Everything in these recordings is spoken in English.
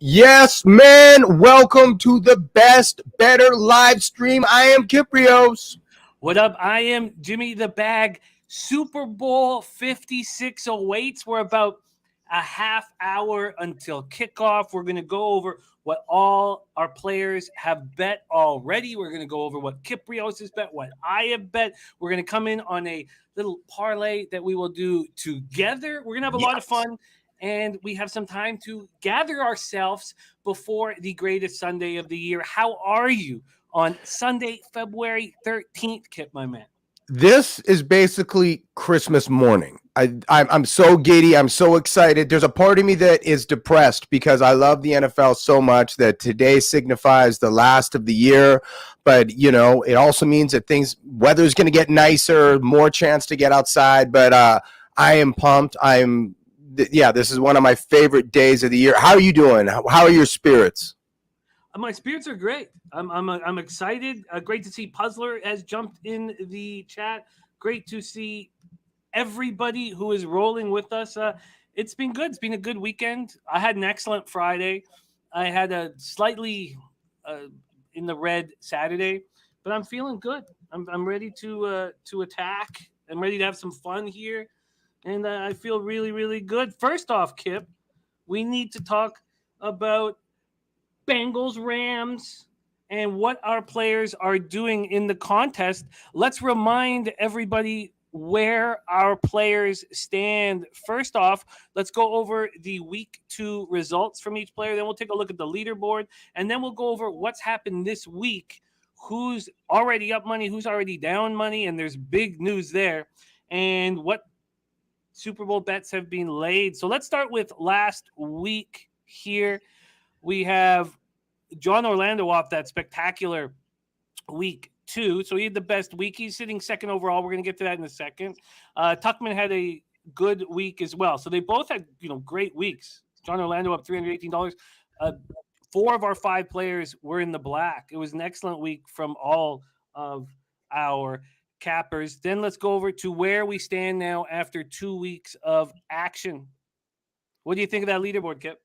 Yes, man. Welcome to the best, better live stream. I am Kiprios. What up? I am Jimmy the Bag. Super Bowl 56 awaits. We're about a half hour until kickoff. We're going to go over what all our players have bet already. We're going to go over what Kiprios has bet, what I have bet. We're going to come in on a little parlay that we will do together. We're going to have a lot of fun. And we have some time to gather ourselves before the greatest Sunday of the year. How are you on Sunday, February 13th, Kip, my man? This is basically Christmas morning. I'm so giddy. I'm so excited. There's a part of me that is depressed because I love the NFL so much that today signifies the last of the year. But, you know, it also means that weather's going to get nicer, more chance to get outside. But I am pumped. This is one of my favorite days of the year. How are you doing? How are your spirits? My spirits are great. I'm excited. Great to see Puzzler has jumped in the chat. Great to see everybody who is rolling with us. It's been good. It's been a good weekend. I had an excellent Friday. I had a slightly in the red Saturday, but I'm feeling good. I'm ready to attack. I'm ready to have some fun here. And I feel really, really good. First off, Kip, we need to talk about Bengals, Rams, and what our players are doing in the contest. Let's remind everybody where our players stand. First off, let's go over the week 2 results from each player. Then we'll take a look at the leaderboard. And then we'll go over what's happened this week, who's already up money, who's already down money, and there's big news there, and what Super Bowl bets have been laid. So let's start with last week here. We have Jon Orlando off that spectacular week 2. So he had the best week. He's sitting second overall. We're going to get to that in a second. Tuchman had a good week as well. So they both had, great weeks. Jon Orlando up $318. 4 of our 5 players were in the black. It was an excellent week from all of our cappers. Then let's go over to where we stand now after 2 weeks of action. What do you think of that leaderboard, Kip?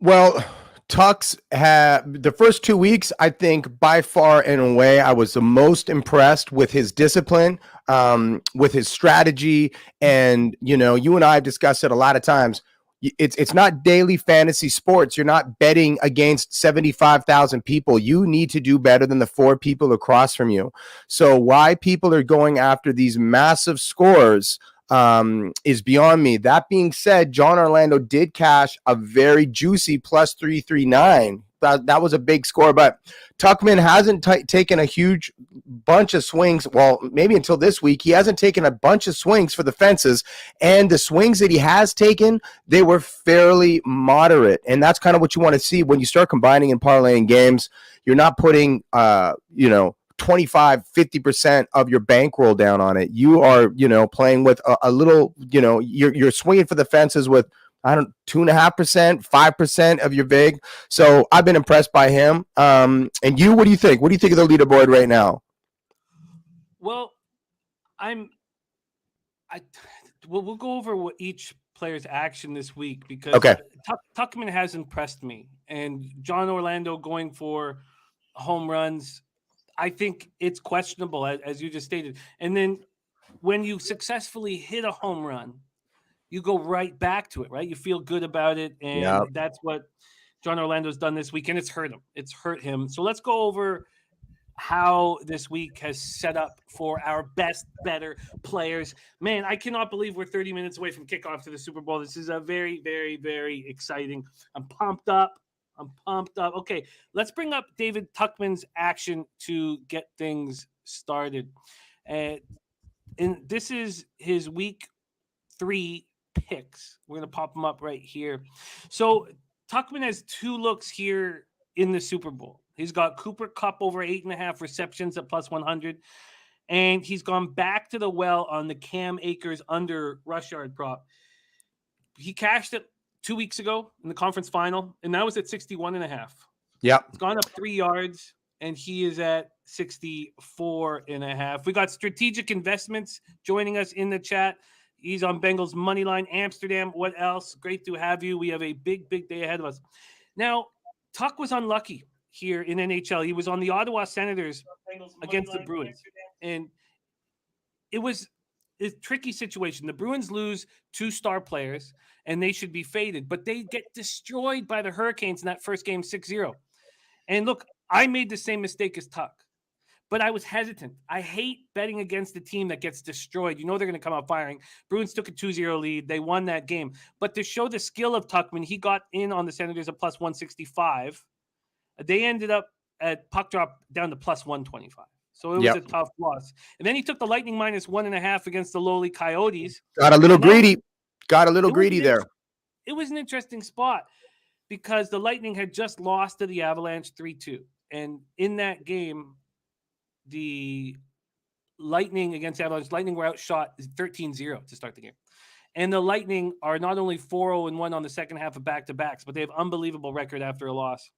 Well, Tux had the first 2 weeks, I think by far and away, I was the most impressed with his discipline, with his strategy. And, you and I have discussed it a lot of times. It's not daily fantasy sports. You're not betting against 75,000 people. You need to do better than the 4 people across from you. So why people are going after these massive scores is beyond me. That being said, Jon Orlando did cash a very juicy plus 339. That was a big score, but Tuchman hasn't taken a huge bunch of swings. Well, maybe until this week, he hasn't taken a bunch of swings for the fences, and the swings that he has taken, they were fairly moderate, and that's kind of what you want to see when you start combining and parlaying games. You're not putting, 25-50% of your bankroll down on it. You are, playing with a little, you're swinging for the fences with 2.5%, 5% of your vig. So I've been impressed by him. And you, what do you think? What do you think of the leaderboard right now? Well, we'll go over what each player's action this week because Tuchman has impressed me, and Jon Orlando going for home runs, I think it's questionable, as you just stated. And then when you successfully hit a home run, you go right back to it, right? You feel good about it, and that's what Jon Orlando's done this week, and it's hurt him. It's hurt him. So let's go over how this week has set up for our best, better players. Man, I cannot believe we're 30 minutes away from kickoff to the Super Bowl. This is a very, very, very exciting. I'm pumped up. Okay, let's bring up David Tuchman's action to get things started. And this is his week 3 picks. We're going to pop them up right here. So Tuchman has 2 looks here in the Super Bowl. He's got Cooper Kupp over 8.5 receptions at plus 100. And he's gone back to the well on the Cam Akers under rush yard prop. He cashed it 2 weeks ago in the conference final, and that was at 61.5. Yeah. It's gone up 3 yards, and he is at 64.5. We got Strategic Investments joining us in the chat. He's on Bengals money line. Amsterdam, what else? Great to have you. We have a big, big day ahead of us. Now, Tuck was unlucky here in NHL. He was on the Ottawa Senators against the Bruins. And it was a tricky situation. The Bruins lose 2 star players, and they should be faded. But they get destroyed by the Hurricanes in that first game 6-0. And look, I made the same mistake as Tuck. But I was hesitant. I hate betting against a team that gets destroyed. You know they're going to come out firing. Bruins took a 2-0 lead. They won that game. But to show the skill of Tuchman, he got in on the Senators at plus 165. They ended up at puck drop down to plus 125. So it was a tough loss. And then he took the Lightning minus 1.5 against the lowly Coyotes. Got a little greedy. Got a little greedy there. It was an interesting spot because the Lightning had just lost to the Avalanche 3-2. And in that game, the Lightning against Avalanche, Lightning were outshot 13-0 to start the game. And the Lightning are not only 4-0-1 on the second half of back-to-backs, but they have unbelievable record after a loss.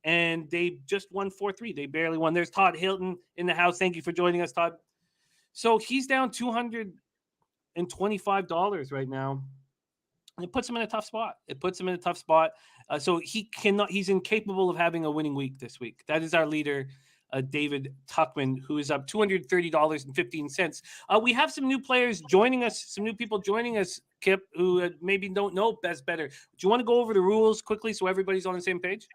And they just won 4-3. They barely won. There's Todd Hilton in the house. Thank you for joining us, Todd. So he's down $225 right now. And it puts him in a tough spot. So he's incapable of having a winning week this week. That is our leader, David Tuchman, who is up $230.15. We have some new players joining us, some new people joining us, Kip, who maybe don't know best better. Do you want to go over the rules quickly so everybody's on the same page?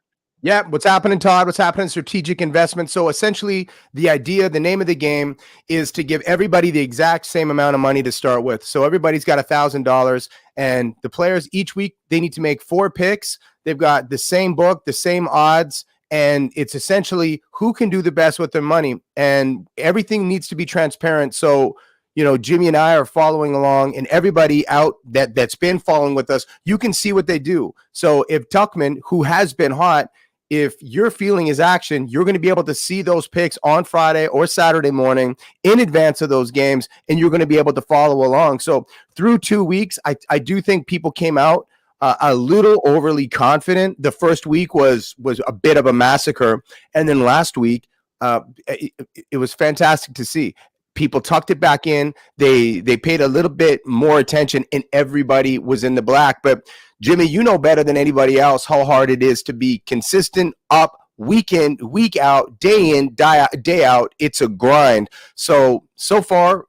Yeah, what's happening, Todd? What's happening? Strategic investment. So essentially, the name of the game is to give everybody the exact same amount of money to start with. So everybody's got $1,000, and the players each week, they need to make 4 picks. They've got the same book, the same odds, and it's essentially who can do the best with their money. And everything needs to be transparent. So, Jimmy and I are following along, and everybody out that's been following with us, you can see what they do. So if Tuchman, who has been hot, if you're feeling his action, you're going to be able to see those picks on Friday or Saturday morning in advance of those games, and you're going to be able to follow along. So through 2 weeks, I do think people came out a little overly confident. The first week was a bit of a massacre, and then last week it was fantastic to see. People tucked it back in. They paid a little bit more attention, and everybody was in the black. But Jimmy, you know better than anybody else how hard it is to be consistent up week in, week out, day in, day out. It's a grind. So far,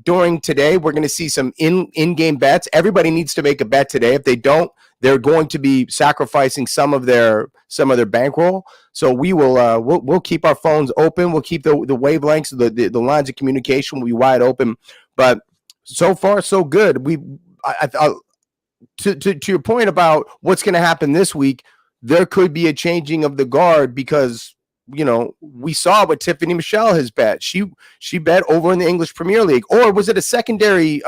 during today, we're going to see some in-game bets. Everybody needs to make a bet today. If they don't, they're going to be sacrificing some of their bankroll. So we will we'll keep our phones open. We'll keep the wavelengths, the lines of communication will be wide open. But so far, so good. To your point about what's going to happen this week, there could be a changing of the guard because we saw what Tiffany Michelle has bet. She bet over in the English Premier League, or was it a secondary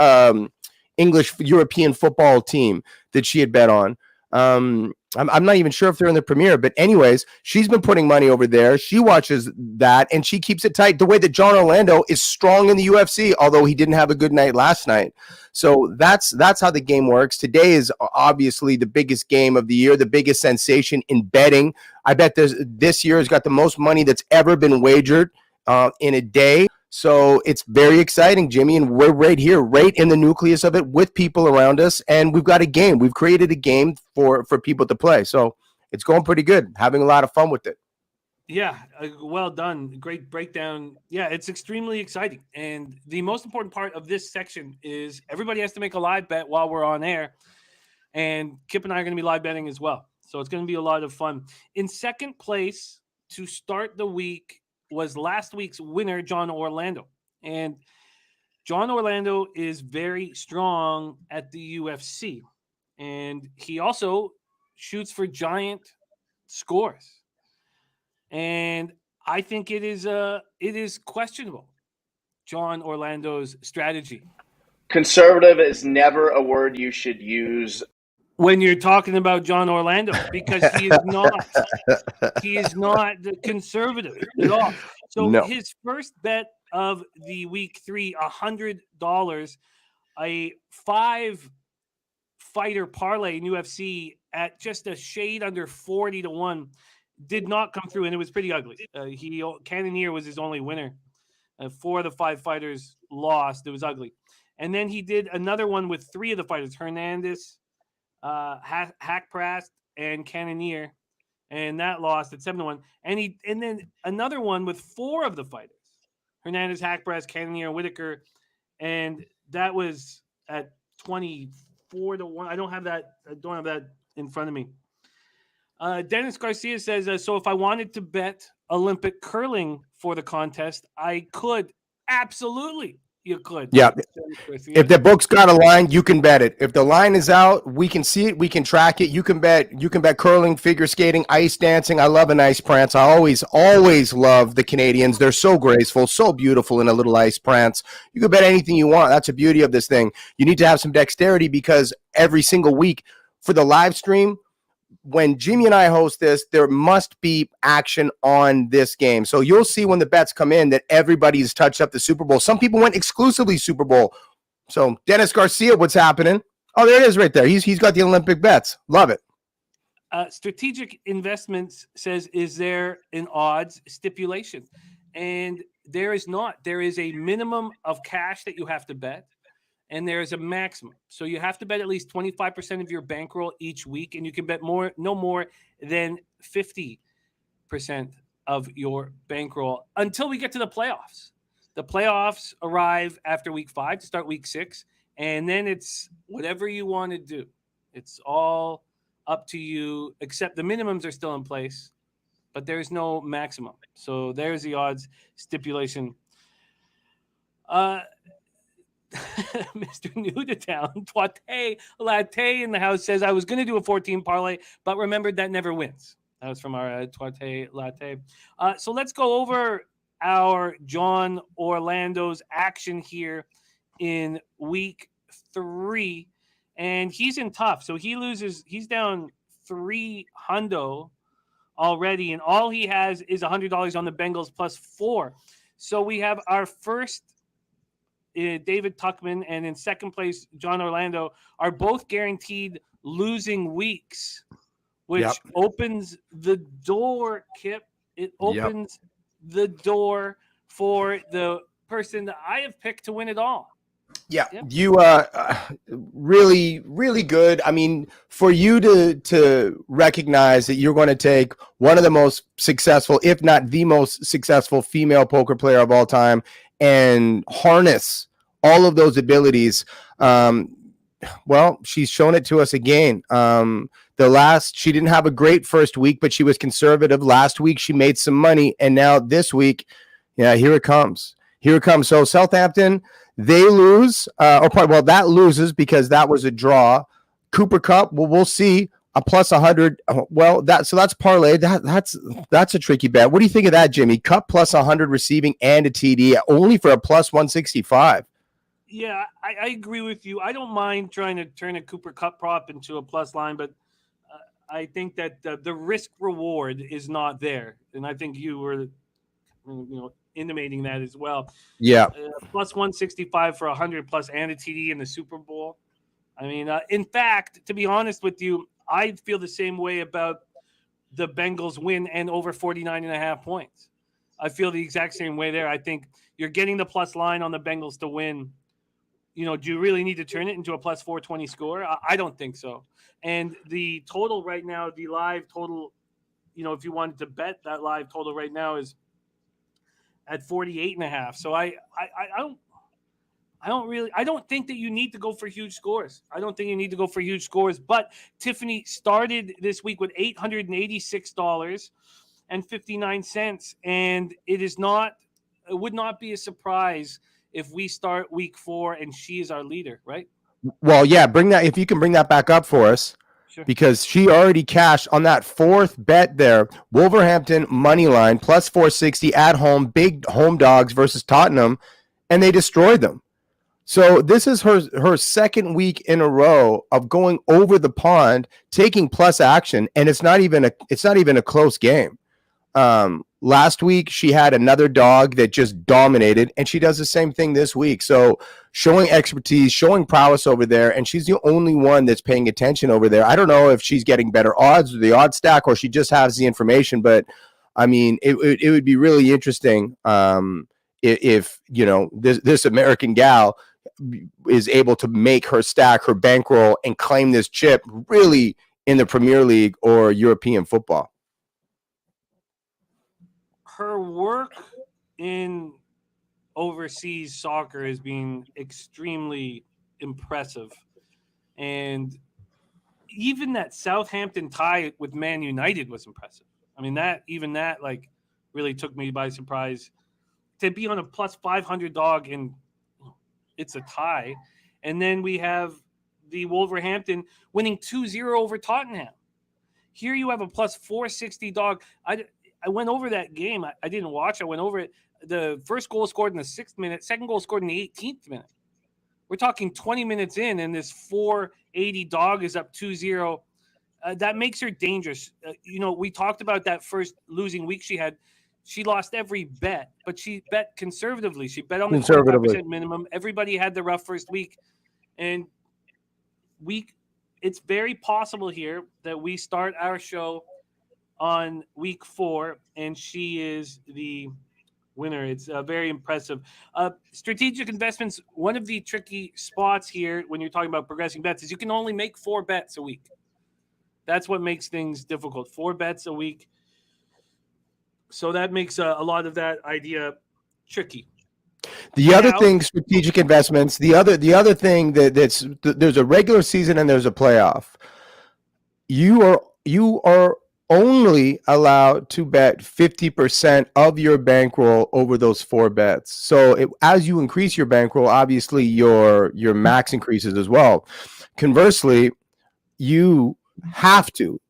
English European football team that she had bet on? I'm not even sure if they're in the Premier, but anyways, she's been putting money over there. She watches that and she keeps it tight. The way that Jon Orlando is strong in the UFC, although he didn't have a good night last night. So that's how the game works. Today is obviously the biggest game of the year, the biggest sensation in betting. I bet this year has got the most money that's ever been wagered in a day. So it's very exciting, Jimmy, and we're right here, right in the nucleus of it with people around us, and we've got a game. We've created a game for people to play. So it's going pretty good, having a lot of fun with it. Yeah, well done. Great breakdown. Yeah, it's extremely exciting. And the most important part of this section is everybody has to make a live bet while we're on air. And Kip and I are going to be live betting as well. So it's going to be a lot of fun. In second place to start the week was last week's winner, Jon Orlando. And Jon Orlando is very strong at the UFC. And he also shoots for giant scores. And I think it is questionable, Jon Orlando's strategy. Conservative is never a word you should use when you're talking about Jon Orlando, because he is not conservative at all. So His first bet of the week 3, $100, a 5-fighter parlay in UFC at just a shade under 40-1, did not come through, and it was pretty ugly. Cannonier was his only winner. 4 of the 5 fighters lost. It was ugly. And then he did another one with 3 of the fighters: Hernandez, Hackprast, and Cannonier, and that lost at 7-1. And then another one with 4 of the fighters: Hernandez, Hackbrass, Cannonier, Whitaker, and that was at 24-1. I don't have that in front of me. Dennis Garcia says, so if I wanted to bet Olympic curling for the contest, I could. Absolutely, you could. Yeah. If the book's got a line, you can bet it. If the line is out, we can see it, we can track it. You can bet curling, figure skating, ice dancing. I love an ice prance. I always love the Canadians. They're so graceful, so beautiful in a little ice prance. You can bet anything you want. That's the beauty of this thing. You need to have some dexterity because every single week for the live stream, when Jimmy and I host this, there must be action on this game. So you'll see when the bets come in that everybody's touched up the Super Bowl. Some people went exclusively Super Bowl. So Dennis Garcia, what's happening? Oh, there it is right there. He's got the Olympic bets. Love it. Strategic Investments says, is there an odds stipulation? And there is not. There is a minimum of cash that you have to bet, and there is a maximum. So you have to bet at least 25% of your bankroll each week, and you can bet no more than 50% of your bankroll until we get to the playoffs. The playoffs arrive after week 5 to start week 6, and then it's whatever you want to do. It's all up to you, except the minimums are still in place, but there's no maximum. So there's the odds stipulation. Mr. New to Town, Toite Latte in the house says, I was going to do a 14 parlay, but remembered that never wins. That was from our Toite Latte. So let's go over our Jon Orlando's action here in week 3. And he's in tough. So he's down 3 hundo already. And all he has is $100 on the Bengals plus 4. So we have our first David Tuchman, and in second place, Jon Orlando, are both guaranteed losing weeks, which opens the door, Kip. It opens the door for the person that I have picked to win it all. Yeah, you really, really good. I mean, for you to recognize that you're going to take one of the most successful, if not the most successful female poker player of all time and harness all of those abilities, well, she's shown it to us again. She didn't have a great first week, but she was conservative. Last week, she made some money. And now this week, here it comes. Here it comes. So Southampton, they lose, that loses because that was a draw. Cooper Kupp, well, we'll see, a plus 100. Well, that's parlay. That's a tricky bet. What do you think of that, Jimmy? Kupp plus 100 receiving and a TD, only for a plus 165. Yeah, I agree with you. I don't mind trying to turn a Cooper Kupp prop into a plus line, but I think that the risk reward is not there, and I think you were, intimating that as well. Yeah, plus 165 for 100 plus and a TD in the Super Bowl. I mean, in fact, to be honest with you, I feel the same way about the Bengals win and over 49.5 points. I feel the exact same way there. I think you're getting the plus line on the Bengals to win. Do you really need to turn it into a plus 420 score? I don't think so. And the total right now, the live total, if you wanted to bet that live total right now is at 48.5. So I don't think that you need to go for huge scores. I don't think you need to go for huge scores. But Tiffany started this week with $886.59, and it would not be a surprise if we start week 4 and she is our leader, right? Well, yeah, if you can bring that back up for us. Sure. Because she already cashed on that 4th bet there. Wolverhampton money line plus 460 at home, big home dogs versus Tottenham, and they destroyed them. So this is her 2nd week in a row of going over the pond, taking plus action, and it's not even a close game. Last week she had another dog that just dominated, and she does the same thing this week. So showing expertise, showing prowess over there, and she's the only one that's paying attention over there. I don't know if she's getting better odds with the odds stack or she just has the information, but I mean, it would be really interesting if this American gal is able to make her stack, her bankroll, and claim this chip really in the Premier League or European football. Her work in overseas soccer has been extremely impressive. And even that Southampton tie with Man United was impressive. I mean, that like really took me by surprise. To be on a plus 500 dog and it's a tie. And then we have the Wolverhampton winning 2-0 over Tottenham. Here you have a plus 460 dog. I went over that game. I didn't watch. I went over it. The first goal scored in the 6th minute. Second goal scored in the 18th minute. We're talking 20 minutes in, and this 480 dog is up 2-0. That makes her dangerous. We talked about that first losing week she had. She lost every bet, but she bet conservatively. She bet on the 25% minimum. Everybody had the rough first week. And it's very possible here that we start our show on week 4, and she is the winner. It's very impressive. Strategic investments, one of the tricky spots here when you're talking about progressing bets is you can only make 4 bets a week. That's what makes things difficult. 4 bets a week. So that makes a lot of that idea tricky. The other thing, strategic investments. The other thing there's a regular season and there's a playoff. You are only allowed to bet 50% of your bankroll over those 4 bets. So as you increase your bankroll, obviously your max increases as well. Conversely, you have to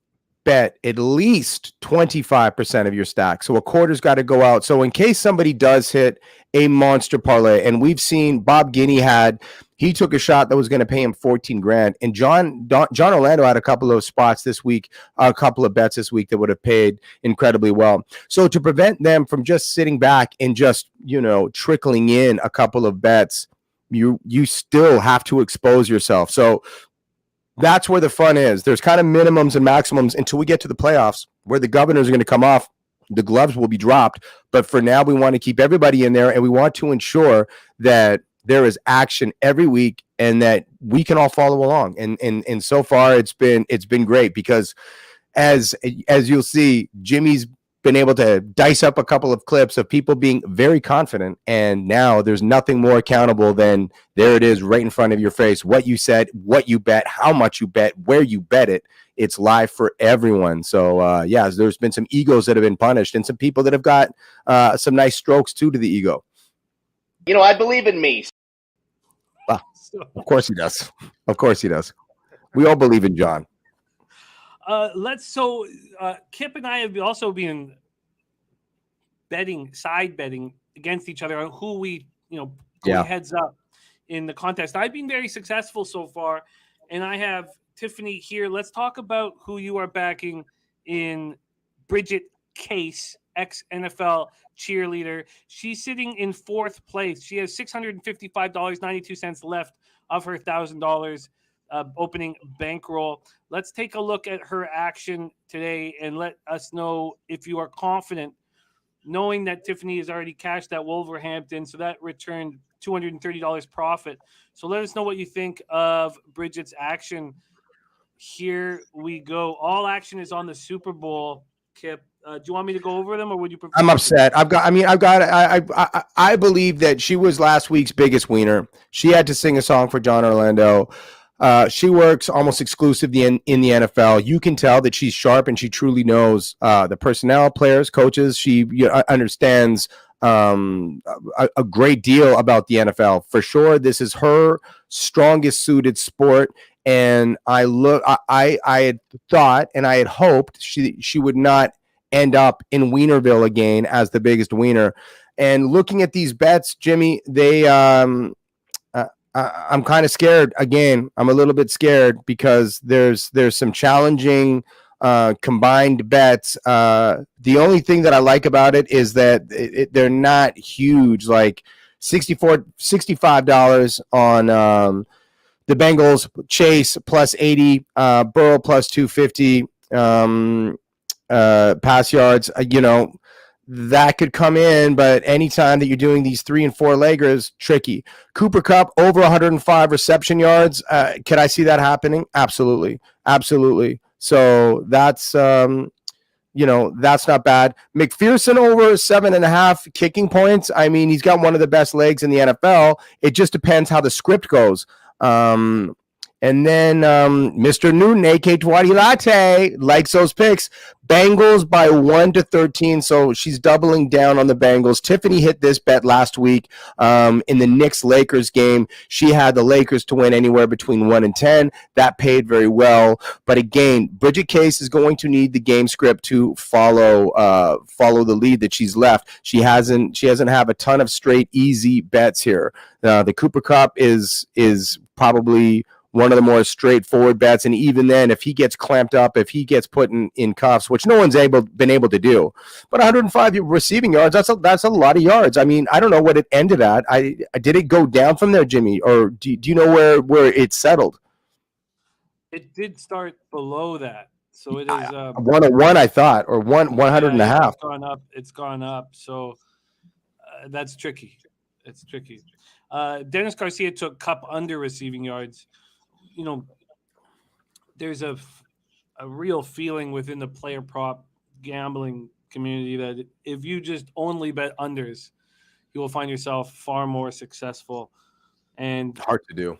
bet at least 25% of your stack. So a quarter's got to go out. So in case somebody does hit a monster parlay, and we've seen Bob Guiney he took a shot that was going to pay him $14,000. And Jon Orlando had a couple of spots this week, a couple of bets this week that would have paid incredibly well. So to prevent them from just sitting back and just, trickling in a couple of bets, you still have to expose yourself. So that's where the fun is. There's kind of minimums and maximums until we get to the playoffs where the governors are going to come off. The gloves will be dropped. But for now, we want to keep everybody in there, and we want to ensure that there is action every week and that we can all follow along. And so far, it's been great because as you'll see, Jimmy's been able to dice up a couple of clips of people being very confident, and now there's nothing more accountable than there it is right in front of your face. What you said, what you bet, how much you bet, where you bet it. It's live for everyone. So there's been some egos that have been punished and some people that have got some nice strokes too to the ego. I believe in me. Well, of course he does. Of course he does. We all believe in Jon. Kip and I have also been side betting against each other on who we, go heads up in the contest. I've been very successful so far, and I have Tiffany here. Let's talk about who you are backing in Bridget Case, ex-NFL cheerleader. She's sitting in 4th place. She has $655.92 left of her $1,000 opening bankroll. Let's take a look at her action today and let us know if you are confident, knowing that Tiffany has already cashed that Wolverhampton, so that returned $230 profit. So let us know what you think of Bridget's action. Here we go. All action is on the Super Bowl, Kip. Do you want me to go over them, or would you prefer? I'm upset. I believe that she was last week's biggest wiener. She had to sing a song for Jon Orlando. She works almost exclusively in the NFL. You can tell that she's sharp and she truly knows the personnel, players, coaches. She understands a great deal about the NFL. For sure, this is her strongest suited sport. And I had thought and I had hoped she would not end up in Wienerville again as the biggest wiener. And looking at these bets, Jimmy, I'm kind of scared. Again, I'm a little bit scared because there's some challenging combined bets. The only thing that I like about it is that they're not huge, like $65 on the Bengals, Chase plus 80, Burrow plus 250, pass yards. That could come in, but anytime that you're doing these 3 and 4 leggers, tricky. Cooper Kupp over 105 reception yards. Could I see that happening? Absolutely. So that's that's not bad. McPherson over 7.5 kicking points. I mean, he's got one of the best legs in the NFL. It just depends how the script goes. And then Mr. Newton, A.K. Twatty Latte, likes those picks. Bengals by 1-13, so she's doubling down on the Bengals. Tiffany hit this bet last week in the Knicks-Lakers game. She had the Lakers to win anywhere between 1 and 10. That paid very well. But again, Bridget Case is going to need the game script to follow the lead that she's left. She doesn't have a ton of straight, easy bets here. The Cooper Cup is probably one of the more straightforward bets, and even then, if he gets clamped up, if he gets put in cuffs, which no one's been able to do, but 105 receiving yards, that's a lot of yards. I mean, I don't know what it ended at. Did it go down from there, Jimmy, or do you know where it settled? It did start below that, so it is 101, I thought, or 100 and a half. It's gone up. So that's tricky. It's tricky. Dennis Garcia took Cup under receiving yards. You know, there's a real feeling within the player prop gambling community that if you just only bet unders, you will find yourself far more successful. And hard to do.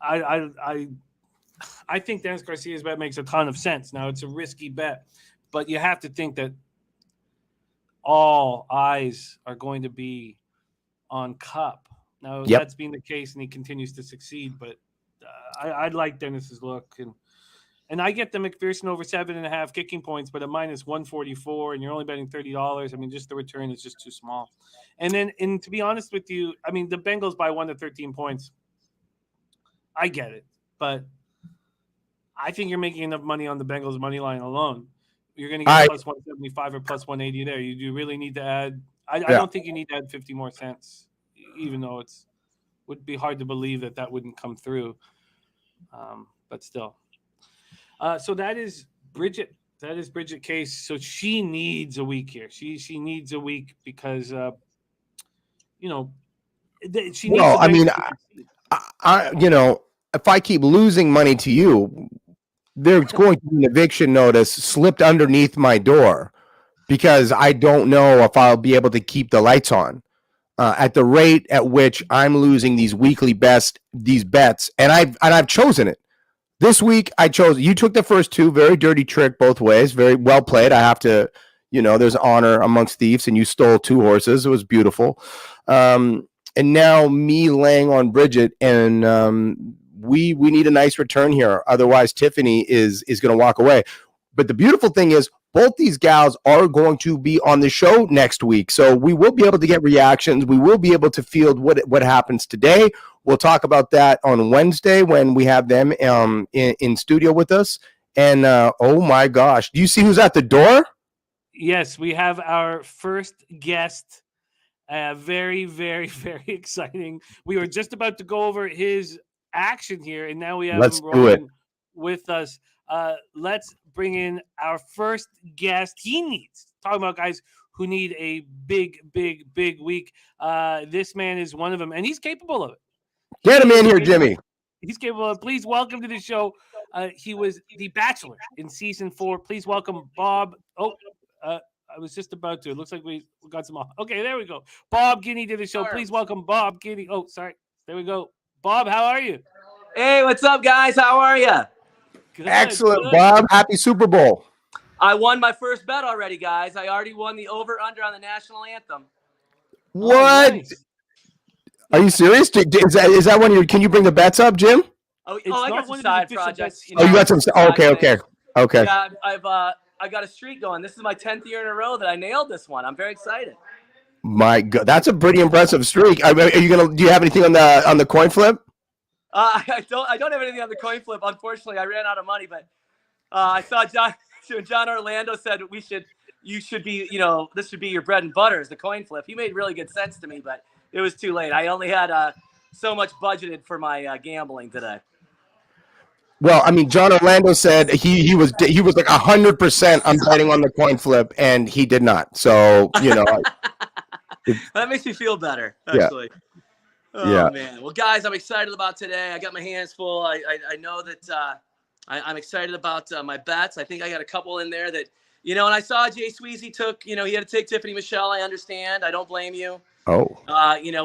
I think Dennis Garcia's bet makes a ton of sense. Now, it's a risky bet, but you have to think that all eyes are going to be on Cup. Now, That's been the case, and he continues to succeed, but I like Dennis's look, and I get the McPherson over 7.5 kicking points, but at -144, and you're only betting $30. I mean, just the return is just too small. And to be honest with you, I mean, the Bengals by 1-13 points. I get it, but I think you're making enough money on the Bengals money line alone. You're going to get plus 175 or plus 180 there. You do really need to add. I don't think you need to add 50 more cents, even though would be hard to believe that wouldn't come through. But still. So that is Bridget. That is Bridget Case. So she needs a week here. She needs a week because, she needs. Well, I mean, if I keep losing money to you, there's going to be an eviction notice slipped underneath my door because I don't know if I'll be able to keep the lights on. At the rate at which I'm losing these weekly bets, and I've chosen it. This week I chose. You took the first two, very dirty trick both ways, very well played. I have to, there's honor amongst thieves, and you stole 2 horses. It was beautiful. And now me laying on Bridget, and we need a nice return here. Otherwise, Tiffany is going to walk away. But the beautiful thing is, both these gals are going to be on the show next week. So we will be able to get reactions. We will be able to field what happens today. We'll talk about that on Wednesday when we have them in studio with us. And oh my gosh, do you see who's at the door? Yes, we have our first guest. Very, very, very exciting. We were just about to go over his action here, and now we have him rolling with us. Let's bring in our first guest. He needs talking about guys who need a big week. This man is one of them, and he's capable of it. Get him in here, Jimmy. He's capable of it. Please welcome to the show. He was the Bachelor in season 4. Please welcome Bob. I was just about to. It looks like we got some. Okay, there we go. Bob Guiney to the show. Please welcome Bob Guiney. Oh, sorry. There we go. Bob, how are you? Hey, what's up, guys? How are you? Good, excellent, good. Bob. Happy Super Bowl. I won my first bet already, guys. I already won the over-under on the national anthem. What? Oh, nice. Are you serious? Is that one? Can you bring the bets up, Jim? I got some side projects. You got some. Okay. Yeah, I got a streak going. This is my 10th year in a row that I nailed this one. I'm very excited. My God, that's a pretty impressive streak. Are you gonna? Do you have anything on the coin flip? I don't have anything on the coin flip. Unfortunately, I ran out of money. But I saw Jon Orlando said you should be, this should be your bread and butter is the coin flip. He made really good sense to me, but it was too late. I only had so much budgeted for my gambling today. Well, I mean, Jon Orlando said he was like 100% on betting on the coin flip, and he did not. So that makes me feel better, actually. Yeah. Oh man. Well, guys, I'm excited about today. I got my hands full. I know that I'm excited about my bets. I think I got a couple in there that, and I saw Jay Sweezy took, he had to take Tiffany Michelle. I understand. I don't blame you. Oh.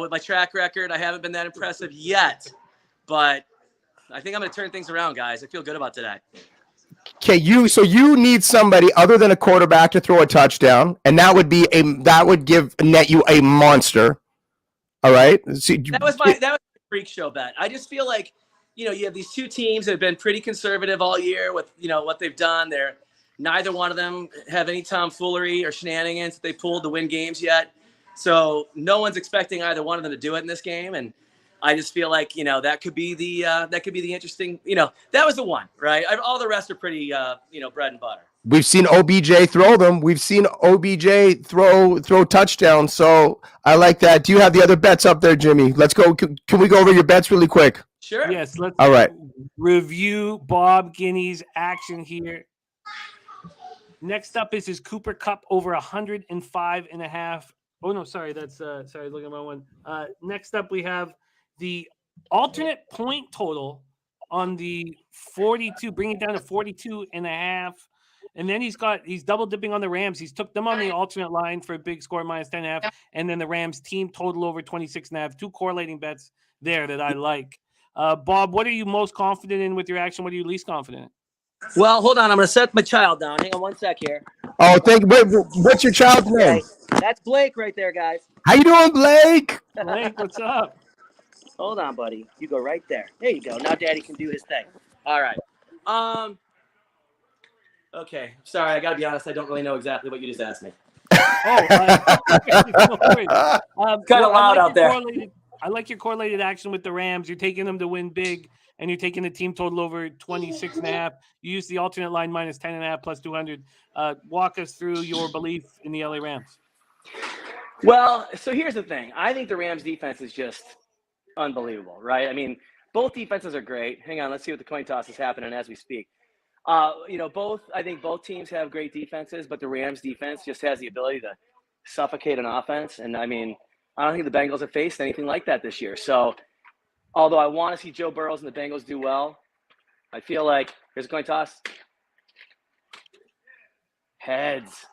With my track record, I haven't been that impressive yet, but I think I'm going to turn things around, guys. I feel good about today. Okay, so you need somebody other than a quarterback to throw a touchdown, and that would net you a monster. All right. That was my freak show bet. I just feel like, you have these two teams that have been pretty conservative all year with, what they've done. Neither one of them have any tomfoolery or shenanigans that they pulled to win games yet. So no one's expecting either one of them to do it in this game. And I just feel like, that could be the interesting, that was the one, right? All the rest are pretty, bread and butter. We've seen OBJ throw them. We've seen OBJ throw touchdowns. So I like that. Do you have the other bets up there, Jimmy? Let's go. Can we go over your bets really quick? Sure. Yes. Let's All right. Review Bob Guiney's action here. Next up is his Cooper Cup over 105.5. Oh no, sorry. That's sorry. Look at my one. Next up, we have the alternate point total on the 42, bringing it down to 42.5. And then he's double dipping on the Rams. He's took them on the alternate line for a big score minus 10.5. And then the Rams team total over 26.5. Two correlating bets there that I like. Bob, what are you most confident in with your action? What are you least confident in? Well, hold on. I'm going to set my child down. Hang on one sec here. Oh, what's your child's name? That's Blake right there, guys. How you doing, Blake? Blake, what's up? Hold on, buddy. You go right there. There you go. Now Daddy can do his thing. All right. Okay. Sorry, I got to be honest. I don't really know exactly what you just asked me. No worries. Kind of loud out there. I like your correlated action with the Rams. You're taking them to win big, and you're taking the team total over 26.5. You use the alternate line minus 10.5 plus 200. Walk us through your belief in the LA Rams. Well, so here's the thing. I think the Rams defense is just unbelievable, right? I mean, both defenses are great. Hang on, let's see what the coin toss is happening as we speak. I think both teams have great defenses, but the Rams defense just has the ability to suffocate an offense. And I mean, I don't think the Bengals have faced anything like that this year. So although I want to see Joe Burrows and the Bengals do well, I feel like here's a coin toss. Heads.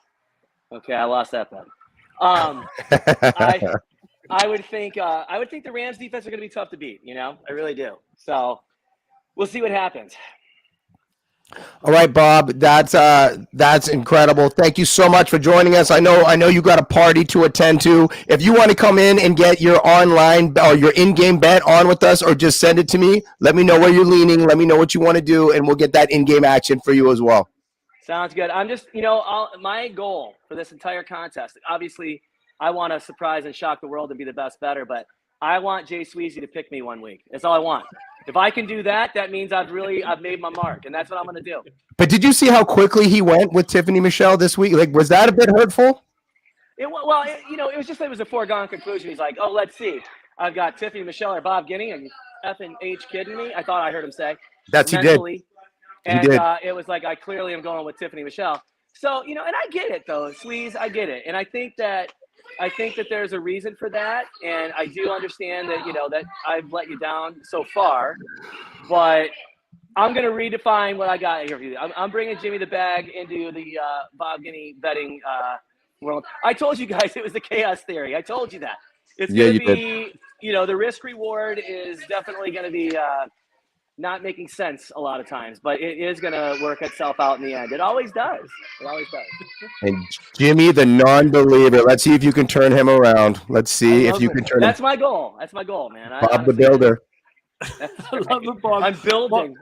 Okay, I lost that bet. I would think the Rams defense are going to be tough to beat. I really do. So we'll see what happens. All right, Bob, that's incredible. Thank you so much for joining us. I know you got a party to attend to. If you want to come in and get your online or your in-game bet on with us, or just send it to me, let me know where you're leaning. Let me know what you want to do, and we'll get that in-game action for you as well. Sounds good. I'm just, my goal for this entire contest, obviously, I want to surprise and shock the world and be the best bettor, but I want Jay Sweezy to pick me one week. That's all I want. If I can do that, that means I've made my mark, and that's what I'm going to do. But did you see how quickly he went with Tiffany Michelle this week? Like, was that a bit hurtful? It was a foregone conclusion. He's like, oh, let's see. I've got Tiffany Michelle or Bob Guiney, and effing H kidding me? I thought I heard him say. He did. And it was like, I clearly am going with Tiffany Michelle. So, and I get it, though, Sweeze, I get it. And I think that there's a reason for that, and I do understand that, that I've let you down so far, but I'm going to redefine what I got here for you. I'm bringing Jimmy the Bag into the Bob Guiney betting world. I told you guys it was the chaos theory. I told you that. It's going to be, the risk reward is definitely going to be not making sense a lot of times, but it is going to work itself out in the end. It always does. And Jimmy, the non-believer. Let's see if you can turn him around. Let's see if you can turn him. That's my goal, man. Bob the Builder. I love it, Bob. I'm building.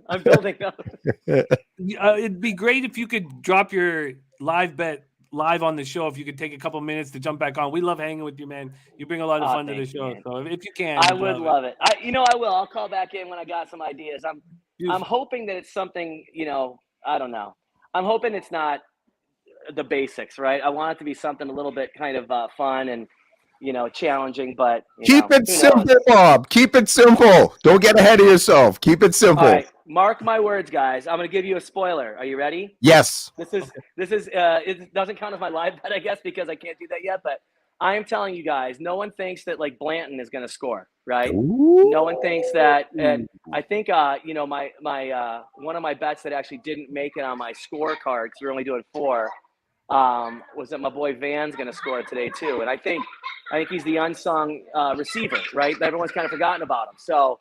It'd be great if you could drop your live bet live on the show. If you could take a couple minutes to jump back on. We love hanging with you, man. You bring a lot of fun to the show. Man. So if you can, I would love it. I will. I'll call back in when I got some ideas. I'm hoping that it's something, I don't know. I'm hoping it's not the basics, right? I want it to be something a little bit kind of fun and, challenging, but keep it simple, Bob. Keep it simple. Don't get ahead of yourself. Keep it simple. All right. Mark my words, guys. I'm going to give you a spoiler. Are you ready? Yes. This is it doesn't count as my live bet, I guess, because I can't do that yet, but I'm telling you guys, no one thinks that like Blanton is going to score, right? Ooh. No one thinks that. And I think, you know, my one of my bets that actually didn't make it on my scorecard because we're only doing 4 was that my boy Van's going to score today too. And I think he's the unsung receiver, right? Everyone's kind of forgotten about him. So,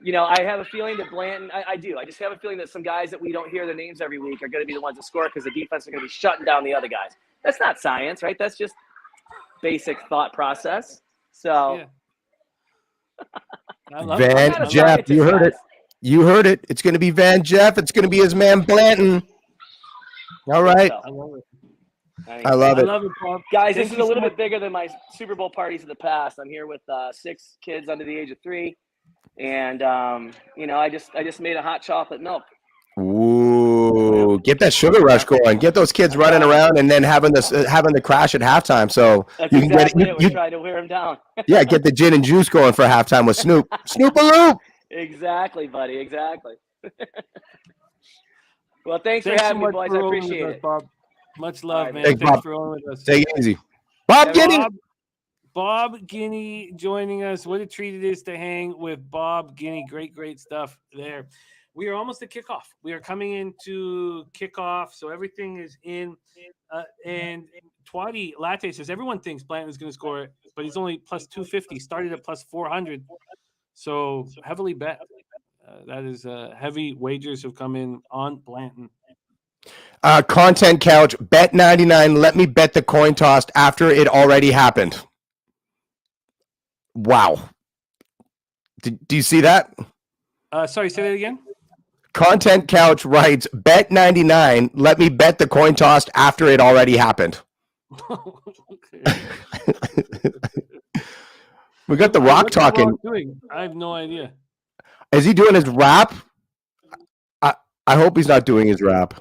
you know, I have a feeling that Blanton, I do. I just have a feeling that some guys that we don't hear their names every week are going to be the ones that score because the defense is going to be shutting down the other guys. That's not science, right? That's just basic thought process. So, Van Jeff, you heard it. You heard it. It's going to be Van Jeff. It's going to be his man Blanton. All right. I love it. Bob. Guys, this is a little bit bigger than my Super Bowl parties of the past. I'm here with 6 kids under the age of 3. And, you know, I just made a hot chocolate milk. Ooh, get that sugar rush going. Get those kids running around and then having the crash at halftime. So that's you can exactly get it. We're trying to wear them down. Yeah, get the gin and juice going for halftime with Snoop. Snoop-a-loop. Exactly, buddy. Exactly. Well, thanks for having me, boys. I appreciate it. Bob. Much love, man. Thanks, Thanks Bob. for rolling with us. Take it easy. Bob Guiney. Bob Guiney joining us. What a treat it is to hang with Bob Guiney. Great stuff there. We are almost at kickoff. We are coming into kickoff, so everything is in. And Twadi Latte says everyone thinks Blanton is going to score it, but he's only plus 250. Started at plus 400, so heavily bet. That is heavy wagers have come in on Blanton. Content couch, bet 99. Let me bet the coin toss after it already happened. Wow. Do you see that? Sorry, say that again. Content couch writes, bet 99. Let me bet the coin toss after it already happened. We got the Rock talking. I have no idea. Is he doing his rap? I hope he's not doing his rap.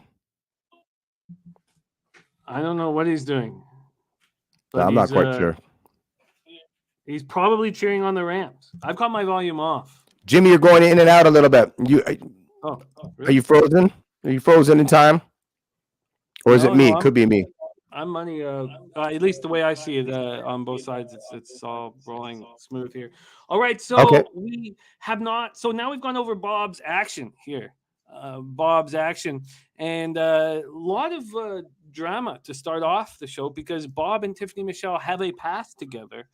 I don't know what he's doing. I'm not quite sure. He's probably cheering on the Rams. I've got my volume off. Jimmy, you're going in and out a little bit. Really? Are you frozen? Are you frozen in time? Or is it me? It could be me. I'm money. At least the way I see it on both sides, it's all rolling smooth here. All right, so we have not. So now we've gone over Bob's action here. Bob's action, and a lot of drama to start off the show because Bob and Tiffany Michelle have a path together,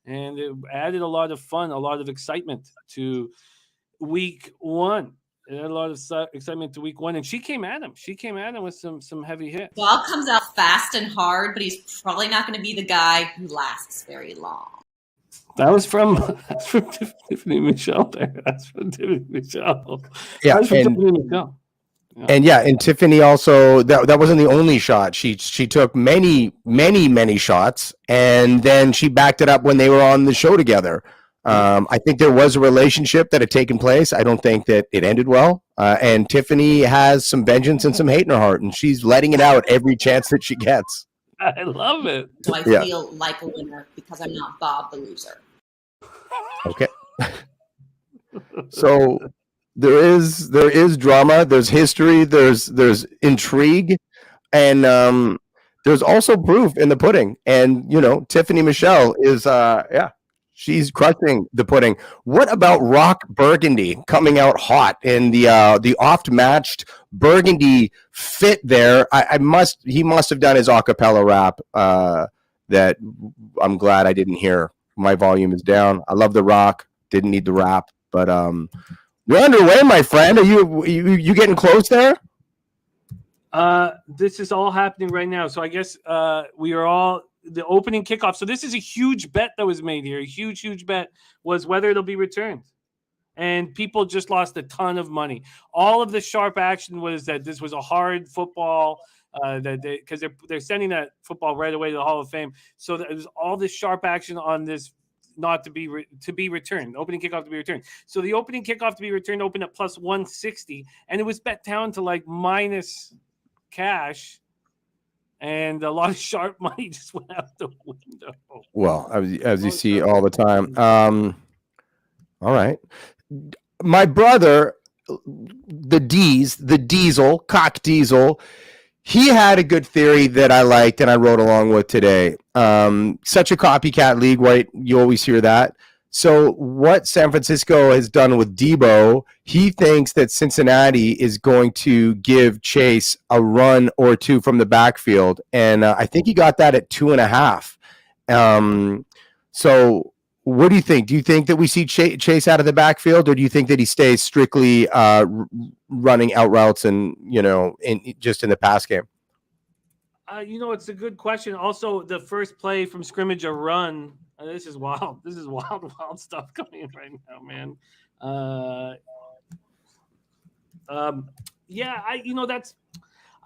and it added a lot of fun, a lot of excitement to week 1. It had a lot of excitement to week 1, and she came at him. She came at him with some heavy hits. Bob comes out fast and hard, but he's probably not going to be the guy who lasts very long. That was from Tiffany Michelle there. That's from Tiffany Michelle. Yeah, and Tiffany also that wasn't the only shot. She took many shots, and then she backed it up when they were on the show together. I think there was a relationship that had taken place. I don't think that it ended well. And Tiffany has some vengeance and some hate in her heart, and she's letting it out every chance that she gets. I love it. So I feel like a winner because I'm not Bob the loser. Okay. So there is drama, there's history, there's intrigue, and there's also proof in the pudding. And Tiffany Michelle is she's crushing the pudding. What about Rock Burgundy coming out hot in the oft-matched Burgundy fit there? He must have done his a cappella rap that I'm glad I didn't hear. My volume is down. I love the Rock. Didn't need the rap, but we're underway, my friend. Are you getting close there? This is all happening right now. So I guess we are all the opening kickoff. So this is a huge bet that was made here. A huge bet was whether it'll be returned. And people just lost a ton of money. All of the sharp action was that this was a hard football, because they're sending that football right away to the Hall of Fame. So there's all this sharp action on this not to be returned. Opening kickoff to be returned. So the opening kickoff to be returned opened at plus 160, and it was bet down to like minus cash. And a lot of sharp money just went out the window. Well, as you see all the time. All right. My brother, the Diesel, Cock Diesel, he had a good theory that I liked and I wrote along with today. Such a copycat league, right? You always hear that. So what San Francisco has done with Debo, he thinks that Cincinnati is going to give Chase a run or two from the backfield. And I think he got that at 2.5. So what do you think? Do you think that we see Chase out of the backfield, or do you think that he stays strictly running out routes and, just in the pass game? It's a good question. Also, the first play from scrimmage, a run. This is wild. This is wild stuff coming in right now, man.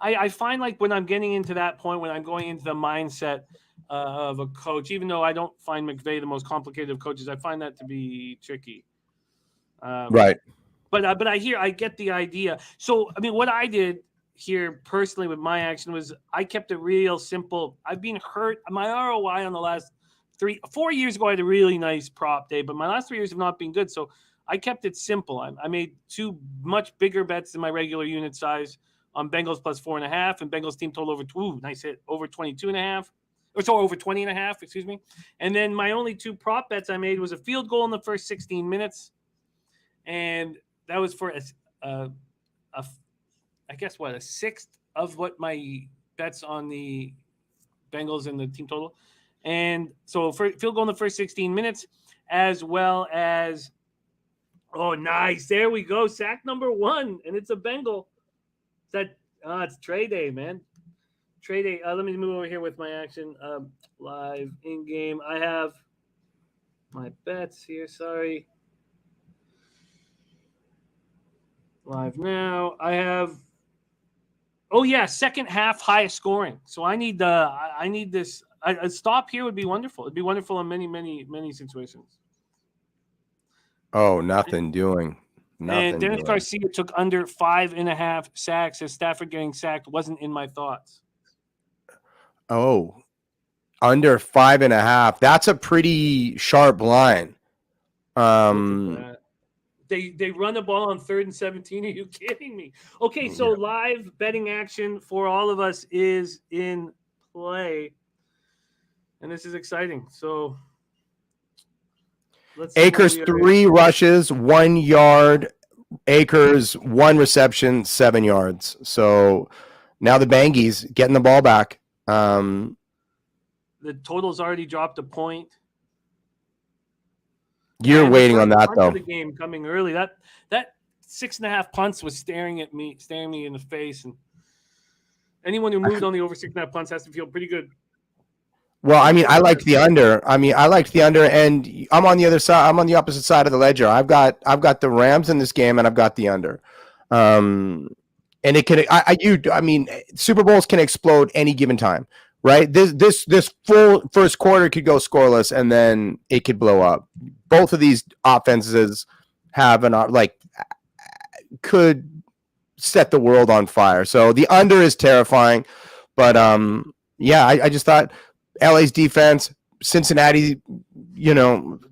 I find like when I'm getting into that point, when I'm going into the mindset of a coach, even though I don't find McVay the most complicated of coaches, I find that to be tricky. Right. But I get the idea. So, I mean, what I did here personally with my action was I kept it real simple. I've been hurt. My ROI on the last 4 years ago, I had a really nice prop day, but my last 3 years have not been good. So I kept it simple. I made two much bigger bets than my regular unit size on Bengals plus 4.5 and Bengals team total over nice hit, over 22.5. Or so over 20.5, excuse me. And then my only two prop bets I made was a field goal in the first 16 minutes. And that was for a sixth of what my bets on the Bengals and the team total. And so for field goal in the first 16 minutes, as well as, oh, nice. There we go. Sack number 1. And it's a Bengal. It's trade day, man. Trade day. Let me move over here with my action live in game. I have my bets here. Sorry. Live now. I have. Oh yeah, second half highest scoring. So I need this. A stop here would be wonderful. It'd be wonderful in many, many, many situations. Oh, nothing doing. And Dennis Garcia took under 5.5 sacks. As Stafford getting sacked wasn't in my thoughts. Oh, under 5.5. That's a pretty sharp line. They run the ball on 3rd and 17. Are you kidding me? Okay, so live betting action for all of us is in play. And this is exciting. So let's see. Akers 3 rushes, 1 yard. Akers 1 reception, 7 yards. So now the Bangies getting the ball back. The total's already dropped a point. You're waiting on that though. The game coming early. That 6.5 punts was staring me in the face, and anyone who moved on the over 6.5 punts has to feel pretty good. Well, I mean, I liked the under. And I'm on the other side. I'm on the opposite side of the ledger. I've got the Rams in this game, and I've got the under. And it can. I mean, Super Bowls can explode any given time, right? This full first quarter could go scoreless, and then it could blow up. Both of these offenses have could set the world on fire. So the under is terrifying, but I just thought LA's defense, Cincinnati,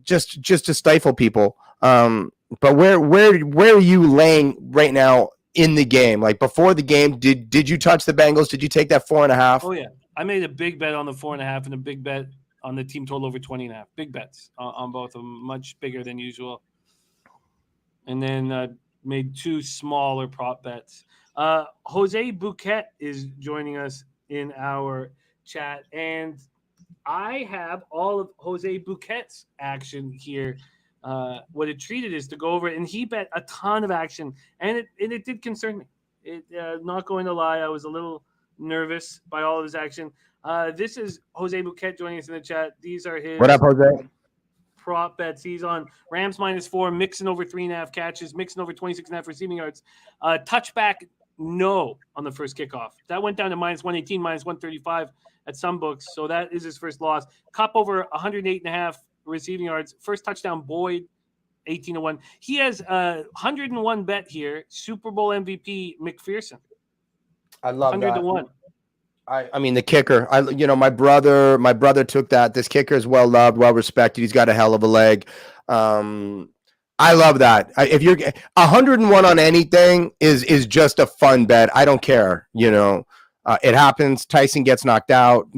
just to stifle people. But where are you laying right now in the game? Like before the game, did you touch the Bengals? Did you take that 4.5? Oh yeah, I made a big bet on the 4.5 and a big bet on the team total over 20.5. Big bets on both of them, much bigger than usual. And then made 2 smaller prop bets. Jose Bouquet is joining us in our chat, and I have all of Jose Bouquet's action here. What a treat it is to go over it, and he bet a ton of action, and it did concern me. Not going to lie, I was a little nervous by all of his action. This is Jose Bouquet joining us in the chat. These are his What up, Jose? Prop bets. He's on Rams -4, Mixon over 3.5 catches, Mixon over 26.5 receiving yards, touchback no on the first kickoff. That went down to -118, -135 at some books. So that is his first loss. Cup over 108.5 receiving yards. First touchdown, Boyd, 18-1. He has a 101 bet here. Super Bowl MVP McPherson. I love 100-1. I mean the kicker. My brother took that. This kicker is well loved, well respected. He's got a hell of a leg. I love that. If you're 101 on anything is just a fun bet. I don't care. It happens. Tyson gets knocked out,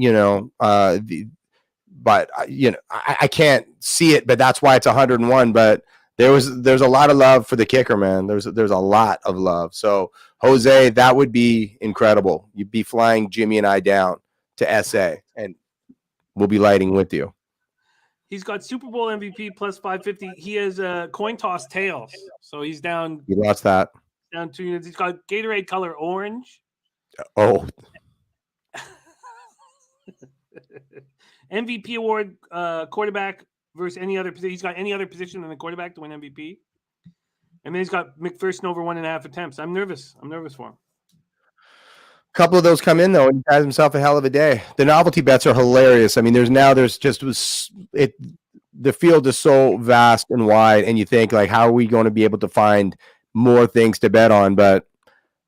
but I can't see it, but that's why it's 101. But there's a lot of love for the kicker, man. There's a lot of love. So Jose, that would be incredible. You'd be flying Jimmy and I down to SA, and we'll be lighting with you. He's got Super Bowl MVP plus 550. He has coin toss tails, so he's down. You lost that. Down 2 units. He's got Gatorade color orange. Oh. MVP award, quarterback versus any other position. He's got any other position than the quarterback to win MVP. And then he's got McPherson over 1.5 attempts. I'm nervous. for him. A couple of those come in though, and he has himself a hell of a day. The novelty bets are hilarious. I mean, the field is so vast and wide, and you think like, how are we going to be able to find more things to bet on? But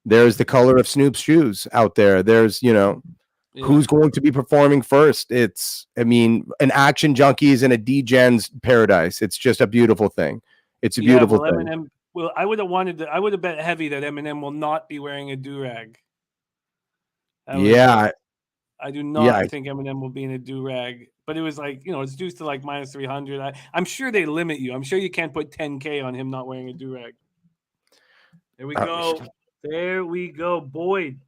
there's the color of Snoop's shoes out there. There's who's going to be performing first. It's an Action Junkies and a D-Gen's paradise. It's just a beautiful thing. It's a beautiful thing. Eminem, I would have bet heavy that Eminem will not be wearing a do-rag. I do not think Eminem will be in a do-rag. But it was like, it's due to like minus 300. I'm sure they limit you. I'm sure you can't put 10K on him not wearing a do-rag. There we go. There we go. Boyd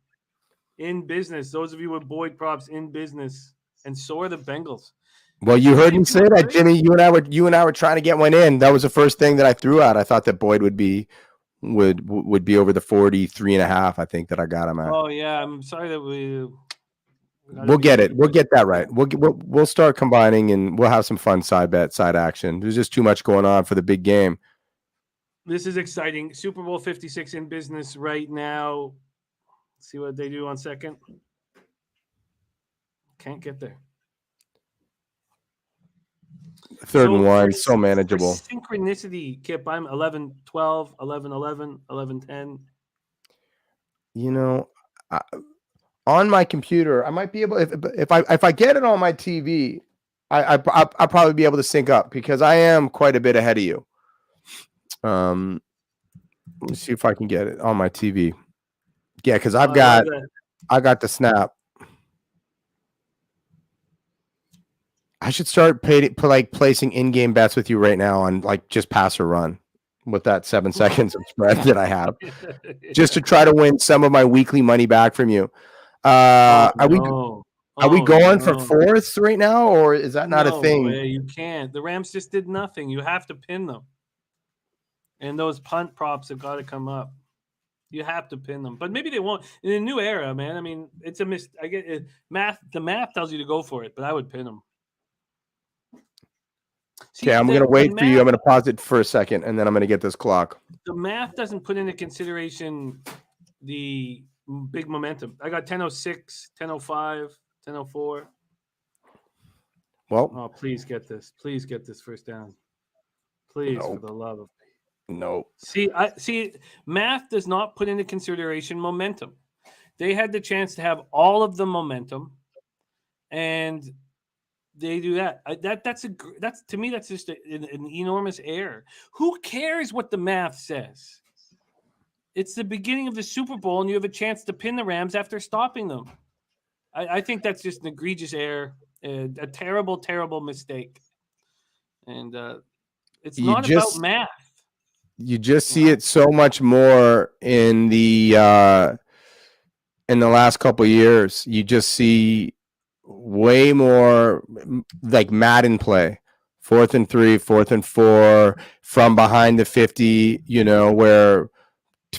in business. Those of you with Boyd props in business. And so are the Bengals. Well, you heard me say that, Jimmy. You and I were trying to get one in. That was the first thing that I threw out. I thought that Boyd would be over the 43.5. I think that I got him at. Oh yeah, I'm sorry that we'll get it. We'll get that right. We'll start combining, and we'll have some fun side action. There's just too much going on for the big game. This is exciting. Super Bowl 56 in business right now. Let's see what they do on second. Can't get there. Third and one, so manageable. Synchronicity, Kip. I'm 11-12, 11-11, 11-10. On my computer, I might be able, if I get it on my TV, I'll probably be able to sync up because I am quite a bit ahead of you. Let's see if I can get it on my TV. Yeah, because I got the snap. I should start placing in-game bets with you right now on like just pass or run with that 7 seconds of spread that I have, just to try to win some of my weekly money back from you. Are we going for fourths right now, or is that not a thing? You can't. The Rams just did nothing. You have to pin them, and those punt props have got to come up. You have to pin them, but maybe they won't in a new era, man. I mean, it's a I get it. Math. The math tells you to go for it, but I would pin them. Okay, I'm going to wait for you. I'm going to pause it for a second, and then I'm going to get this clock. The math doesn't put into consideration the big momentum. I got 10:06, 10:05, 10:04. Well, oh, please get this. Please get this first down. Please, for the love of me. No. See, math does not put into consideration momentum. They had the chance to have all of the momentum, and they do that. That's to me, that's just an enormous error. Who cares what the math says? It's the beginning of the Super Bowl, and you have a chance to pin the Rams after stopping them. I think that's just an egregious error, a terrible, terrible mistake. And it's not about math. You just see it so much more in the last couple of years. You just see way more like Madden play, 4th and 3, 4th and 4 from behind the 50, where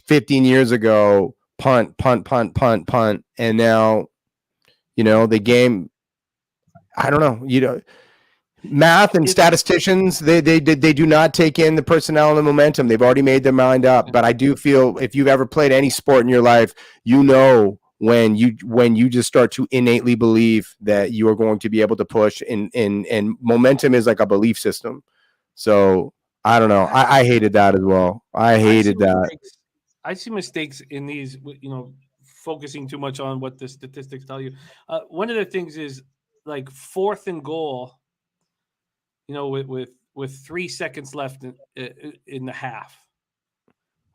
15 years ago, punt, and now, the game, I don't know, math and statisticians, they do not take in the personnel and the momentum. They've already made their mind up. But I do feel if you've ever played any sport in your life, when you just start to innately believe that you are going to be able to push, and momentum is like a belief system. So I don't know. I hated that as well. I hated that. I see mistakes in these, focusing too much on what the statistics tell you. One of the things is like 4th and goal, with 3 seconds left in the half.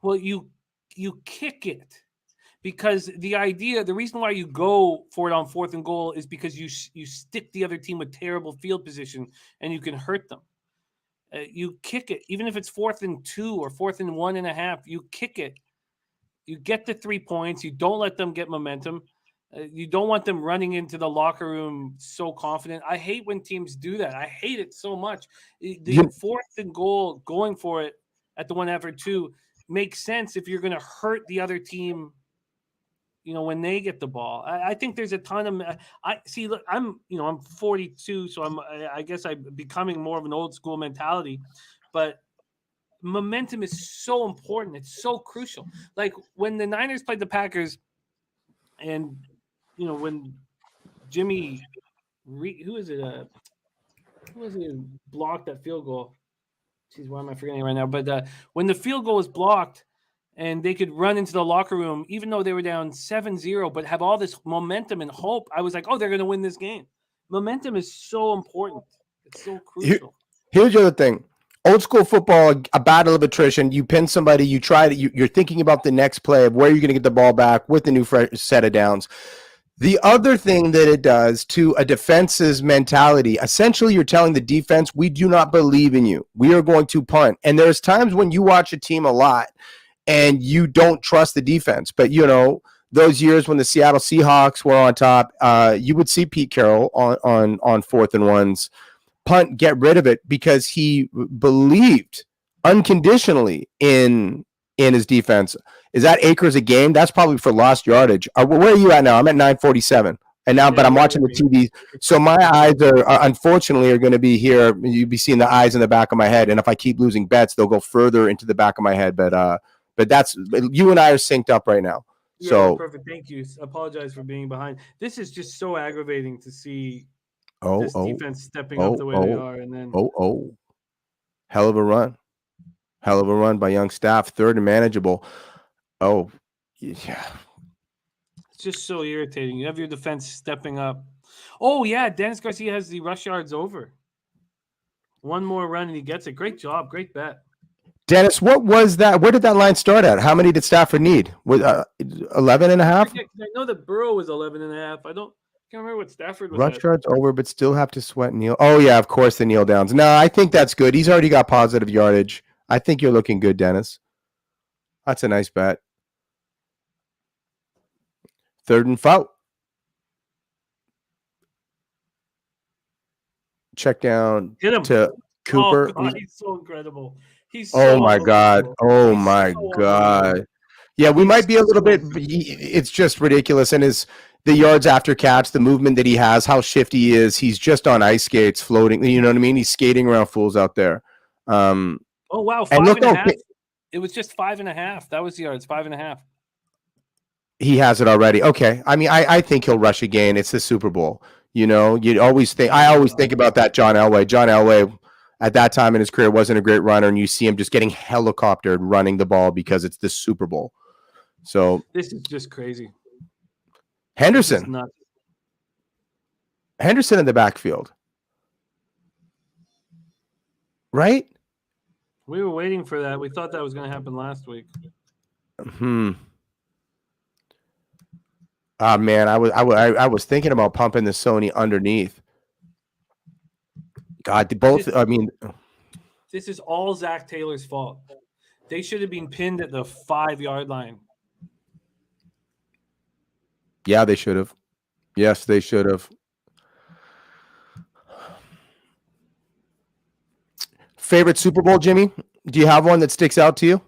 Well, you kick it. because the reason why you go for it on 4th and goal is because you stick the other team with terrible field position and you can hurt them. You kick it, even if it's 4th and 2 or 4th and 1.5, you kick it. You get the 3 points. You don't let them get momentum. You don't want them running into the locker room so confident. I hate when teams do that. I hate it so much. The 4th and goal, going for it at the 1 after 2 makes sense if you're going to hurt the other team, when they get the ball. I think there's a ton of look, I'm 42, so I guess I'm becoming more of an old school mentality, but momentum is so important. It's so crucial. Like when the Niners played the Packers, and when Jimmy, who is it blocked that field goal? Jeez, why am I forgetting right now? But when the field goal was blocked, and they could run into the locker room, even though they were down 7-0, but have all this momentum and hope, I was like, oh, they're going to win this game. Momentum is so important. It's so crucial. Here's the other thing. Old school football, a battle of attrition. You pin somebody, you try to, you're thinking about the next play of where you're going to get the ball back with the new fresh set of downs. The other thing that it does to a defense's mentality, essentially you're telling the defense, we do not believe in you. We are going to punt. And there's times when you watch a team a lot and you don't trust the defense. But, those years when the Seattle Seahawks were on top, you would see Pete Carroll on 4th and 1s punt, get rid of it, because he believed unconditionally in his defense. Is that acres a game? That's probably for lost yardage. Where are you at now? I'm at 947. And now, but I'm watching the TV. So my eyes are unfortunately going to be here. You'll be seeing the eyes in the back of my head. And if I keep losing bets, they'll go further into the back of my head. But that's, you and I are synced up right now. Yeah, so perfect. Thank you. Apologize for being behind. This is just so aggravating to see this defense stepping up the way they are. And then hell of a run by young staff, 3rd and manageable. Oh, yeah. It's just so irritating. You have your defense stepping up. Oh, yeah. Dennis Garcia has the rush yards over. One more run and he gets it. Great job. Great bet. Dennis, what was that? Where did that line start at? How many did Stafford need? 11 and a half? I know that Burrow was 11 and a half. I can't remember what Stafford was rush at. yards over, but still have to sweat kneel. Oh, yeah, of course, the kneel downs. No, I think that's good. He's already got positive yardage. I think you're looking good, Dennis. That's a nice bet. 3rd and foul. Check down to Cooper. Oh, God, he's so incredible. Oh my God. Yeah, we might be a little bit. It's just ridiculous. And the yards after catch, the movement that he has, how shifty he is. He's just on ice skates floating. You know what I mean? He's skating around fools out there. Oh, wow. 5.5. It was just 5.5. That was the yards, 5.5. He has it already. Okay. I mean, I think he'll rush again. It's the Super Bowl. I always think about that John Elway. John Elway, at that time in his career, wasn't a great runner, and you see him just getting helicoptered running the ball because it's the Super Bowl. So this is just crazy. Henderson in the backfield, right? We were waiting for that. We thought that was going to happen last week. Man, I was thinking about pumping the Sony underneath. God, this is all Zach Taylor's fault. They should have been pinned at the 5-yard line. Yeah, they should have. Yes, they should have. Favorite Super Bowl, Jimmy? Do you have one that sticks out to you?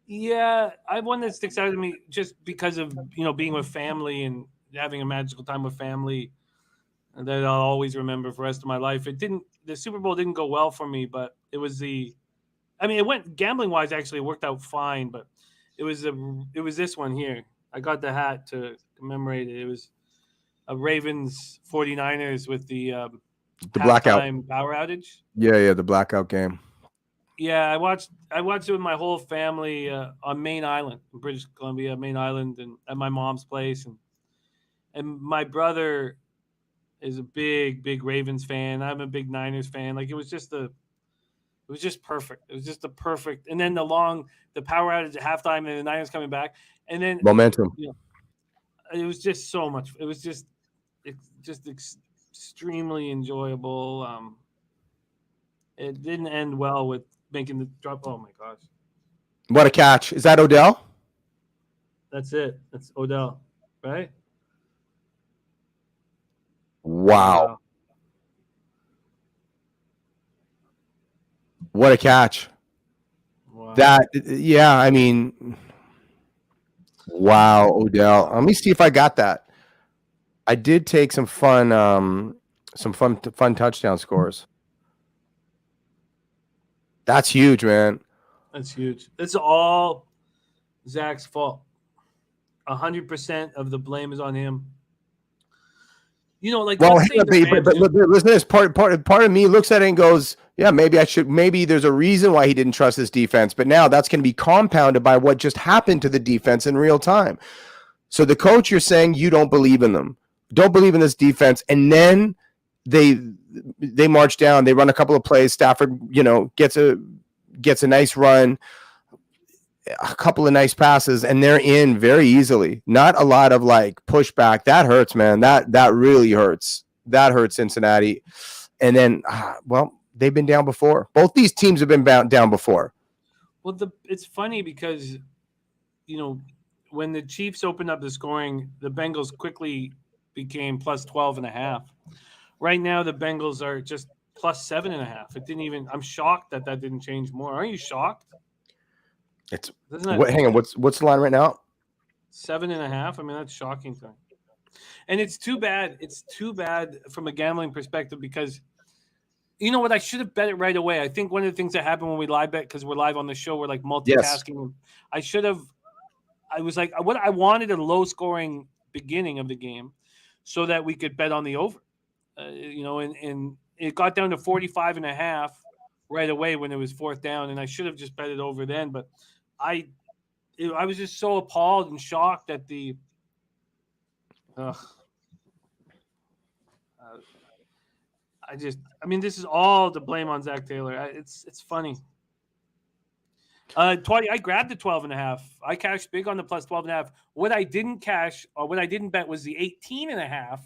Yeah, I have one that sticks out to me just because of, being with family and having a magical time with family that I'll always remember for the rest of my life. The Super Bowl didn't go well for me, but it went gambling wise, actually it worked out fine, but it was this one here. I got the hat to commemorate it. It was a Ravens 49ers with the blackout power outage. Yeah, the blackout game. Yeah, I watched it with my whole family on Main Island, in British Columbia, Main Island, and at my mom's place, and my brother is a big Ravens fan. I'm a big Niners fan. Like, it was just It was just perfect. It was just the perfect. And then the power outage at halftime, and the Niners coming back, and then Momentum. it was just so much. It was just extremely enjoyable. It didn't end well with making the drop. Oh my gosh, What a catch. Is that Odell? that's it. That's Odell, right? Wow. What a catch. Wow. I mean, wow, Odell. Let me see if I got that. I did take some fun touchdown scores. That's huge, man. That's huge. It's all Zach's fault. 100% of the blame is on him. Like, well, let's say the but listen to this. Part of me looks at it and goes, yeah, maybe there's a reason why he didn't trust his defense, but now that's going to be compounded by what just happened to the defense in real time. So the coach, you're saying you don't believe in them, don't believe in this defense, and then they march down, they run a couple of plays. Stafford, gets a nice run, a couple of nice passes, and they're in very easily. Not a lot of like pushback. That hurts, man. That really hurts. That hurts Cincinnati. And then, they've been down before. Both these teams have been down before. Well, it's funny because, when the Chiefs opened up the scoring, the Bengals quickly became plus 12.5. Right now, the Bengals are just plus 7.5. It didn't even. I'm shocked that didn't change more. Aren't you shocked? Hang on. What's the line right now? 7.5. I mean, that's shocking to me. And it's too bad. It's too bad from a gambling perspective because, you know what? I should have bet it right away. I think one of the things that happened when we live bet, because we're live on the show, we're like multitasking. Yes. I was like, what I wanted a low scoring beginning of the game so that we could bet on the over, and it got down to 45.5 right away when it was fourth down. And I should have just bet it over then, but I was just so appalled and shocked at the. This is all the blame on Zach Taylor. It's funny. Twatty, I grabbed the 12.5. I cashed big on the plus 12.5. What I didn't cash or what I didn't bet was the 18.5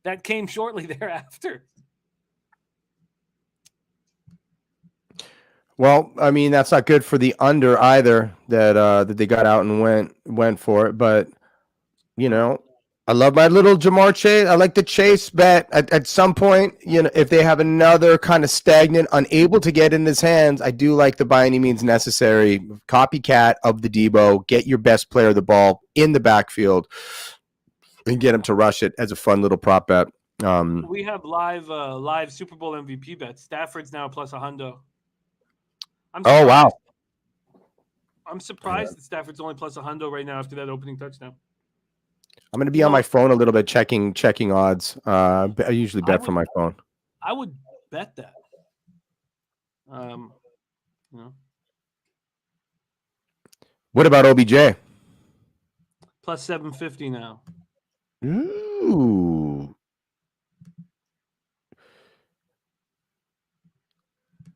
that came shortly thereafter. Well, I mean, that's not good for the under either that they got out and went for it. But, I love my little Jamar Chase. I like the Chase bet at some point, if they have another kind of stagnant, unable to get in his hands, I do like the by any means necessary copycat of the Debo, get your best player of the ball in the backfield and get him to rush it as a fun little prop bet. We have live Super Bowl MVP bets. Stafford's now plus $100. Oh, wow. I'm surprised that Stafford's only plus $100 right now after that opening touchdown. I'm going to be on my phone a little bit, checking odds. I usually bet from my phone. I would bet that. What about OBJ? Plus 750 now. Ooh.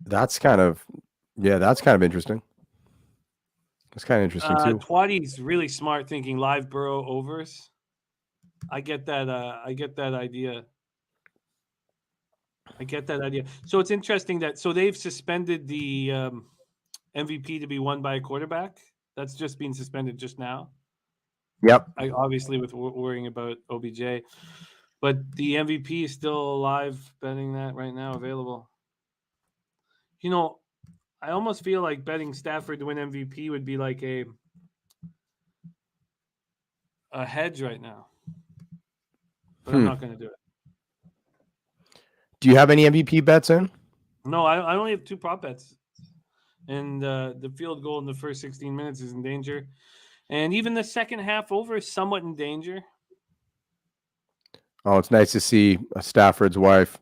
That's kind of interesting. It's kind of interesting too. Twatty's really smart thinking live Burrow overs. I get that idea. So it's interesting that they've suspended the MVP to be won by a quarterback. That's just been suspended just now. Yep. Obviously with worrying about OBJ, but the MVP is still live betting that right now available. I almost feel like betting Stafford to win MVP would be like a hedge right now. But I'm not going to do it. Do you have any MVP bets in? No, I only have 2 prop bets. And the field goal in the first 16 minutes is in danger. And even the second half over is somewhat in danger. Oh, it's nice to see Stafford's wife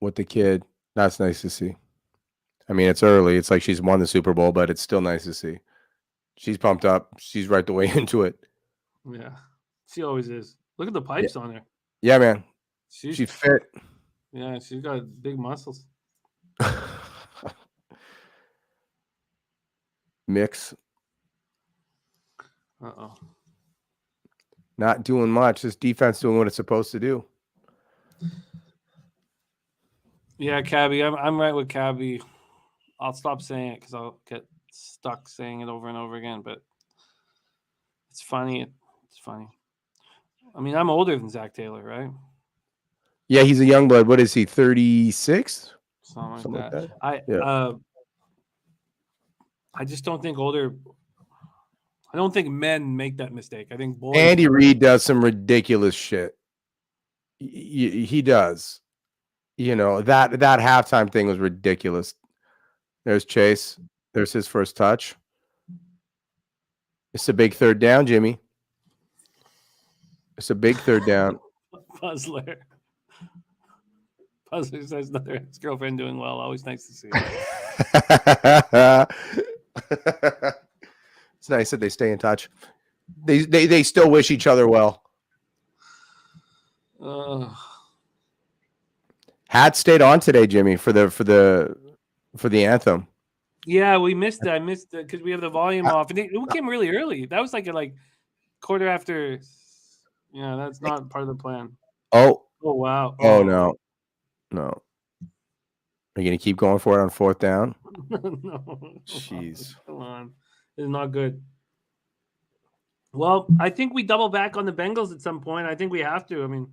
with the kid. That's nice to see. I mean, it's early. It's like she's won the Super Bowl, but it's still nice to see. She's pumped up. She's right the way into it. Yeah, she always is. Look at the pipes on her. Yeah, man. She's fit. Yeah, she's got big muscles. Mix. Uh-oh. Not doing much. This defense doing what it's supposed to do. Yeah, Cabby. I'm right with Cabby. I'll stop saying it because I'll get stuck saying it over and over again. But it's funny. It's funny. I mean, I'm older than Zach Taylor, right? Yeah, he's a young blood. What is he? 36? Something like that. Yeah. I just don't think older. I don't think men make that mistake. I think boys. Andy Reid does some ridiculous shit. He does. You know, that halftime thing was ridiculous. There's Chase. There's his first touch. It's a big third down, Jimmy. It's a big third down. Puzzler says another ex-girlfriend doing well. Always nice to see. It's nice that they stay in touch. They still wish each other well. Hat stayed on today, Jimmy, for the anthem. Yeah, we missed it. I missed it because we have the volume off. And it came really early. That was like a quarter after. Yeah, that's not part of the plan. Oh wow. Oh no. Are you gonna keep going for it on fourth down? No. Jeez. Come on. It's not good. Well, I think we double back on the Bengals at some point. I think we have to. I mean,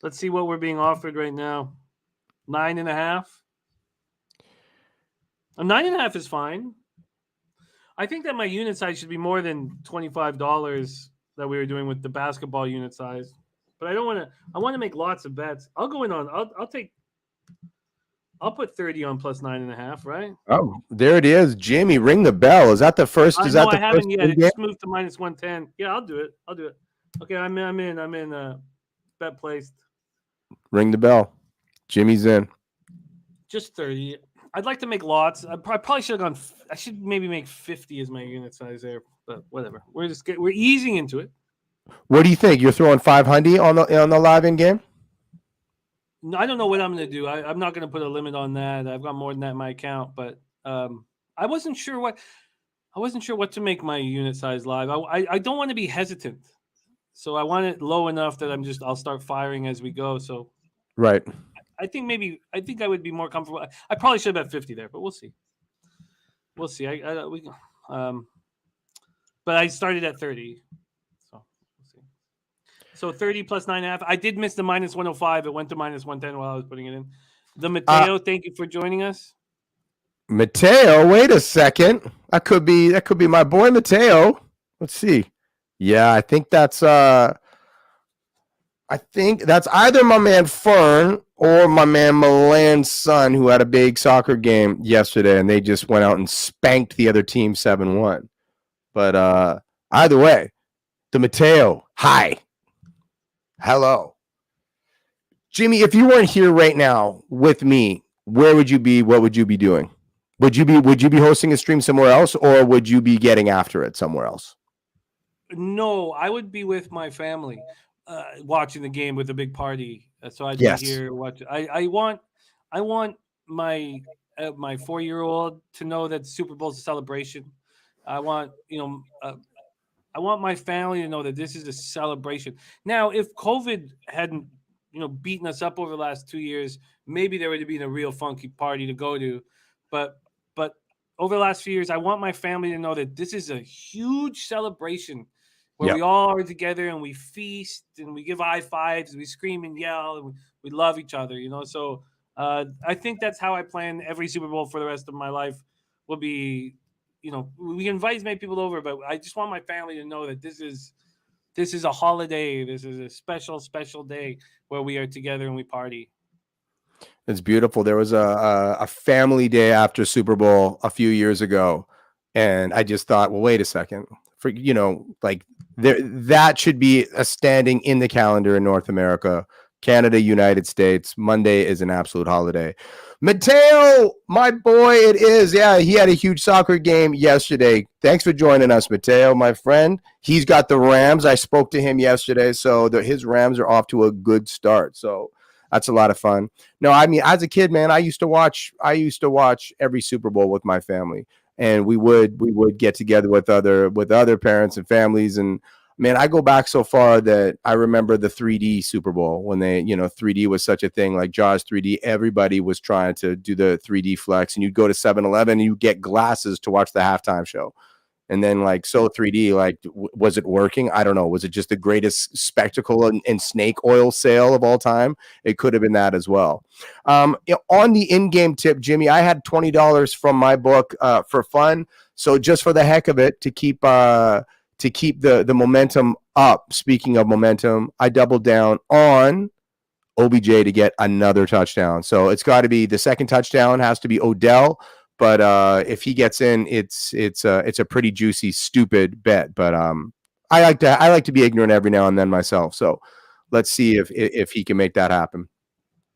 let's see what we're being offered right now. 9.5. A 9.5 is fine. I think that my unit size should be more than $25 that we were doing with the basketball unit size. But I don't want to. I want to make lots of bets. I'll go in on. I'll put 30 on plus 9.5. Right? Oh, there it is, Jimmy. Ring the bell. Is that the first? I haven't yet. It just moved to minus 110. Yeah, I'll do it. Okay, I'm in. Bet placed. Ring the bell. Jimmy's in. Just 30. I'd like to make lots. I probably should have gone. I should maybe make 50 as my unit size there, but whatever. We're easing into it. What do you think? You're throwing 500 on the live in game? No, I don't know what I'm going to do. I'm not going to put a limit on that. I've got more than that in my account, but I wasn't sure what to make my unit size live. I don't want to be hesitant, so I want it low enough that I'll start firing as we go. So right. I think I would be more comfortable. I probably should have bet 50 there, but we'll see. We'll see. But I started at 30. So we'll see. So 30 plus 9.5. I did miss the minus 105. It went to minus 110 while I was putting it in. The Mateo, thank you for joining us. Mateo, wait a second. That could be my boy Mateo. Let's see. Yeah, I think that's either my man Fern or my man Milan's son, who had a big soccer game yesterday, and they just went out and spanked the other team 7-1. But either way, the Mateo, hi. Hello. Jimmy, if you weren't here right now with me, where would you be? What would you be doing? Would you be hosting a stream somewhere else, or would you be getting after it somewhere else? No, I would be with my family. Watching the game with a big party, so I'd Yes. be here watching. I want my 4-year-old to know that Super Bowl is a celebration. I want my family to know that this is a celebration. Now, if COVID hadn't beaten us up over the last 2 years, maybe there would have been a real funky party to go to. But over the last few years, I want my family to know that this is a huge celebration. Where we all are together and we feast and we give high fives, and we scream and yell, and we love each other, So I think that's how I plan every Super Bowl for the rest of my life. Will be, we invite as many people over, but I just want my family to know that this is a holiday. This is a special, special day where we are together and we party. It's beautiful. There was a family day after Super Bowl a few years ago, and I just thought, well, wait a second. That should be a standing in the calendar in North America, Canada, United States. Monday is an absolute holiday. Mateo, my boy, it is. Yeah, he had a huge soccer game yesterday. Thanks for joining us, Mateo, my friend. He's got the Rams. I spoke to him yesterday, so his Rams are off to a good start. So that's a lot of fun. No, I mean, as a kid, man, I used to watch every Super Bowl with my family. and we would get together with other parents and families. And man, I go back so far that I remember the 3D Super Bowl when 3D was such a thing, like Jaws 3D. Everybody was trying to do the 3D flex, and you'd go to 7-Eleven and you get glasses to watch the halftime show. And then like, so 3D, like, was it working? I don't know. Was it just the greatest spectacle and snake oil sale of all time? It could have been that as well. On the in-game tip, Jimmy, I had $20 from my book for fun. So just for the heck of it, to keep the momentum up. Speaking of momentum, I doubled down on OBJ to get another touchdown. So it's got to be the second touchdown has to be Odell. But if he gets in, it's a pretty juicy, stupid bet. But I like to be ignorant every now and then myself. So let's see if he can make that happen.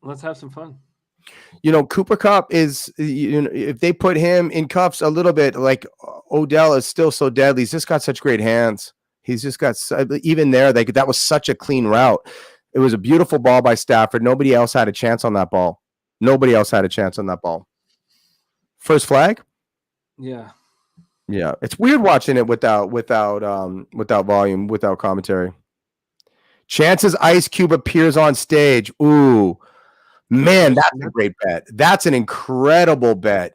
Let's have some fun. Cooper Kupp is, if they put him in cuffs a little bit, like Odell is still so deadly. He's just got such great hands. He's just got, even there, that was such a clean route. It was a beautiful ball by Stafford. Nobody else had a chance on that ball. First flag? Yeah. Yeah. It's weird watching it without volume, without commentary. Chances Ice Cube appears on stage. Ooh. Man, that's a great bet. That's an incredible bet.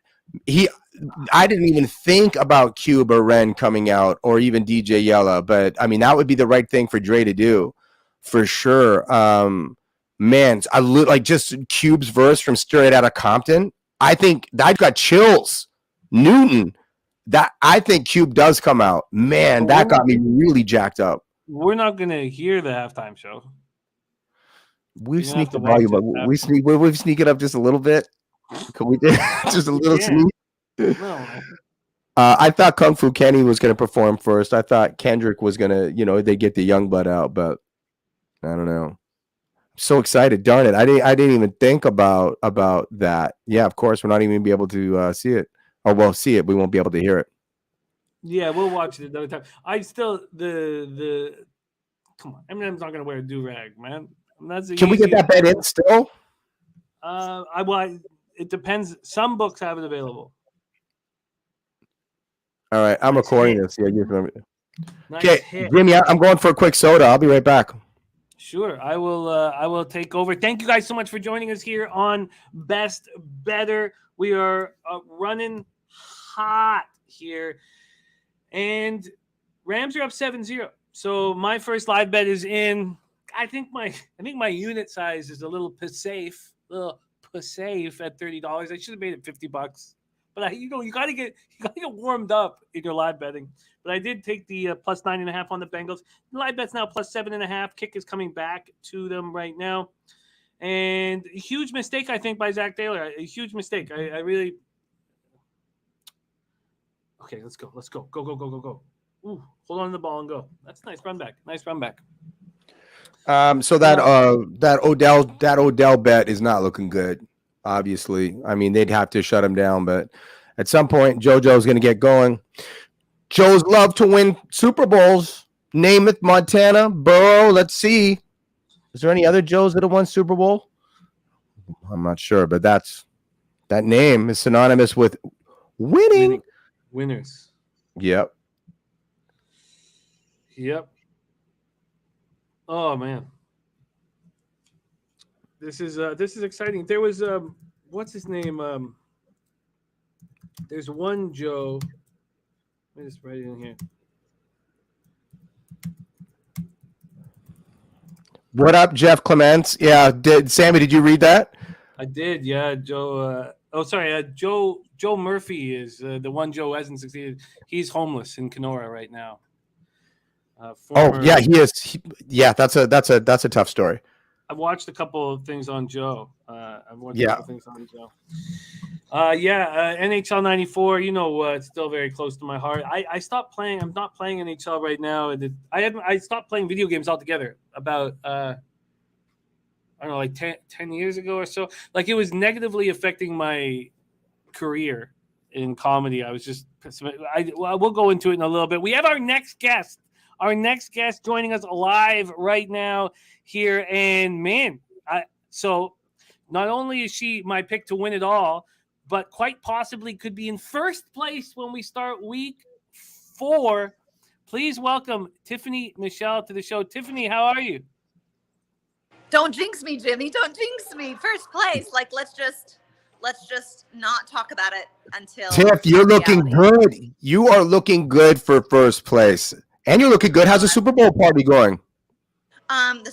I didn't even think about Cube or Ren coming out, or even DJ Yella, but I mean, that would be the right thing for Dre to do for sure. Man, I like just Cube's verse from Straight Outta Compton. I think that got chills. Newton, that I think Cube does come out. Man, that got me really jacked up. We're not gonna hear the halftime show. We've sneaked the volume up. We've sneak it up just a little bit. Can we just a little sneak? No. I thought Kung Fu Kenny was going to perform first. I thought Kendrick was going to, they get the young blood out, but I don't know. I'm so excited. Darn it. I didn't even think about that. Yeah, of course, we're not even going to be able to see it. Or we'll see it. We won't be able to hear it. Yeah, we'll watch it another time. I still, come on. Eminem's not going to wear a do-rag, man. Can we get that bet in still? It depends. Some books have it available. All right, I'm recording this. Yeah, Okay, Jimmy, I'm going for a quick soda. I'll be right back. Sure, I will take over. Thank you guys so much for joining us here on Best Bettor. We are running hot here, and Rams are up 7-0. So my first live bet is in. I think my unit size is a little safe at $30. I should have made it $50, but you gotta get warmed up in your live betting. But I did take the plus 9.5 on the Bengals. The live bet's now plus 7.5. Kick is coming back to them right now, and a huge mistake I think by Zach Taylor. A huge mistake. I really. Okay, let's go. Go. Ooh, hold on to the ball and go. That's a nice run back. So that Odell bet is not looking good. Obviously, I mean they'd have to shut him down, but at some point JoJo's going to get going. Joes love to win Super Bowls. Namath, Montana, Burrow. Let's see. Is there any other Joes that have won Super Bowl? I'm not sure, but that name is synonymous with winning. Winners. Yep. Oh man, this is exciting. There was what's his name? There's one Joe. Let me just write it in here. What up, Jeff Clements? Yeah, Sammy? Did you read that? I did. Yeah, Joe. Joe Murphy is the one Joe hasn't succeeded. He's homeless in Kenora right now. He is. That's a tough story. I've watched a couple of things on Joe. NHL 94. It's still very close to my heart. I stopped playing. I'm not playing NHL right now. I stopped playing video games altogether about I don't know, like 10 years ago or so. Like it was negatively affecting my career in comedy. I was just. We'll go into it in a little bit. We have our next guest. Our next guest joining us live right now here. And man, so not only is she my pick to win it all, but quite possibly could be in first place when we start week 4. Please welcome Tiffany Michelle to the show. Tiffany, how are you? Don't jinx me, Jimmy. Don't jinx me. First place. Like, let's just not talk about it until Tiff, you're looking reality. good. You are looking good for first place. And you're looking good. How's the Super Bowl party going? The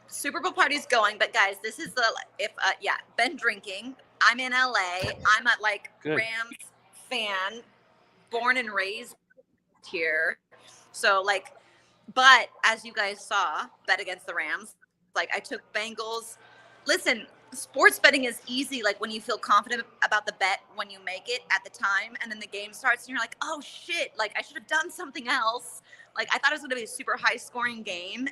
Super Bowl party's going, but guys, this is been drinking. I'm in LA. I'm a Good. Rams fan, born and raised here. So but as you guys saw, bet against the Rams. I took Bengals. Listen, sports betting is easy. When you feel confident about the bet when you make it at the time, and then the game starts and you're like, oh shit, I should have done something else. I thought it was going to be a super high scoring game.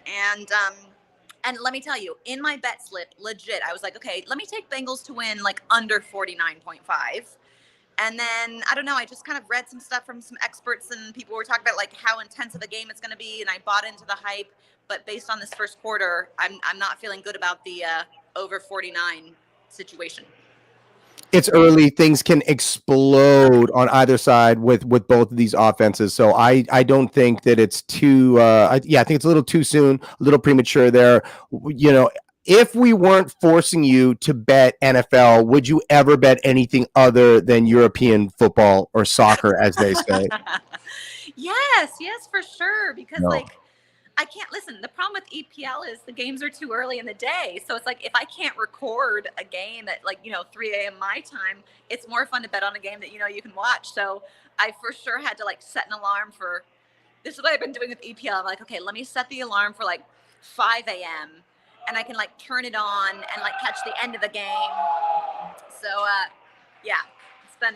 And let me tell you, in my bet slip, legit, I was like, okay, let me take Bengals to win under 49.5. And then, I don't know, I just kind of read some stuff from some experts, and people were talking about how intense of a game it's going to be. And I bought into the hype. But based on this first quarter, I'm not feeling good about the over 49 situation. It's early. Things can explode on either side with both of these offenses. So I don't think that it's too I think it's a little too soon, a little premature there. If we weren't forcing you to bet NFL, would you ever bet anything other than European football or soccer, as they say? Yes, for sure. Because No. I can't listen. The problem with EPL is the games are too early in the day. So it's if I can't record a game at 3 a.m. my time, it's more fun to bet on a game that you can watch. So I for sure had to set an alarm for. This is what I've been doing with EPL. I'm okay, let me set the alarm for 5 a.m. and I can turn it on and catch the end of the game. So it's been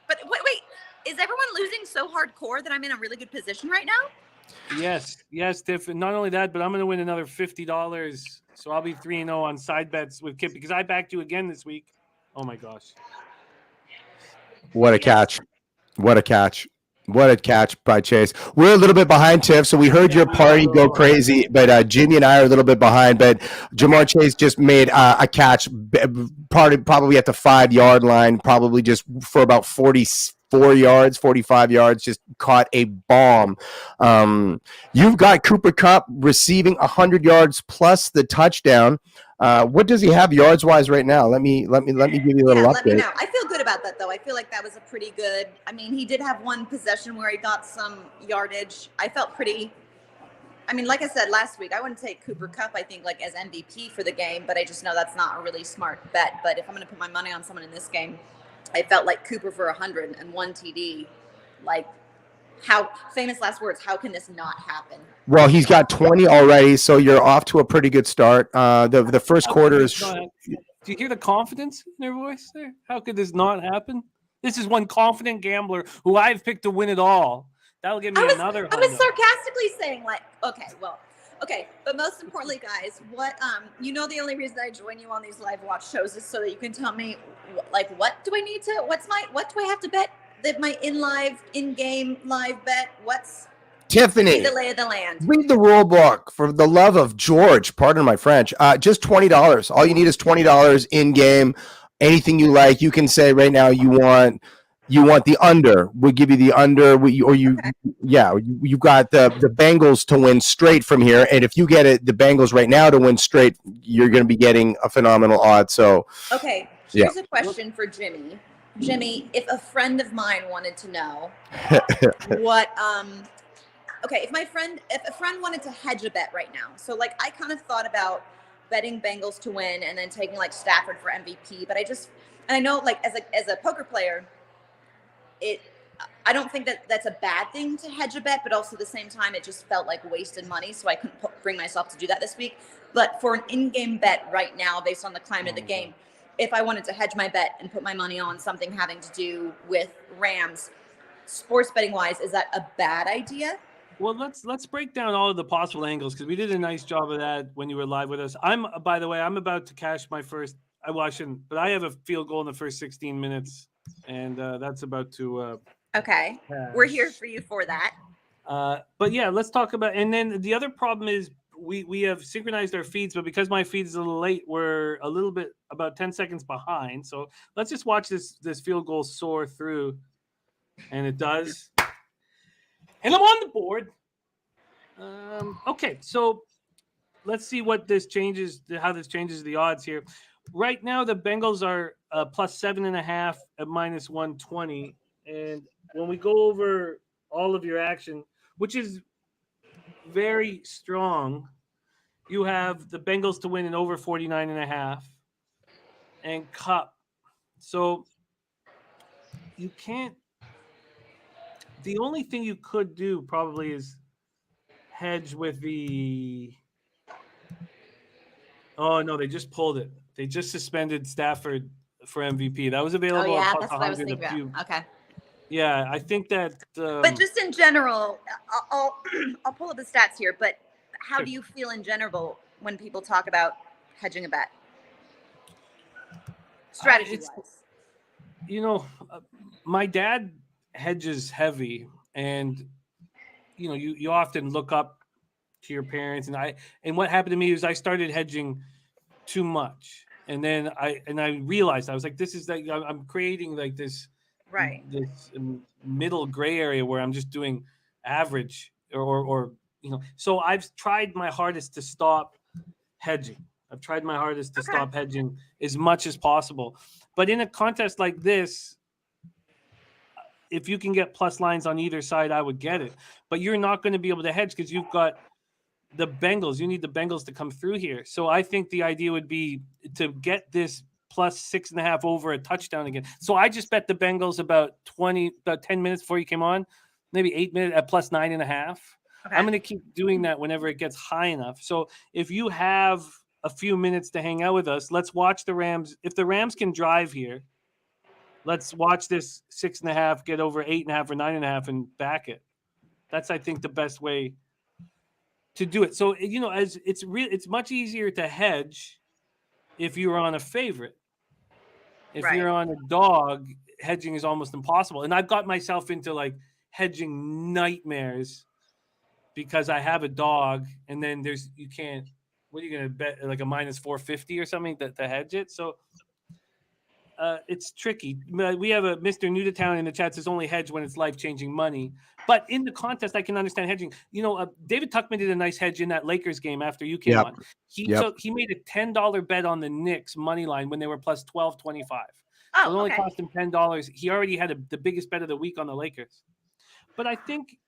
But wait, is everyone losing so hardcore that I'm in a really good position right now? Yes, Tiff. And not only that, but I'm going to win another $50. So I'll be 3-0 on side bets with Kip because I backed you again this week. Oh my gosh. What a catch. What a catch. What a catch by Chase. We're a little bit behind, Tiff, so we heard your party go crazy, but Jimmy and I are a little bit behind. But Jamar Chase just made a catch probably at the 5-yard line, probably just for about 44 yards, 45 yards, just caught a bomb. You've got Cooper Kupp receiving 100 yards plus the touchdown. What does he have yards wise right now? Let me give you a little update. Let me know. I feel good about that though. I feel like that was a pretty good. I mean, he did have one possession where he got some yardage. I felt pretty. I mean, like I said last week, I wouldn't take Cooper Kupp, I think, as MVP for the game, but I just know that's not a really smart bet. But if I'm going to put my money on someone in this game, I felt like Cooper for 100 and 1 TD. How famous last words? How can this not happen? Well, he's got 20 already, so you're off to a pretty good start. The first quarter is. Do you hear the confidence in their voice there? How could this not happen? This is one confident gambler who I've picked to win it all. That'll give me another. I was sarcastically saying okay. But most importantly, guys, what the only reason I join you on these live watch shows is so that you can tell me what do I need to? What do I have to bet? That my in-game live bet. What's Tiffany? The lay of the land. Read the rule book for the love of George. Pardon my French. Just $20. All you need is $20 in game. Anything you like, you can say right now you want the under. We'll give you the under. You've got the Bengals to win straight from here, and if you get the Bengals right now to win straight, you're going to be getting a phenomenal odd. So okay, here's a question for Jimmy. Jimmy, if a friend of mine wanted to know what if a friend wanted to hedge a bet right now. So I kind of thought about betting Bengals to win and then taking Stafford for MVP, but I know as a poker player, I don't think that's a bad thing to hedge a bet, but also at the same time it just felt like wasted money, so I couldn't bring myself to do that this week. But for an in-game bet right now, based on the climate of the game, if I wanted to hedge my bet and put my money on something having to do with Rams, sports betting wise, is that a bad idea? Well, let's break down all of the possible angles because we did a nice job of that when you were live with us. By the way, I'm about to cash my first. I have a field goal in the first 16 minutes, and that's about to. Okay, cash. We're here for you for that. But yeah, let's talk about. And then the other problem is we have synchronized our feeds, but because my feed is a little late, we're a little bit about 10 seconds behind. So let's just watch this field goal soar through, and it does. And I'm on the board. Okay, so let's see what this changes, how this changes the odds here. Right now, the Bengals are plus 7.5 at minus 120. And when we go over all of your action, which is very strong, you have the Bengals to win in over 49.5 and Cup. So you can't. The only thing you could do probably is hedge with the. Oh no, they just pulled it. They just suspended Stafford for MVP. That was available. Oh yeah, at that's what I was thinking about. Okay. Yeah, I think that. But just in general, I'll pull up the stats here. But how do you feel in general when people talk about hedging a bet? Strategy-wise. My dad hedges heavy, and you often look up to your parents, and what happened to me is I started hedging too much, and then I realized I was like, this is like I'm creating like this this middle gray area where I'm just doing average or so I've tried my hardest to stop hedging. I've tried my hardest to stop hedging as much as possible, but in a contest like this, if you can get plus lines on either side, I would get it. But you're not going to be able to hedge because you've got the Bengals. You need the Bengals to come through here. So I think the idea would be to get this plus 6.5 over a touchdown again. So I just bet the Bengals about 10 minutes before you came on, maybe 8 minutes at plus 9.5. Okay. I'm going to keep doing that whenever it gets high enough. So if you have a few minutes to hang out with us, let's watch the Rams. If the Rams can drive here, let's watch this 6.5 get over 8.5 or 9.5 and back it. That's, I think, the best way to do it. So, as it's much easier to hedge if you're on a favorite. If you're on a dog, hedging is almost impossible. And I've got myself into like hedging nightmares because I have a dog, and then you can't. What are you going to bet, like a minus 450 or something to hedge it? So it's tricky. We have a Mr. New to Town in the chat says only hedge when it's life-changing money. But in the contest, I can understand hedging. David Tuchman did a nice hedge in that Lakers game after you came on. He made a $10 bet on the Knicks money line when they were plus 12.25. So it only cost him $10. He already had the biggest bet of the week on the Lakers. But I think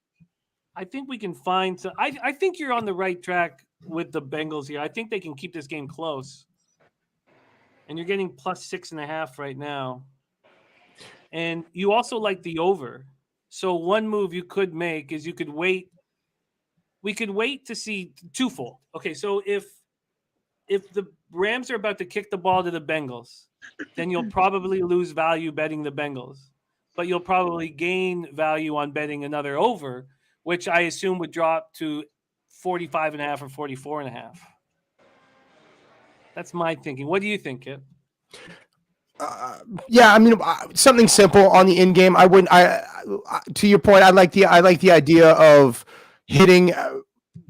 we can find. So I think you're on the right track with the Bengals here. I think they can keep this game close. And you're getting plus 6.5 right now. And you also like the over. So one move you could make is you could wait. We could wait to see twofold. Okay, so if the Rams are about to kick the ball to the Bengals, then you'll probably lose value betting the Bengals. But you'll probably gain value on betting another over, which I assume would drop to 45.5 or 44.5. That's my thinking. What do you think, Kip? Yeah, I mean, something simple on the in game. I wouldn't. To your point, I like the idea of hitting.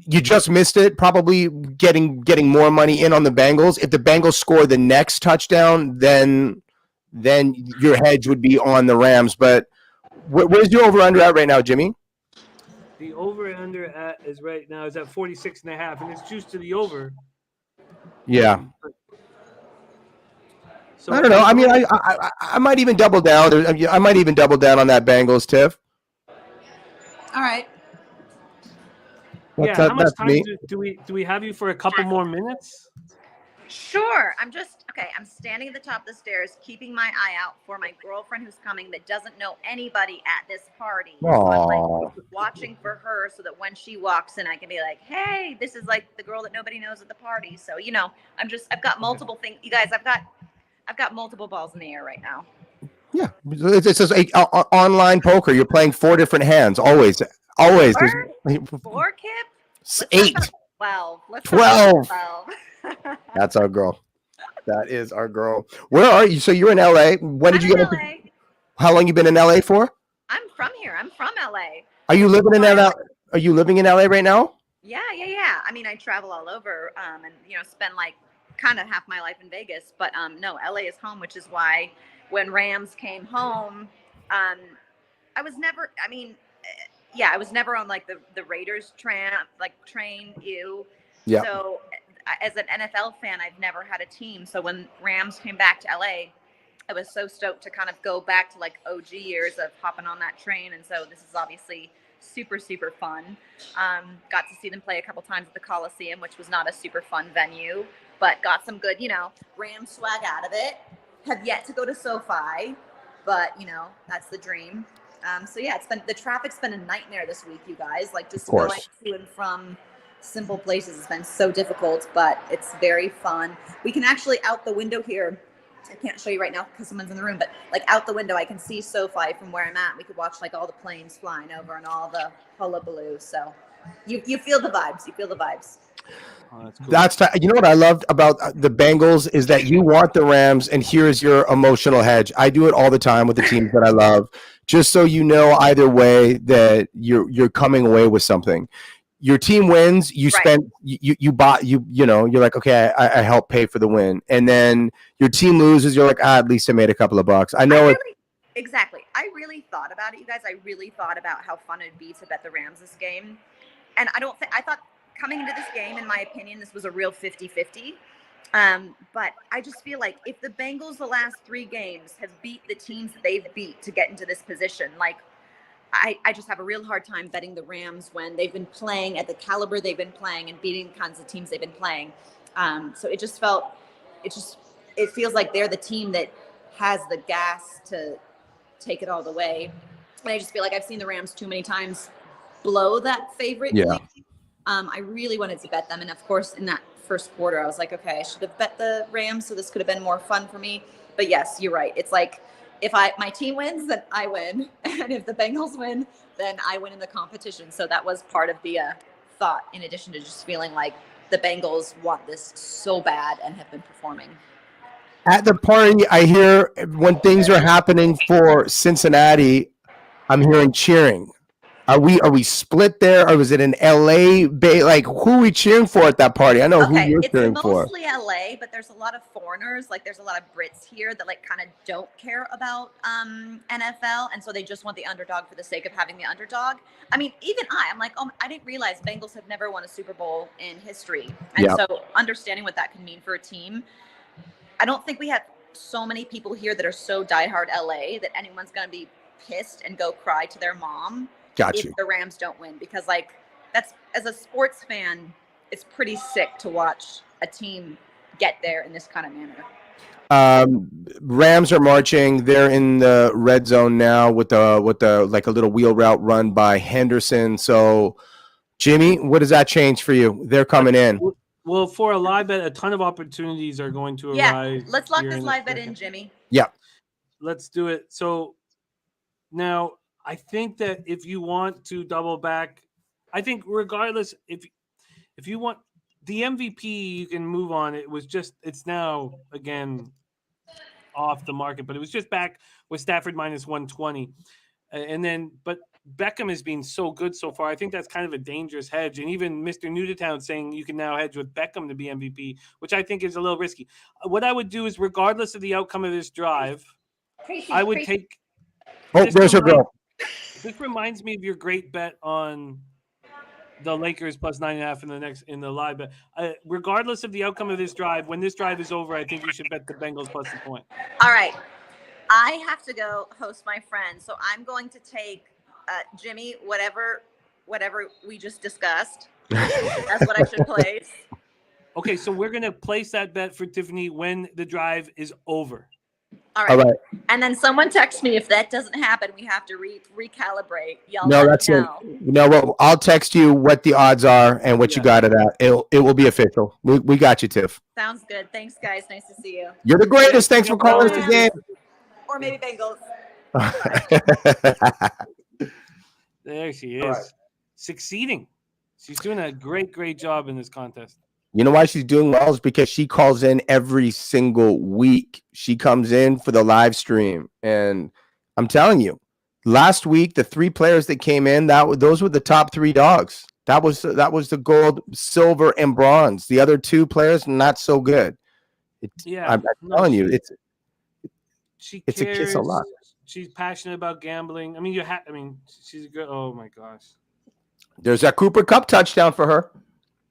You just missed it. Probably getting more money in on the Bengals. If the Bengals score the next touchdown, then your hedge would be on the Rams. But where's your over under at right now, Jimmy? The over under is right now is at 46.5, and it's juiced to the over. Yeah. So I don't know. I mean, I might even double down. I might even double down on that Bengals, Tiff. All right. How much time do we have you for a couple more minutes? Sure. I'm standing at the top of the stairs, keeping my eye out for my girlfriend who's coming that doesn't know anybody at this party. So I'm like watching for her so that when she walks in, I can be like, hey, this is like the girl that nobody knows at the party. So, I've got multiple things. You guys, I've got multiple balls in the air right now. Yeah. It's just online poker. You're playing 4 different hands. Always. 4, Kip? 8. 12. 12. That's our girl. That is our girl. Where are you? So you're in LA. When did you get LA. How long you been in LA for? I'm from here. I'm from LA. Are you living in LA? Are you living in LA right now? Yeah. I mean, I travel all over, and spend like kind of half my life in Vegas. But no, LA is home, which is why when Rams came home, I was never. I mean, I was never on like the Raiders train. Yeah. So as an NFL fan, I've never had a team. So when Rams came back to LA, I was so stoked to kind of go back to like OG years of hopping on that train. And so this is obviously super, super fun. Got to see them play a couple times at the Coliseum, which was not a super fun venue, but got some good, Rams swag out of it. Have yet to go to SoFi, but that's the dream. So yeah, the traffic's been a nightmare this week, you guys. Like just going to and from simple places has been so difficult, but it's very fun. We can actually out the window here. I can't show you right now because someone's in the room, but like out the window, I can see SoFi from where I'm at. We could watch like all the planes flying over and all the hullabaloo. So you feel the vibes. You feel the vibes. Oh, that's cool. You know what I loved about the Bengals is that you want the Rams, and here's your emotional hedge. I do it all the time with the teams that I love, just so you know either way that you're coming away with something. Your team wins, you spend, you bought, you're like, okay, I helped pay for the win. And then your team loses, you're like, at least I made a couple of bucks. I know Exactly. I really thought about it, you guys. I really thought about how fun it'd be to bet the Rams this game. And I thought coming into this game, in my opinion, this was a real 50-50. But I just feel like if the Bengals the last 3 games have beat the teams that they've beat to get into this position, like, I just have a real hard time betting the Rams when they've been playing at the caliber they've been playing and beating kinds of teams they've been playing. So it feels like they're the team that has the gas to take it all the way. And I just feel like I've seen the Rams too many times blow that favorite. Yeah. I really wanted to bet them. And of course, in that first quarter, I was like, okay, I should have bet the Rams. So this could have been more fun for me. But yes, you're right. It's like, if my team wins, then I win. And if the Bengals win, then I win in the competition. So that was part of the thought, in addition to just feeling like the Bengals want this so bad and have been performing. At the party, I hear when things are happening for Cincinnati, I'm hearing cheering. Are we split there, or was it an LA Bay? Like, who are we cheering for at that party? I know who you're cheering for. It's mostly LA, but there's a lot of foreigners. Like, there's a lot of Brits here that like kind of don't care about NFL, and so they just want the underdog for the sake of having the underdog. I mean, even I'm like, oh, I didn't realize Bengals have never won a Super Bowl in history, and so understanding what that can mean for a team. I don't think we have so many people here that are so diehard LA that anyone's going to be pissed and go cry to their mom. Got you. If the Rams don't win, because like that's, as a sports fan, it's pretty sick to watch a team get there in this kind of manner. Rams are marching. They're in the red zone now with the like a little wheel route run by Henderson. So, Jimmy, what does that change for you? They're coming in. Well, for a live bet, a ton of opportunities are going to arise. Let's lock this live bet in, Jimmy. Yeah, let's do it. So now, I think that if you want to double back, I think regardless, if you want the MVP, you can move on. It's now again off the market, but it was just back with Stafford minus 120. But Beckham has been so good so far. I think that's kind of a dangerous hedge. And even Mr. Newtown saying you can now hedge with Beckham to be MVP, which I think is a little risky. What I would do is, regardless of the outcome of this drive, I would take. Oh, there's your girl. This reminds me of your great bet on the Lakers plus 9.5 in the live bet. Regardless of the outcome of this drive, when this drive is over, I think you should bet the Bengals plus the point. All right. I have to go host my friend, so I'm going to take Jimmy, whatever we just discussed. That's what I should place. Okay, so we're going to place that bet for Tiffany when the drive is over. All right. And then someone text me if that doesn't happen. We have to recalibrate. Y'all no, that's it. No, well, I'll text you what the odds are and what you got of that. It will be official. We got you, Tiff. Sounds good. Thanks, guys. Nice to see you. You're the greatest. Thanks for calling us again. Or maybe Bengals. There she is, succeeding. She's doing a great job in this contest. You know why she's doing well is because she calls in every single week. She comes in for the live stream. And I'm telling you, last week, the 3 players that came in, those were the top 3 dogs. That was the gold, silver, and bronze. The other two players, not so good. I'm telling you, she it's cares. a kiss a lot. She's passionate about gambling. I mean, she's a good. Oh my gosh! There's that Cooper Cup touchdown for her.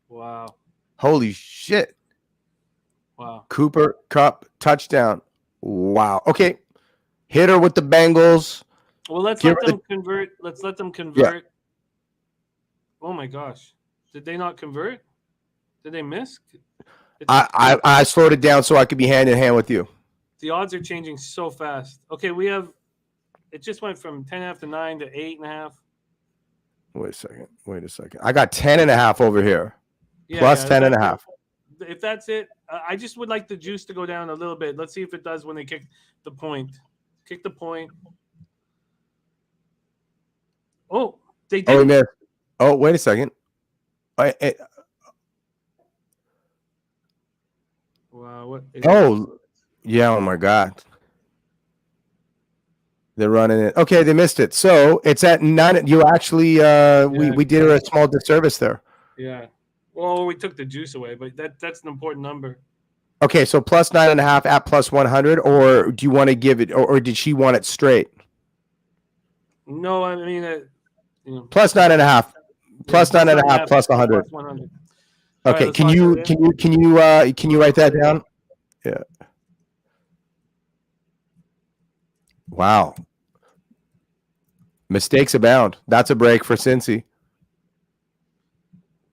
Wow! Holy shit! Wow! Cooper Cup touchdown. Wow. Okay, hit her with the Bengals. Well, let's let them convert. Let's let them convert. Yeah. Oh my gosh! Did they not convert? Did they miss? I slowed it down so I could be hand in hand with you. The odds are changing so fast. Okay, it just went from 10.5 to 9 to 8.5. Wait a second. I got 10.5 over here. Yeah, plus 10.5. If that's it, I just would like the juice to go down a little bit. Let's see if it does when they kick the point. Kick the point. Oh, they did. Oh, we missed. Oh, wait a second. Wow. Yeah. Oh my God. They're running it. Okay, they missed it. So it's at 9. You actually, we did a small disservice there. Yeah. Well, we took the juice away, but that's an important number. Okay, so plus 9.5 at plus 100, or do you want to give it, or did she want it straight? No, I mean, plus 9.5, plus 9.5, plus 100. Plus 100. Okay, right, can you write that down? Yeah. Wow. Mistakes abound. That's a break for Cincy.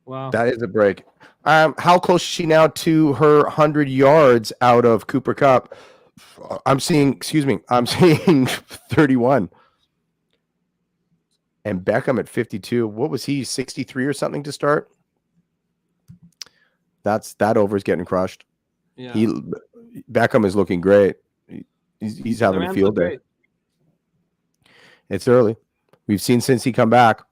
Wow. That is a break. How close is she now to her 100 yards out of Cooper Cup? I'm seeing 31. And Beckham at 52. What was he, 63 or something to start? That over is getting crushed. Yeah. Beckham is looking great. He's having a field day. Great. It's early. We've seen Cincy come back.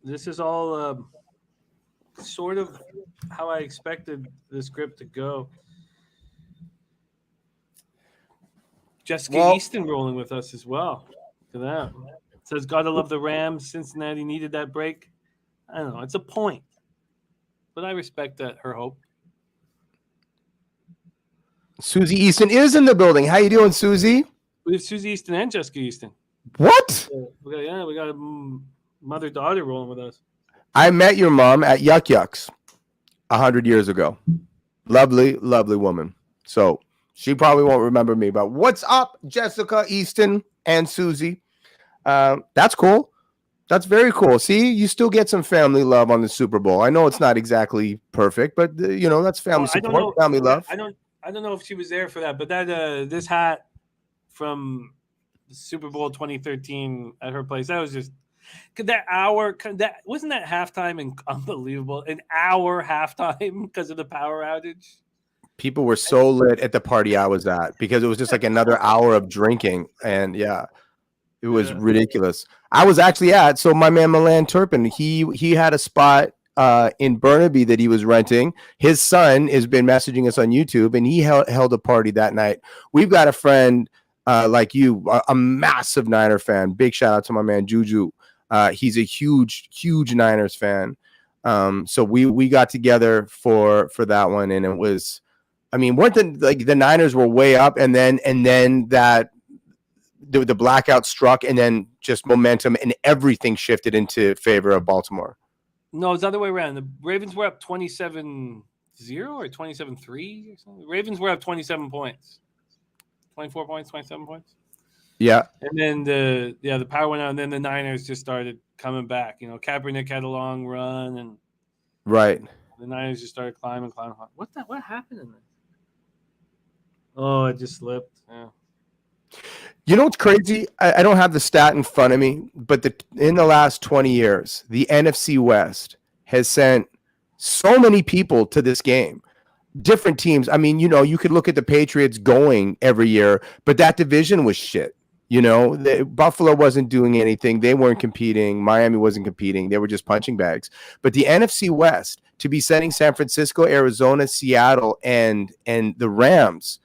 This is all sort of how I expected the script to go. Jessica Easton rolling with us as well. Look at that. It says, gotta love the Rams. Cincinnati needed that break. I don't know. It's a point. But I respect that, her hope. Susie Easton is in the building. How you doing, Susie? We have Susie Easton and Jessica Easton. What? We got a mother-daughter rolling with us. I met your mom at Yuck Yucks 100 years ago. Lovely, lovely woman. So she probably won't remember me, but what's up, Jessica Easton and Susie? That's cool. That's very cool. See, you still get some family love on the Super Bowl. I know it's not exactly perfect, but that's family support, family love. I don't know if she was there for that, but that this hat from the Super Bowl 2013 at her place, that was just that hour. That wasn't that halftime and unbelievable. An hour halftime because of the power outage. People were so lit at the party I was at because it was just like another hour of drinking, and it was ridiculous. I was actually so my man Milan Turpin, he had a spot in Burnaby that he was renting. His son has been messaging us on YouTube, and he held a party that night. We've got a friend like you, a massive Niner fan. Big shout out to my man Juju. He's a huge Niners fan. So we got together for that one, and it was, weren't the Niners were way up, and then that the blackout struck, and then just momentum and everything shifted into favor of Baltimore. No, it's the other way around. The Ravens were up 27-0 or 27-3 or something. The Ravens were up 27 points. 24 points, 27 points. Yeah. And then the power went out, and then the Niners just started coming back. Kaepernick had a long run, and right. The Niners just started climbing. What happened in there? Oh, it just slipped. Yeah. You know what's crazy? I don't have the stat in front of me, but in the last 20 years, the NFC West has sent so many people to this game. Different teams. You could look at the Patriots going every year, but that division was shit. Buffalo wasn't doing anything. They weren't competing. Miami wasn't competing. They were just punching bags. But the NFC West, to be sending San Francisco, Arizona, Seattle, and the Rams,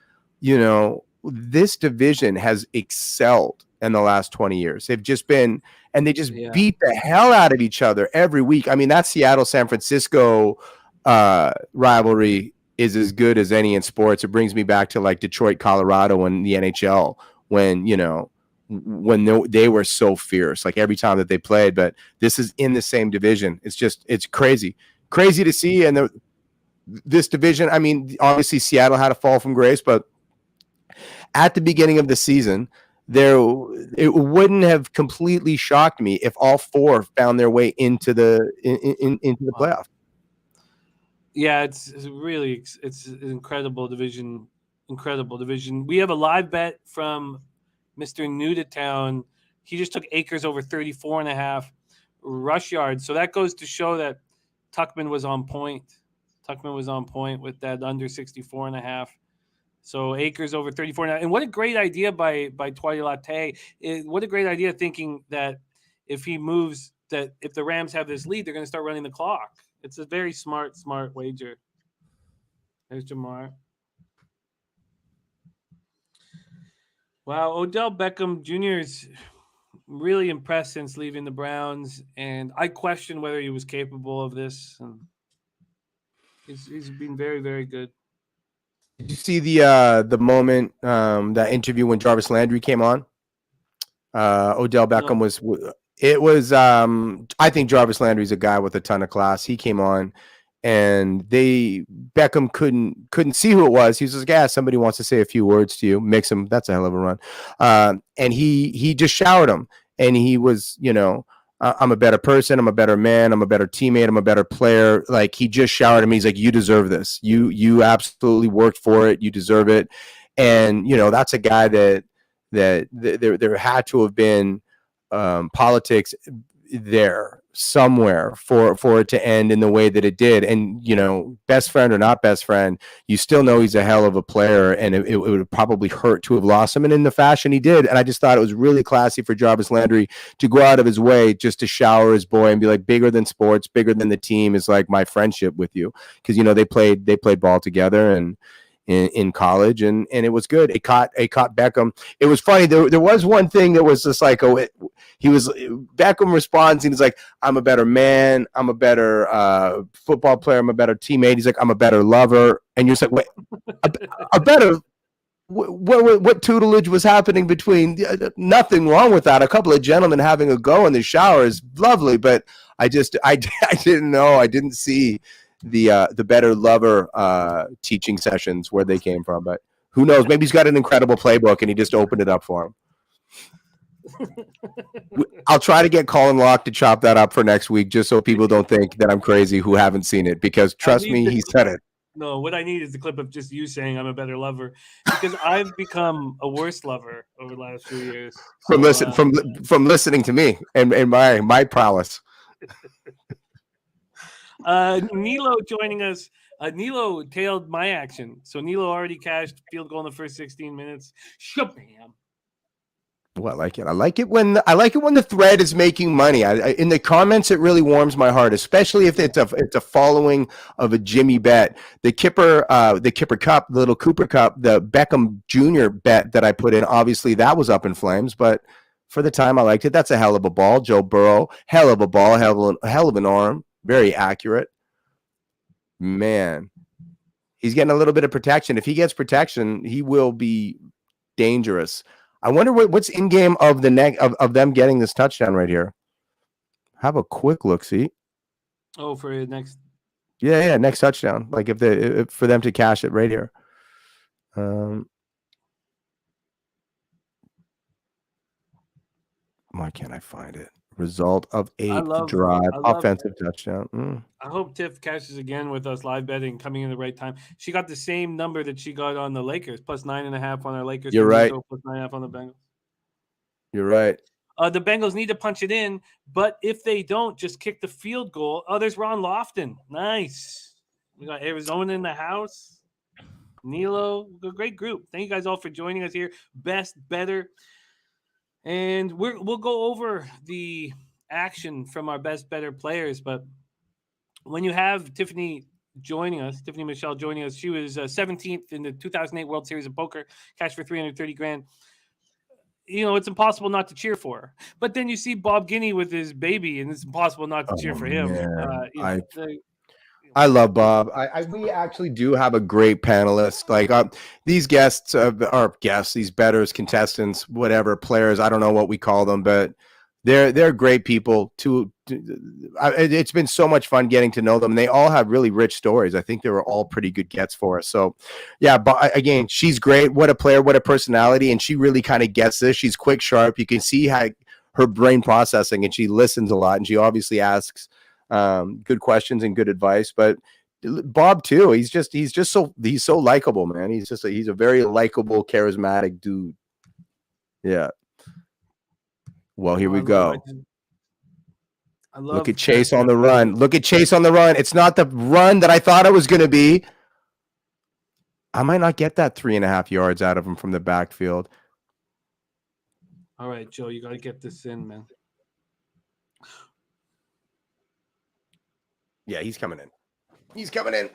this division has excelled in the last 20 years. They've just been, and they just Yeah. beat the hell out of each other every week. I mean, that Seattle-San Francisco rivalry is as good as any in sports. It brings me back to like Detroit, Colorado, and the NHL when, you know, when they were so fierce, like every time that they played. But this is in the same division. It's crazy to see. And this division, I mean, obviously Seattle had a fall from grace, but at the beginning of the season, it wouldn't have completely shocked me if all four found their way into the playoff. Yeah, it's really an incredible division. Incredible division. We have a live bet from Mr. New to Town. He just took Akers over 34.5 rush yards. So that goes to show that Tuchman was on point. Tuchman was on point with that under 64.5. So Akers over 34.5. And what a great idea by Twiley Latte. What a great idea thinking that if he moves, that if the Rams have this lead, they're going to start running the clock. It's a very smart wager. There's Jamar. Wow, Odell Beckham Jr. is really impressed since leaving the Browns, and I question whether he was capable of this. And he's been very, very good. Did you see the moment, that interview when Jarvis Landry came on? Odell Beckham was. It was. I think Jarvis Landry's a guy with a ton of class. He came on, and Beckham couldn't see who it was. He was like, "Yeah, somebody wants to say a few words to you." Mix him. That's a hell of a run. And he just showered him, and he was, you know, I'm a better person. I'm a better man. I'm a better teammate. I'm a better player. Like, he just showered him. He's like, you deserve this. You absolutely worked for it. You deserve it. And, you know, that's a guy that there had to have been politics there somewhere for it to end in the way that it did. And, you know, best friend or not best friend, you still know he's a hell of a player, and it would probably hurt to have lost him. And in the fashion he did. And I just thought it was really classy for Jarvis Landry to go out of his way just to shower his boy and be like, bigger than sports, bigger than the team is like my friendship with you. Because, you know, they played ball together and in college, and it was good. It caught Beckham. It was funny. There was one thing that was just like, Beckham responds and he's like, I'm a better man. I'm a better football player. I'm a better teammate. He's like, I'm a better lover. And you're just like, wait, a better. What tutelage was happening between? Nothing wrong with that. A couple of gentlemen having a go in the shower is lovely, but I didn't know. I didn't see the better lover teaching sessions where they came from, but who knows? Maybe he's got an incredible playbook and he just opened it up for him. I'll try to get Colin Locke to chop that up for next week, just so people don't think that I'm crazy who haven't seen it, because trust me, he said it. No, what I need is the clip of just you saying I'm a better lover, because I've become a worse lover over the last few years. From listening to me and my prowess. Nilo joining us. Nilo tailed my action. So Nilo already cashed field goal in the first 16 minutes. Shabam. Oh, I like it. I like it when the thread is making money. In the comments, it really warms my heart, especially if it's a following of a Jimmy bet. The Kipper Cup, the little Cooper Cup, the Beckham Jr. bet that I put in, obviously that was up in flames, but for the time I liked it. That's a hell of a ball. Joe Burrow, hell of a ball, hell of an arm, very accurate. Man, he's getting a little bit of protection. If he gets protection, he will be dangerous. I wonder what's in game of of them getting this touchdown right here. Have a quick look, see. Oh, for next. Yeah, next touchdown. Like if for them to cash it right here. Why can't I find it? Result of 8 drive, offensive touchdown. I hope Tiff cashes again with us live betting coming in the right time. She got the same number that she got on the Lakers, plus 9.5 on our Lakers. You're right. Plus 9.5 on the Bengals. You're right. The Bengals need to punch it in, but if they don't, just kick the field goal. Oh, there's Ron Lofton. Nice. We got Arizona in the house. Nilo, great group. Thank you guys all for joining us here. Best, better. And we'll go over the action from our best, better players. But when you have Tiffany Michelle joining us, she was 17th in the 2008 World Series of Poker, cashed for $330,000. it's impossible not to cheer for her. But then you see Bob Guiney with his baby, and it's impossible not to cheer for him. I love Bob. We actually do have a great panelist. Like these guests these bettors, contestants, whatever, players. I don't know what we call them, but they're great people. It's been so much fun getting to know them. They all have really rich stories. I think they were all pretty good gets for us. So, yeah. But again, she's great. What a player. What a personality. And she really kind of gets this. She's quick, sharp. You can see how her brain processing, and she listens a lot. And she obviously asks good questions and good advice. But Bob too. He's so likable, man. He's a very likable, charismatic dude. Yeah. Well, here we go. Look at Chase on the run. Look at Chase on the run. It's not the run that I thought it was going to be. I might not get that 3.5 yards out of him from the backfield. All right, Joe, you got to get this in, man. Yeah, he's coming in. He's coming in.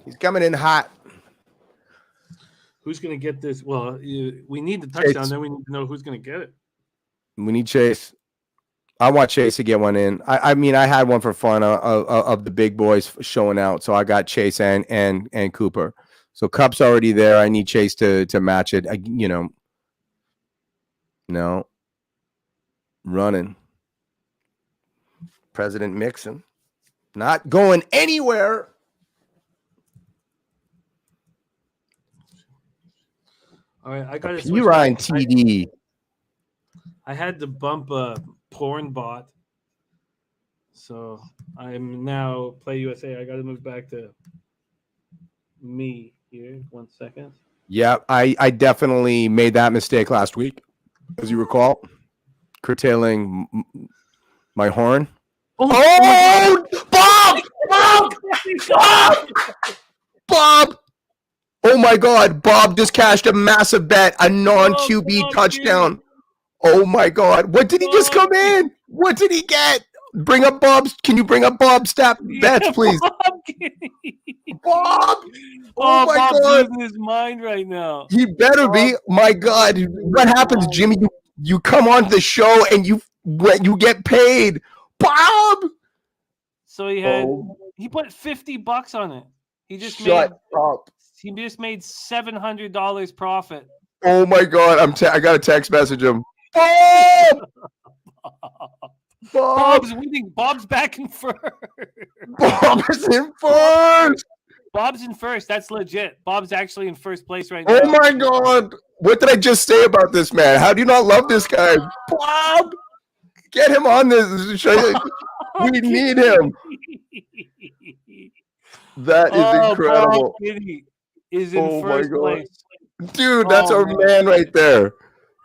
He's coming in hot. Who's going to get this? Well, we need the touchdown. Then we need to know who's going to get it. We need Chase. I want Chase to get one in. I mean, I had one for fun of the big boys showing out. So I got Chase and Cooper. So Cup's already there. I need Chase to match it. No. Running. President Mixon. Not going anywhere. All right, I got to Ryan TD. I had to bump a porn bot. So I'm now Play USA. I got to move back to me here. 1 second. Yeah, I definitely made that mistake last week, as you recall, curtailing my horn. Oh, Bob! Bob! Oh my God, Bob just cashed a massive bet, a non-QB touchdown. Oh my God, what did he just come in? What did he get? Bring up Bob's. Can you bring up Bob's bets, please? Bob! Oh my Bob's God, losing his mind right now. he better be. My God, what happens, Jimmy? You come on the show and you get paid, Bob. So he put $50 on it. He just Shut up. He just made $700 profit. Oh my God, I got to text message him. Bob! Bob's winning. Bob's back in first. Bob is in first. Bob's in first. That's legit. Bob's actually in first place right now. Oh my God. What did I just say about this man? How do you not love this guy? Bob! Get him on this. We need him. That is incredible. Bob Guiney is in first place. Dude, that's our man right there.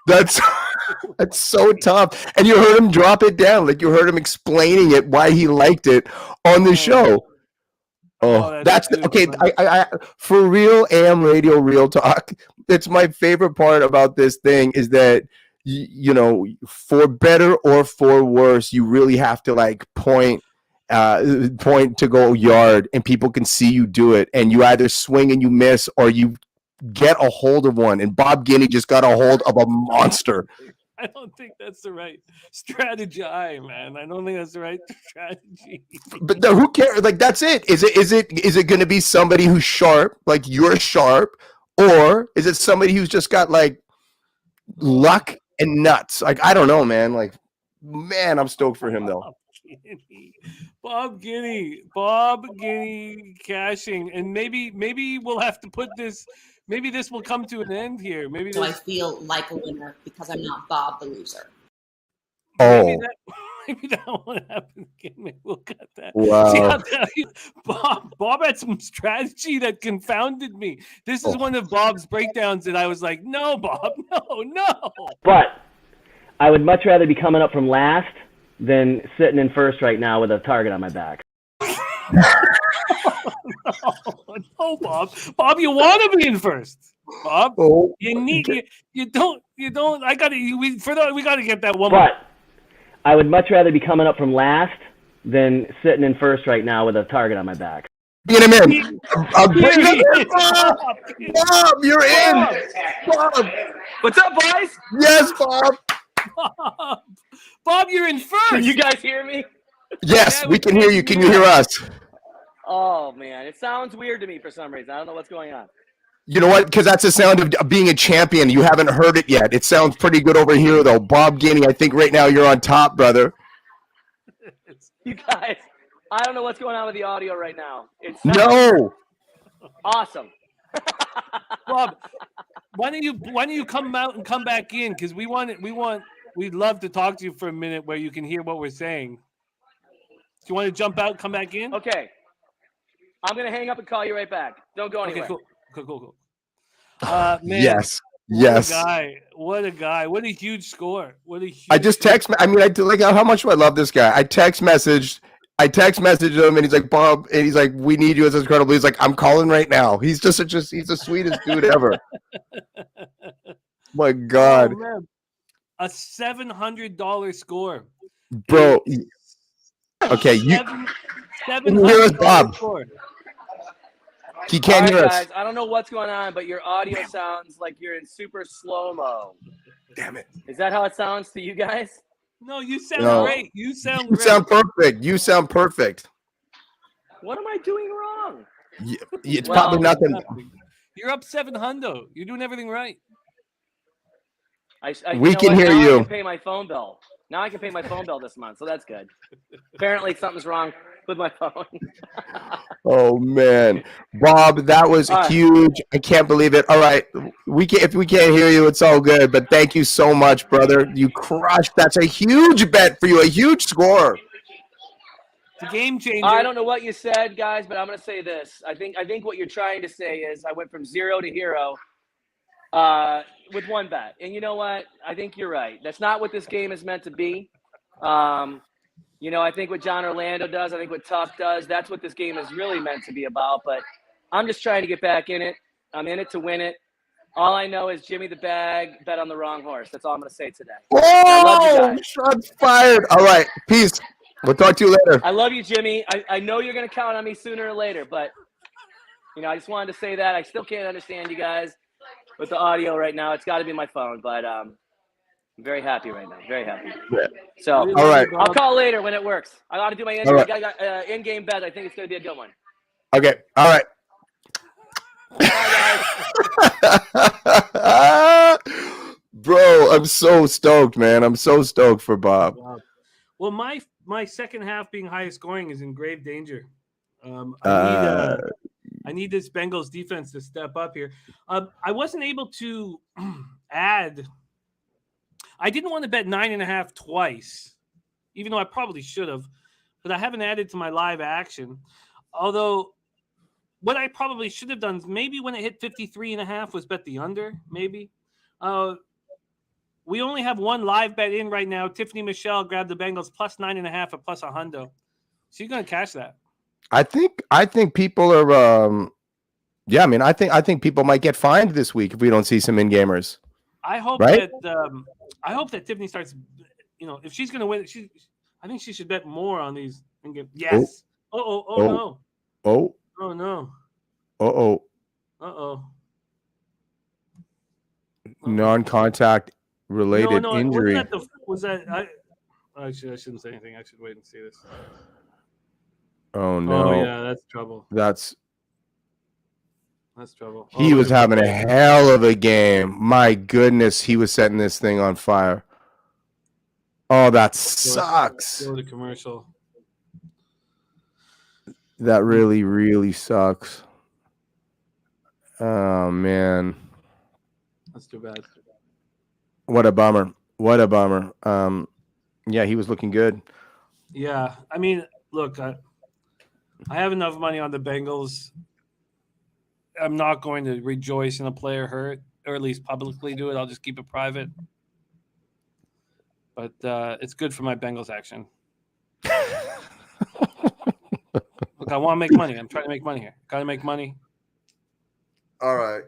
That's so tough. And you heard him drop it down. Like you heard him explaining it, why he liked it on the show. That's okay. I for real, AM radio, real talk. It's my favorite part about this thing is that, for better or for worse, you really have to like point to go yard and people can see you do it. And you either swing and you miss or you get a hold of one. And Bob Guiney just got a hold of a monster. I don't think that's the right strategy, man. I don't think that's the right strategy. But who cares? Like, that's it. Is it going to be somebody who's sharp, like you're sharp, or is it somebody who's just got like luck and nuts? Like, I don't know, man. Like, man, I'm stoked for him though. Bob Guiney cashing, and maybe we'll have to put this. Maybe this will come to an end here. So I feel like a winner because I'm not Bob the loser. Oh, maybe that won't happen again. Maybe we'll cut that. Wow. See, I'll tell you, Bob had some strategy that confounded me. This is one of Bob's breakdowns that I was like, no, Bob, no. But I would much rather be coming up from last than sitting in first right now with a target on my back. No, Bob. Bob, you want to be in first, Bob. You don't. I got to. We got to get that one. But I would much rather be coming up from last than sitting in first right now with a target on my back. Get him in. Bring him in, Bob. Bob. Bob, you're in. Bob. What's up, boys? Yes, Bob. Bob, you're in first. Can you guys hear me? Yes, Yeah, we can hear you. Can you hear us? Oh man, it sounds weird to me for some reason. I don't know what's going on. You know what? Because that's the sound of being a champion. You haven't heard it yet. It sounds pretty good over here, though. Bob Guiney, I think right now you're on top, brother. You guys, I don't know what's going on with the audio right now. It's No. awesome. Bob, why don't you come out and come back in? Because we'd love to talk to you for a minute where you can hear what we're saying. Do you want to jump out, come back in? Okay. I'm gonna hang up and call you right back. Don't go anywhere. Okay, cool. Man, Yes. What Yes. a guy. What a huge score. I just text. I mean, I do like how much do I love this guy. I text messaged him, and he's like, Bob, and he's like, we need you. It's incredible. He's like, I'm calling right now. He's just he's the sweetest dude ever. My God, man. A $700 score, bro. Okay, you seven can hear us, Bob. score. He can't All hear right, us. guys, I don't know what's going on, but your audio sounds like you're in super slow-mo. Damn it. Is that how it sounds to you guys? No, you sound No. great. You sound You great. sound perfect. You sound perfect. What am I doing wrong? It's Well, probably nothing. You're up 700. You're doing everything right. We you know can what? hear Now you. I can pay my phone bill. Now I can pay my phone bill this month, so that's good. Apparently something's wrong with my phone. Oh man, Bob, that was All right. huge. I can't believe it. All right, if we can't hear you, it's all good. But thank you so much, brother. You crushed. That's a huge bet for you. A huge score. It's a game changer. I don't know what you said, guys, but I'm going to say this. I think what you're trying to say is I went from 0 to hero with one bet. And you know what? I think you're right. That's not what this game is meant to be. I think what Jon Orlando does, I think what Tuck does, that's what this game is really meant to be about. But I'm just trying to get back in it. I'm in it to win it. All I know is Jimmy the Bag bet on the wrong horse. That's all I'm going to say today. I love you Oh, guys. shots fired. All right, peace. We'll talk to you later. I love you, Jimmy. I know you're going to count on me sooner or later, but, I just wanted to say that. I still can't understand you guys with the audio right now. It's got to be my phone, but I'm very happy right now. Very happy. So, All right. I'll call later when it works. I got to do my All right. in-game bet. I think it's going to be a good one. Okay. All right. Bye, guys. Bro, I'm so stoked, man. I'm so stoked for Bob. Wow. Well, my second half being highest scoring is in grave danger. I need this Bengals defense to step up here. I wasn't able to add. I didn't want to bet 9.5 twice, even though I probably should have, but I haven't added to my live action. Although what I probably should have done is maybe when it hit 53.5 was bet the under, maybe. We only have one live bet in right now. Tiffany Michelle grabbed the Bengals plus 9.5 at plus $100. So you're going to cash that. I think people are I think people might get fined this week if we don't see some in-gamers. I hope right? that Tiffany starts, if she's going to win, I think she should bet more on these in-game. Yes. No. Oh. Oh no. Uh-oh. Uh-oh. Non-contact related injury. I shouldn't say anything. I should wait and see this. Oh no. Oh yeah, that's trouble. That's trouble. He was having a hell of a game. My goodness, he was setting this thing on fire. Oh, that sucks. Go to commercial. That really, really sucks. Oh man. That's too bad. What a bummer. Yeah, he was looking good. Yeah. I mean, look, I have enough money on the Bengals. I'm not going to rejoice in a player hurt, or at least publicly do it. I'll just keep it private. But it's good for my Bengals action. Look, I want to make money. I'm trying to make money here. Got to make money. All right.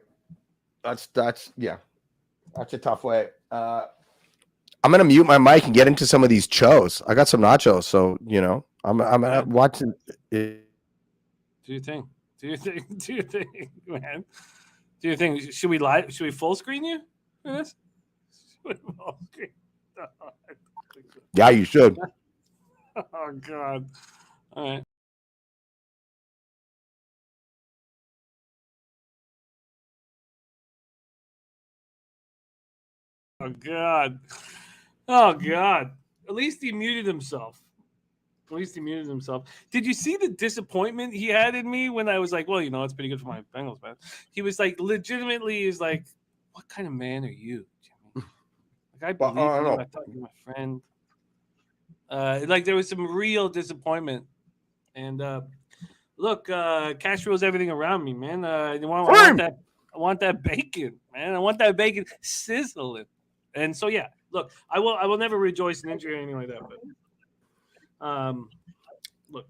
That's a tough way. I'm gonna mute my mic and get into some of these chos. I got some nachos, so I'm watching it. Do you think? Do you think, man? Do you think should we full screen you for this? Full screen? Yeah, you should. Oh God. All right. Oh God. Oh God. At least he muted himself. Did you see the disappointment he had in me when I was like, well, it's pretty good for my Bengals, man. He was like, legitimately is like, what kind of man are you, Jimmy? Like, I believe in you. I thought you were my friend. Like, there was some real disappointment. And look, cash rules everything around me, man. I want that bacon, man. I want that bacon sizzling. And so, yeah, look, I will never rejoice in injury or anything like that, but look,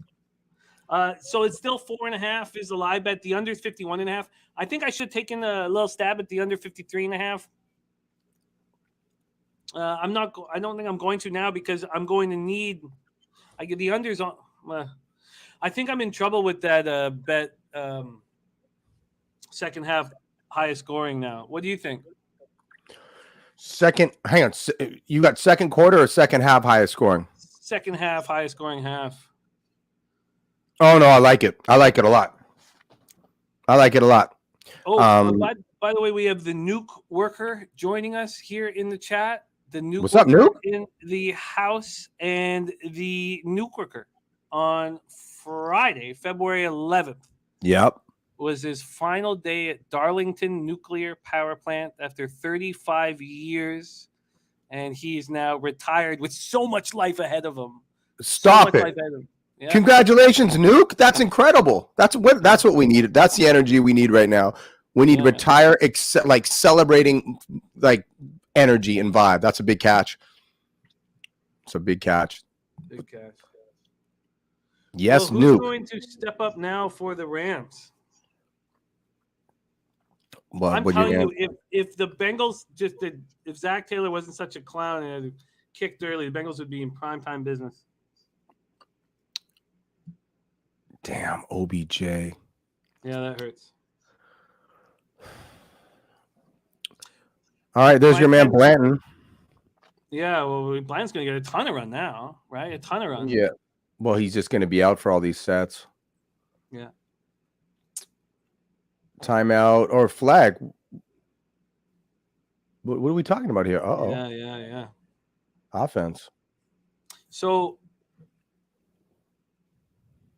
so it's still 4.5 is the live bet. The under is 51.5. I think I should take in a little stab at the under 53.5. I don't think I'm going to now because I'm going to need. I get the unders on. I think I'm in trouble with that bet. Second half highest scoring now. What do you think? Hang on. You got second quarter or second half highest scoring? Second half highest scoring half. Oh no, I like it. I like it a lot. Oh, by the way, we have the Nuke worker joining us here in the chat. The Nuke What's up, Nuke? In the house, and the Nuke worker on Friday, February 11th. Yep. Was his final day at Darlington Nuclear Power Plant after 35 years, and he's now retired with so much life ahead of him. Stop it! Yeah. Congratulations, Nuke. That's incredible. That's what we need. That's the energy we need right now. We need retire, like celebrating, like energy and vibe. That's a big catch. It's a big catch. Big catch. Yes, so Nuke. Who's going to step up now for the Rams? Well, I'm telling you, if the Bengals if Zach Taylor wasn't such a clown and had kicked early, the Bengals would be in primetime business. Damn, OBJ. Yeah, that hurts. All right, there's your man Blanton. Yeah, well, Blanton's going to get a ton of run now, right? A ton of run. Yeah. Well, he's just going to be out for all these sets. Yeah. Timeout or flag. What are we talking about here? Uh-oh. Yeah. Offense. So,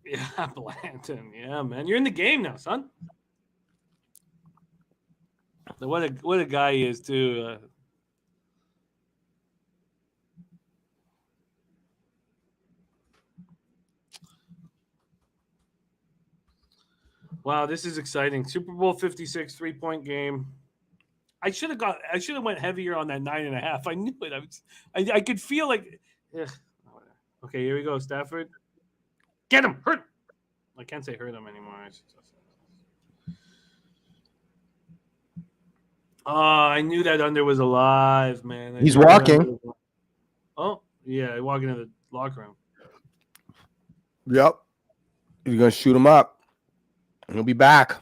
yeah, Blanton. Yeah, man. You're in the game now, son. What a guy he is, too. Wow, this is exciting. Super Bowl 56 3-point game. I should have went heavier on that 9.5. I knew it. I could feel like. Ugh. Okay, here we go. Stafford, get him, hurt. I can't say hurt him anymore. Oh, I knew that under was alive, man. He's walking. Oh, yeah, walking in the locker room. Yep. He's gonna shoot him up. He'll be back.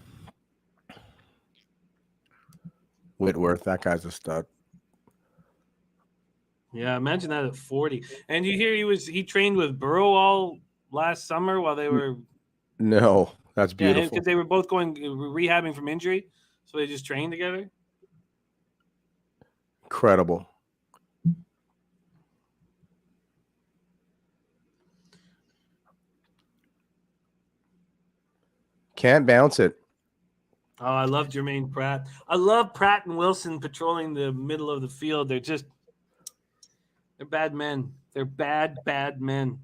Whitworth, that guy's a stud. Yeah, imagine that at 40. And you hear he trained with Burrow all last summer while they were. No, that's beautiful. Yeah, because they were both rehabbing from injury, so they just trained together. Incredible. Can't bounce it. Oh, I love Jermaine Pratt. I love Pratt and Wilson patrolling the middle of the field. They're bad men. They're bad men.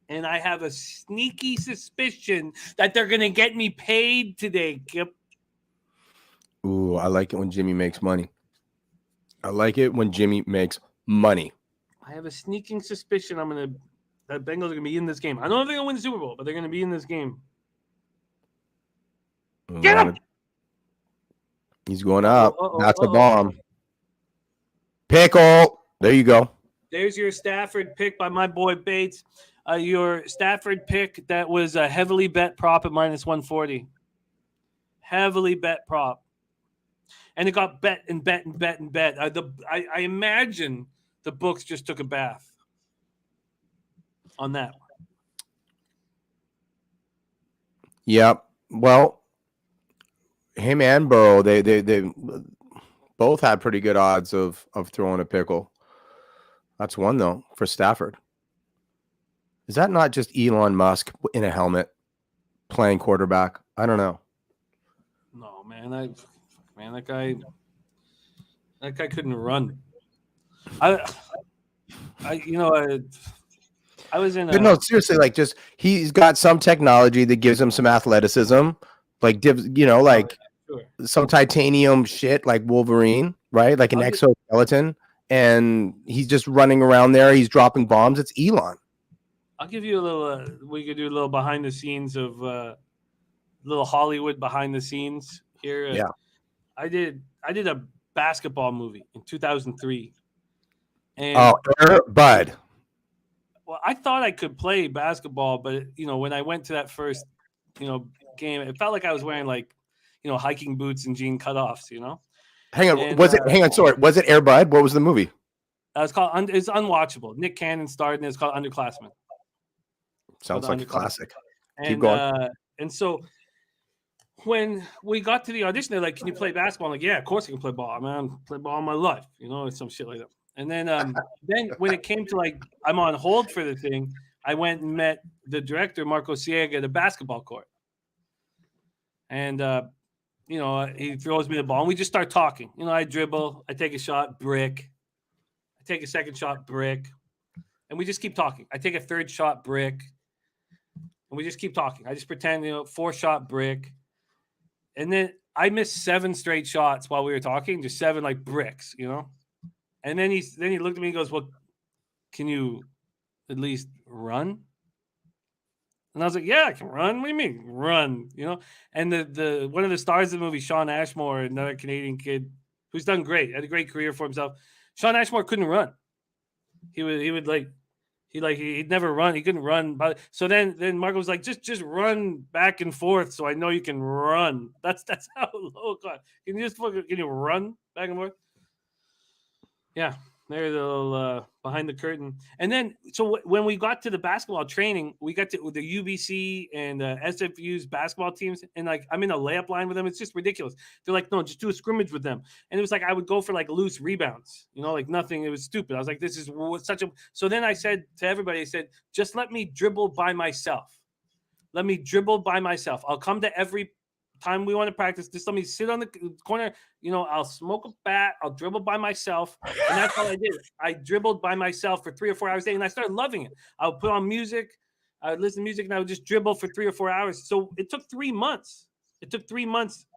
And I have a sneaky suspicion that they're going to get me paid today, Kip. Ooh, I like it when Jimmy makes money. I have a sneaking suspicion that Bengals are going to be in this game. I don't know if they're going to win the Super Bowl, but they're going to be in this game. Get him! He's going up. That's a bomb. Pickle. There you go. There's your Stafford pick by my boy Bates. your Stafford pick that was a heavily bet prop at -140. Heavily bet prop. And it got bet and bet and bet and bet. I imagine the books just took a bath on that one. Yep. Well, him and Burrow, they both had pretty good odds of throwing a pickle. That's one though for Stafford. Is that not just Elon Musk in a helmet playing quarterback? I don't know. No, man, that guy couldn't run. I was in. But no, seriously, like just he's got some technology that gives him some athleticism, like Sure. some titanium shit, like Wolverine, right? Like an exoskeleton, and he's just running around there. He's dropping bombs. It's Elon. I'll give you a little. We could do a little behind the scenes of little Hollywood behind the scenes here. Yeah, I did a basketball movie in 2003. And Bud. well, I thought I could play basketball, but when I went to that first game, it felt like I was wearing like hiking boots and jean cutoffs. Hang on, And, hang on, sorry. Was it Air Bud? What was the movie? It's called. It's unwatchable. Nick Cannon starred, and it's called Underclassmen. Sounds like a classic. And, Keep going. And so when we got to the audition, they're like, "Can you play basketball?" I'm like, "Yeah, of course I can play ball. Man, I play ball all my life." Some shit like that. And then then when it came to like I'm on hold for the thing, I went and met the director, Marco Siega, at a basketball court. And he throws me the ball, and we just start talking. I dribble, I take a shot, brick. I take a second shot, brick. And we just keep talking. I take a third shot, brick. And we just keep talking. I just pretend, 4-shot brick. And then I missed 7 straight shots while we were talking, just 7 like bricks, And then he looked at me and goes, "Well, can you at least run?" And I was like, "Yeah, I can run. What do you mean run?" And the one of the stars of the movie, Sean Ashmore, another Canadian kid who's done great, had a great career for himself. Sean Ashmore couldn't run. He'd never run. He couldn't run. But so then Marco was like, just run back and forth, so I know you can run. That's how low it got. Can you run back and forth? Yeah, there's a little behind the curtain. And then, so when we got to the basketball training, we got to the UBC and SFU's basketball teams, and like I'm in a layup line with them. It's just ridiculous. They're like, "No, just do a scrimmage with them." And it was like I would go for like loose rebounds, like nothing. It was stupid. I was like, "This is such a." So then I said to everybody, I said, "Just let me dribble by myself. Let me dribble by myself. I'll come to every time we want to practice. Just let me sit on the corner. I'll smoke a bat. I'll dribble by myself." And that's all I did. I dribbled by myself for 3 or 4 hours a day, and I started loving it. I would put on music. I would listen to music, and I would just dribble for 3 or 4 hours. So it took 3 months.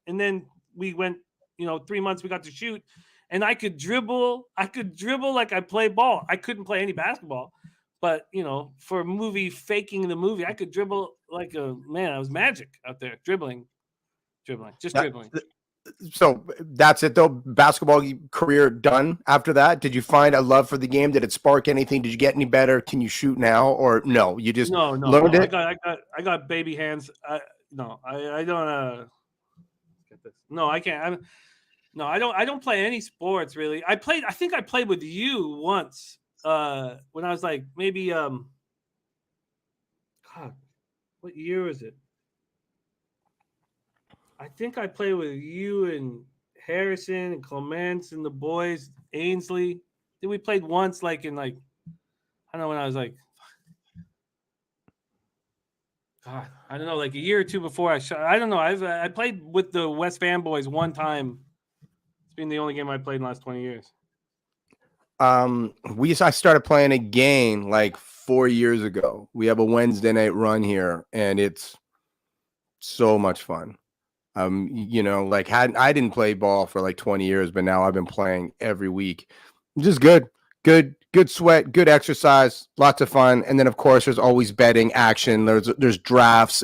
And then we went, 3 months we got to shoot, and I could dribble. Like I play ball. I couldn't play any basketball, but for a movie, faking the movie, I could dribble like a man. I was magic out there dribbling. Dribbling. So that's it though. Basketball career done after that. Did you find a love for the game? Did it spark anything? Did you get any better? Can you shoot now or no? You just learned it. I got baby hands. I don't get this. No, I can't. I don't play any sports really. I think I played with you once when I was like maybe God, what year is it? I think I played with you and Harrison and Clements and the boys, Ainsley. Then we played once, I don't know, when I was like, God, I don't know, like a year or two before I shot. I don't know. I played with the West Fanboys one time. It's been the only game I played in the last 20 years. I started playing again like 4 years ago. We have a Wednesday night run here, and it's so much fun. I didn't play ball for like 20 years, but now I've been playing every week. Just good sweat, good exercise, lots of fun. And then of course there's always betting action. There's drafts,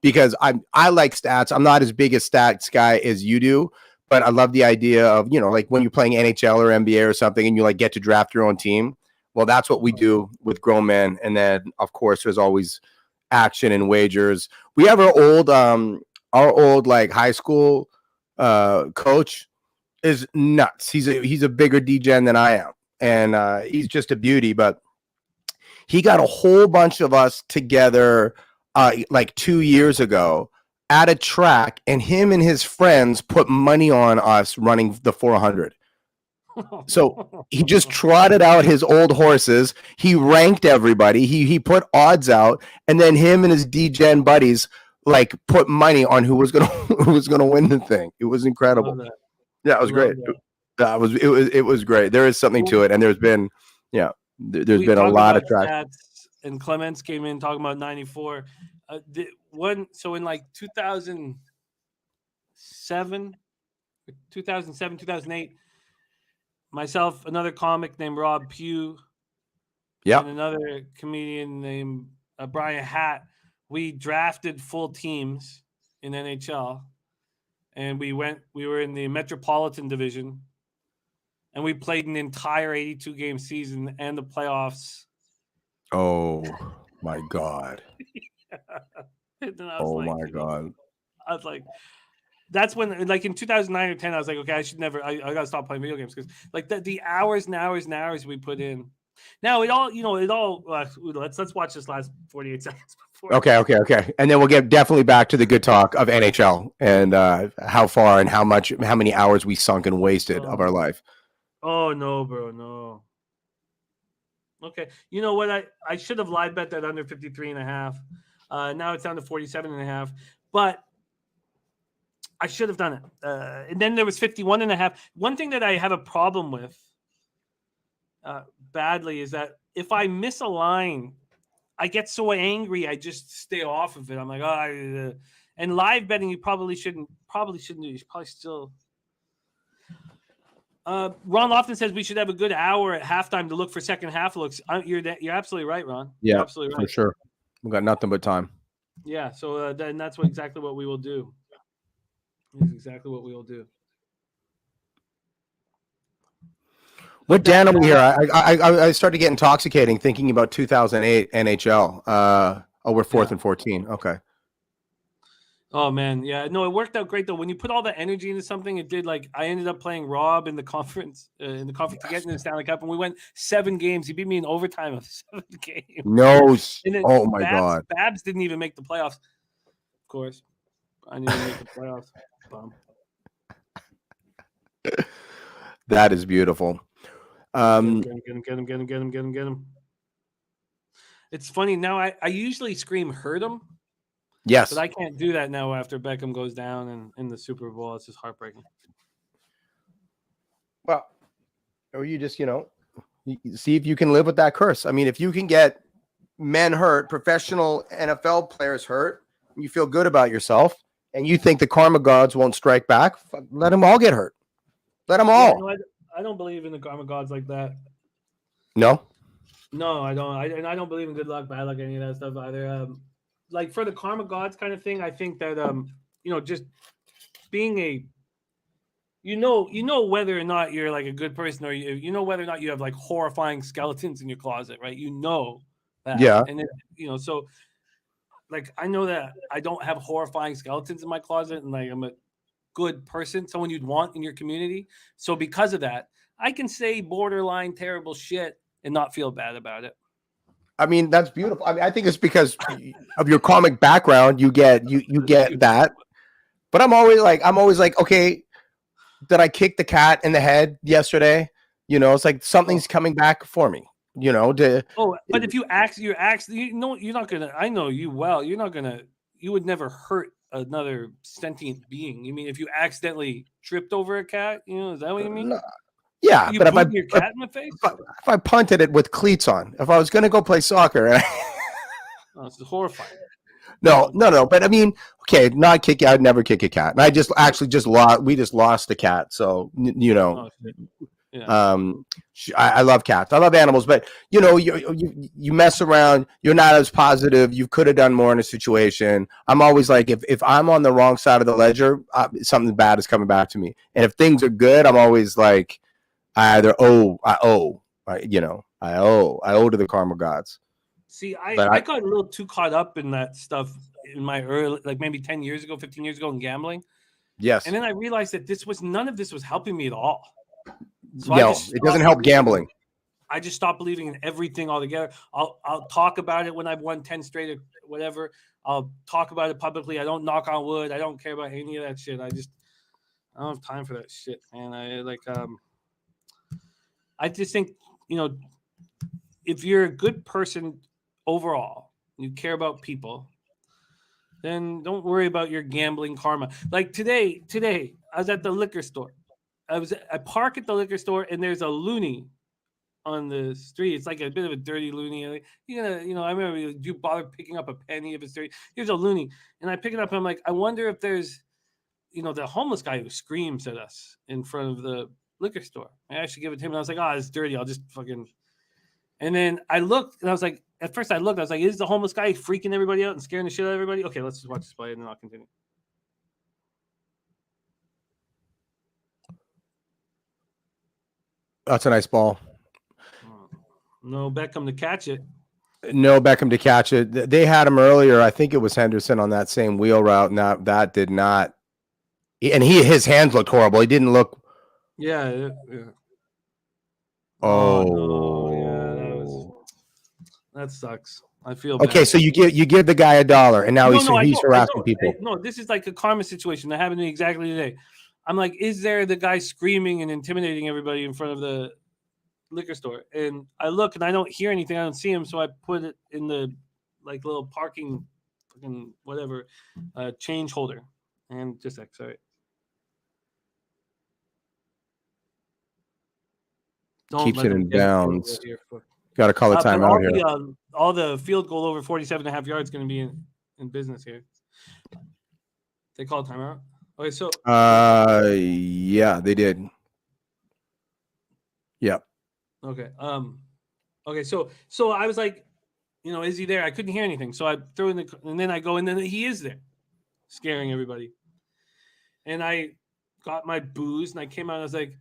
because I like stats. I'm not as big a stats guy as you do, but I love the idea of, like when you're playing NHL or NBA or something and you like get to draft your own team. Well, that's what we do with grown men. And then, of course, there's always action and wagers. We have our old like high school coach is nuts. He's a bigger DGen than I am, and he's just a beauty. But he got a whole bunch of us together like 2 years ago at a track, and him and his friends put money on us running the 400. So he just trotted out his old horses. He ranked everybody. He put odds out, and then him and his D-Gen buddies like put money on who was gonna win the thing. It was incredible. Yeah, it was great. It was great. There is something to it, and there's been there's been a lot of track. And Clements came in talking about 94. So in like 2007, 2008. Myself, another comic named Rob Pugh, and another comedian named Brian Hatt. We drafted full teams in NHL, and we were in the Metropolitan Division, and we played an entire 82-game season and the playoffs. Oh my God! My God! I was like. That's when, like in 2009 or 10, I was like, okay, I gotta stop playing video games because, like, the hours and hours and hours we put in. Now let's watch this last 48 seconds before. Okay, and then we'll get definitely back to the good talk of NHL and how far and how many hours we sunk and wasted of our life. Oh no, bro, no. Okay, you know what? I should have live bet that under 53.5. Now it's down to 47.5, but. I should have done it. And then there was 51.5. One thing that I have a problem with badly is that if I miss a line, I get so angry, I just stay off of it. I'm like, and live betting, you probably shouldn't do. You should probably still. Ron Lofton says we should have a good hour at halftime to look for second half looks. You're absolutely right, Ron. Yeah, you're absolutely right. For sure. We've got nothing but time. Yeah, so then that's exactly what we will do. Is exactly what we will do. What Dan over here? I started getting intoxicating thinking about 2008 NHL. We're 4th and 14. Okay. Oh man, yeah. No, it worked out great though. When you put all the energy into something, it did. Like I ended up playing Rob in the conference to get in the Stanley Cup, and we went 7 games. He beat me in overtime of 7 games. No. Oh my God. Babs didn't even make the playoffs. Of course, I didn't even make the playoffs. That is beautiful. Get him. It's funny now. I usually scream "hurt him." Yes, but I can't do that now after Beckham goes down and in the Super Bowl. It's just heartbreaking. Well, or you just see if you can live with that curse. I mean, if you can get men hurt, professional NFL players hurt, you feel good about yourself. And you think the karma gods won't strike back? Let them all get hurt. Let them all. No, I don't believe in the karma gods like that. No? No, I don't. I don't believe in good luck, bad luck, any of that stuff either. Like for the karma gods kind of thing, I think that just being whether or not you're like a good person, or you know whether or not you have like horrifying skeletons in your closet, right? You know that. Yeah. And then, so. Like, I know that I don't have horrifying skeletons in my closet, and like I'm a good person, someone you'd want in your community. So because of that, I can say borderline terrible shit and not feel bad about it. I mean, that's beautiful. I mean, I think it's because of your comic background, you get that. But I'm always like, okay, did I kick the cat in the head yesterday? It's like something's coming back for me. But if you're not gonna. I know you well. You're not gonna. You would never hurt another sentient being. You mean if you accidentally tripped over a cat? Is that what you mean? Yeah, but if your cat in the face, if I punted it with cleats on, if I was gonna go play soccer, it's horrifying. No. But I mean, okay, not kick. I'd never kick a cat. And I just lost. We just lost the cat. So Oh, yeah. I love cats. I love animals, but you mess around. You're not as positive. You could have done more in a situation. I'm always like, if I'm on the wrong side of the ledger, something bad is coming back to me. And if things are good, I'm always like, I I owe to the karma gods. See, But I got a little too caught up in that stuff in my early, like maybe 10 years ago, 15 years ago in gambling. Yes. And then I realized that none of this was helping me at all. So No, it doesn't help gambling. I just stopped believing in everything altogether. I'll talk about it when I've won 10 straight or whatever. I'll talk about it publicly. I don't knock on wood. I don't care about any of that shit. I don't have time for that shit, man. I just think, if you're a good person overall, you care about people, then don't worry about your gambling karma. Like today, I was at the liquor store. I park at the liquor store and there's a loony on the street. It's like a bit of a dirty loony. I remember you bother picking up a penny if it's dirty. Here's a loony. And I pick it up and I'm like, I wonder if there's, the homeless guy who screams at us in front of the liquor store. I should give it to him. And I was like, it's dirty. I'll just fucking. And then I looked and I was like, at first I looked, I was like, is the homeless guy freaking everybody out and scaring the shit out of everybody? Okay, let's just watch this play and then I'll continue. That's a nice ball. No Beckham to catch it. No Beckham to catch it. They had him earlier. I think it was Henderson on that same wheel route. Now that did not. And his hands looked horrible. He didn't look. Yeah. Oh. No, that sucks. I feel bad. Okay, so you give the guy $1, and now he's harassing people. No, this is like a karma situation that happened to me exactly today. I'm like, is there the guy screaming and intimidating everybody in front of the liquor store? And I look and I don't hear anything. I don't see him, so I put it in the little parking fucking whatever change holder. And just sorry. Keeps it in bounds. Got to call a timeout here. All the field goal over 47.5 yards going to be in business here. They call a timeout. Okay, so. Yeah, they did. Yep. Okay. Okay. So I was like, is he there? I couldn't hear anything. So I threw in and then I go, and then he is there, scaring everybody. And I got my booze and I came out and I was like,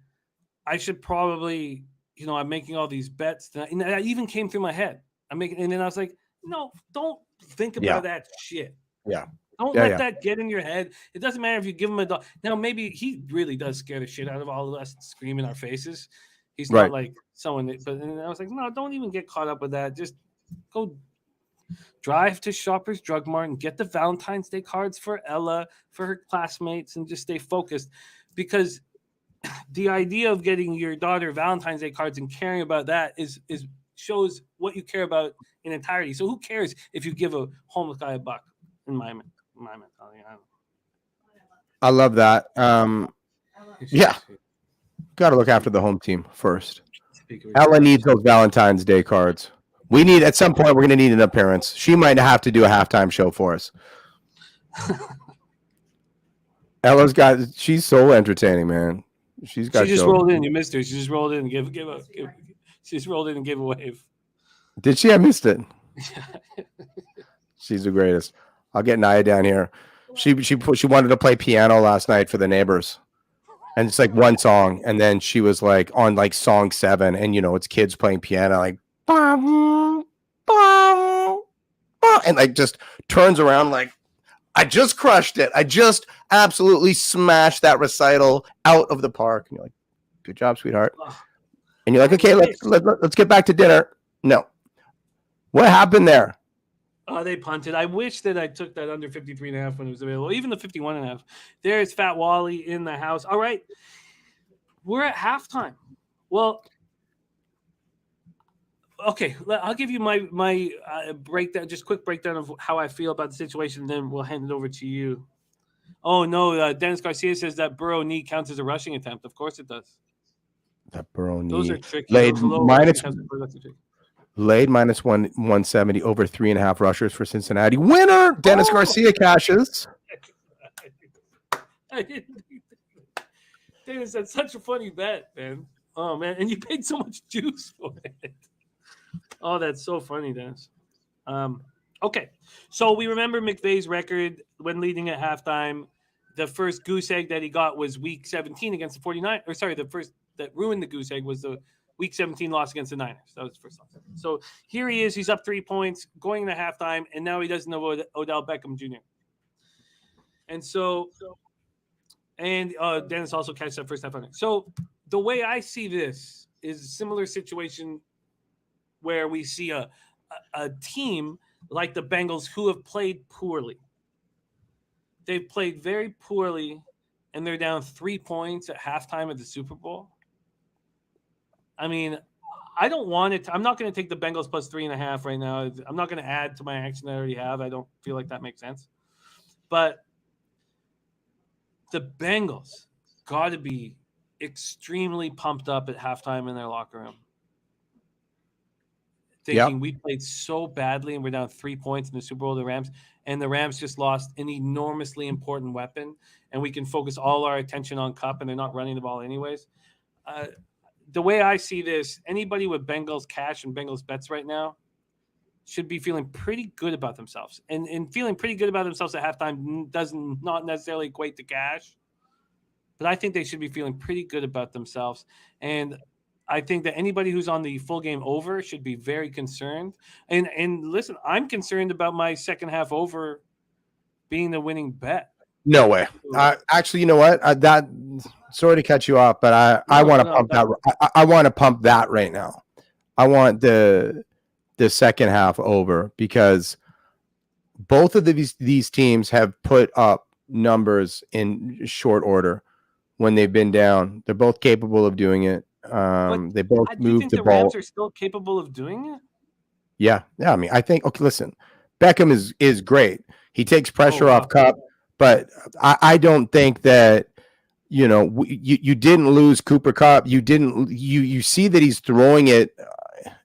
I should probably, I'm making all these bets. And that even came through my head. And then I was like, no, don't think about that shit. Yeah. Don't let that get in your head. It doesn't matter if you give him a $1. Now, maybe he really does scare the shit out of all of us, scream in our faces. He's not like someone but and I was like, no, don't even get caught up with that. Just go drive to Shoppers Drug Mart and get the Valentine's Day cards for Ella, for her classmates, and just stay focused. Because the idea of getting your daughter Valentine's Day cards and caring about that is shows what you care about in entirety. So who cares if you give a homeless guy $1? In my mentality, I love that. Yeah. Got to look after the home team first. Ella needs those Valentine's Day cards. We need, at some point, we're going to need an appearance. She might have to do a halftime show for us. Ella's she's so entertaining, man. She just rolled in. You missed her. She just rolled in and she just rolled in and gave a wave. Did she? I missed it. She's the greatest. I'll get Naya down here. She wanted to play piano last night for the neighbors. And it's like one song, and then she was like on like song 7, and it's kids playing piano, like bum, bum, bum, and like just turns around like, I just crushed it. I just absolutely smashed that recital out of the park. And you're like, good job, sweetheart. And you're like, okay, let's get back to dinner. No, what happened there? They punted. I wish that I took that under 53.5 when it was available, even the 51.5. There's Fat Wally in the house. All right. We're at halftime. Well, okay. I'll give you my breakdown, just quick breakdown of how I feel about the situation, and then we'll hand it over to you. Oh, no. Dennis Garcia says that Burrow knee counts as a rushing attempt. Of course it does. That Burrow knee. Those are tricky. Laid minus 170 over 3.5 rushers for Cincinnati. Winner, Dennis Garcia cashes. Dennis, that's such a funny bet, man. Oh, man. And you paid so much juice for it. Oh, that's so funny, Dennis. Okay. So we remember McVay's record when leading at halftime. The first goose egg that he got was week 17 against the 49ers. Or sorry, the first that ruined the goose egg was the Week 17 loss against the Niners. That was the first loss. So here he is. He's up 3 points going into halftime, and now he doesn't know Odell Beckham Jr. And so, and Dennis also catches that first half. So the way I see this is a similar situation where we see a team like the Bengals who have played poorly. They've played very poorly, and they're down 3 points at halftime of the Super Bowl. I mean, I don't want it. I'm not going to take the Bengals plus 3.5 right now. I'm not going to add to my action that I already have. I don't feel like that makes sense. But the Bengals got to be extremely pumped up at halftime in their locker room. Thinking we played so badly and we're down 3 points in the Super Bowl to the Rams, and the Rams just lost an enormously important weapon, and we can focus all our attention on Kupp, and they're not running the ball anyways. The way I see this, anybody with Bengals cash and Bengals bets right now should be feeling pretty good about themselves. And feeling pretty good about themselves at halftime does not necessarily equate to cash, but I think they should be feeling pretty good about themselves. And I think that anybody who's on the full game over should be very concerned. And listen, I'm concerned about my second half over being the winning bet. No way. Actually, you know what? Sorry to cut you off, but I want to pump that. I want to pump that right now. I want the second half over, because both of these teams have put up numbers in short order when they've been down. They're both capable of doing it. They both move the ball. Rams are still capable of doing it? Yeah. I mean, I think. Okay, listen, Beckham is great. He takes pressure off Kupp, but I don't think that you didn't lose Cooper Kupp. You see that he's throwing it.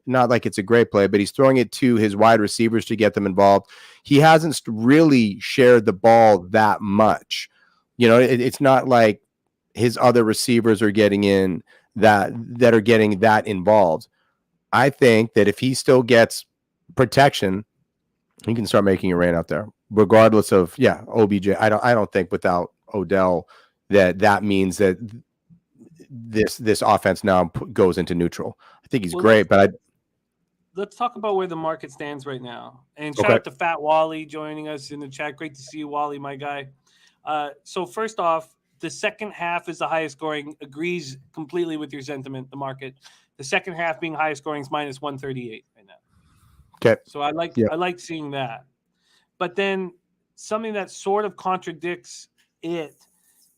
Not like it's a great play, but he's throwing it to his wide receivers to get them involved. He hasn't really shared the ball that much. It's not like his other receivers are getting in that are getting that involved. I think that if he still gets protection, he can start making it rain out there, regardless of OBJ. I don't think without Odell that means that this offense now goes into neutral. I think he's great, but let's talk about where the market stands right now. And shout out to Fat Wally joining us in the chat. Great to see you, Wally, my guy. So first off, the second half is the highest scoring. Agrees completely with your sentiment, the market. The second half being highest scoring is minus 138 right now. Okay. So I like seeing that. But then something that sort of contradicts it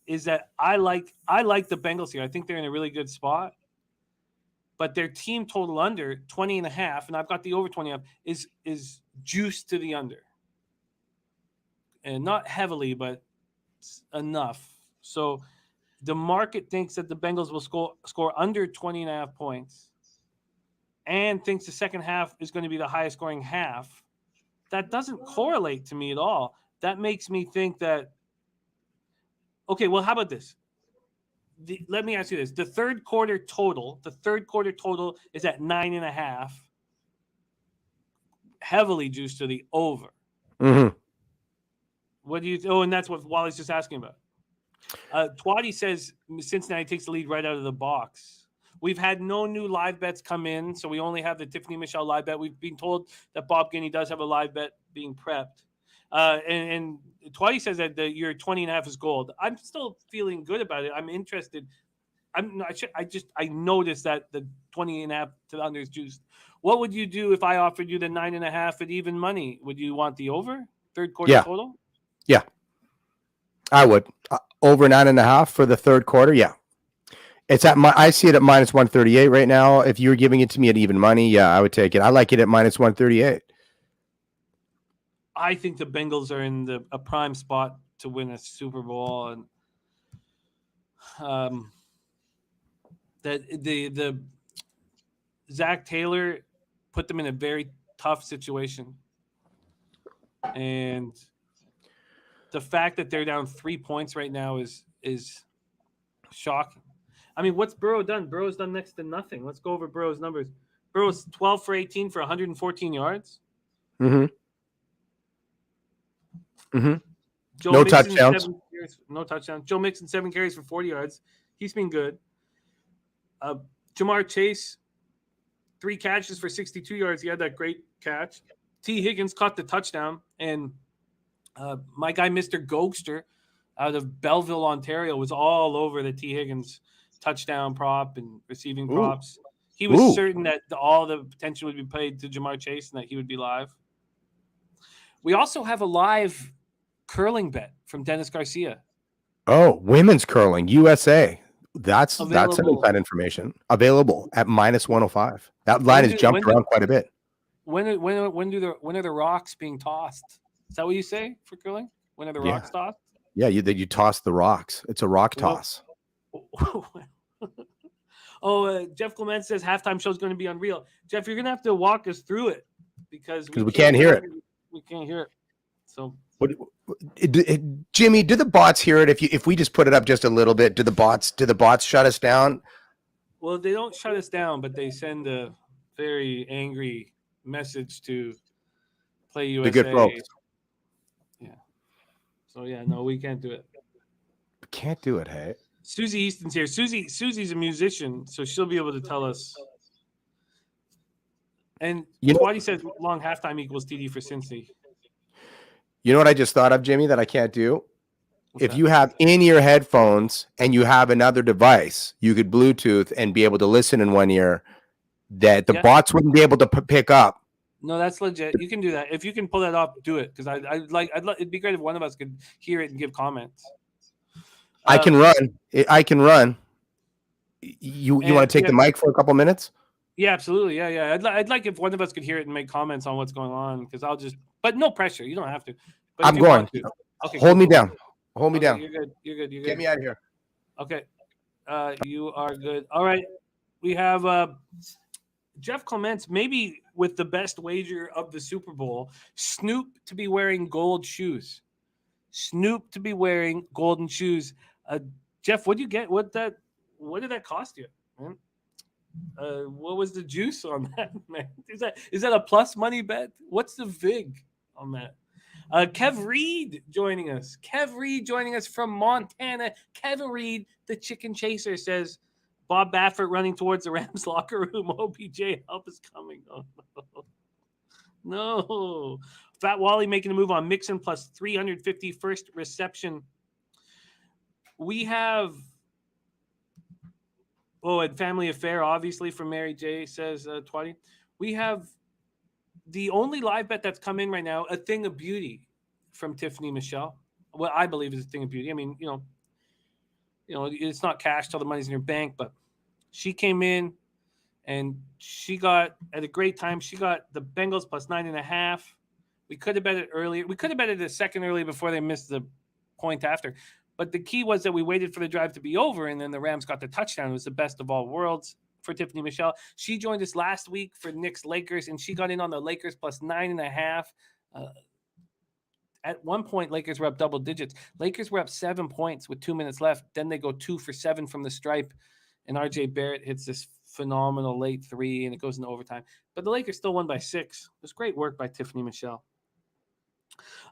is that I like the Bengals here. I think they're in a really good spot. But their team total under 20.5, and I've got the over 20.5, is juiced to the under. And not heavily, but enough. So the market thinks that the Bengals will score under 20.5 points, and thinks the second half is going to be the highest scoring half. That doesn't correlate to me at all. That makes me think that, okay, well, how about this? Let me ask you this. The third quarter total is at 9.5, heavily juiced to the over. Mm-hmm. What do you? Oh, and that's what Wally's just asking about. Twatty says Cincinnati takes the lead right out of the box. We've had no new live bets come in, so we only have the Tiffany Michelle live bet. We've been told that Bob Guiney does have a live bet being prepped. And Twatty says that your 20.5 is gold. I'm still feeling good about it. I'm interested. I'm not sure. I noticed that the 20.5 to the under is juiced. What would you do if I offered you the 9.5 at even money? Would you want the over third quarter total? Yeah, I would. Over 9.5 for the third quarter. Yeah, it's at I see it at minus 138 right now. If you were giving it to me at even money, I would take it. I like it at minus 138. I think the Bengals are in a prime spot to win a Super Bowl, and that the Zach Taylor put them in a very tough situation, and the fact that they're down 3 points right now is shocking. I mean, what's Burrow done? Burrow's done next to nothing. Let's go over Burrow's numbers. Burrow's 12 for 18 for 114 yards. Mm-hmm. Mm-hmm. No Mixon, touchdowns. No touchdowns. Joe Mixon 7 carries for 40 yards. He's been good. Jamar Chase 3 catches for 62 yards. He had that great catch. T. Higgins caught the touchdown, and my guy, Mr. Ghoster, out of Belleville, Ontario, was all over the T. Higgins touchdown prop and receiving props. He was certain that all the potential would be paid to Jamar Chase and that he would be live. We also have a live curling bet from Dennis Garcia. Oh, women's curling, USA. That's some Available. inside information. Available at -105. That line has jumped around quite a bit. When are the rocks being tossed? Is that what you say for curling? When are the rocks tossed? Yeah, you toss the rocks. It's a rock toss. Jeff Clement says halftime show is going to be unreal. Jeff, you're going to have to walk us through it because we can't hear it. We can't hear it. So, Jimmy, do the bots hear it if we just put it up just a little bit? Do the bots shut us down? Well, they don't shut us down, but they send a very angry message to Play USA. The good folks. Yeah. So no, we can't do it. We can't do it, hey. Susie Easton's here. Susie's a musician, so she'll be able to tell us. And Twatty says long halftime equals TD for Cincy. You know what I just thought of, Jimmy, that I can't do? If you have in-ear headphones and you have another device, you could Bluetooth and be able to listen in one ear that the bots wouldn't be able to pick up. No, that's legit. You can do that. If you can pull that off, do it. Because it'd be great if one of us could hear it and give comments. I can run. You want to take the mic for a couple minutes? Yeah, absolutely. Yeah. I'd like if one of us could hear it and make comments on what's going on. Because but no pressure. You don't have to. But I'm going. Okay, Hold me down. Hold me down. You're good. Get me out of here. Okay. You are good. All right. We have Jeff Clements, maybe with the best wager of the Super Bowl. Snoop to be wearing gold shoes. Snoop to be wearing golden shoes. Jeff, what do you get? What did that cost you, man? What was the juice on that, man? Is that a plus money bet? What's the vig on that? Kev Reed joining us. Kev Reed joining us from Montana. Kevin Reed, the chicken chaser, says Bob Baffert running towards the Rams locker room. OBJ, help is coming. Oh, no. Fat Wally making a move on Mixon plus 350 first reception. We have and Family Affair, obviously, from Mary J, says Twatty. We have the only live bet that's come in right now, A Thing of Beauty from Tiffany Michelle. Well, I believe is A Thing of Beauty. I mean, it's not cash till the money's in your bank, but she came in and she got, at a great time, she got the Bengals plus 9.5. We could have bet it earlier. We could have bet it a second early before they missed the point after. But the key was that we waited for the drive to be over, and then the Rams got the touchdown. It was the best of all worlds for Tiffany Michelle. She joined us last week for Knicks Lakers, and she got in on the Lakers plus 9.5. At one point, Lakers were up double digits. Lakers were up 7 points with 2 minutes left. Then they go 2 for 7 from the stripe, and RJ Barrett hits this phenomenal late three, and it goes into overtime. But the Lakers still won by 6. It was great work by Tiffany Michelle.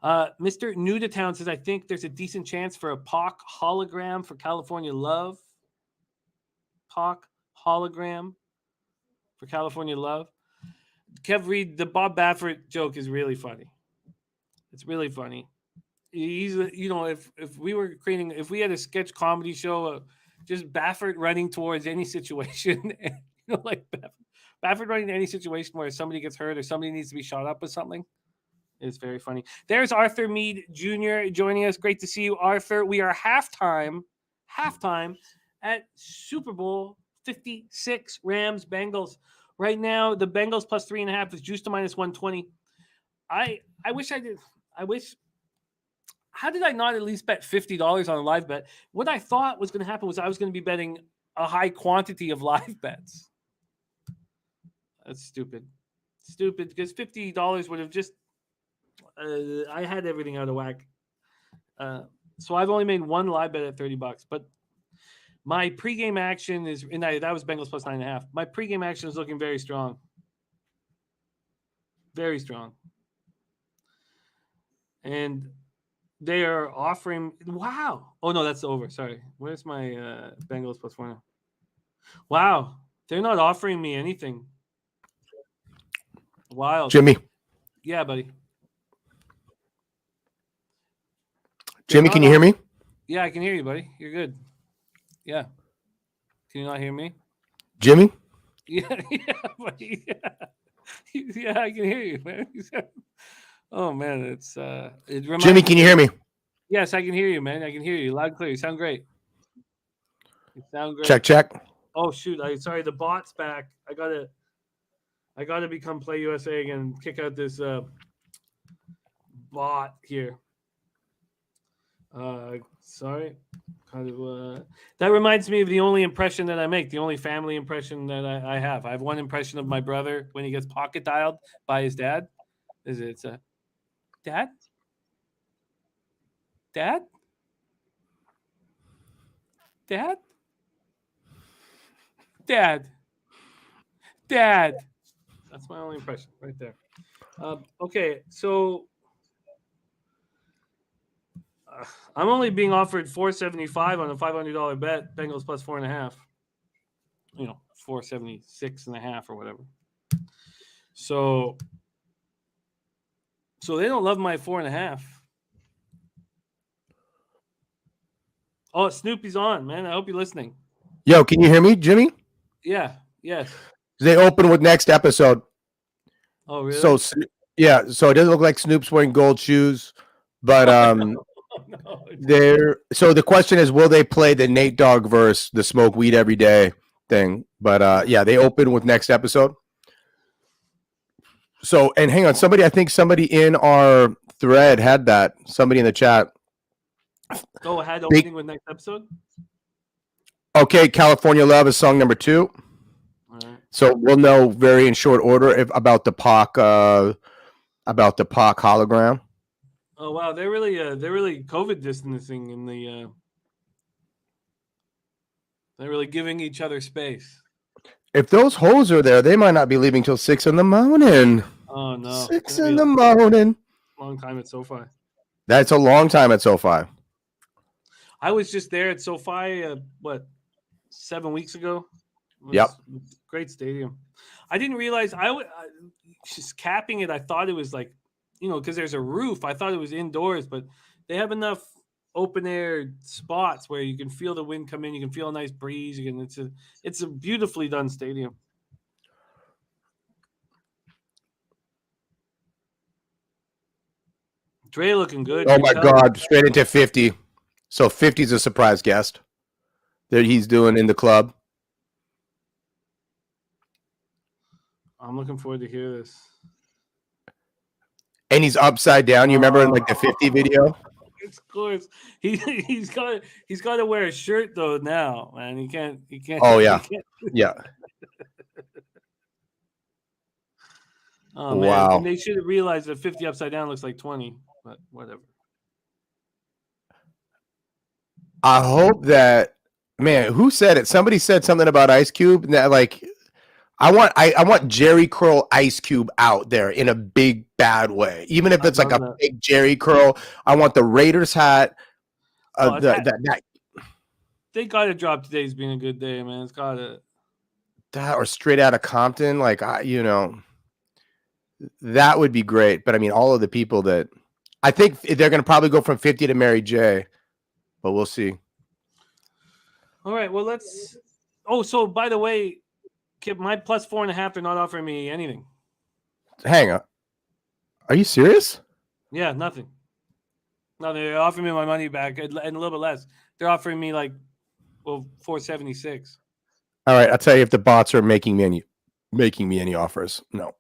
Mr. New to Town says, I think there's a decent chance for a POC hologram for California Love. POC hologram for California Love. Kev Reed, the Bob Baffert joke is really funny. It's really funny. He's, if we were creating, if we had a sketch comedy show, just Baffert running towards any situation, like Baffert running to any situation where somebody gets hurt or somebody needs to be shot up with something. It's very funny. There's Arthur Mead Jr. joining us. Great to see you, Arthur. We are halftime at Super Bowl 56, Rams, Bengals. Right now, the Bengals plus 3.5 is juiced to minus 120. I wish I did. How did I not at least bet $50 on a live bet? What I thought was going to happen was I was going to be betting a high quantity of live bets. That's stupid. Stupid, because $50 would have just I had everything out of whack. So I've only made one live bet at $30, but my pregame action is, and that was Bengals plus 9.5. My pregame action is looking very strong. Very strong. And they are offering, wow. Oh, no, that's over. Sorry. Where's my Bengals plus 1? Wow. They're not offering me anything. Wild. Jimmy. Yeah, buddy. Jimmy, can you hear me? Yeah, I can hear you, buddy. You're good. Yeah. Can you not hear me? Jimmy? Yeah, buddy. Yeah, I can hear you, man. Oh man, it reminds Jimmy, can you hear me? Yes, I can hear you, man. I can hear you loud and clear. You sound great. You sound great. Check. Oh shoot! Sorry, the bot's back. I gotta become Play USA again. Kick out this bot here. Sorry. That reminds me of the only impression that I make, the only family impression that I have. I have one impression of my brother when he gets pocket dialed by his dad. It's a dad? Dad? Dad? Dad? Dad? That's my only impression right there. Okay, so I'm only being offered $475 on a $500 bet. Bengals plus 4.5. 476.5 or whatever. So they don't love my 4.5. Oh, Snoopy's on, man. I hope you're listening. Yo, can you hear me, Jimmy? Yeah. Yes. They open with next episode. Oh, really? So it doesn't look like Snoop's wearing gold shoes, but No. so the question is, will they play the Nate Dogg verse, the smoke weed every day thing? But they open with next episode. So, and hang on, I think somebody in our thread had that. Somebody in the chat. Go ahead, opening with next episode. Okay, California Love is song number 2. All right. So we'll know very in short order about the Pac hologram. Oh wow, they're really COVID distancing in the. They're really giving each other space. If those hoes are there, they might not be leaving till 6 in the morning. Oh no, 6 in the morning. Long time at SoFi. That's a long time at SoFi. I was just there at SoFi. 7 weeks ago? Yep. Great stadium. I didn't realize just capping it. I thought it was like, because there's a roof. I thought it was indoors, but they have enough open air spots where you can feel the wind come in. You can feel a nice breeze. It's a beautifully done stadium. Dre looking good. Oh my God, straight into 50. So 50 is a surprise guest that he's doing in the club. I'm looking forward to hear this. And he's upside down. You remember in like the 50 video? Of course. He's got to wear a shirt though now, man. He can't. Oh yeah. Yeah. Oh man. Wow. And they should have realized that 50 upside down looks like 20, but whatever. I hope that, man, who said it? Somebody said something about Ice Cube. That like, I want Jerry curl Ice Cube out there in a big bad way. Even if it's like a big Jerry curl, I want the Raiders hat. They gotta drop today's being a good day, man. It's gotta that or straight out of Compton, like that would be great. But I mean, all of the people that I think they're gonna probably go from 50 to Mary J. But we'll see. All right. Well, let's. Oh, so by the way, Kip, my plus 4.5, they're not offering me anything. Hang on. Are you serious? Yeah, nothing. No, they're offering me my money back and a little bit less. They're offering me $476. All right. I'll tell you if the bots are making me any offers. No.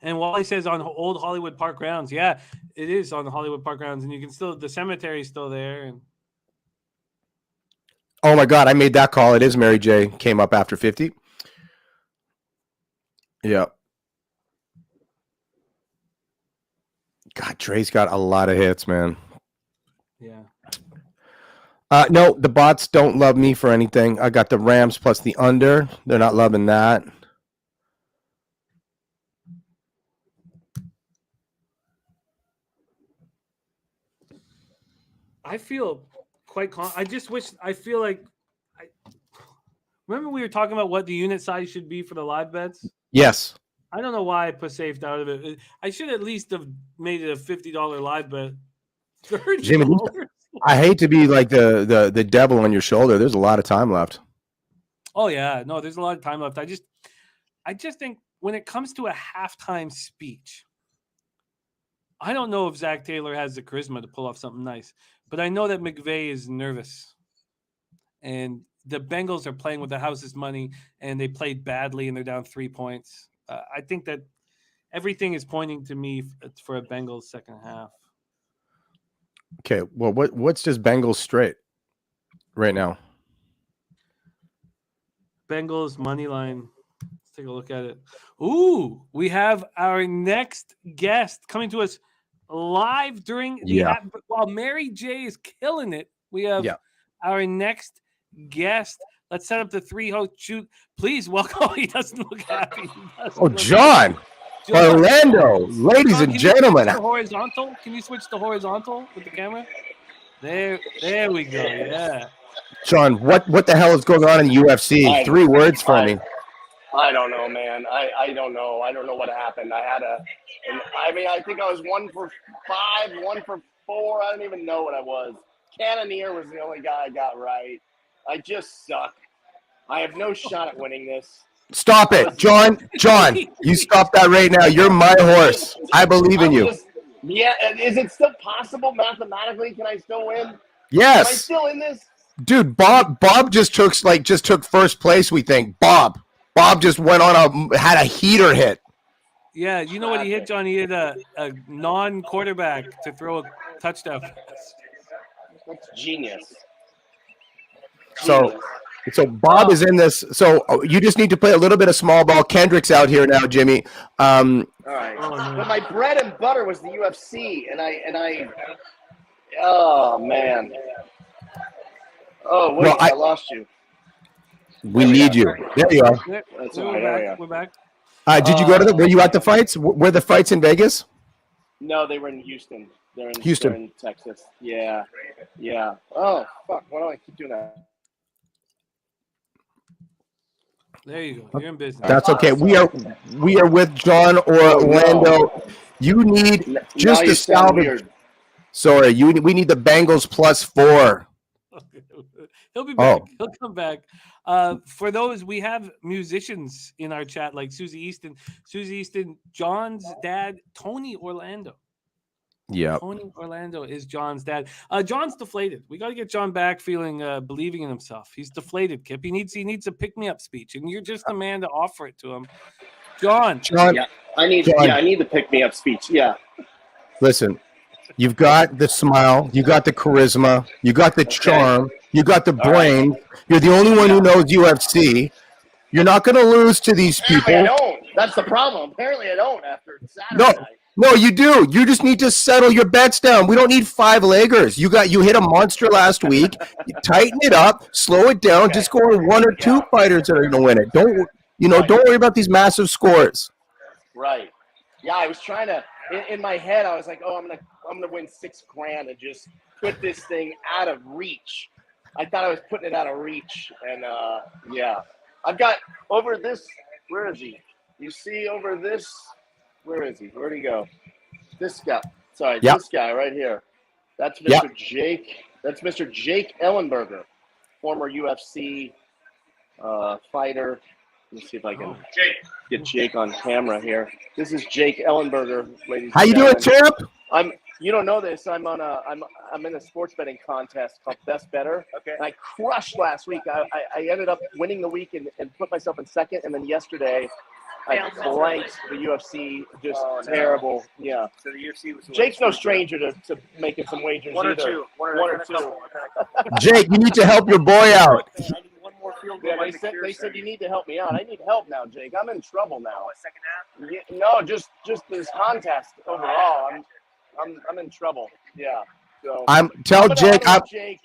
And Wally says on old Hollywood Park grounds. Yeah, it is on the Hollywood Park grounds. And you can the cemetery is still there. And oh my God, I made that call. It is Mary J. Came up after 50. Yeah. God, Dre's got a lot of hits, man. Yeah. No, the bots don't love me for anything. I got the Rams plus the under. They're not loving that. I feel quite I just wish. I feel like Remember we were talking about what the unit size should be for the live bets? Yes. I don't know why I put safed out of it. I should at least have made it a $50 live bet. Jimmy, $30. I hate to be like the devil on your shoulder. There's a lot of time left. Oh yeah, no, there's a lot of time left. I just think when it comes to a halftime speech, I don't know if Zach Taylor has the charisma to pull off something nice, but I know that McVay is nervous, and the Bengals are playing with the house's money, and they played badly, and they're down 3 points. I think that everything is pointing to me for a Bengals second half. Okay, well, what's just Bengals straight right now? Bengals money line. Let's take a look at it. Ooh, we have our next guest coming to us live during the while Mary J is killing it. We have our next guest. Let's set up the 3-host shoot. Please welcome. Oh, he doesn't look happy. Jon Orlando, ladies and gentlemen. Horizontal. Can you switch to horizontal with the camera? There we go. Yeah. Jon, what the hell is going on in the UFC? 3 words for me. I don't know, man. I don't know. I don't know what happened. I think I was 1 for 5, 1 for 4. I don't even know what I was. Cannoneer was the only guy I got right. I just suck. I have no shot at winning this. Stop it, Jon. You stop that right now. You're my horse. I believe in you. Is it still possible mathematically? Can I still win? Yes. Am I still in this? Dude, Bob just took first place, we think. Bob just went on had a heater hit. Yeah, you know what he hit, Jon? He hit a non-quarterback to throw a touchdown pass. That's genius. So Bob is in this. So you just need to play a little bit of small ball. Kendrick's out here now, Jimmy. All right. But my bread and butter was the UFC, and I. Oh man. Oh wait, I lost you. We need you. There you are. That's all right. We're back. Did you go to were you at the fights? Were the fights in Vegas? No, they were in Houston. They're in Houston. They're in Texas. Yeah. Oh fuck! Why do I keep doing that? There you go. You're in business. That's okay. We are with Jon Orlando. You need just to salvage. Sorry, we need the Bengals +4. He'll be back. He'll come back. For those, we have musicians in our chat like Susie Easton, Jon's dad, Tony Orlando. Yeah. Tony Orlando is Jon's dad. Jon's deflated. We got to get Jon back feeling believing in himself. He's deflated, Kip. He needs a pick-me-up speech, and you're just the man to offer it to him. Jon. Yeah, I need the pick-me-up speech. Yeah. Listen, you've got the smile, you got the charisma, you got the charm, you got the brain. Right. You're the only one who knows UFC. You're not going to lose to these people. I don't. That's the problem. Apparently, I don't after Saturday night. No, you do. You just need to settle your bets down. We don't need 5-leggers. You hit a monster last week. You tighten it up, slow it down. Just go on 1 or 2 fighters that are going to win it. Don't worry about these massive scores. Right. Yeah, I was trying to. In my head, I was like, "Oh, I'm gonna win $6,000 and just put this thing out of reach." I thought I was putting it out of reach, and yeah, I've got over this. Where is he? You see over this. Where is he? Where'd he go? This guy. Sorry, This guy right here. That's Mr. Jake. That's Mr. Jake Ellenberger, former UFC fighter. Let me see if I can get Jake on camera here. This is Jake Ellenberger, ladies. How you doing, champ? You don't know this. I'm in a sports betting contest called Best Bettor. Okay. And I crushed last week. I ended up winning the week and put myself in second. And then yesterday, I blanked the UFC. Just terrible. Yeah. So the UFC was. Jake's no stranger to making some wagers One or either. two. One or two. Jake, you need to help your boy out. Yeah, they said you need to help me out. I need help now, Jake. I'm in trouble now. Second half? Yeah, no, just this contest overall. I'm in trouble. Yeah. So tell Jake. Jake,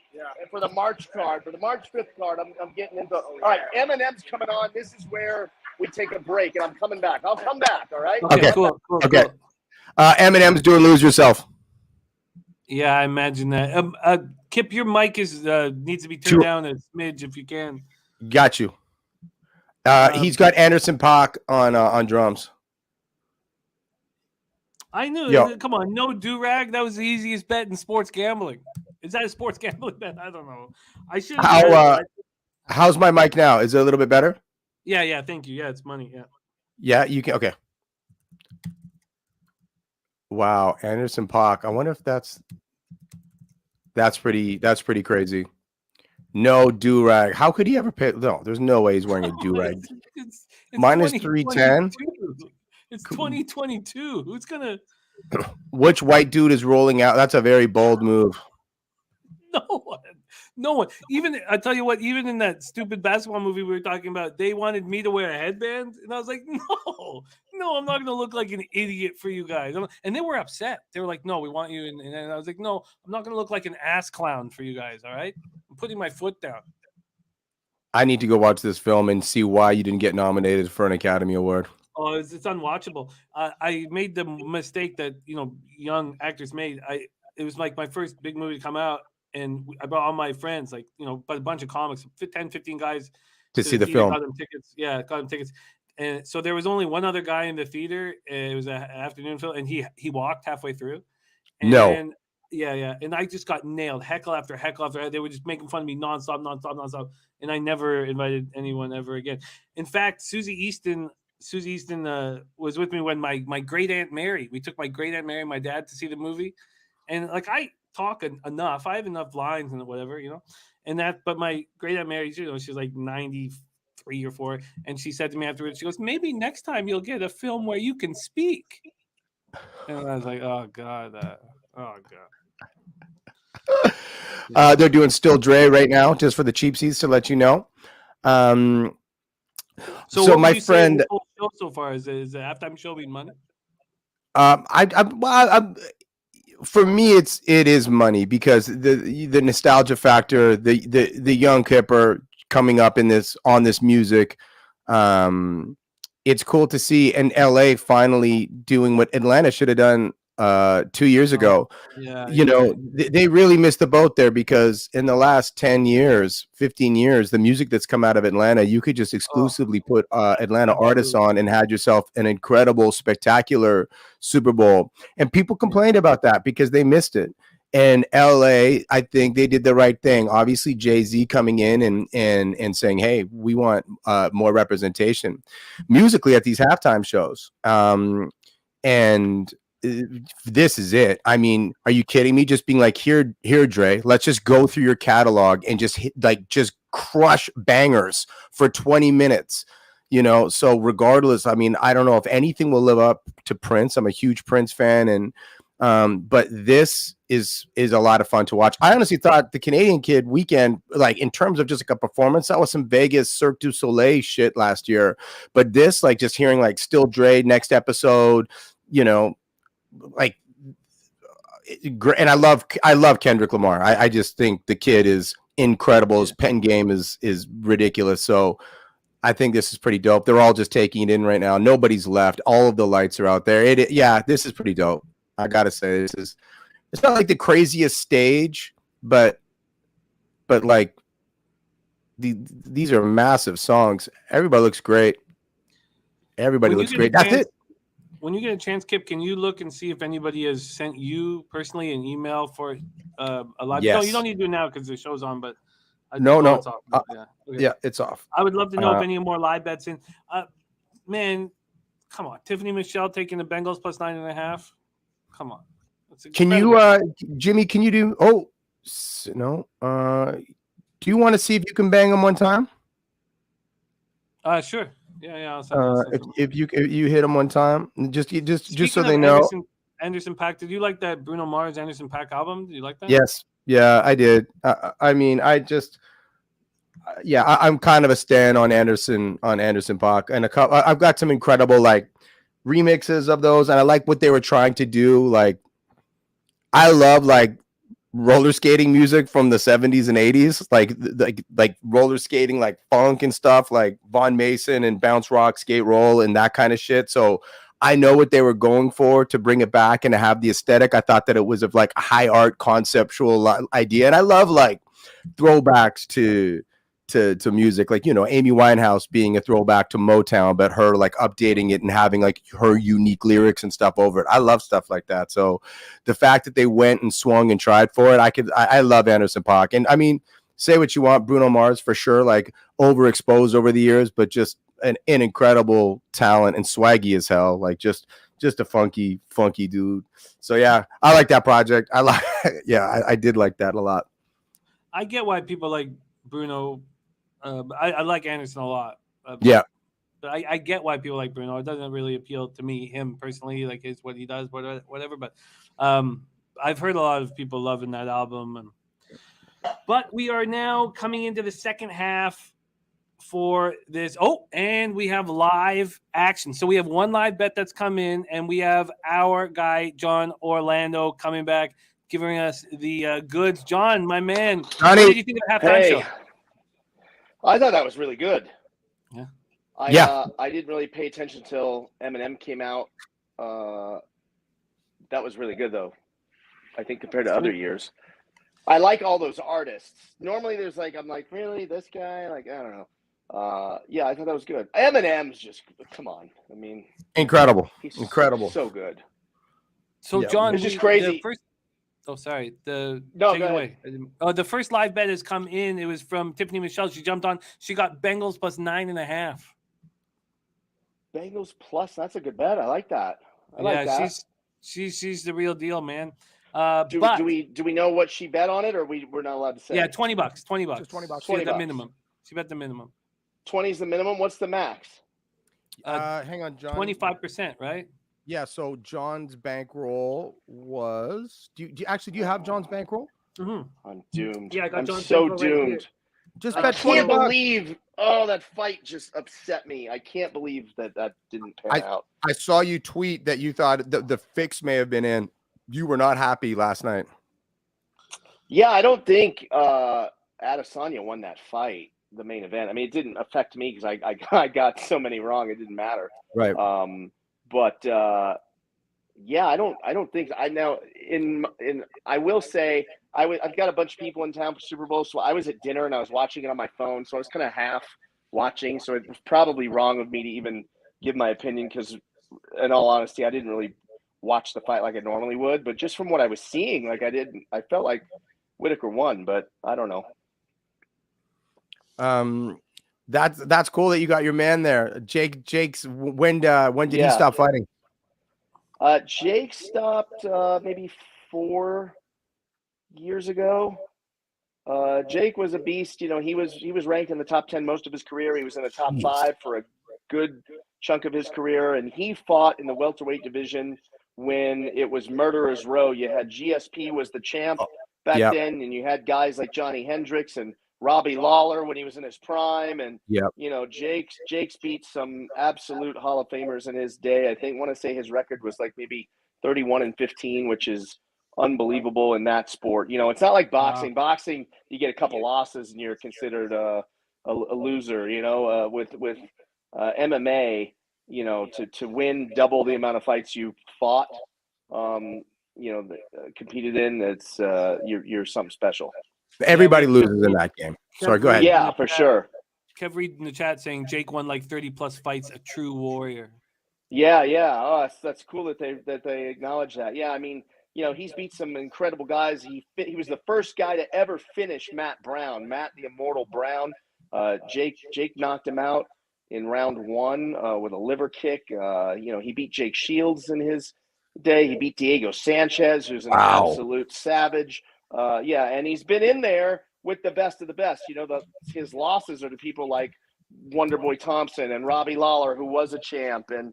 for the March card, for the March 5th card, I'm getting into. All right, M&M's coming on. This is where we take a break, and I'm coming back. I'll come back. All right. Okay. Cool. Okay. M&M's doing Lose Yourself. Yeah, I imagine that. Kip, your mic is needs to be turned down a smidge if you can. Got you. He's got Anderson .Paak on drums. I knew. Yo. Come on, no do-rag. That was the easiest bet in sports gambling. Is that a sports gambling bet? I don't know. I should. How's my mic now? Is it a little bit better? Yeah. Thank you. Yeah, it's money. Yeah. Yeah, you can. Okay. Wow, Anderson .Paak. I wonder if that's pretty crazy. No do-rag. How could he ever pay? No, there's no way he's wearing a do-rag. It's Minus 310. It's 2022. Who's gonna? Which white dude is rolling out? That's a very bold move. No one. Even I tell you what. Even in that stupid basketball movie we were talking about, they wanted me to wear a headband, and I was like, no, I'm not going to look like an idiot for you guys. And they were upset. They were like, no, we want you. And I was like, no, I'm not going to look like an ass clown for you guys. All right, I'm putting my foot down. I need to go watch this film and see why you didn't get nominated for an Academy Award. Oh, it's unwatchable. I made the mistake that young actors made. It was like my first big movie to come out, and I brought all my friends, like but a bunch of comics, 10, 15 guys to see the film. Got them tickets. Yeah, got them tickets. And so there was only one other guy in the theater. It was an afternoon film, and he walked halfway through. And no. Yeah. And I just got nailed, heckle after heckle after. They were just making fun of me nonstop. And I never invited anyone ever again. In fact, Susie Easton was with me when my great aunt Mary. We took my great aunt Mary and my dad to see the movie, and like I talk enough. I have enough lines and whatever, and that. But my great aunt Mary, she's like 93 or 4, and she said to me afterwards, she goes, "Maybe next time you'll get a film where you can speak." And I was like, "Oh God, They're doing Dre right now, just for the cheapsies, to let you know. So my friend, show so far is the halftime show being money. For me, it is money because the nostalgia factor, the young Kipper coming up on this music. It's cool to see, and LA finally doing what Atlanta should have done 2 years ago. They really missed the boat there, because in the last 10 years, 15 years, the music that's come out of Atlanta, you could just exclusively put Atlanta artists on and had yourself an incredible, spectacular Super Bowl. And people complained about that because they missed it. And LA, I think they did the right thing. Obviously, Jay-Z coming in and saying, hey, we want more representation musically at these halftime shows. And this is it. I mean, are you kidding me? Just being like, here, Dre, let's just go through your catalog and just just crush bangers for 20 minutes. So regardless, I mean, I don't know if anything will live up to Prince. I'm a huge Prince fan, and but this is a lot of fun to watch. I honestly thought the Canadian Kid weekend, like in terms of just like a performance, that was some Vegas Cirque du Soleil shit last year. But this, like just hearing like Still Dre next episode, like, and I love Kendrick Lamar. I just think the kid is incredible. His pen game is ridiculous. So I think this is pretty dope. They're all just taking it in right now. Nobody's left. All of the lights are out there. This is pretty dope. I gotta say, it's not like the craziest stage, but like these are massive songs. Everybody looks great. Everybody looks great. That's it. When you get a chance, Kip, can you look and see if anybody has sent you personally an email for a live? Yes. No, you don't need to do it now because the show's on. But no, it's off. Yeah, it's off. I would love to know if any more live bets in. Man, come on, Tiffany Michelle taking the Bengals plus 9.5. Come on. Can you, Jimmy? Can you do? Oh, no. Do you want to see if you can bang them one time? Sure. Yeah. If you hit them one time, just so they know. Anderson .Paak. Did you like that Bruno Mars Anderson .Paak album? Did you like that? Yes. Yeah, I did. I mean, I'm kind of a stan on Anderson .Paak, and I've got some incredible like remixes of those, and I like what they were trying to do. Like, I love like roller skating music from the 70s and 80s, like roller skating, like funk and stuff, like Von Mason and bounce rock, skate roll, and that kind of shit. So I know what they were going for to bring it back and to have the aesthetic. I thought that it was of like a high art conceptual idea, and I love like throwbacks to to music, like, you know, Amy Winehouse being a throwback to Motown, but her like updating it and having like her unique lyrics and stuff over it. I love stuff like that. So the fact that they went and swung and tried for it, I love Anderson .Paak. And I mean, say what you want, Bruno Mars for sure, like overexposed over the years, but just an incredible talent and swaggy as hell, like just a funky dude. So yeah, I like that project. I did like that a lot. I get why people like Bruno. I like Anderson a lot. Yeah. But I get why people like Bruno. It doesn't really appeal to me, him personally, like what he does, whatever. But I've heard a lot of people loving that album. But we are now coming into the second half for this. Oh, and we have live action. So we have one live bet that's come in, and we have our guy, Jon Orlando, coming back, giving us the goods. Jon, my man, Johnny. What did you think of the halftime show? I thought that was really good. Yeah. I didn't really pay attention until Eminem came out. That was really good, though, I think, compared to other years. I like all those artists. Normally there's like, I'm like, really, this guy? Like, I don't know. Yeah, I thought that was good. Eminem's just, come on. I mean, incredible. So good. So, Yeah. Jon, It's just crazy. Sorry. No, take go it away. The first live bet has come in. It was from Tiffany Michelle. She jumped on. She got Bengals plus 9.5. Bengals plus, that's a good bet. I like that. I like that. She's the real deal, man. Do we know what she bet on it, or we're not allowed to say? Yeah, $20. $20. Just $20. She bet the minimum. She bet the minimum. 20 is the minimum. What's the max? Hang on, Jon. 25%, right? Yeah. So John's bankroll was. Do you have John's bankroll? Mm-hmm. I'm doomed. Yeah, I got I'm John's so bankroll right doomed. Just I bet can't $20. believe. Oh, that fight just upset me. I can't believe that didn't pan out. I saw you tweet that you thought the fix may have been in. You were not happy last night. Yeah, I don't think Adesanya won that fight, the main event. I mean, it didn't affect me because I got so many wrong. It didn't matter. Right. But yeah, I don't think I now I will say I've got a bunch of people in town for Super Bowl, so I was at dinner and I was watching it on my phone, so I was kind of half watching. So it was probably wrong of me to even give my opinion because, in all honesty, I didn't really watch the fight like I normally would. But just from what I was seeing, like I felt like Whitaker won, but I don't know. That's cool that you got your man there. Jake's when did he stop fighting? Jake stopped maybe 4 years ago. Jake was a beast. You know, he was ranked in the top 10 most of his career. He was in the top 5 for a good chunk of his career, and he fought in the welterweight division when it was Murderer's Row. You had GSP was the champ back then, and you had guys like Johnny Hendricks and Robbie Lawler when he was in his prime, and you know, Jake's beat some absolute Hall of Famers in his day. I want to say his record was like maybe 31-15, which is unbelievable in that sport. You know, it's not like boxing. Wow. Boxing, you get a couple losses and you're considered a loser. You know, with MMA, you know, to win double the amount of fights you fought, you know, competed in, it's you're something special. Everybody loses in that game. Sorry, go ahead. Yeah, for sure. Kev read in the chat saying Jake won like 30 plus fights, a true warrior. Yeah. Oh, that's cool that they acknowledge that. Yeah, I mean, you know, he's beat some incredible guys. He was the first guy to ever finish Matt the Immortal Brown. Jake knocked him out in round 1 with a liver kick. You know, he beat Jake Shields in his day. He beat Diego Sanchez, who's an absolute savage. Yeah, and he's been in there with the best of the best. You know, his losses are to people like Wonderboy Thompson and Robbie Lawler, who was a champ. And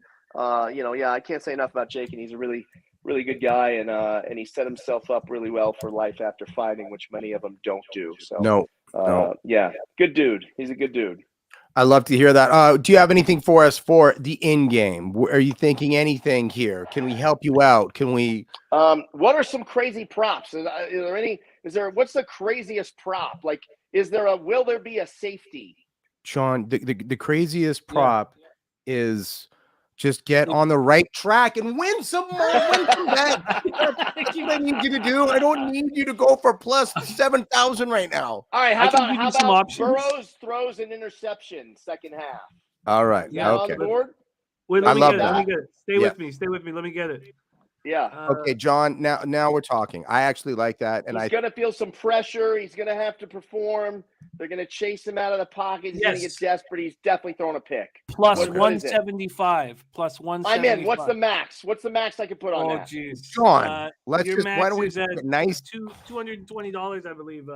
you know, yeah, I can't say enough about Jake, and he's a really, really good guy, and he set himself up really well for life after fighting, which many of them don't do. So no. Yeah, good dude. He's a good dude. I love to hear that. Do you have anything for us for the in game? Are you thinking anything here? Can we help you out? Can we? What are some crazy props? What's the craziest prop? Like, will there be a safety? Jon, the craziest prop is Just get on the right track and win some more. Win some bets. That's what I need you to do. I don't need you to go for plus 7,000 right now. All right, I how can about give you some options. Burrows throws an interception second half? All right. Is that on Okay. the board? Wait, I let me love get it. that. Let me get it. Stay Yeah. with me. Stay with me. Let me get it. Yeah. Okay, John. Now we're talking. I actually like that, and He's going to feel some pressure. He's going to have to perform. They're going to chase him out of the pocket. He's going to get desperate. He's definitely throwing a pick. Plus What is it? 175. Plus 175. I'm in. What's the max? What's the max I could put on Oh, that? jeez. John, let's your just. max Why don't we is at get nice? $220, I believe.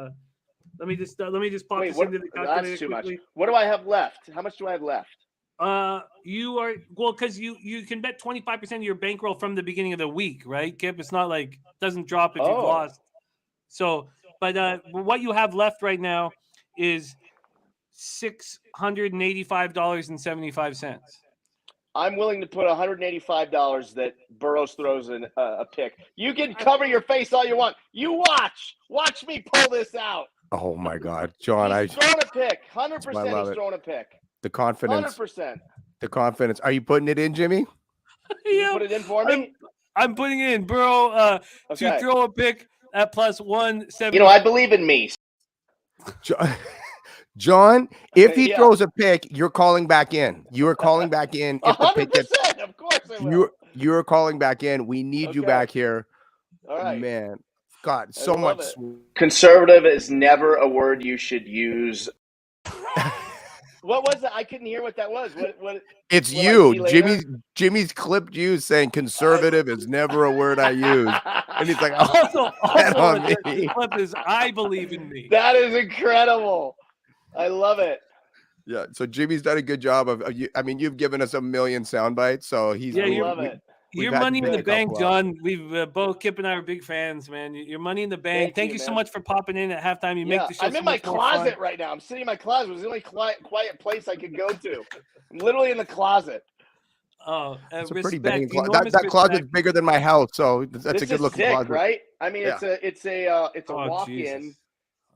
Let me just pop Wait, this what? into the calculator That's too much. quickly. What do I have left? How much do I have left? You are because you can bet 25% of your bankroll from the beginning of the week, right, Kip? It's not like it doesn't drop if you've lost. So, but what you have left right now is $685.75. I'm willing to put $185 that Burrows throws a pick. You can cover your face all you want. You watch me pull this out. Oh my God, John! He's throwing a pick. 100% love he's it. throwing a pick. The confidence. 100%. The confidence. Are you putting it in, Jimmy? You put it in for me? I'm putting it in Burrow Okay. to throw a pick at plus 170. You know, I believe in me. John, if he Yeah. throws a pick, you're calling back in. You are calling back in. If the pick 100%. gets, Of course I will. you're calling back in. We need you Okay. back here. All right. Man, God, so love much. it. Conservative is never a word you should use. What was that? I couldn't hear what that was. What It's will I you. see later? Jimmy's clipped you saying conservative is never a word I use. And he's like, oh, Also, on the me. clip is I believe in me. That is incredible. I love it. Yeah. So Jimmy's done a good job of you. I mean, you've given us a million sound bites. So he's Yeah, I you love it. we've Your had to money in pick the a couple bank, up. John. We've both Kip and I are big fans, man. Your money in the bank. Thank you so man. much for popping in at halftime. You make the show. I'm so in my much more closet fun. right now. I'm sitting in my closet. It was the only quiet place I could go to. I'm literally in the closet. Oh, It's a respect. pretty big closet. Enormous That closet's respect. bigger than my house, so that's This a good is looking sick, closet. right? I mean, Yeah. it's a Oh, walk-in. Jesus.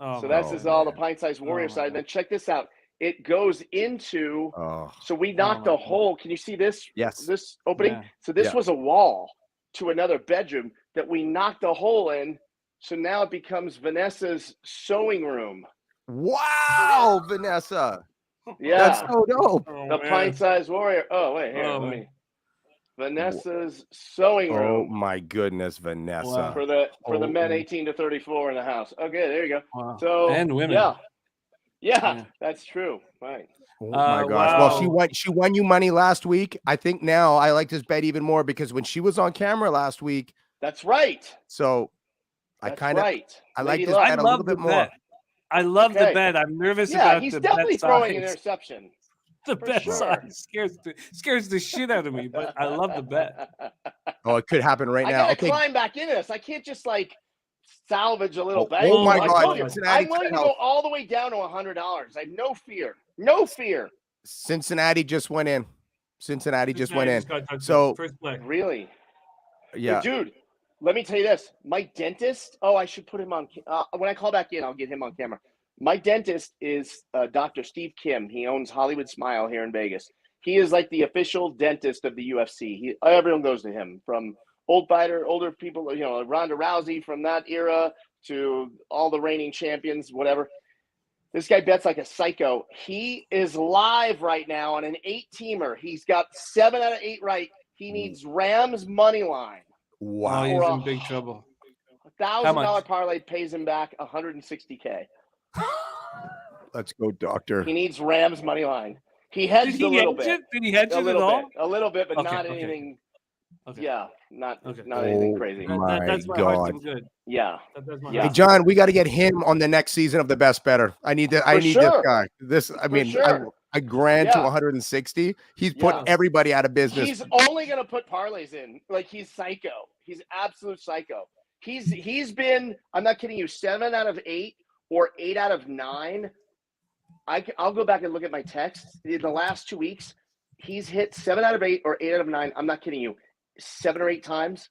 Oh, So that's Oh, just all the man. pint-sized warrior Oh, my side. God. Then check this out. It goes into. Oh, So we knocked my a God. hole. Can you see this? Yes. This opening. Yeah. So this Yeah. was a wall to another bedroom that we knocked a hole in. So now it becomes Vanessa's sewing room. wow, Vanessa. Yeah. That's so dope. Oh, The man. pint-sized warrior. Oh, wait, here, Oh, let man. me. Vanessa's sewing Oh room my goodness, Vanessa. Wow. for the Oh, men mm. 18 to 34 in the house. Okay, there you go. Wow. So And women. Yeah, Yeah. that's true. Right. Oh my gosh. wow. Well, she won you money last week. I think now I like this bet even more because when she was on camera last week, That's right. so I That's kind of right. I like Lady this Luck. bet a little bit more. Bet. I love the Okay. bet. I'm nervous Yeah, about he's the definitely bet throwing an size. interception. The for bet sure. size scares the shit out of me, but I love the bet. Oh, it could happen right I now. gotta Okay. climb back into this. I can't just like salvage a little Oh, bank. oh my I God, told you, Cincinnati I'm willing to tied go out. all the way down to $100. I have no fear. No fear. Cincinnati just went in. Cincinnati just went in. got touchdown. So First play. Really? yeah. Dude, let me tell you this. My dentist, I should put him on. When I call back in, I'll get him on camera. My dentist is Dr. Steve Kim. He owns Hollywood Smile here in Vegas. He is like the official dentist of the UFC. Everyone goes to him, from older people, Ronda Rousey from that era to all the reigning champions, whatever. This guy bets like a psycho. He is live right now on an 8-teamer. He's got 7 out of 8 right. He needs Rams money line. Oh, Wow. he's Or in big trouble. $1,000 much? parlay pays him back $160K. Let's go, doctor. He needs Rams money line. He hedged a little bit. Did he hedge it A at little all? bit. A little bit, but Okay, not okay. anything. Okay. Yeah, not Okay. anything Oh, crazy. my That's my God. heart's good. Yeah. That's my Yeah. Hey, John, we got to get him on the next season of the Best Better. I need this sure. guy. sure. A grand to Yeah. 160. He's put Yeah. everybody out of business. He's only gonna put parlays in. Like, he's psycho. He's absolute psycho. He's been, I'm not kidding you, 7 out of 8 or 8 out of 9. I'll go back and look at my texts. In the last 2 weeks, he's hit 7 out of 8 or 8 out of 9. I'm not kidding you, 7 or 8 times.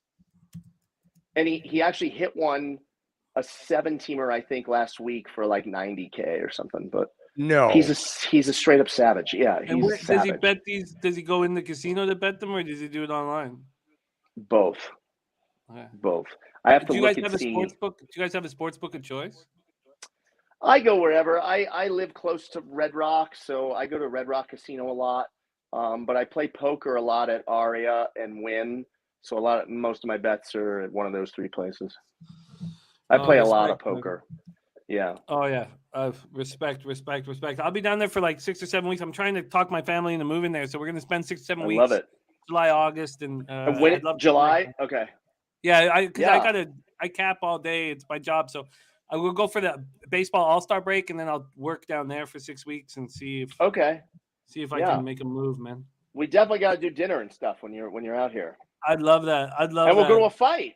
And he actually hit one, a 7-teamer, I think, last week for like 90K or something. But No. He's a straight up savage. Yeah, And he's where, savage. does he bet these? Does he go in the casino to bet them, or does he do it online? Both. Okay. Both. I have to Do you look guys and have a see. sports book? Do you guys have a sports book of choice? I go wherever. I live close to Red Rock, so I go to Red Rock Casino a lot. But I play poker a lot at Aria and Wynn. So most of my bets are at one of those three places. I play a lot of respect, man. poker. Yeah. Oh yeah, respect. I'll be down there for like 6 or 7 weeks. I'm trying to talk my family into moving there, so we're gonna spend 6 or 7 I weeks. love it. July, August, and When I'd love to July? come. Okay. Yeah, I cap all day. It's my job, so I will go for the baseball All-Star break, and then I'll work down there for 6 weeks and see if I can make a move, man. We definitely got to do dinner and stuff when you're out here. I'd love that. And we'll go to a fight.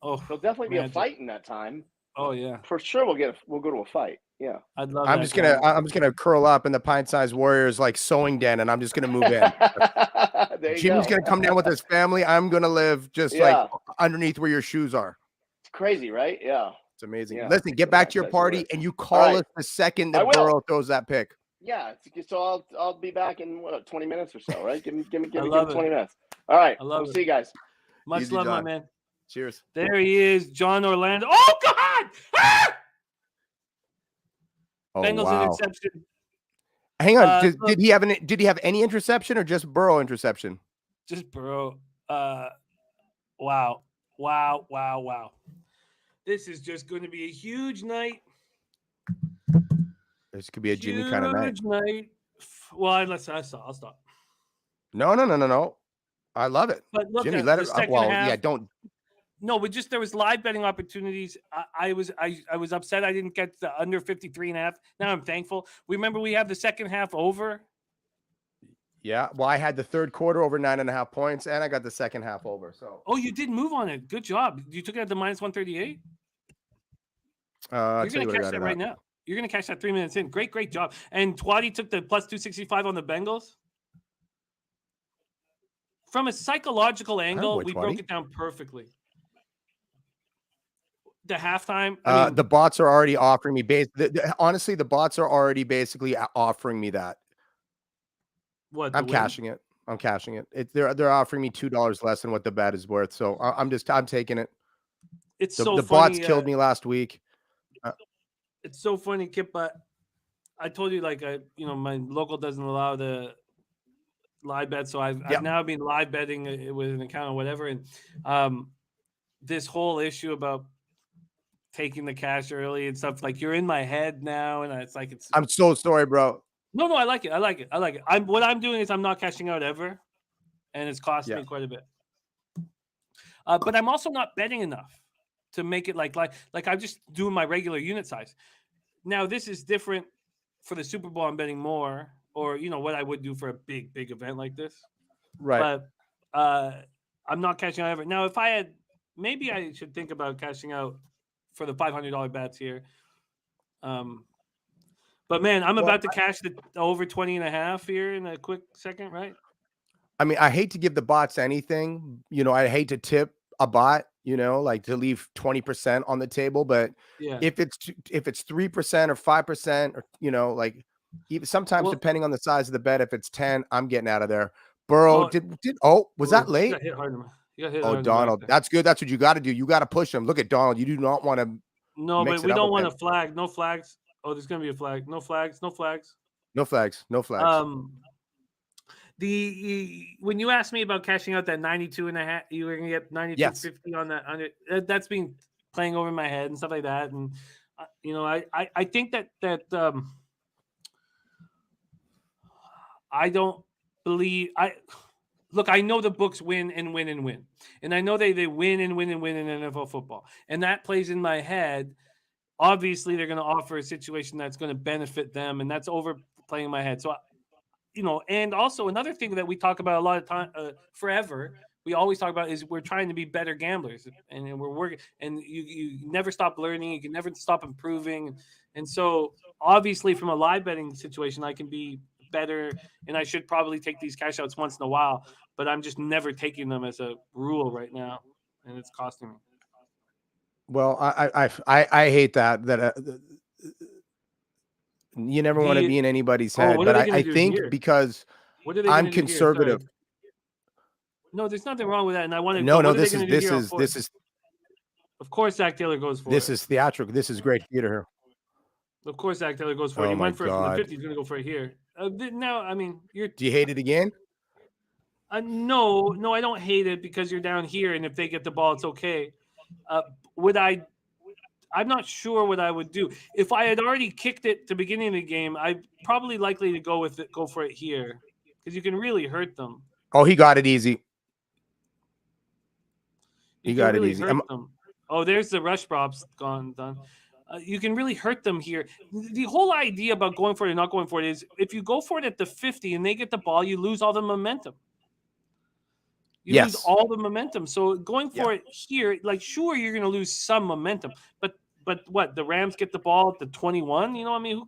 Oh, there'll definitely be a magic. fight in that time. Oh yeah, for sure. We'll go to a fight. Yeah. I'd love. I'm just gonna curl up in the pint-sized Warriors like sewing den, and I'm just gonna move in. Jimmy's gonna come down with his family. I'm gonna live just like underneath where your shoes are. It's crazy, right? Yeah. It's amazing. Yeah. Listen, get back to your party, and you call us the second that Burrow throws that pick. Yeah. So I'll be back in 20 minutes or so, right? Give me 20 minutes. All right. I'll see you guys. Much Easy, love, John. my man. Cheers. There he is, Jon Orlando. Oh God! Ah! Oh, Bengals wow. interception. Hang on. Did he have any interception or just Burrow interception? Just Burrow. Wow. This is just going to be a huge night. This could be a Jimmy kind of night. Huge night. Well, I'll stop. No. I love it. But look, Jimmy, let it. Well, half, yeah, don't. No, but just there was live betting opportunities. I was upset I didn't get the under 53.5. Now I'm thankful. Remember, we have the second half over. Yeah, well, I had the third quarter over 9.5 points, and I got the second half over. So. Oh, you did move on it. Good job. You took it at the minus 138. You're gonna catch that right now. You're gonna catch that 3 minutes in. Great job. And Twatty took the plus 265 on the Bengals. From a psychological angle, we broke it down perfectly. The halftime. The bots are already offering me honestly, the bots are already basically offering me that. What? I'm cashing it. They're offering me $2 less than what the bet is worth. So I'm taking it. It's the funny, bots killed me last week. It's so funny, Kip. But I told you, like, my local doesn't allow the live bet, so I've now been live betting with an account or whatever. And this whole issue about taking the cash early and stuff, like, you're in my head now, and it's like I'm so sorry, bro. No, I like it. What I'm doing is I'm not cashing out ever, and it's costing me quite a bit. But I'm also not betting enough to make it like I'm just doing my regular unit size. Now this is different for the Super Bowl. I'm betting more, or what I would do for a big event like this. Right. But I'm not cashing out ever. Now, if I had, maybe I should think about cashing out for the $500 bets here. But man, I'm about to cash the over 20.5 here in a quick second, right? I mean, I hate to give the bots anything. I hate to tip a bot, like to leave 20% on the table. But if it's 3% or 5%, or like even sometimes depending on the size of the bet, if it's 10, I'm getting out of there. Burrow was that late? You got hit hard. Oh, Donald, that's good. That's what you got to do. You got to push him. Look at Donald. You do not want to. No, but we don't want a flag. No flags. Oh, there's gonna be a flag. No flags. When you asked me about cashing out that 92.5, you were gonna get 92.50 on that. That's been playing over my head and stuff like that. And I think that I don't believe Look, I know the books win, and I know they win in NFL football, and that plays in my head. Obviously, they're going to offer a situation that's going to benefit them, and that's overplaying in my head. So, and also another thing that we talk about a lot of time, forever, we always talk about is we're trying to be better gamblers, and we're working, and you never stop learning, you can never stop improving. And so, obviously, from a live betting situation, I can be better, and I should probably take these cash outs once in a while, but I'm just never taking them as a rule right now, and it's costing me. Well, I hate that You never want to be in anybody's head, what are but they gonna I do think here? because What are they I'm gonna do here? conservative. Sorry. No, there's nothing wrong with that, and I want to. No, what are they this gonna is do this here on is fourth? this is Of course, Zach Taylor goes for this it. is theatrical. This is great theater. Of course, Zach Taylor goes for it. Oh He my went for it from the God. 50. He's going to go for it here. Now, I mean, you're. Do you hate it again? No, I don't hate it because you're down here, and if they get the ball, it's okay. Would I? I'm not sure what I would do. If I had already kicked it at the beginning of the game, I'd probably likely to go for it here because you can really hurt them. Oh, he got it easy. You He can got really it easy. hurt them. Oh, there's the rush props done. You can really hurt them here. The whole idea about going for it and not going for it is if you go for it at the 50 and they get the ball, you lose all the momentum. You lose all the momentum. So going for it here, like, sure, you're going to lose some momentum. But what? The Rams get the ball at the 21? You know what I mean?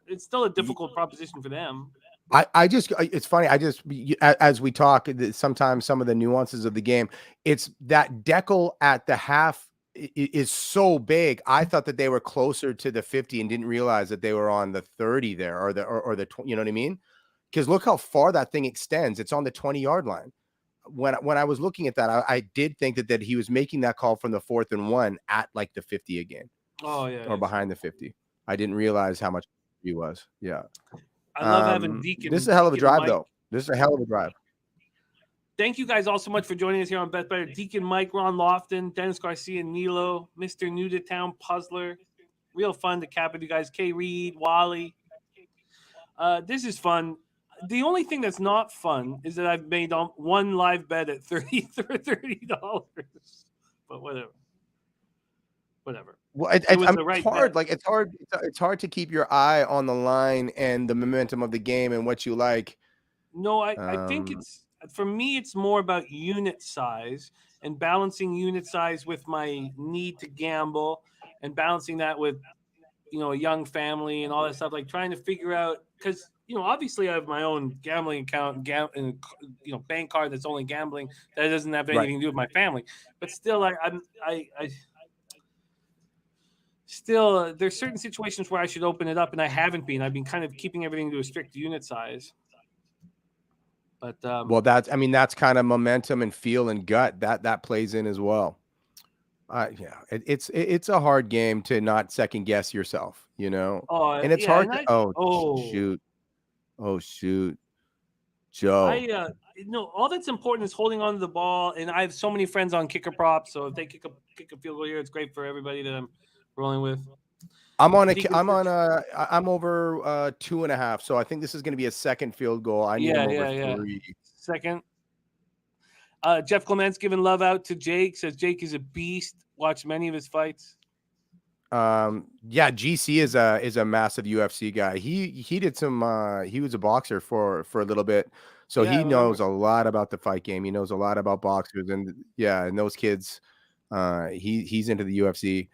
It's still a difficult proposition for them. It's funny. As we talk, sometimes some of the nuances of the game, it's that decal at the half is so big. I thought that they were closer to the 50 and didn't realize that they were on the 30 there or the 20, you know what I mean? Because look how far that thing extends. It's on the 20-yard line. When I was looking at that, I did think that he was making that call from the 4th and 1 at like the 50 again. Oh yeah. Or behind the 50. I didn't realize how much he was. Yeah. I love having Deacon. This is a hell of a drive, Mike. though. This is a hell of a drive. Thank you guys all so much for joining us here on Bet Better. Deacon Mike, Ron Lofton, Dennis Garcia, Nilo, Mr. New to Town Puzzler. Real fun to cap with you guys. K. Reed, Wally. This is fun. The only thing that's not fun is that I've made one live bet at $30. But whatever. Well, it's hard. Like it's hard to keep your eye on the line and the momentum of the game and what you like. No, I think for me, it's more about unit size and balancing unit size with my need to gamble and balancing that with, a young family and all that stuff, like trying to figure out, because, obviously I have my own gambling account and, bank card that's only gambling. That doesn't have anything to do with my family. But still, Still, there's certain situations where I should open it up, and I haven't been. I've been kind of keeping everything to a strict unit size. But that's kind of momentum and feel and gut that plays in as well. It's a hard game to not second guess yourself, and it's hard. Shoot, Joe. All that's important is holding on to the ball, and I have so many friends on kicker props. So if they kick a field goal here, it's great for everybody that I'm rolling with. I'm over 2.5, so I think this is going to be a second field goal. I need him over 3. Second. Jeff Clements giving love out to Jake. Says Jake is a beast. Watch many of his fights. GC is a massive UFC guy. He did some. He was a boxer for a little bit, so he knows a lot about the fight game. He knows a lot about boxers, and those kids. He's into the UFC.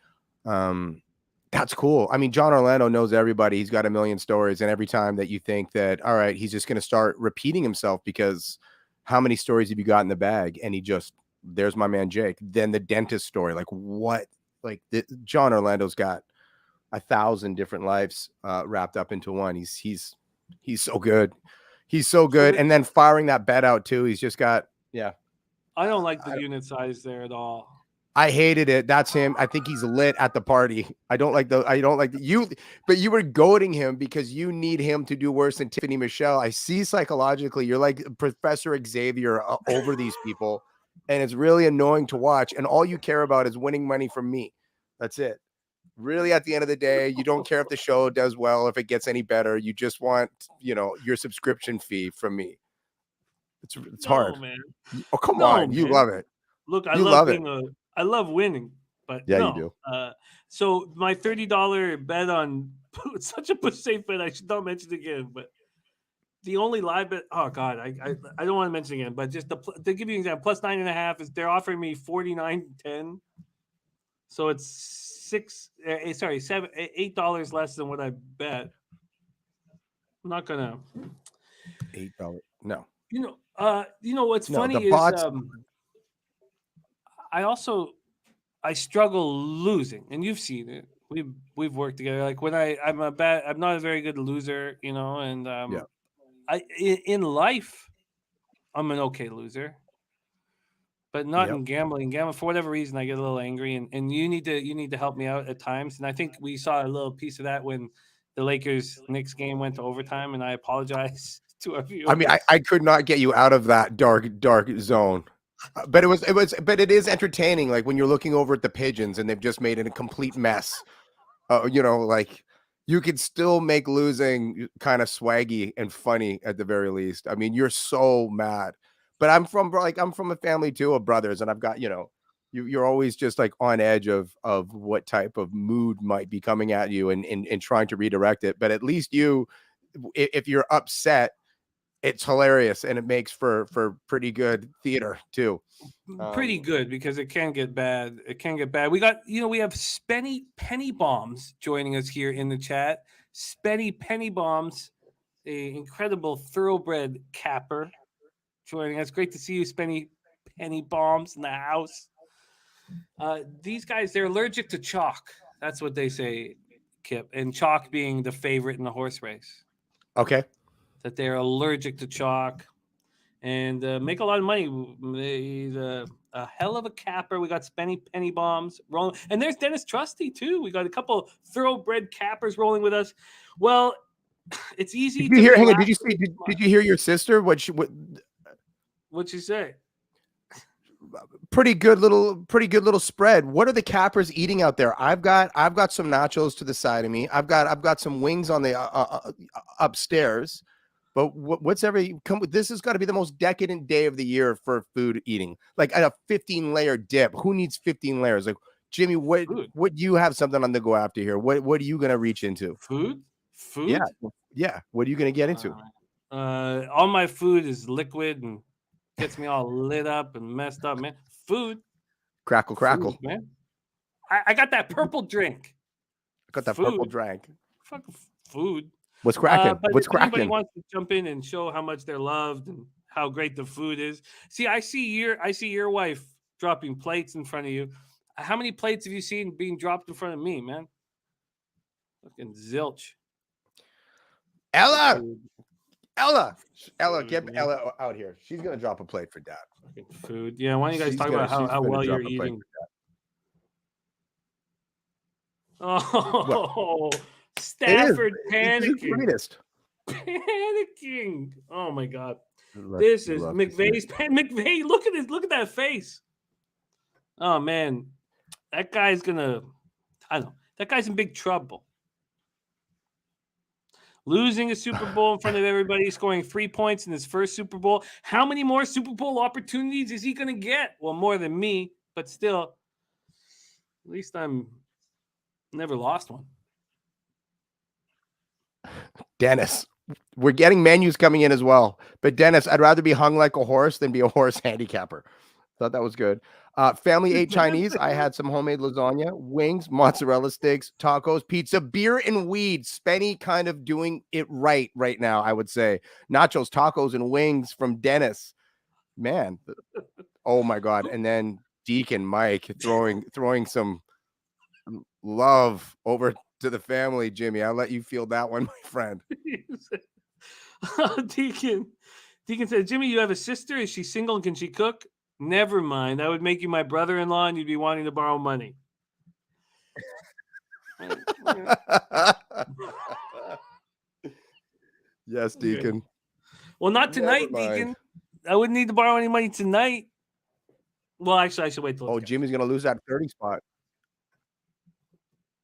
That's cool. I mean, Jon Orlando knows everybody. He's got a million stories, and every time that you think that, all right, he's just going to start repeating himself because how many stories have you got in the bag? And there's my man Jake. Then the dentist story, like what? Like Jon Orlando's got 1,000 different lives wrapped up into one. He's so good. He's so good. And then firing that bet out too. He's just got I don't like the unit size there at all. I hated it. That's him. I think he's lit at the party. I don't like you, but you were goading him because you need him to do worse than Tiffany Michelle. I see psychologically you're like Professor Xavier over these people, and it's really annoying to watch. And all you care about is winning money from me. That's it. Really, at the end of the day, you don't care if the show does well, if it gets any better. You just want, your subscription fee from me. It's hard. Man. Oh, come on. You love it. Look, I love it. I love winning, but you do. So my $30 bet on it's such a safe bet. I should not mention it again, but the only live bet. Oh God, I don't want to mention it again. But just to give you an example, plus 9.5 is they're offering me 49.10, so it's $8 less than what I bet. I'm not gonna $8. No. What's funny is I struggle losing, and you've seen it. we've worked together. Like when I'm not a very good loser, you know, and Yeah. in life, I'm an okay loser, but not Yep. in gambling. Gambling, for whatever reason, I get a little angry, and you need to help me out at times. And I think we saw a little piece of that when the Lakers Knicks game went to overtime, and I apologize to our viewers. I mean, I could not get you out of that dark zone. But it is entertaining. Like when you're looking over at the Pigeons and they've just made it a complete mess. You know, like you could still make losing kind of swaggy and funny at the very least. I mean, you're so mad. But I'm from a family too of brothers, and I've got, you know, you're always just like on edge of what type of mood might be coming at you and trying to redirect it. But at least if you're upset, it's hilarious and it makes for pretty good theater too. Pretty good, because it can get bad. It can get bad. We got, we have Spenny Penny Bombs joining us here in the chat. Spenny Penny Bombs, a incredible thoroughbred capper, joining us. Great to see you, Spenny Penny Bombs, in the house. These guys, they're allergic to chalk. That's what they say, Kip. And chalk being the favorite in the horse race. Okay. That they're allergic to chalk and make a lot of money. He's a hell of a capper. We got Spenny Penny Bombs rolling. And there's Dennis Trusty, too. We got a couple thoroughbred cappers rolling with us. Well, it's easy. Did you hear your sister? What'd she say? Pretty good little spread. What are the cappers eating out there? I've got some nachos to the side of me. I've got some wings on the upstairs. But this has got to be the most decadent day of the year for food eating. Like a 15-layer dip. Who needs 15 layers? Like, Jimmy, what you have something on the go after here? What are you going to reach into? Food? Yeah. What are you going to get into? All my food is liquid and gets me all lit up and messed up, man. Food. Crackle. Food, man. I got that purple drink. Purple drink. Fucking food. What's cracking? But if anybody wants to jump in and show how much they're loved and how great the food is. See, I see your wife dropping plates in front of you. How many plates have you seen being dropped in front of me, man? Fucking zilch. Ella, get Ella out here. She's gonna drop a plate for Dad. Fucking food. Yeah, why don't you guys talk about how well you're eating? Oh. Stafford panicking. Panicking. Oh my God. This is McVay's McVay. Look at that face. Oh man. That guy's that guy's in big trouble. Losing a Super Bowl in front of everybody, scoring 3 points in his first Super Bowl. How many more Super Bowl opportunities is he gonna get? Well, more than me, but still, at least I'm never lost one. Dennis, we're getting menus coming in as well. But Dennis, I'd rather be hung like a horse than be a horse handicapper. Thought that was good. Family ate Chinese. I had some homemade lasagna, wings, mozzarella sticks, tacos, pizza, beer, and weed. Spenny kind of doing it right now, I would say. Nachos, tacos, and wings from Dennis. Man, oh my God. And then Deacon Mike throwing some love over to the family, Jimmy. I'll let you feel that one, my friend. Deacon said, Jimmy, you have a sister? Is she single and can she cook? Never mind. That would make you my brother-in-law and you'd be wanting to borrow money. Yes, Deacon. Well, not tonight, Deacon. I wouldn't need to borrow any money tonight. Well, actually, I should wait till. Oh, Jimmy's going to lose that 30 spot.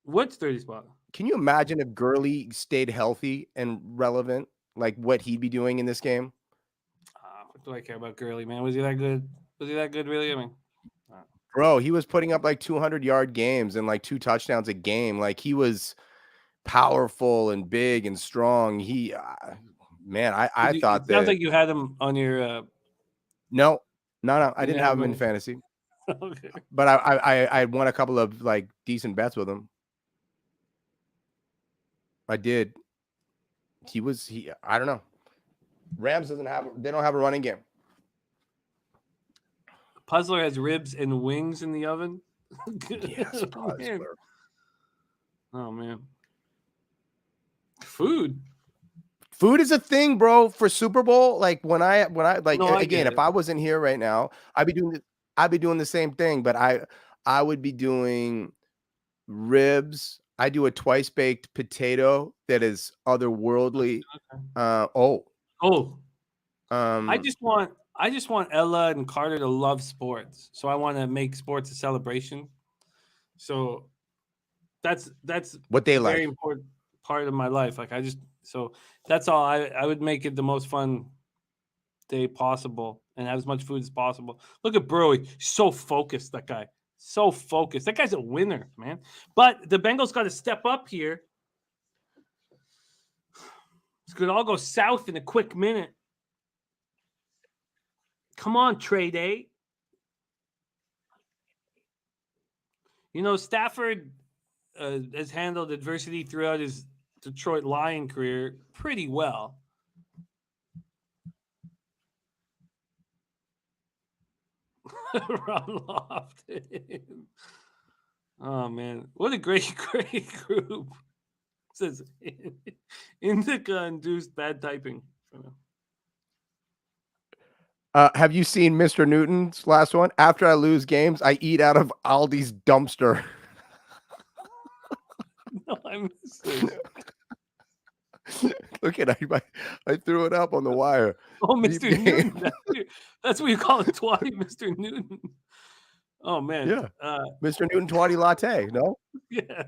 What's 30 spot? Can you imagine if Gurley stayed healthy and relevant, like what he'd be doing in this game? What do I care about Gurley, man? Was he that good? Was he that good, really? I mean, bro, he was putting up like 200-yard games and like 2 touchdowns a game. Like he was powerful and big and strong. He, man, I thought that. Sounds like you had him on your. No, I didn't have him in fantasy. Okay. But I won a couple of like decent bets with him. I did. I don't know. Rams they don't have a running game. Puzzler has ribs and wings in the oven. Yes, Puzzler. Oh man. Food. Food is a thing, bro, for Super Bowl. Like when I like No, I again, get if it. I wasn't here right now, I'd be doing the same thing, but I would be doing ribs. I do a twice baked potato that is otherworldly. Oh, I um just want Ella and Carter to love sports. So I want to make sports a celebration. So that's what they a very like. important part of my life. Like so that's all. I would make it the most fun day possible and have as much food as possible. Look at Burrow. He's so focused, that guy. So focused. That guy's a winner, man. But the Bengals got to step up here. It's going to all go south in a quick minute. Come on, Trey Day. You know, Stafford has handled adversity throughout his Detroit Lion career pretty well. Ron Lofton. Oh man, what a great group. It says indica induced bad typing. Have you seen Mr. Newton's last one? After I lose games, I eat out of Aldi's dumpster. No, I missed it. Look at I threw it up on the wire. Oh, Mr. Newton. That's what you call it, twatty, Mr. Newton. Oh man. Yeah. Mr. Newton Twatty Latte, no? Yeah.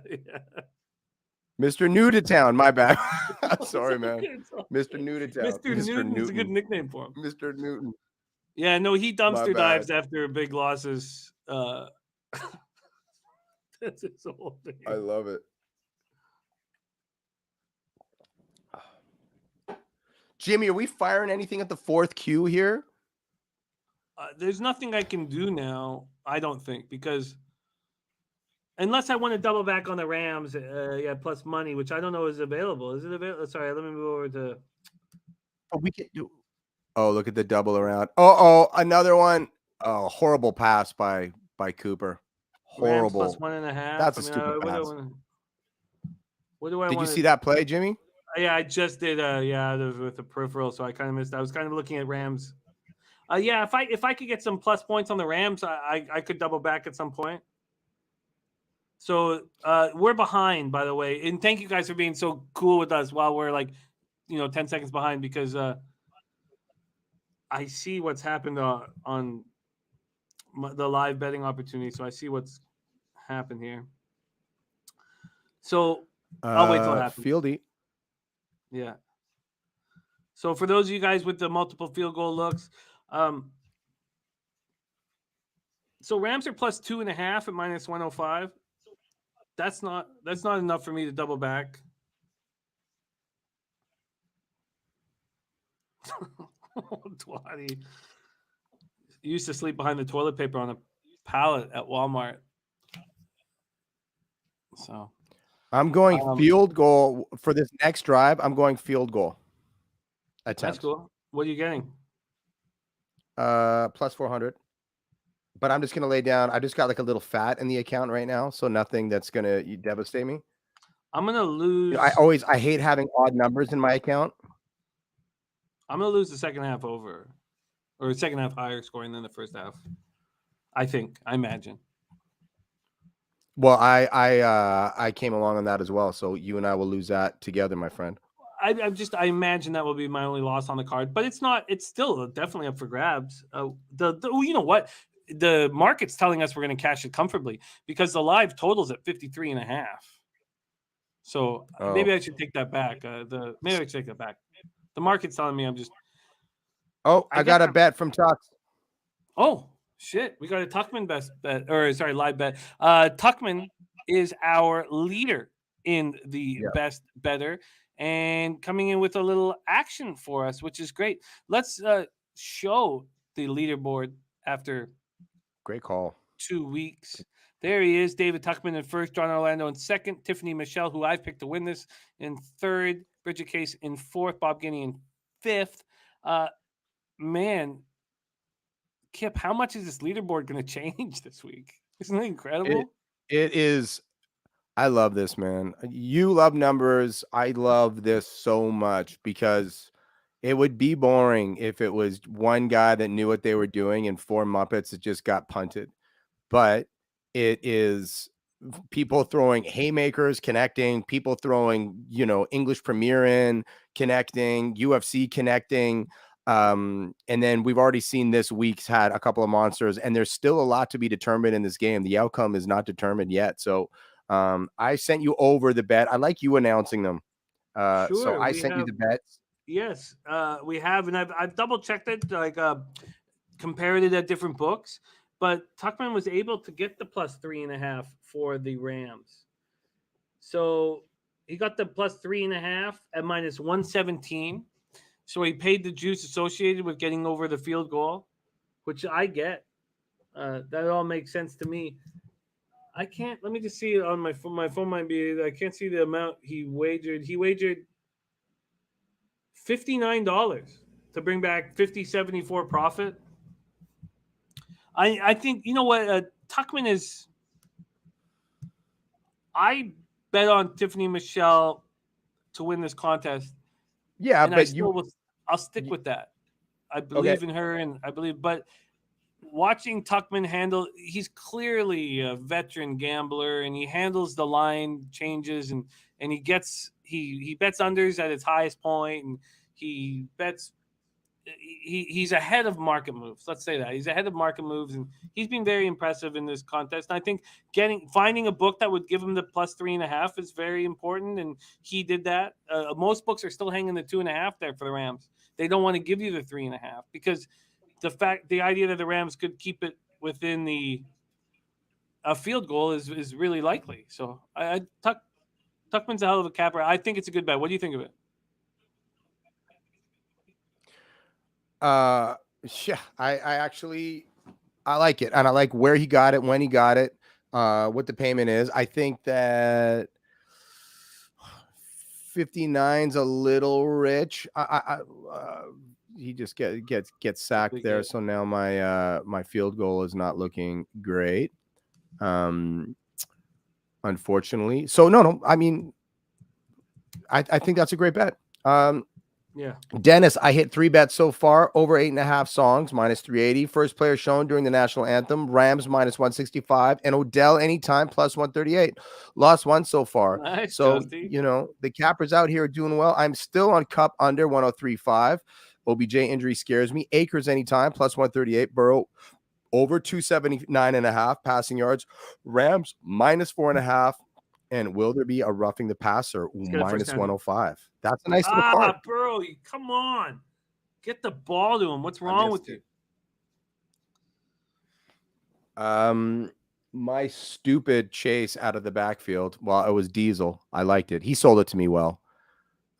Mr. Nuditown, my bad. Sorry, man. Mr. Nuditown. Mr. Newton is a good nickname for him. Mr. Newton. Yeah, no, he dumpster dives after big losses. That's his whole thing. I love it. Jimmy, are we firing anything at the fourth Q here? There's nothing I can do now, I don't think, because unless I want to double back on the Rams, plus money, which I don't know is available. Is it available? Sorry, let me move over to. Oh, we can do. Oh, look at the double around. Oh, another one. Oh, horrible pass by Cooper. Horrible. Rams plus 1.5. That's a stupid pass. What do I? Did you see that play, Jimmy? Yeah, I just did. With the peripheral, so I kind of missed. I was kind of looking at Rams. If I could get some plus points on the Rams, I could double back at some point. So we're behind, by the way, and thank you guys for being so cool with us while we're 10 seconds behind, because I see what's happened on the live betting opportunity. So I see what's happened here. So I'll wait till it happens. Fieldy. Yeah. So for those of you guys with the multiple field goal looks, so Rams are plus 2.5 at minus 105. That's not enough for me to double back. Twatty. You used to sleep behind the toilet paper on a pallet at Walmart. So I'm going field goal for this next drive. I'm going field goal. That's cool. What are you getting? Plus 400. But I'm just gonna lay down. I just got like a little fat in the account right now, so nothing that's gonna devastate me. I'm gonna lose. I hate having odd numbers in my account. I'm gonna lose the second half over, or second half higher scoring than the first half. I imagine. Well, I came along on that as well, so you and I will lose that together, my friend. I imagine that will be my only loss on the card, but it's not. It's still definitely up for grabs. You know what? The market's telling us we're going to cash it comfortably because the live total's at 53.5. So maybe I should take that back. Maybe I should take that back. The market's telling me I'm just. Oh, I got a bet from Tux. Oh shit! We got a Tuchman live bet. Tuchman is our leader in the best better, and coming in with a little action for us, which is great. Let's show the leaderboard after. Great call. 2 weeks. There he is, David Tuchman in first, Jon Orlando in second, Tiffany Michelle, who I've picked to win this, in third, Bridget Case in fourth, Bob Guiney in fifth. Man, Kip, how much is this leaderboard going to change this week? Isn't it incredible? It is I love this, man. You love numbers. I love this so much because it would be boring if it was one guy that knew what they were doing and four Muppets that just got punted. But it is people throwing haymakers, connecting, people throwing, English Premier in, connecting, UFC connecting. And then we've already seen this week's had a couple of monsters, and there's still a lot to be determined in this game. The outcome is not determined yet. So I sent you over the bet. I like you announcing them. So Sure, I we sent you have- the bets. Yes, we have, and I've double checked it, like compared it at different books. But Tuchman was able to get the plus 3.5 for the Rams. So he got the plus 3.5 at minus 117. So he paid the juice associated with getting over the field goal, which I get. That all makes sense to me. I can't. Let me just see it on my phone. My phone might be. I can't see the amount he wagered. He wagered $59 to bring back 50.74 profit. I think, you know what, Tuchman is. I bet on Tiffany Michelle to win this contest. Yeah, and but I'll stick with that. I believe in her, and but watching Tuchman handle, he's clearly a veteran gambler, and he handles the line changes, and he bets unders at its highest point, and he bets. He's ahead of market moves. Let's say that he's ahead of market moves, and he's been very impressive in this contest. And I think finding a book that would give him the plus 3.5 is very important, and he did that. Most books are still hanging the 2.5 there for the Rams. They don't want to give you the 3.5 because the idea that the Rams could keep it within the field goal is really likely. So Tuchman's a hell of a capper. I think it's a good bet. What do you think of it? Yeah, I like it, and I like where he got it, when he got it, what the payment is. I think that 59's a little rich. He just gets sacked there, so now my field goal is not looking great, unfortunately. So no, I mean, I think that's a great bet. Yeah. Dennis, I hit 3 bets so far, over 8.5 songs, minus 380. First player shown during the national anthem, Rams minus 165, and Odell anytime plus 138. Lost 1 so far. Nice, so, Dusty. The cappers out here are doing well. I'm still on Cup under 103.5. OBJ injury scares me. Akers anytime plus 138. Burrow over 279.5 passing yards. Rams minus 4.5. And will there be a roughing the passer? Minus 105. That's a nice little card. Bro, come on. Get the ball to him. What's wrong with you? My stupid chase out of the backfield. Well, it was Diesel. I liked it. He sold it to me well.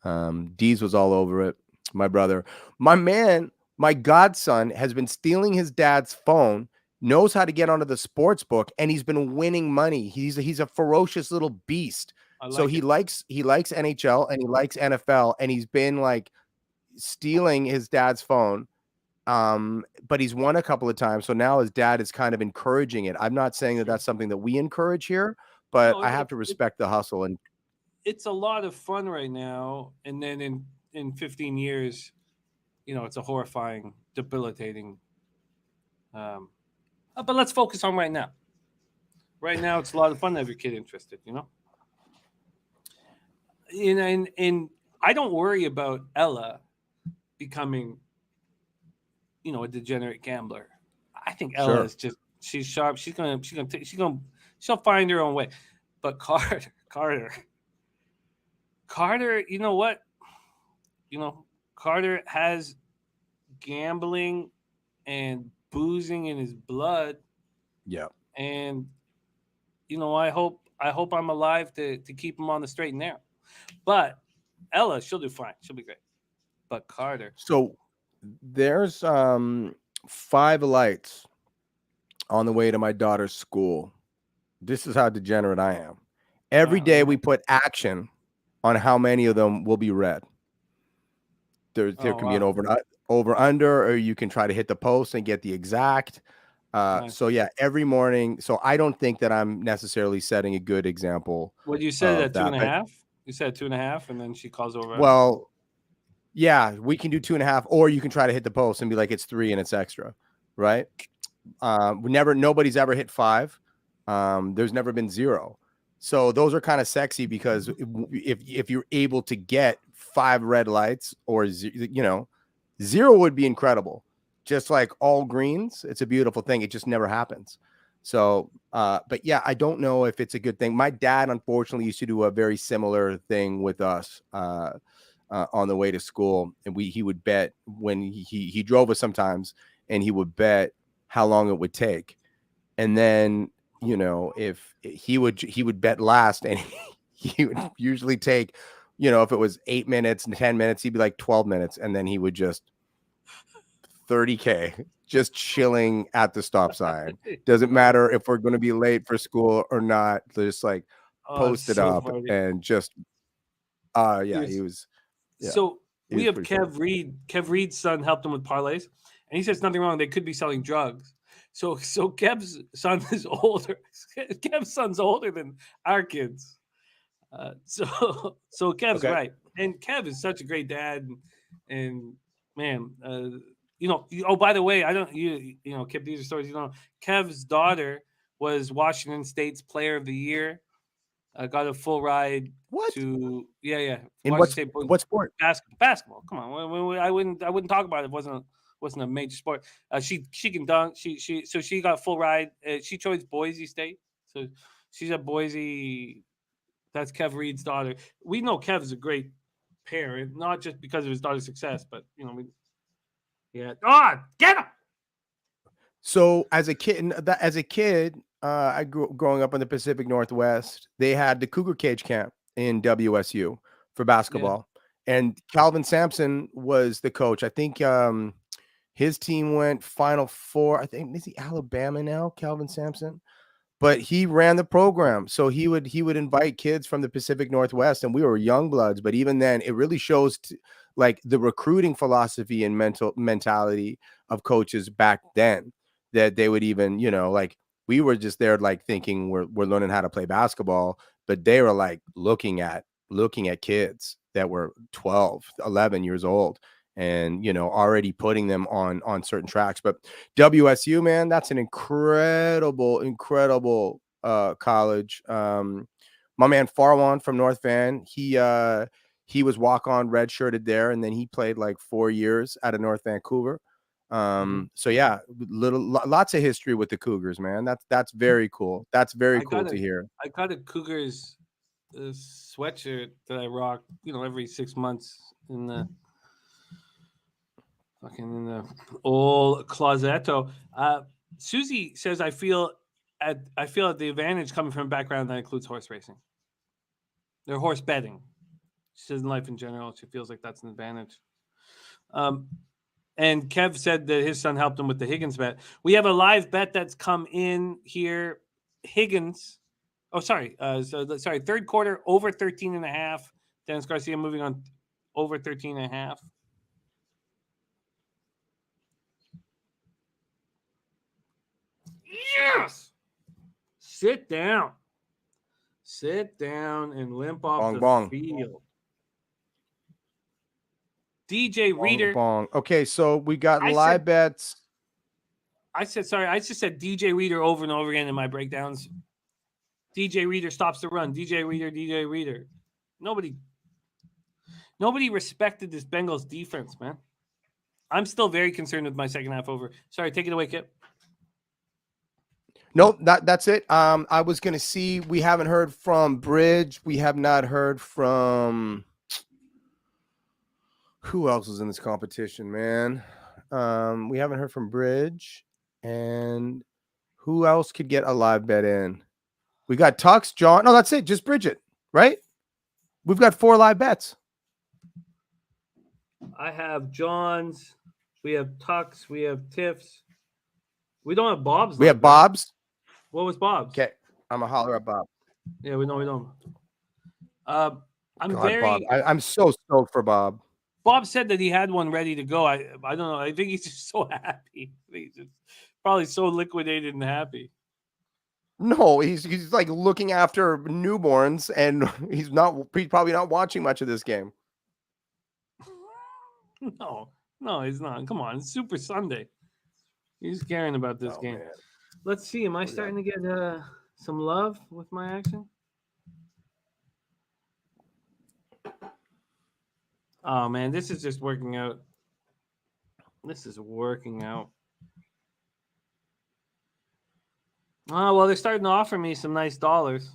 Deez was all over it. My brother. My man, my godson has been stealing his dad's phone, knows how to get onto the sports book, and he's been winning money. He's a ferocious little beast. He likes NHL and he likes NFL, and he's been like stealing his dad's phone. But he's won a couple of times, so now his dad is kind of encouraging it. I'm not saying that that's something that we encourage here, but I have to respect the hustle. And it's a lot of fun right now, and then in 15 years, it's a horrifying, debilitating. But let's focus on right now. Right now, it's a lot of fun to have your kid interested, And I don't worry about Ella becoming, a degenerate gambler. I think Ella is she's sharp. She'll find her own way. But Carter, you know what? Carter has gambling and boozing in his blood. Yeah. And I hope I'm alive to keep him on the straight and narrow. But Ella, she'll do fine. She'll be great. But Carter. So there's 5 lights on the way to my daughter's school. This is how degenerate I am. Every day we put action on how many of them will be red. There can be an over under, or you can try to hit the post and get the exact. Nice. So yeah, every morning. So I don't think that I'm necessarily setting a good example. What you said of at two that, and a but- half? You said 2.5, and then she calls over. Well, yeah, we can do 2.5, or you can try to hit the post and be like, it's 3 and it's extra, right? Nobody's ever hit 5. There's never been 0. So those are kind of sexy because if you're able to get 5 red lights or 0 would be incredible. Just like all greens, it's a beautiful thing. It just never happens. So, but yeah, I don't know if it's a good thing. My dad, unfortunately, used to do a very similar thing with us on the way to school, and he would bet when he drove us sometimes, and he would bet how long it would take, and then if he would bet last, and he would usually take, if it was 8 minutes and 10 minutes, he'd be like 12 minutes, and then he would just 30K just chilling at the stop sign. Doesn't matter if we're going to be late for school or not. Just like post it so up funny. and just he was. Yeah, So we have pretty funny. Kev Reed. Kev Reed's son helped him with parlays, and he says nothing wrong. They could be selling drugs. So Kev's son is older. Kev's son's older than our kids. So Kev's Okay. right, and Kev is such a great dad, and man, oh, by the way, I don't, Kev, these are stories, Kev's daughter was Washington State's Player of the Year. Got a full ride What? to, yeah. In Washington what State, sport? basketball. Come on, I wouldn't talk about it. It wasn't a major sport. She can dunk. She got full ride. She chose Boise State, so she's at Boise. That's Kev Reed's daughter. We know Kev is a great parent, not just because of his daughter's success, but get him. So as a kid, I growing up in the Pacific Northwest, they had the Cougar Cage Camp in WSU for basketball, and Calvin Sampson was the coach. I think his team went Final Four. I think is he Alabama now, Calvin Sampson, but he ran the program. So he would invite kids from the Pacific Northwest, and we were young bloods. But even then, it really shows like the recruiting philosophy and mentality of coaches back then, that they would even, like we were just there like thinking we're learning how to play basketball, but they were like looking at kids that were 12, 11 years old, and already putting them on certain tracks. But WSU, man, that's an incredible college. My man Farwan from North Van, he was walk-on redshirted there, and then he played like 4 years out of North Vancouver. So yeah, lots of history with the Cougars, man. That's very cool. That's very cool to hear. I got a Cougars sweatshirt that I rock, every 6 months in the old closetto. Susie says, I feel the advantage coming from a background that includes horse racing. They're horse betting. She says in life in general, she feels like that's an advantage. And Kev said that his son helped him with the Higgins bet. We have a live bet that's come in here. Higgins. Oh, sorry. Third quarter over 13.5. Dennis Garcia moving on over 13.5. Yes. Sit down and limp off Bong. field. DJ Reader. Bong. Okay, so we got live bets. I just said DJ Reader over and over again in my breakdowns. DJ Reader stops the run. DJ Reader. Nobody respected this Bengals defense, man. I'm still very concerned with my second half over. Sorry, take it away, Kip. Nope, that's it. I was gonna see. We haven't heard from Bridge. We have not heard from who else is in this competition, man. We haven't heard from Bridge, and who else could get a live bet in? We got Tux, John. No, that's it. Just Bridget, right? We've got 4 live bets. I have John's. We have Tux. We have Tiff's. We don't have Bob's. We have Bob's. What was Bob's? Okay, I'm a holler at Bob. Yeah, we don't. Bob. I'm so stoked for Bob. Bob said that he had one ready to go. I don't know. I think he's just so happy. probably so liquidated and happy. No, he's like looking after newborns, and he's probably not watching much of this game. No, he's not. Come on, it's Super Sunday. He's caring about this game. Man. Let's see. Am I starting to get some love with my action? Oh man, this is just working out. This is working out. Oh, well, they're starting to offer me some nice dollars.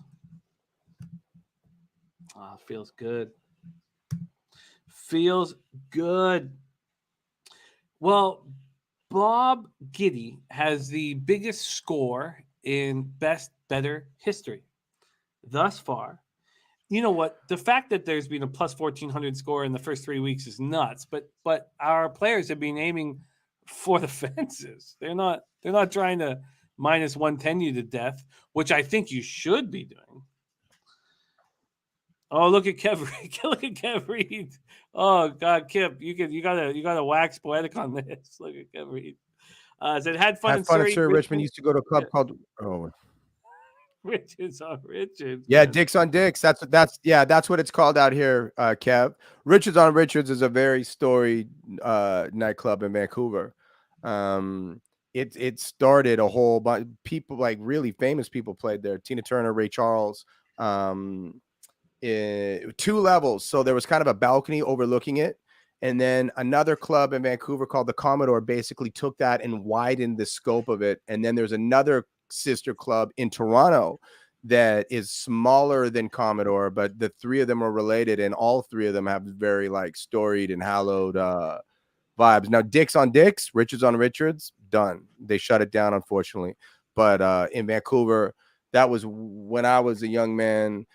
Oh, feels good. Feels good. Well, Bob Guiney has the biggest score in best Bettor history thus far. You know what? The fact that there's been a plus 1,400 score in the first 3 weeks is nuts. But our players have been aiming for the fences. They're not trying to minus 110 you to death, which I think you should be doing. Oh, look at Kev Reed. Look at Kev Reed. Oh God, Kip, you gotta wax poetic on this. Look at Kev Reed. Said had fun in Surrey. Richmond used to go to a club called Richards on Richards. Yeah, Dicks on Dicks. That's what it's called out here, Kev. Richards on Richards is a very storied nightclub in Vancouver. It started a whole bunch of people, like really famous people played there. Tina Turner, Ray Charles, 2 levels. So there was kind of a balcony overlooking it. And then another club in Vancouver called the Commodore basically took that and widened the scope of it. And then there's another sister club in Toronto that is smaller than Commodore, but the 3 of them are related, and all 3 of them have very like storied and hallowed vibes. Now, Dicks on Dicks, Richards on Richards, done. They shut it down, unfortunately. But in Vancouver, that was when I was a young man.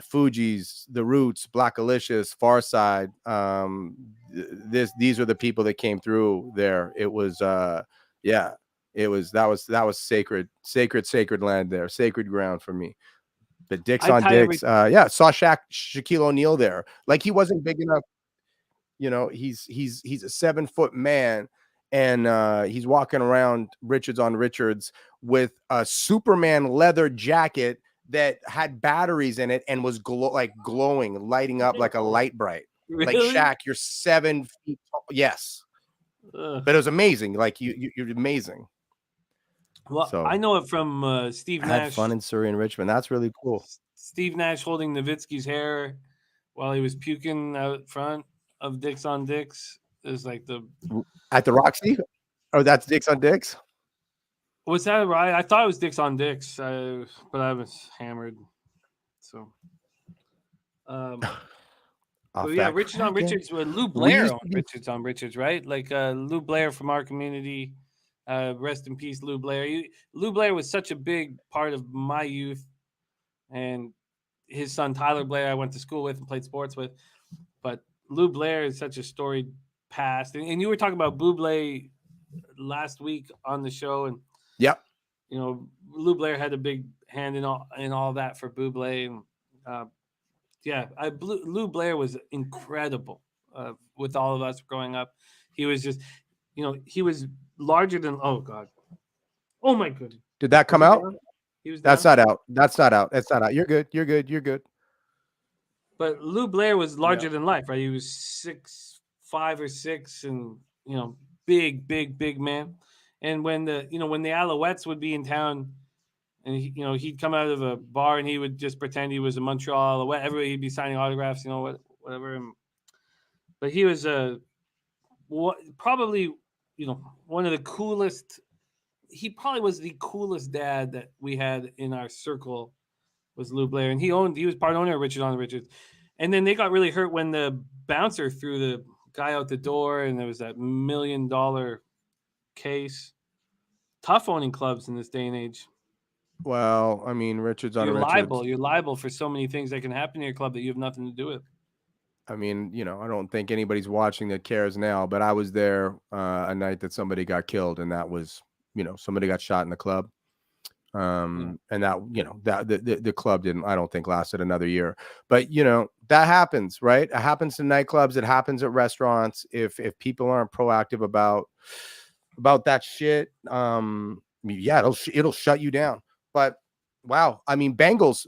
Fugees, The Roots, Black Alicious, Farside. These are the people that came through there. It was that was sacred land there, sacred ground for me. The Dicks on Dicks. Saw Shaquille O'Neal there. Like, he wasn't big enough. You know, he's a 7-foot man, and he's walking around Richards on Richards with a Superman leather jacket that had batteries in it and was glowing, lighting up like a light bright. Really? Like, Shaq, you're 7 feet tall. Yes. But it was amazing. Like, you're amazing. Well, so, I know it from Steve Nash. Had fun in Surrey and Richmond. That's really cool. Steve Nash holding Nowitzki's hair while he was puking out front of Dicks on Dicks is like at the Roxy. Oh, that's Dicks on Dicks. Was that right? I thought it was Dicks on Dicks, but I was hammered. So, Richards on Richards with Lou Blair on Richards on Richards, right? Like Lou Blair from our community. Rest in peace, Lou Blair. Lou Blair was such a big part of my youth, and his son Tyler Blair I went to school with and played sports with. But Lou Blair is such a storied past, and you were talking about Bublé last week on the show, and yep, you know, Lou Blair had a big hand in all that for Bublé, and Lou Blair was incredible with all of us growing up. He was just, you know, he was larger than, oh my goodness. Did that come out? That's not out. That's not out. You're good. But Lou Blair was larger than life, right? He was 6'5" or 6", and you know, big man. And when the Alouettes would be in town, and he'd come out of a bar and he would just pretend he was a Montreal Alouette. Everybody, he'd be signing autographs, whatever. But he was probably, one of the coolest. He probably was the coolest dad that we had in our circle, was Lou Blair, and he was part owner of Richards on Richards. And then they got really hurt when the bouncer threw the guy out the door, and there was that $1 million case. Tough owning clubs in this day and age. Well, I mean, Richards on Richards. You're liable for so many things that can happen in your club that you have nothing to do with. I mean, I don't think anybody's watching that cares now, but I was there a night that somebody got killed, and that was, somebody got shot in the club. And that, the club I don't think lasted another year, but that happens, right? It happens to nightclubs. It happens at restaurants. If people aren't proactive about, about that shit. Yeah, it'll shut you down. But wow, I mean, Bengals.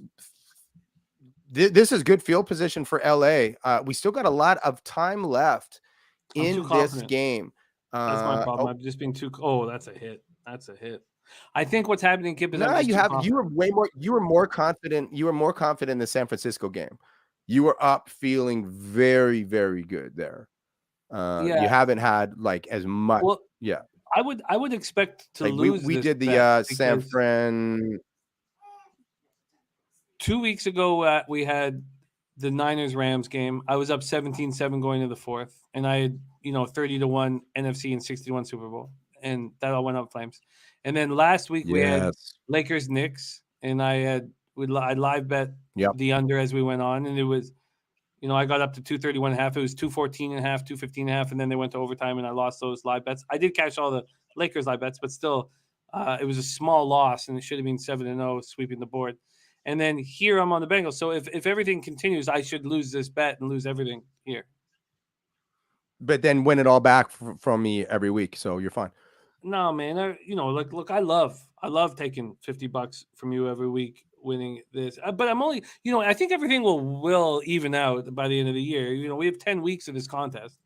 This is good field position for LA. We still got a lot of time left I'm too in this confident. game. That's my problem. I'm just being too. Oh, that's a hit. That's a hit. I think what's happening, Kip, is I'm just too confident. You were more confident. You were more confident in the San Francisco game. You were up feeling very, very good there. You haven't had like as much. Well, yeah. I would expect to Like lose. we this did the bet San because Fran. 2 weeks ago, we had the Niners-Rams game. I was up 17-7 going to the fourth, and I had 30-1 NFC and 60-1 Super Bowl, and that all went up flames. And then last week we had Lakers-Knicks, and I live bet the under as we went on, and it was, I got up to 231.5. It was 214.5, 215.5, and then they went to overtime, and I lost those live bets. I did catch all the Lakers live bets, but still, it was a small loss, and it should have been 7-0, sweeping the board. And then here I'm on the Bengals. So if everything continues, I should lose this bet and lose everything here. But then win it all back from me every week, so you're fine. No, man. Look, I love taking $50 from you every week, winning this. But I'm only, I think everything will even out by the end of the year. We have 10 weeks of this contest.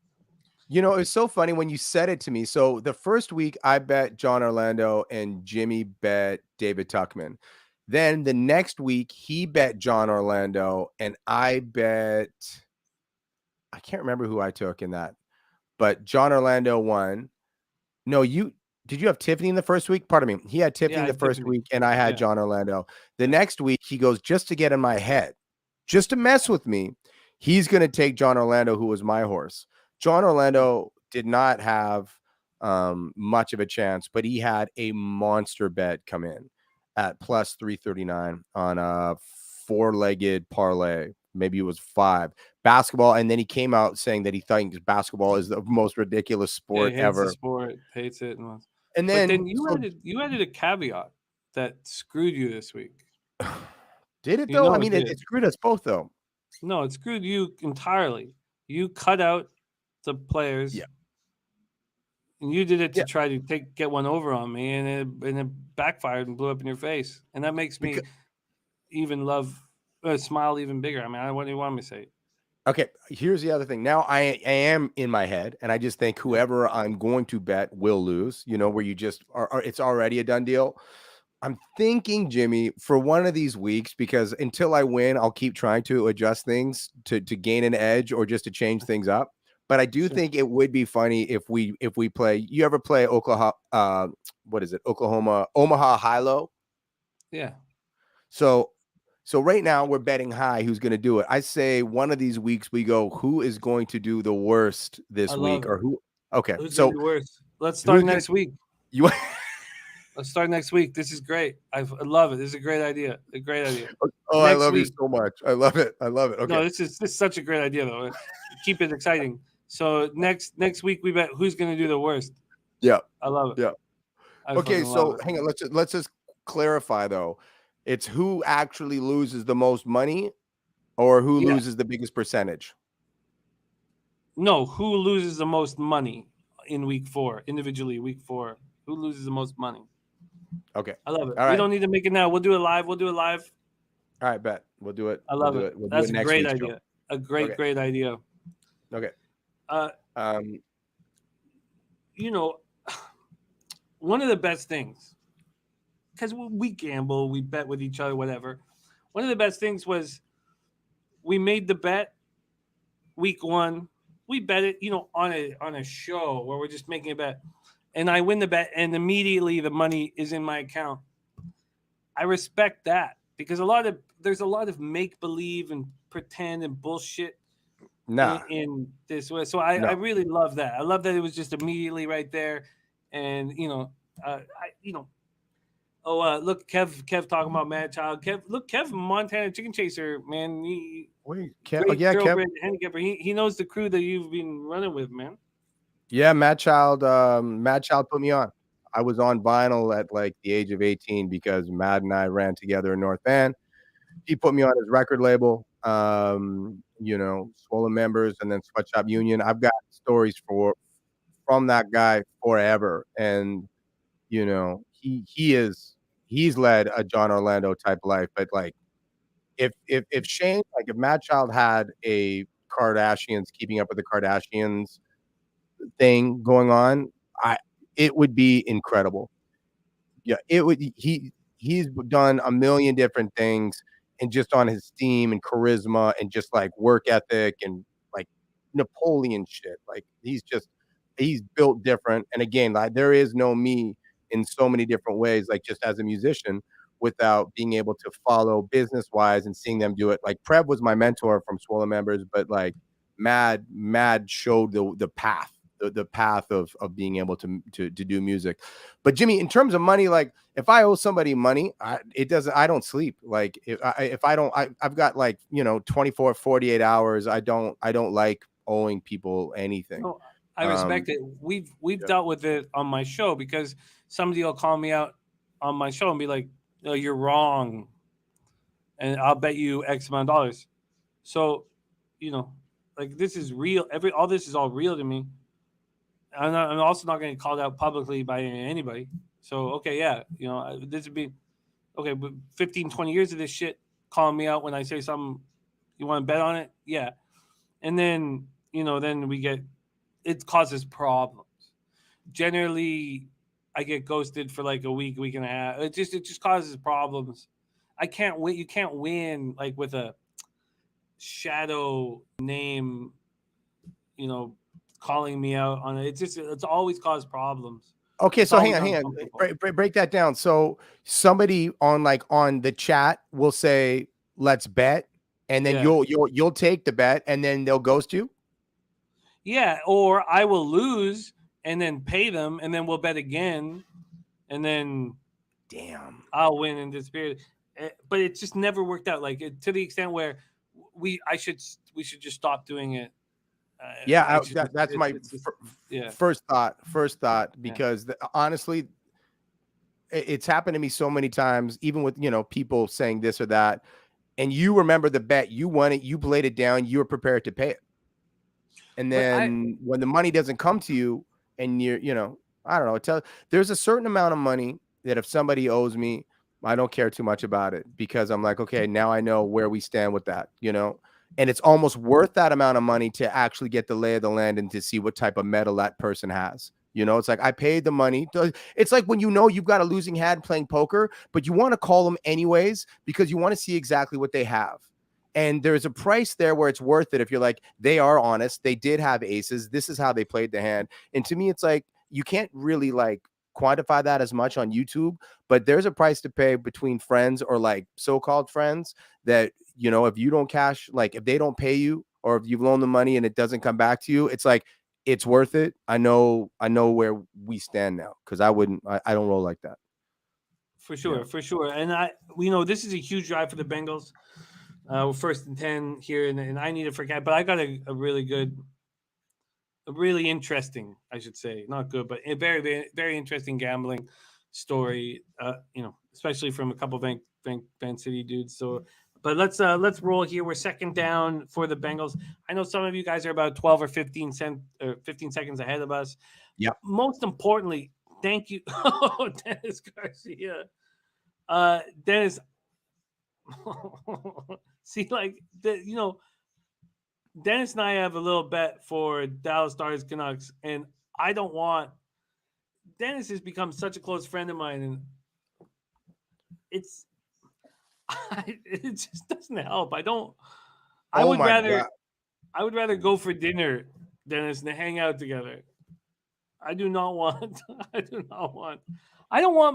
It's so funny when you said it to me. So the first week I bet Jon Orlando and Jimmy bet David Tuchman. Then the next week he bet Jon Orlando and I can't remember who I took in that, but Jon Orlando won. No, did you have Tiffany in the first week? Pardon me. He had Tiffany in the first week and I had Jon Orlando. The next week he goes, just to get in my head, just to mess with me, he's going to take Jon Orlando, who was my horse. Jon Orlando did not have much of a chance, but he had a monster bet come in at plus 339 on a 4-legged parlay. Maybe it was 5 basketball. And then he came out saying that he thinks basketball is the most ridiculous sport ever. The sport, hates it. And then you added a caveat that screwed you this week. Did it though? I mean, it screwed us both though. No, it screwed you entirely. You cut out the players. Yeah. And you did it to try to get one over on me, and it backfired and blew up in your face. And that makes me even smile even bigger. I mean, what do you want me to say? Okay, here's the other thing. Now I am in my head, and I just think whoever I'm going to bet will lose, where you just are it's already a done deal. I'm thinking, Jimmy, for one of these weeks, because until I win, I'll keep trying to adjust things to gain an edge or just to change things up. But I do think it would be funny if we play. You ever play Oklahoma? What is it? Omaha high-low? Yeah. So right now we're betting high. Who's going to do it? I say one of these weeks we go. Who is going to do the worst this week, or who? Okay, who's going to do worst? Let's start next week. Let's start next week. This is great. I love it. This is a great idea. A great idea. Oh, I love you so much. I love it. Okay. No, this is such a great idea though. Keep it exciting. So next week we bet who's going to do the worst. Yeah, I love it. Yeah. Okay, so hang on. Let's just clarify though. It's who actually loses the most money, or who loses the biggest percentage. No, who loses the most money in week 4 individually? Week 4, who loses the most money? Okay, I love it. All right. We don't need to make it now. We'll do it live. All right, bet. We'll do it. I love it. We'll That's do it a great idea. Show. A great idea. Okay. One of the best things, because we gamble, we bet with each other, whatever. One of the best things was we made the bet week 1. We bet it, on a show where we're just making a bet, and I win the bet, and immediately the money is in my account. I respect that because there's a lot of make believe and pretend and bullshit. In this way. So I really love that. I love that it was just immediately right there. And, look, Kev talking about Mad Child. Kev Montana Chicken Chaser, man. Kev. Handicapper. He knows the crew that you've been running with, man. Yeah, Mad Child put me on. I was on vinyl at like the age of 18 because Matt and I ran together in North Van. He put me on his record label. Swollen Members and then Sweatshop Union. I've got stories for from that guy forever. And, you know, he's led a Jon Orlando type life. But like, if Shane, like if Mad Child had a Kardashians, Keeping Up with the Kardashians thing going on, it would be incredible. Yeah, it would. He's done a million different things, and just on his steam and charisma and just like work ethic and like Napoleon shit. Like he's built different. And again, like there is no me in so many different ways, like just as a musician, without being able to follow business wise and seeing them do it. Like Prev was my mentor from Swollen Members, but like Mad showed the path. The path of being able to do music. But Jimmy, in terms of money, like if I owe somebody money, I don't sleep. Like I've got like, you know, 24, 48 hours. I don't like owing people anything. No, I respect it. We've dealt with it on my show, because somebody will call me out on my show and be like, no, you're wrong, and I'll bet you X amount of dollars. So, you know, like this is real. All this is all real to me. I'm also not going to get called out publicly by anybody. So, okay, yeah, you know, this would be, okay, but 15, 20 years of this shit calling me out when I say something, you want to bet on it? Yeah. And then, you know, then it causes problems. Generally, I get ghosted for like a week and a half. It just causes problems. I can't win. You can't win like with a shadow name, you know, calling me out on it. It's always caused problems. Okay, so hang on. Break that down. So somebody on the chat will say, "Let's bet," and then you'll take the bet, and then they'll ghost you. Yeah, or I will lose and then pay them, and then we'll bet again, and then damn, I'll win and disappear. But it just never worked out. Like to the extent where we should just stop doing it. That's my first thought, because honestly, it's happened to me so many times, even with, you know, people saying this or that, and you remember the bet, you won it, you played it down, you were prepared to pay it, and then when the money doesn't come to you, and you're, you know, I don't know, there's a certain amount of money that if somebody owes me, I don't care too much about it, because I'm like, okay, now I know where we stand with that, you know. And it's almost worth that amount of money to actually get the lay of the land and to see what type of metal that person has. You know, it's like I paid the money. It's like when you know you've got a losing hand playing poker, but you want to call them anyways because you want to see exactly what they have. And there's a price there where it's worth it if you're like, they are honest. They did have aces. This is how they played the hand. And to me, it's like you can't really like quantify that as much on YouTube, but there's a price to pay between friends or like so-called friends that, you know, if you don't cash, like if they don't pay you or if you've loaned the money and it doesn't come back to you, it's like, it's worth it. I know where we stand now, because I don't roll like that. For sure. And we know this is a huge drive for the Bengals. We're 1st and 10 here, and I need to forget, but I got a really interesting, I should say, not good, but a very, very, very interesting gambling story, you know, especially from a couple of Van City dudes. So, but let's roll here. We're 2nd down for the Bengals. I know some of you guys are about 12 or 15 seconds ahead of us. Yeah. Most importantly, thank you, Dennis Garcia. Dennis, see, like you know, Dennis and I have a little bet for Dallas Stars Canucks, and I don't want. Dennis has become such a close friend of mine, and it just doesn't help. I would rather go for dinner, Dennis, than hang out together. I don't want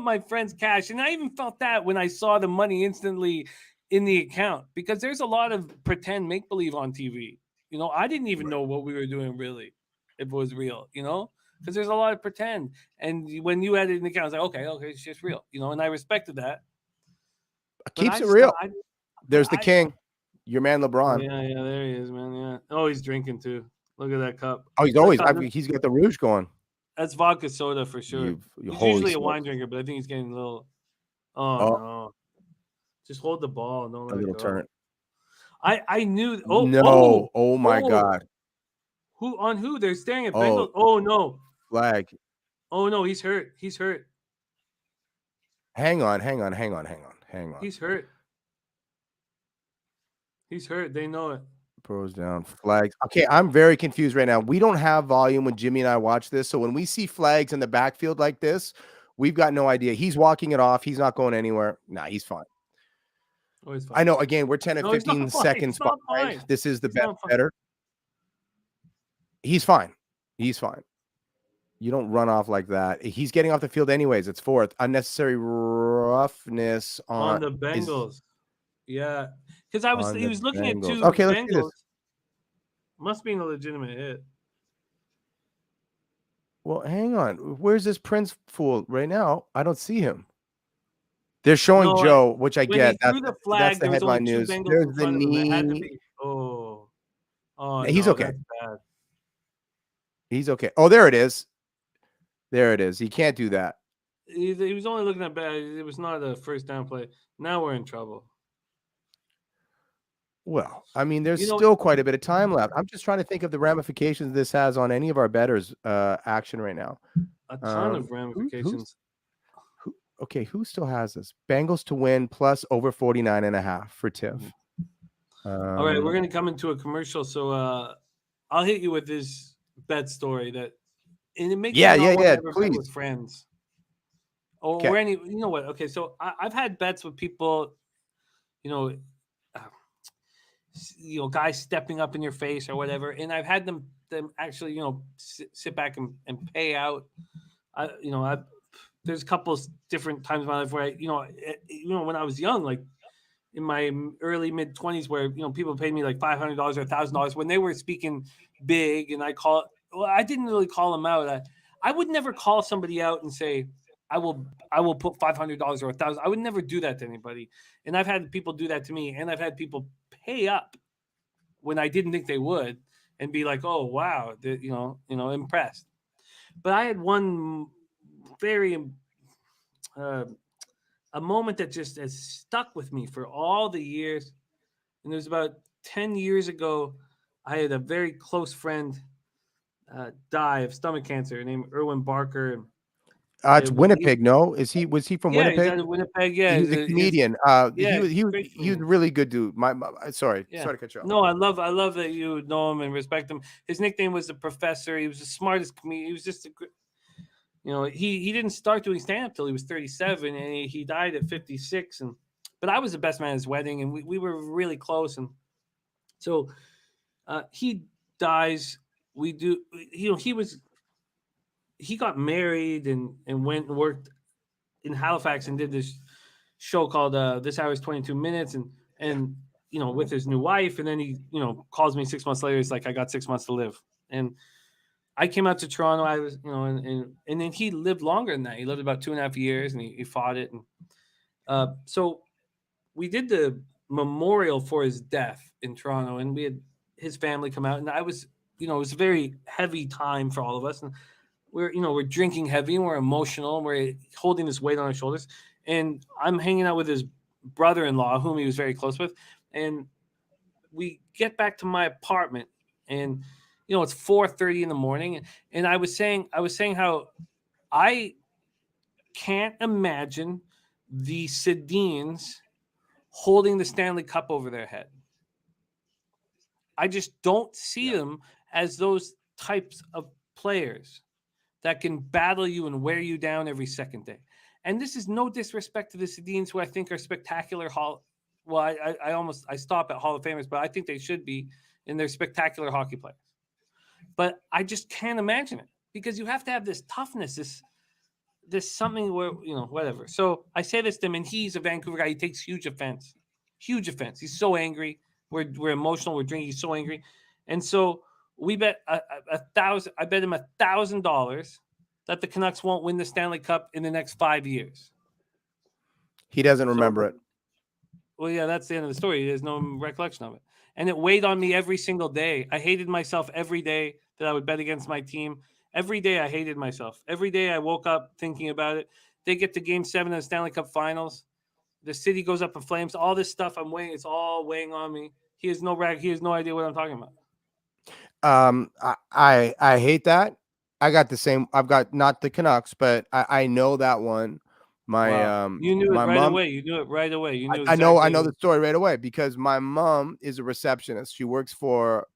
my friend's cash. And I even felt that when I saw the money instantly in the account, because there's a lot of pretend make-believe on TV. You know, I didn't even know what we were doing really, if it was real, you know, because there's a lot of pretend. And when you had it in the account, I was like, okay, it's just real, you know, and I respected that. Keeps it real. There's the king, your man LeBron. Yeah, there he is, man. Yeah. Oh, he's drinking too. Look at that cup. Oh, he's got the rouge going. That's vodka soda for sure. He's usually a wine drinker, but I think he's getting a little. Oh. No! Just hold the ball. Don't let it go. Turn. I knew. Oh no! Oh my God! Who? They're staring at Bengals. Oh no! flag. Oh no, he's hurt. He's hurt. Hang on. He's hurt. He's hurt. They know it. Pros down, flags. Okay, I'm very confused right now. We don't have volume when Jimmy and I watch this, so when we see flags in the backfield like this, we've got no idea. He's walking it off. He's not going anywhere. Nah, he's fine. Oh, he's fine. I know. Again, we're 10 or No, he's not 15 fine. seconds He's not behind. fine. This is the He's not fine. better. He's fine. He's fine. You don't run off like that. He's getting off the field anyways. It's fourth. Unnecessary roughness On the Bengals. Yeah. Because he was looking at two Okay, let's do Bengals. this. Must be a legitimate hit. Well, hang on. Where's this Prince fool right now? I don't see him. They're showing No, Joe, which I When get. he threw the flag, That's the there was only headline two news. Bengals There's in the front of him. It had to knee. be. Oh, He's no, okay. that's bad. He's okay. Oh, there it is. There it is. He can't do that. He was only looking at bad. It was not a first down play. Now we're in trouble. Well, I mean, there's You know- still quite a bit of time left. I'm just trying to think of the ramifications this has on any of our bettors' action right now. A ton of who's- ramifications. Okay, who still has this? Bengals to win plus over 49.5 for Tiff. All right, we're going to come into a commercial. So I'll hit you with this bet story that, and it makes Yeah, me not wanna ever bet please. with friends. Or Okay. any, you know what? Okay, so I've had bets with people, guys stepping up in your face or whatever, and I've had them actually, sit back and pay out. There's a couple different times in my life where when I was young, like in my early mid 20s, where people paid me like $500 or $1,000 when they were speaking big, and I didn't really call them out. I would never call somebody out and say, I will put $500 or $1,000. I would never do that to anybody. And I've had people do that to me, and I've had people pay up when I didn't think they would, and be like, "Oh wow," impressed. But I had one very a moment that just has stuck with me for all the years. And it was about 10 years ago. I had a very close friend die of stomach cancer named Erwin Barker. It's Winnipeg, no? Was he from Yeah, Winnipeg? he's out of Winnipeg. Yeah, He's a comedian. He was a really good dude. Sorry to cut you off. No, I love that you know him and respect him. His nickname was the Professor. He was the smartest comedian. He was just he didn't start doing stand-up till he was 37, and he died at 56. But I was the best man at his wedding, and we were really close. And so he dies. We do, he got married and went and worked in Halifax and did this show called This Hour is 22 Minutes and with his new wife. And then he, calls me 6 months later. He's like, I got 6 months to live. And I came out to Toronto. I was, and then he lived longer than that. He lived about 2.5 years, and he fought it. And so we did the memorial for his death in Toronto, and we had his family come out. And I was, it was a very heavy time for all of us. And we're drinking heavy, and we're emotional, and we're holding this weight on our shoulders. And I'm hanging out with his brother-in-law, whom he was very close with. And we get back to my apartment, and it's 4:30 in the morning. And I was saying how I can't imagine the Sedins holding the Stanley Cup over their head. I just don't see them as those types of players that can battle you and wear you down every second day. And this is no disrespect to the Sedins, who I think are spectacular. I stop at Hall of Famers, but I think they should be, and they're spectacular hockey players. But I just can't imagine it, because you have to have this toughness, this something where, whatever. So I say this to him, and he's a Vancouver guy. He takes huge offense. He's so angry. We're emotional. We're drinking. He's so angry. And so we bet $1,000. I bet him $1,000 that the Canucks won't win the Stanley Cup in the next 5 years. He doesn't remember it. Well, yeah, that's the end of the story. There's no recollection of it. And it weighed on me every single day. I hated myself every day that I would bet against my team. Every day I hated myself. Every day I woke up thinking about it. They get to Game 7 of the Stanley Cup Finals. The city goes up in flames. All this stuff it's all weighing on me. He has no idea what I'm talking about. I hate that. I got the same. I've got not the Canucks, but I know that one. My You knew it my right mom. away. You knew it right away. You knew I know exactly the story right away because my mom is a receptionist. She works for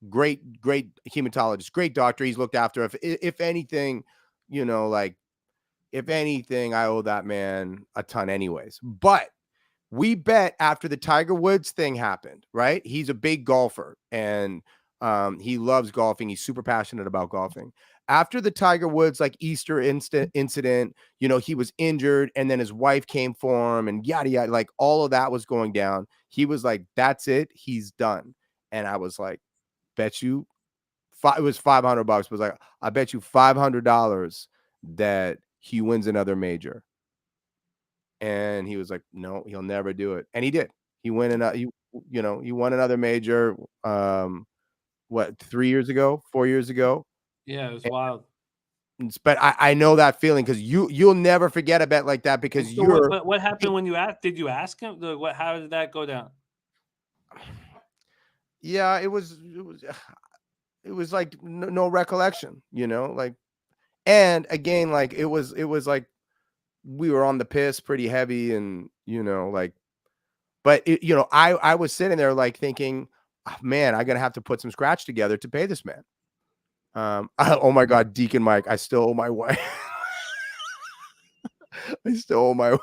great hematologist, great doctor. He's looked after. If anything, like if anything, I owe that man a ton, anyways. But we bet after the Tiger Woods thing happened, right? He's a big golfer and he loves golfing. He's super passionate about golfing. After the Tiger Woods like Easter incident, he was injured and then his wife came for him and yada yada, like all of that was going down. He was like, "That's it, he's done." And I was like, "Bet you," it was $500. Was like, "I bet you $500 that he wins another major." And he was like, "No, he'll never do it." And he did. He won another. He won another major. 3 years ago, 4 years ago. Yeah, it was wild. But I know that feeling because you'll never forget a bet like that because So you're. what happened when you asked? Did you ask him? How did that go down? Yeah, it was like no recollection, like, and again, like it was like we were on the piss pretty heavy and like, but I was sitting there like thinking, "Oh, man, I'm gonna have to put some scratch together to pay this man." Oh my God, Deacon Mike, I still owe my wife. I still owe my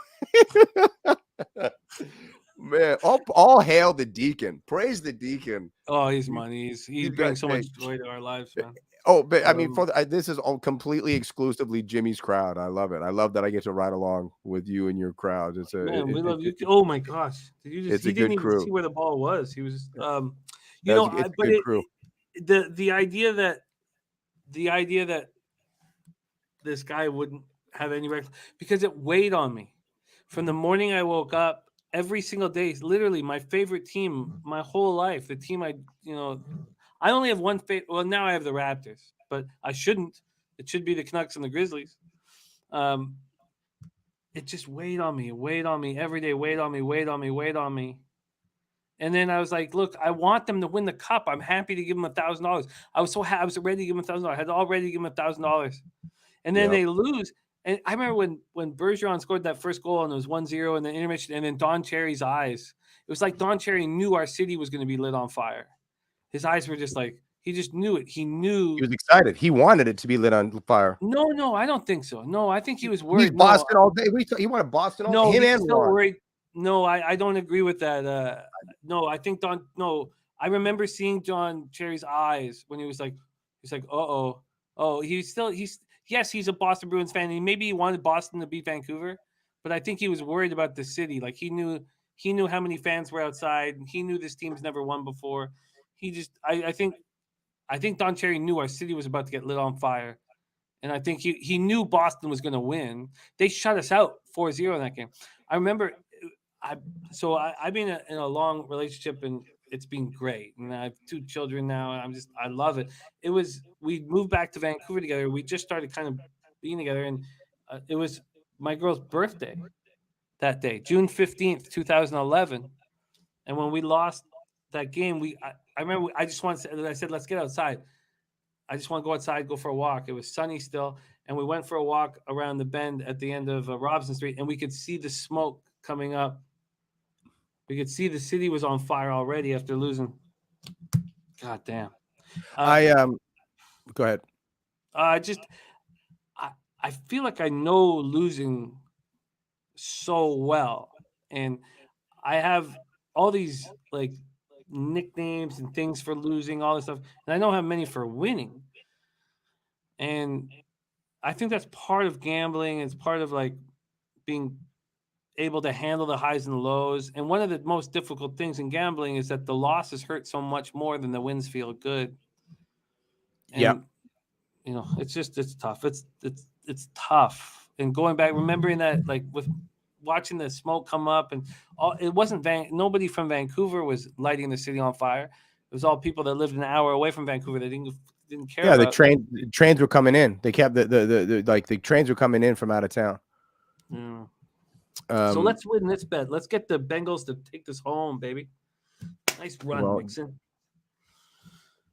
man. All hail the Deacon. Praise the Deacon. Oh, he's money. He brings so much joy to our lives, man. Oh, but I mean, this is all completely exclusively Jimmy's crowd. I love it. I love that I get to ride along with you and your crowd. Man, we love you. Oh my gosh, it's he a didn't good even crew. see where the ball was. He was, It's a good crew. The idea that this guy wouldn't have any because it weighed on me from the morning I woke up. Every single day, literally my favorite team, my whole life, the team I only have one favorite. Well, now I have the Raptors, but I shouldn't. It should be the Canucks and the Grizzlies. It just weighed on me every day, weighed on me. And then I was like, look, I want them to win the cup. I'm happy to give them $1,000. I was I was ready to give them $1,000. I had already given them $1,000. And then they lose. And I remember when Bergeron scored that first goal and it was 1-0 in the intermission, and then Don Cherry's eyes. It was like Don Cherry knew our city was going to be lit on fire. His eyes were just like, he just knew it. He knew. He was excited. He wanted it to be lit on fire. No, I don't think so. No, I think he was worried. He's Boston all day. He wanted Boston all day. No, he's still worried. No, I don't agree with that. No, I think I remember seeing John Cherry's eyes when he's like, yes, he's a Boston Bruins fan. And maybe he wanted Boston to beat Vancouver, but I think he was worried about the city. Like he knew how many fans were outside. He knew this team's never won before. I think Don Cherry knew our city was about to get lit on fire. And I think he knew Boston was going to win. They shut us out 4-0 in that game. I remember I've been in a long relationship and it's been great. And I have 2 children now and I love it. We moved back to Vancouver together. We just started kind of being together and it was my girl's birthday that day, June 15th, 2011. And when we lost that game, I remember I said, let's get outside. I just want to go outside, go for a walk. It was sunny still. And we went for a walk around the bend at the end of Robson Street and we could see the smoke coming up. We could see the city was on fire already after losing. God damn. Go ahead. I feel like I know losing so well. And I have all these like nicknames and things for losing, all this stuff. And I don't have many for winning. And I think that's part of gambling. It's part of like being able to handle the highs and lows. And one of the most difficult things in gambling is that the losses hurt so much more than the wins feel good. And, it's tough. It's tough. And going back, remembering that, like with watching the smoke come up and it wasn't nobody from Vancouver was lighting the city on fire. It was all people that lived an hour away from Vancouver that didn't care. Yeah, the trains were coming in. They kept the trains were coming in from out of town. Yeah. So let's win this bet. Let's get the Bengals to take this home, baby. Nice run, Nixon.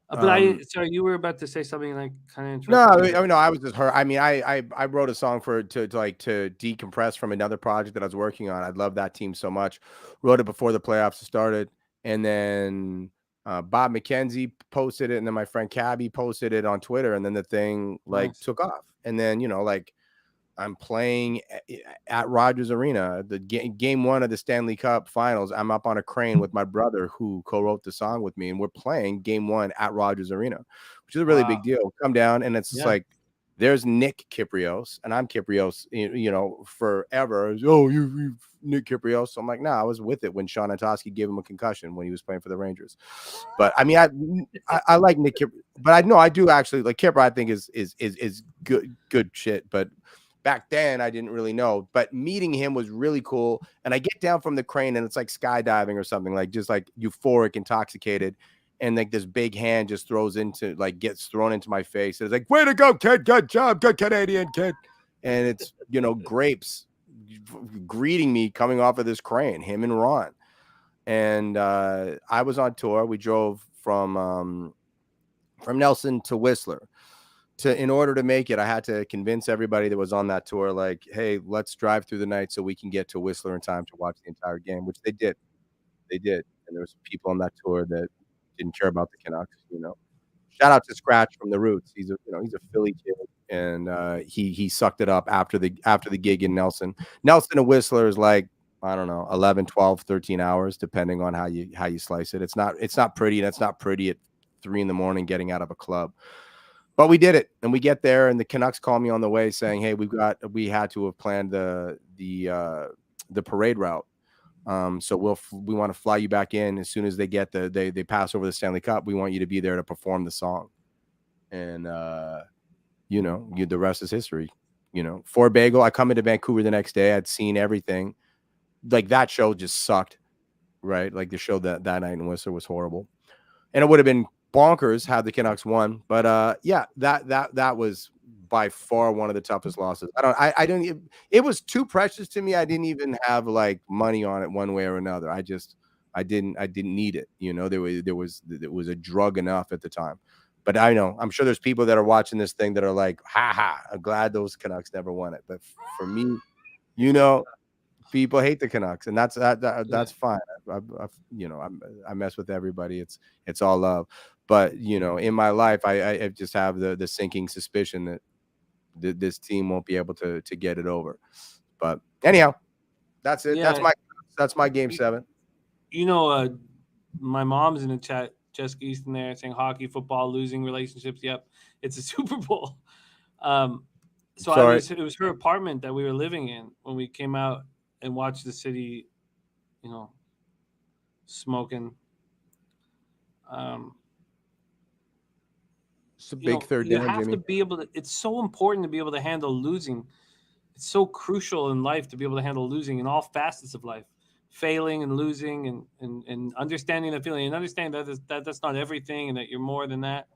But sorry, you were about to say something like kind of No, interrupted you. I mean, no, I was just her. I mean, I wrote a song to decompress from another project that I was working on. I love that team so much. Wrote it before the playoffs started, and then Bob McKenzie posted it, and then my friend Cabby posted it on Twitter, and then the thing Nice. took off. And then I'm playing at Rogers Arena, the game one of the Stanley Cup Finals. I'm up on a crane with my brother who co-wrote the song with me, and we're playing game one at Rogers Arena, which is a really big deal. Come down, and it's just there's Nick Kyprios, and I'm Kyprios, forever. Oh, you Nick Kyprios. So I'm like, I was with it when Sean Antoski gave him a concussion when he was playing for the Rangers. But I mean, I like Nick Kyprios, but I do actually like Kyprios. I think is good shit, but back then, I didn't really know, but meeting him was really cool. And I get down from the crane, and it's like skydiving or something, just euphoric, intoxicated. And this big hand just gets thrown into my face. It's like, way to go, kid. Good job. Good Canadian kid. And it's, grapes greeting me coming off of this crane, him and Ron. And I was on tour. We drove from Nelson to Whistler. In order to make it, I had to convince everybody that was on that tour, hey, let's drive through the night so we can get to Whistler in time to watch the entire game, which they did. They did. And there was people on that tour that didn't care about the Canucks, Shout out to Scratch from the Roots. He's a Philly kid, and he sucked it up after the gig in Nelson. Nelson to Whistler is I don't know, 11, 12, 13 hours, depending on how you slice it. It's not pretty, and it's not pretty at 3 a.m. getting out of a club. But we did it, and we get there, and the Canucks call me on the way saying, "Hey, we had to have planned the parade route. So we want to fly you back in as soon as they get they pass over the Stanley Cup. We want you to be there to perform the song." And the rest is history. For Bagel, I come into Vancouver the next day. I'd seen everything. That show just sucked, right? The show that night in Whistler was horrible, and it would have been bonkers had the Canucks won, but that was by far one of the toughest losses. It was too precious to me. I didn't even have money on it one way or another. I didn't need it. It was a drug enough at the time. But I'm sure there's people that are watching this thing that are like, ha ha, I'm glad those Canucks never won it. But for me, people hate the Canucks, and that's fine. I mess with everybody. It's all love. But in my life, I just have the sinking suspicion that this team won't be able to get it over. But anyhow, that's it. Yeah. That's my game 7. My mom's in the chat. Jessica Easton there saying hockey, football, losing relationships. Yep, it's a Super Bowl. So it was her apartment that we were living in when we came out and watched the city, smoking. It's a big third down, have Jimmy. to be able to. It's so important to be able to handle losing. It's so crucial in life to be able to handle losing in all facets of life, failing and losing, and understanding the feeling, and understand that that's not everything, and that you're more than that.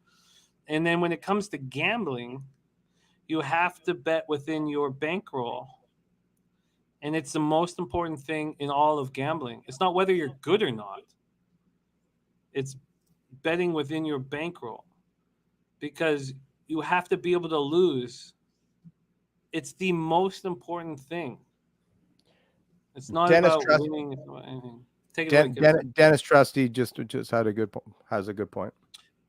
And then when it comes to gambling, you have to bet within your bankroll. And it's the most important thing in all of gambling. It's not whether you're good or not. It's betting within your bankroll, because you have to be able to lose. It's the most important thing. It's not about winning. It's about anything. Take it away, Dennis Trusty just has a good point.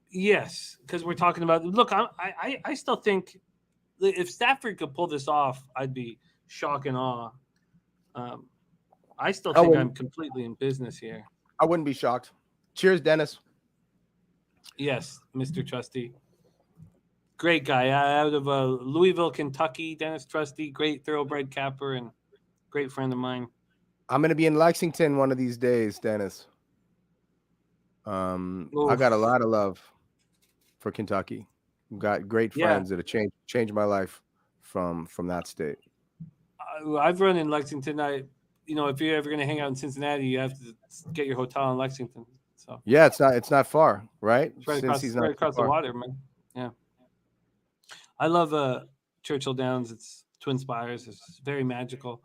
Yes, because we're talking about. Look, I still think if Stafford could pull this off, I'd be shock and awe. I still think I'm completely in business here. I wouldn't be shocked. Cheers, Dennis. Yes, Mr. Trusty. Great guy. Out of Louisville, Kentucky, Dennis Trusty, great thoroughbred capper and great friend of mine. I'm going to be in Lexington one of these days, Dennis. I got a lot of love for Kentucky. I've got great friends that have changed my life from that state. I've run in Lexington. If you're ever going to hang out in Cincinnati, you have to get your hotel in Lexington. So yeah, it's not far, right? It's right across the water, man. Yeah, I love Churchill Downs. It's Twin Spires. It's very magical.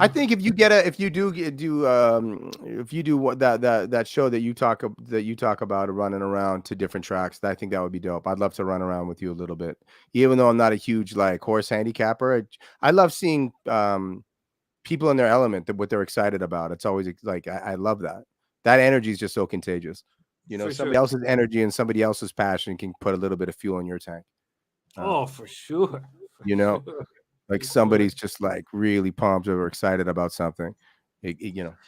I think if you do what that show that you talk about running around to different tracks, I think that would be dope. I'd love to run around with you a little bit, even though I'm not a huge like horse handicapper. I love seeing people in their element, what they're excited about. It's always like I love that. That energy is just so contagious. You know, For somebody sure. else's energy and somebody else's passion can put a little bit of fuel in your tank. Oh, for sure. You know, like somebody's just like really pumped or excited about something. It's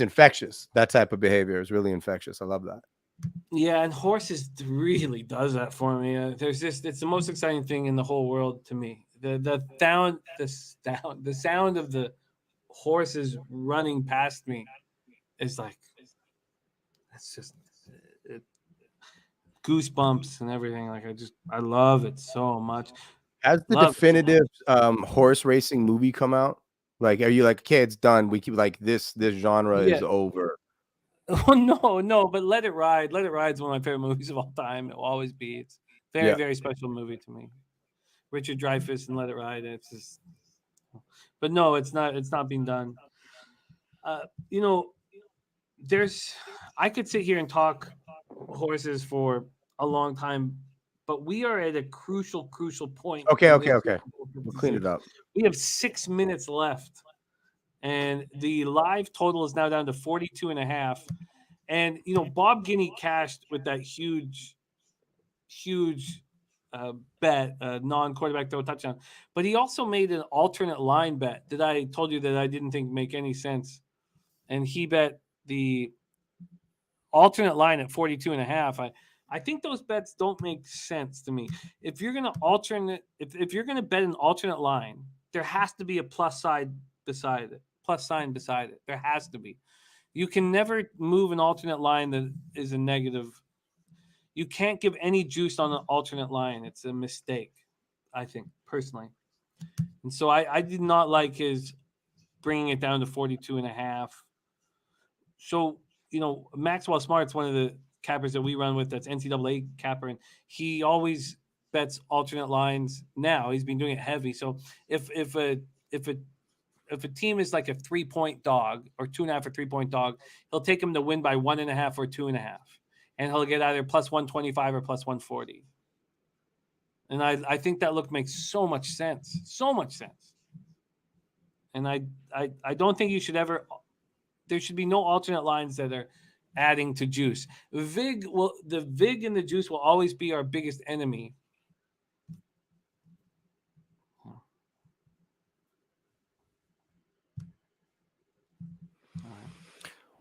infectious. That type of behavior is really infectious. I love that. Yeah, and horses really does that for me. It's the most exciting thing in the whole world to me. The sound of the horses running past me is like, it's just goosebumps and everything. Like I love it so much. Has the definitive horse racing movie come out? Like, are you like, okay, it's done? We keep like this genre is over. Oh no, but Let It Ride. Let It Ride is one of my favorite movies of all time. It will always be. It's very, very special movie to me. Richard Dreyfuss and Let It Ride. It's just, but no, it's not. It's not being done. You know, I could sit here and talk horses for a long time, but we are at a crucial point. Okay. We'll clean it up. We have 6 minutes left. And the live total is now down to 42.5. And, you know, Bob Guiney cashed with that huge bet, non-quarterback throw touchdown. But he also made an alternate line bet that I told you that I didn't think make any sense. And he bet the alternate line at 42.5. I think those bets don't make sense to me. If you're going to if you're going to bet an alternate line, there has to be a plus sign beside it. There has to be. You can never move an alternate line that is a negative. You can't give any juice on an alternate line. It's a mistake, I think, personally. And so I did not like his bringing it down to 42.5. So, you know, Maxwell Smart's one of the cappers that we run with that's NCAA capper, and he always bets alternate lines now. He's been doing it heavy. So if a team is like a 3-point dog or 2.5 or 3-point dog, he'll take them to win by 1.5 or 2.5. And he'll get either plus 125 or plus 140. And I think that look makes so much sense. And I don't think you should ever, there should be no alternate lines that are adding to juice. The vig and the juice will always be our biggest enemy.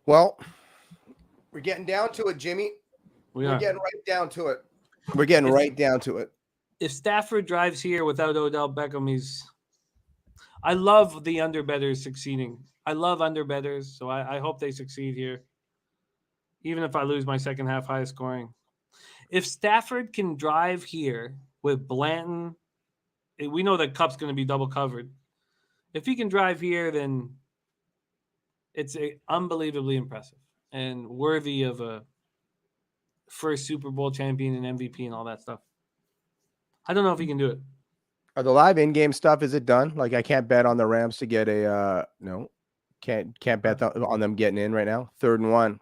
Well, we're getting down to it, Jimmy. We're getting right down to it. If Stafford drives here without Odell Beckham, I love the underbetters succeeding. I love underbetters, so I hope they succeed here. Even if I lose my second half highest scoring. If Stafford can drive here with Blanton, we know that Kupp's going to be double covered. If he can drive here, then it's unbelievably impressive and worthy of a first Super Bowl champion and MVP and all that stuff. I don't know if he can do it. Are the live in-game stuff, is it done? Like, I can't bet on the Rams to get a no. Can't bet on them getting in right now. 3rd and 1.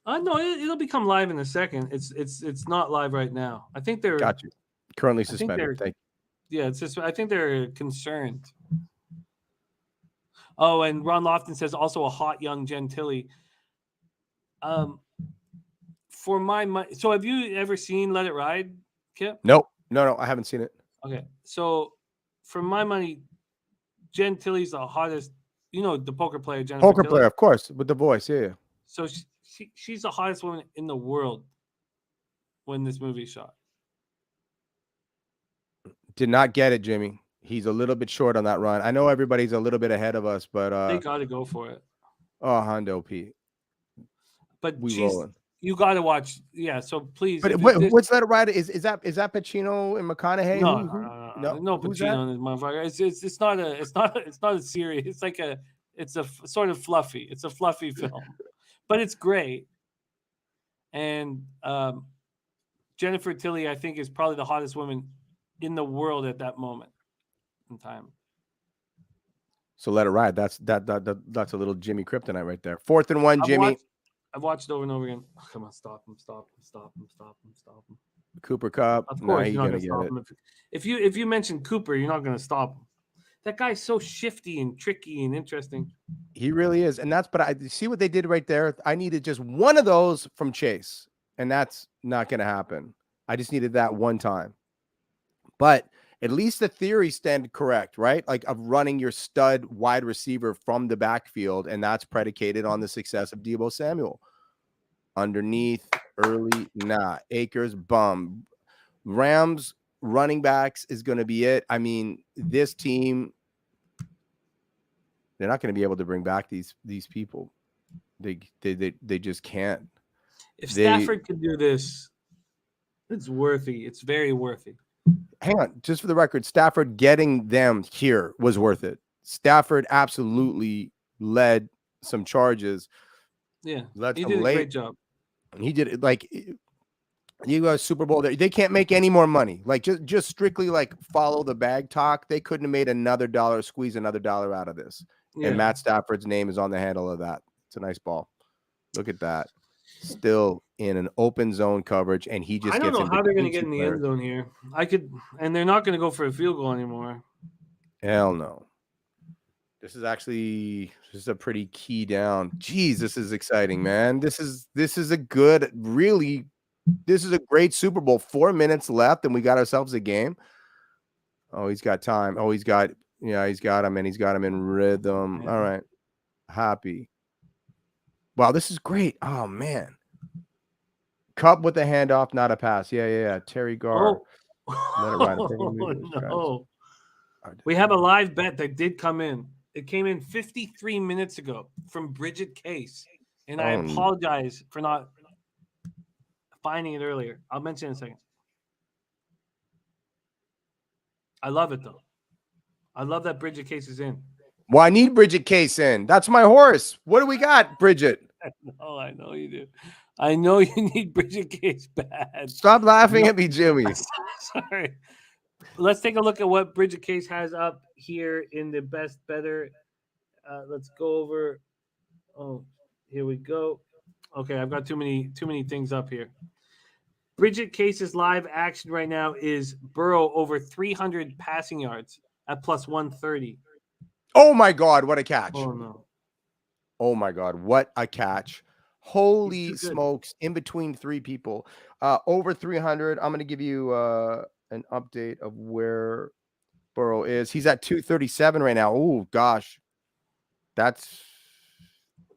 No, it'll become live in a second. It's not live right now. I think they're got you. Currently suspended. Thank you. Yeah, it's just I think they're concerned. Oh, and Ron Lofton says also a hot young Gentili. For my money, so have you ever seen Let It Ride, Kip? No, I haven't seen it. Okay, so for my money, Gentili's the hottest. You know the poker player, Jennifer. Poker Tilly? player, of course, with the voice. Yeah. So she's the hottest woman in the world when this movie shot. Did not get it, Jimmy. He's a little bit short on that run. I know everybody's a little bit ahead of us, but they got to go for it. Oh, Hondo P. But rolling. You got to watch. Yeah, so please. But what's Let It Ride? Is that Pacino and McConaughey? No Pacino in this motherfucker. It's not a series. It's like it's a sort of fluffy. It's a fluffy film, but it's great. And Jennifer Tilly, I think, is probably the hottest woman in the world at that moment in time. So let it ride. That's a little Jimmy kryptonite right there. 4th and 1, Jimmy. I've watched it over and over again. Oh, come on, stop him. Cooper Kupp. Of course, he's you're not gonna gonna get stop it. him. If you mention Cooper, you're not gonna stop him. That guy's so shifty and tricky and interesting. He really is. And but I see what they did right there. I needed just one of those from Chase, and that's not going to happen. I just needed that one time. But at least the theory stand correct, right? Like of running your stud wide receiver from the backfield, and that's predicated on the success of Deebo Samuel. Underneath, early, Akers, bum. Rams running backs is going to be it. I mean, this team, they're not going to be able to bring back these people. They just can't. If Stafford could do this, it's worthy. It's very worthy. Hang on, just for the record, Stafford getting them here was worth it. Stafford absolutely led some charges. Yeah, he did a great job. He did it like you got a Super Bowl. They can't make any more money. Like just strictly like follow the bag talk. They couldn't have made another dollar, squeeze another dollar out of this. Yeah. And Matt Stafford's name is on the handle of that. It's a nice ball. Look at that. Still in an open zone coverage, and he just. I don't know how they're going to get in the end zone here. And they're not going to go for a field goal anymore. Hell no. This is a pretty key down. Jeez, this is exciting, man. This is a good, really. This is a great Super Bowl. 4 minutes left, and we got ourselves a game. Oh, he's got time. Oh, he's got him, and he's got him in rhythm. Yeah. All right. Happy. Wow, this is great. Oh, man. Kupp with the handoff, not a pass. Yeah. Terry Garr. Let it ride. No. We have a live bet that did come in. It came in 53 minutes ago from Bridget Case, and I apologize for not finding it earlier. I'll mention it in a second. I love it, though. I love that Bridget Case is in. Well, I need Bridget Case in. That's my horse. What do we got, Bridget? I know you do. I know you need Bridget Case bad. Stop laughing at me, Jimmy. Sorry. Let's take a look at what Bridget Case has up here in the best better. Let's go over. Oh, here we go. Okay, I've got too many things up here. Bridget Case's live action right now is Burrow over 300 passing yards at plus 130. Oh my God, what a catch. Oh no. Oh my God, what a catch. Holy smokes, in between three people. Over 300. I'm going to give you an update of where Burrow is. He's at 237 right now. Oh gosh. That's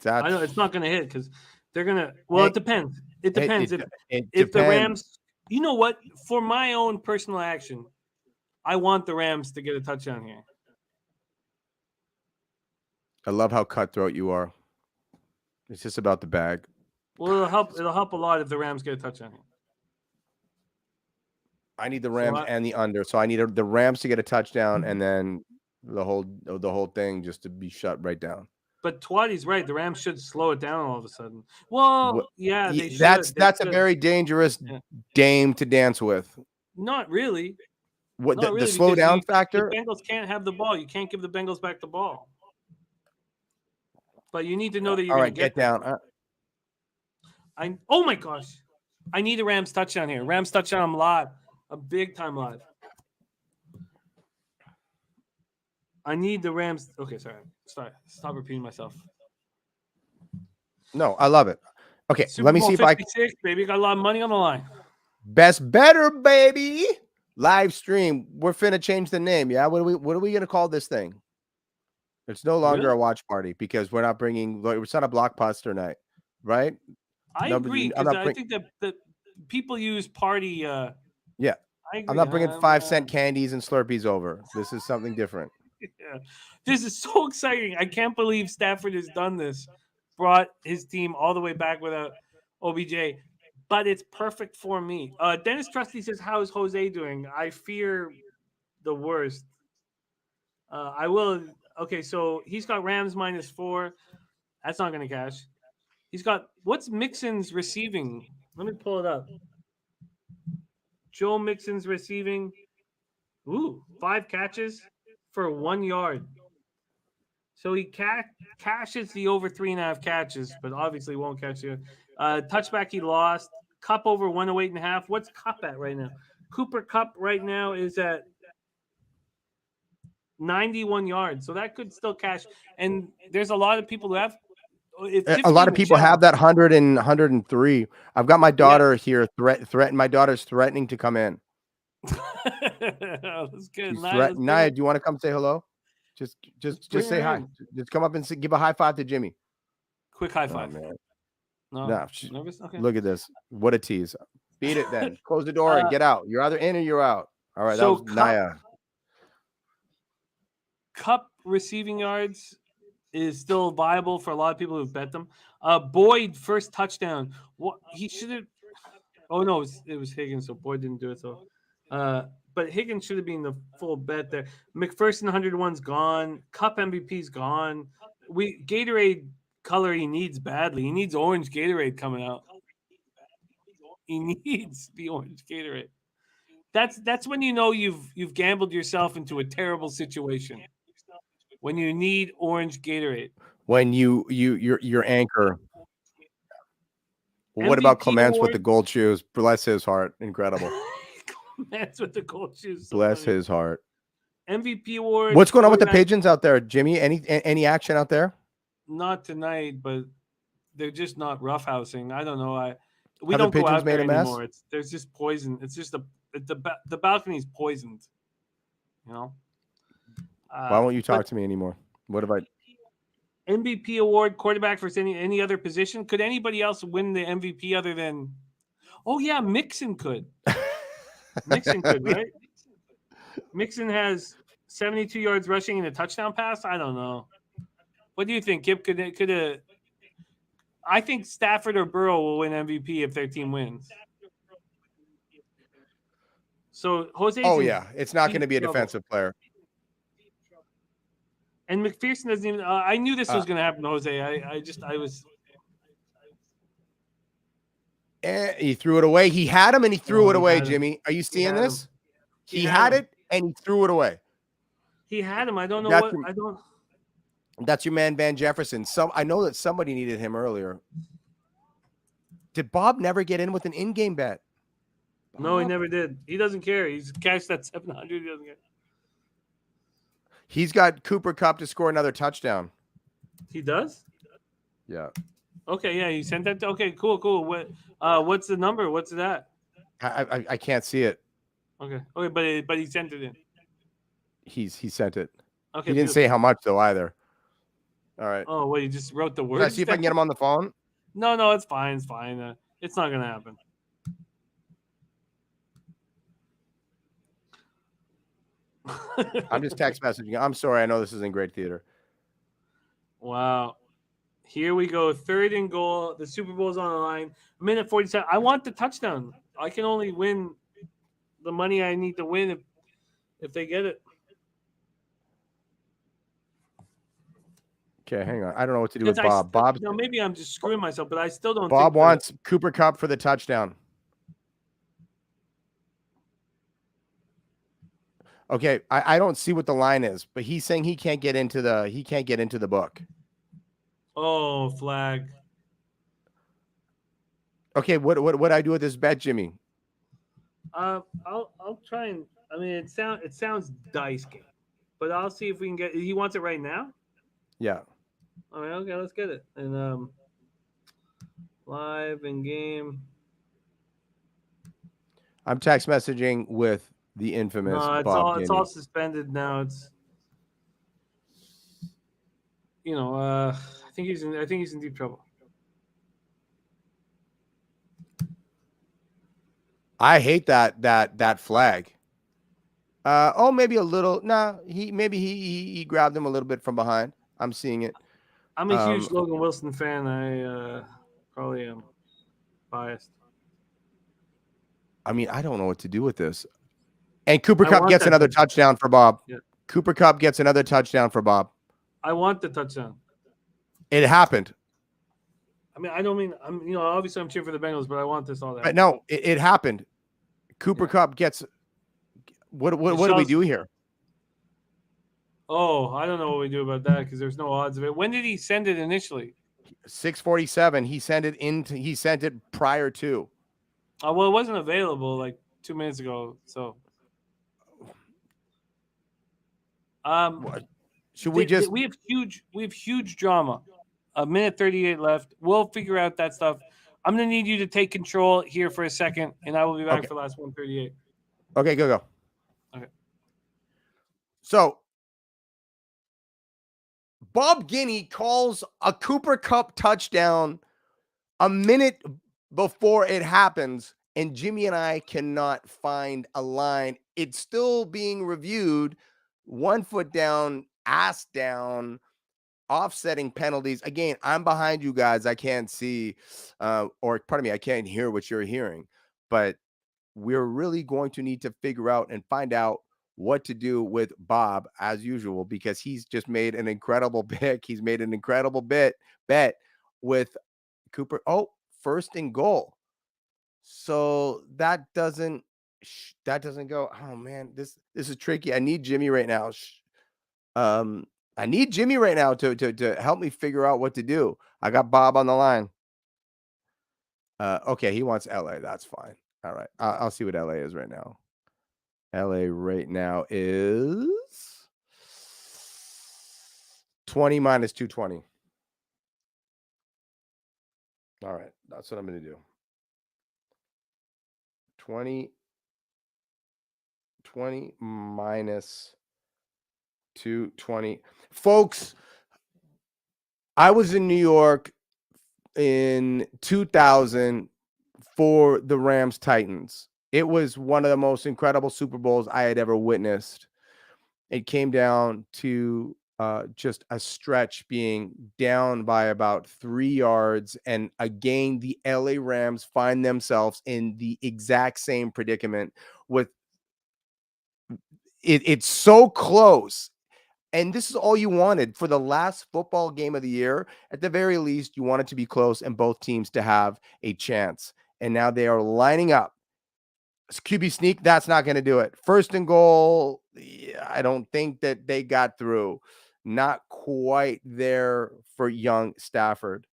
I know it's not going to hit because they're going to. Well, it depends. It depends. If the Rams, you know what? For my own personal action, I want the Rams to get a touchdown here. I love how cutthroat you are. It's just about the bag. Well, it'll help a lot if the Rams get a touchdown here. I need the Rams and the under. So I need the Rams to get a touchdown and then the whole thing just to be shut right down. But Twatty's right. The Rams should slow it down all of a sudden. Well, yeah, they should. That's a very dangerous game to dance with. Not really. What the slow down factor? The Bengals can't have the ball. You can't give the Bengals back the ball. But you need to know that you're going to get down. Oh my gosh. I need a Rams touchdown here. Rams touchdown. I'm live. A big time live. I need the Rams. Okay, sorry. Stop repeating myself. No, I love it. Okay, let me see if I can. Baby, got a lot of money on the line. Best better, baby. Live stream. We're finna change the name. Yeah, what are we gonna call this thing? It's no longer a watch party because we're not bringing. It's not a blockbuster night, right? I agree. I think that people use party. Yeah, I'm not bringing 5-cent candies and Slurpees over. This is something different. Yeah. This is so exciting. I can't believe Stafford has done this. Brought his team all the way back without OBJ. But it's perfect for me. Dennis Trusty says, how is Jose doing? I fear the worst. I will. Okay, so he's got Rams -4. That's not going to cash. He's got, what's Mixon's receiving? Let me pull it up. Joe Mixon's receiving. 5 catches for 1 yard. So he cashes the over 3.5 catches, but obviously won't catch you. Touchback he lost. Cup over 108.5. What's Cup at right now? Cooper Cup right now is at 91 yards, so that could still cash. And there's a lot of people who have. A lot of people have that 100 and 103. I've got my daughter here. My daughter's threatening to come in. That's good. Naya, do you want to come say hello? Just say hi. Just come up and give a high five to Jimmy. Quick high five. Oh, man. No, nervous? Okay. Look at this. What a tease. Beat it then. Close the door and get out. You're either in or you're out. All right, so that was Naya. Cup receiving yards is still viable for a lot of people who've bet them. Boyd first touchdown. What he should have. Oh no, it was Higgins, so Boyd didn't do it. So, but Higgins should have been the full bet there. McPherson 101's gone. Cup MVP's gone. Gatorade color he needs badly. He needs orange Gatorade coming out. He needs the orange Gatorade. That's when you know you've gambled yourself into a terrible situation. When you need orange Gatorade. When your anchor. Well, what MVP about Clements award? with the gold shoes? Bless his heart. Incredible. Clements with the gold shoes. So Bless funny. his heart. MVP award. What's going on with the pigeons out there, Jimmy? Any action out there? Not tonight, but they're just not roughhousing. I don't know. We Have don't the go pigeons out there made a mess? anymore. There's just poison. It's just the balcony's poisoned. You know. Why won't you talk to me anymore? What have I? MVP award, quarterback versus any other position. Could anybody else win the MVP other than? Oh yeah, Mixon could. Mixon could, right? Mixon has 72 yards rushing and a touchdown pass. I don't know. What do you think, Kip? Could I think Stafford or Burrow will win MVP if their team wins. So Jose. Oh yeah, it's not going to be a defensive player. And McPherson doesn't even. I knew this was going to happen, Jose. I was. He threw it away. He had him and he threw it away, had him. Jimmy. Are you seeing this? He had had him. it and he threw it away. He had him. I don't know what. I don't. That's your man, Van Jefferson. I know that somebody needed him earlier. Did Bob never get in with an in-game bet? No, he never did. He doesn't care. He's cashed that 700. He doesn't care. He's got Cooper Kupp to score another touchdown. He does? Yeah. Okay, yeah, he sent that. Okay, cool. What's the number? What's that? I can't see it. Okay, but he sent it in. He sent it. Okay, he didn't say how much though either. All right. Oh, well, you just wrote the words. Can I see if I can get him on the phone? No, it's fine. It's fine. It's not gonna happen. I'm just text messaging. I'm sorry. I know this isn't great theater. Wow. Here we go. 3rd and goal. The Super Bowl's on the line. Minute 47. I want the touchdown. I can only win the money I need to win if they get it. Okay, hang on. I don't know what to do with Bob. Maybe I'm just screwing myself, but I still don't. Bob wants Cooper Kupp for the touchdown. Okay, I don't see what the line is, but he's saying he can't get into the book. Oh, flag. Okay, what do I do with this bet, Jimmy? I'll try and. I mean, it sounds dice game, but I'll see if we can get. He wants it right now. Yeah. All right. Okay, let's get it. And live in game. I'm text messaging with the infamous Bob Guiney. It's all suspended now. It's I think he's in deep trouble. I hate that flag. Maybe a little. Nah, he grabbed him a little bit from behind. I'm seeing it. I'm a huge Logan Wilson fan. I probably am biased. I mean, I don't know what to do with this. And Cooper Kupp gets another touchdown for Bob. Yeah. Cooper Kupp gets another touchdown for Bob. I want the touchdown. It happened. I mean, I don't mean obviously I'm cheering for the Bengals, but I want this all that. But no, it happened. Cooper Kupp gets. What do we do here? Oh, I don't know what we do about that because there's no odds of it. When did he send it initially? 6:47. He sent it prior to. Well, it wasn't available like 2 minutes ago. So, Should we just? We have huge drama. A minute 38 left. We'll figure out that stuff. I'm gonna need you to take control here for a second, and I will be back Okay. for the last 138. Okay, go. Okay. So, Bob Guiney calls a Cooper Kupp touchdown a minute before it happens, and Jimmy and I cannot find a line. It's still being reviewed. 1 foot down, ass down, offsetting penalties. Again, I'm behind you guys. I can't see, or pardon me, I can't hear what you're hearing. But we're really going to need to figure out and find out what to do with Bob as usual, because he's just made an incredible pick. He's made an incredible bet with Cooper. Oh, 1st and goal. So that doesn't go. Oh man, this is tricky. I need Jimmy right now. I need Jimmy right now to help me figure out what to do. I got Bob on the line. Okay, he wants LA. That's fine. All right. I'll see what LA is right now. LA right now is 20 minus 220. All right. That's what I'm going to do. 20 minus 220. Folks, I was in New York in 2000 for the Rams Titans. It was one of the most incredible Super Bowls I had ever witnessed. It came down to just a stretch being down by about 3 yards. And again, the LA Rams find themselves in the exact same predicament with it. It's so close. And this is all you wanted for the last football game of the year. At the very least, you want it to be close and both teams to have a chance. And now they are lining up. QB sneak, that's not going to do it. 1st and goal, I don't think that they got through. Not quite there for young Stafford.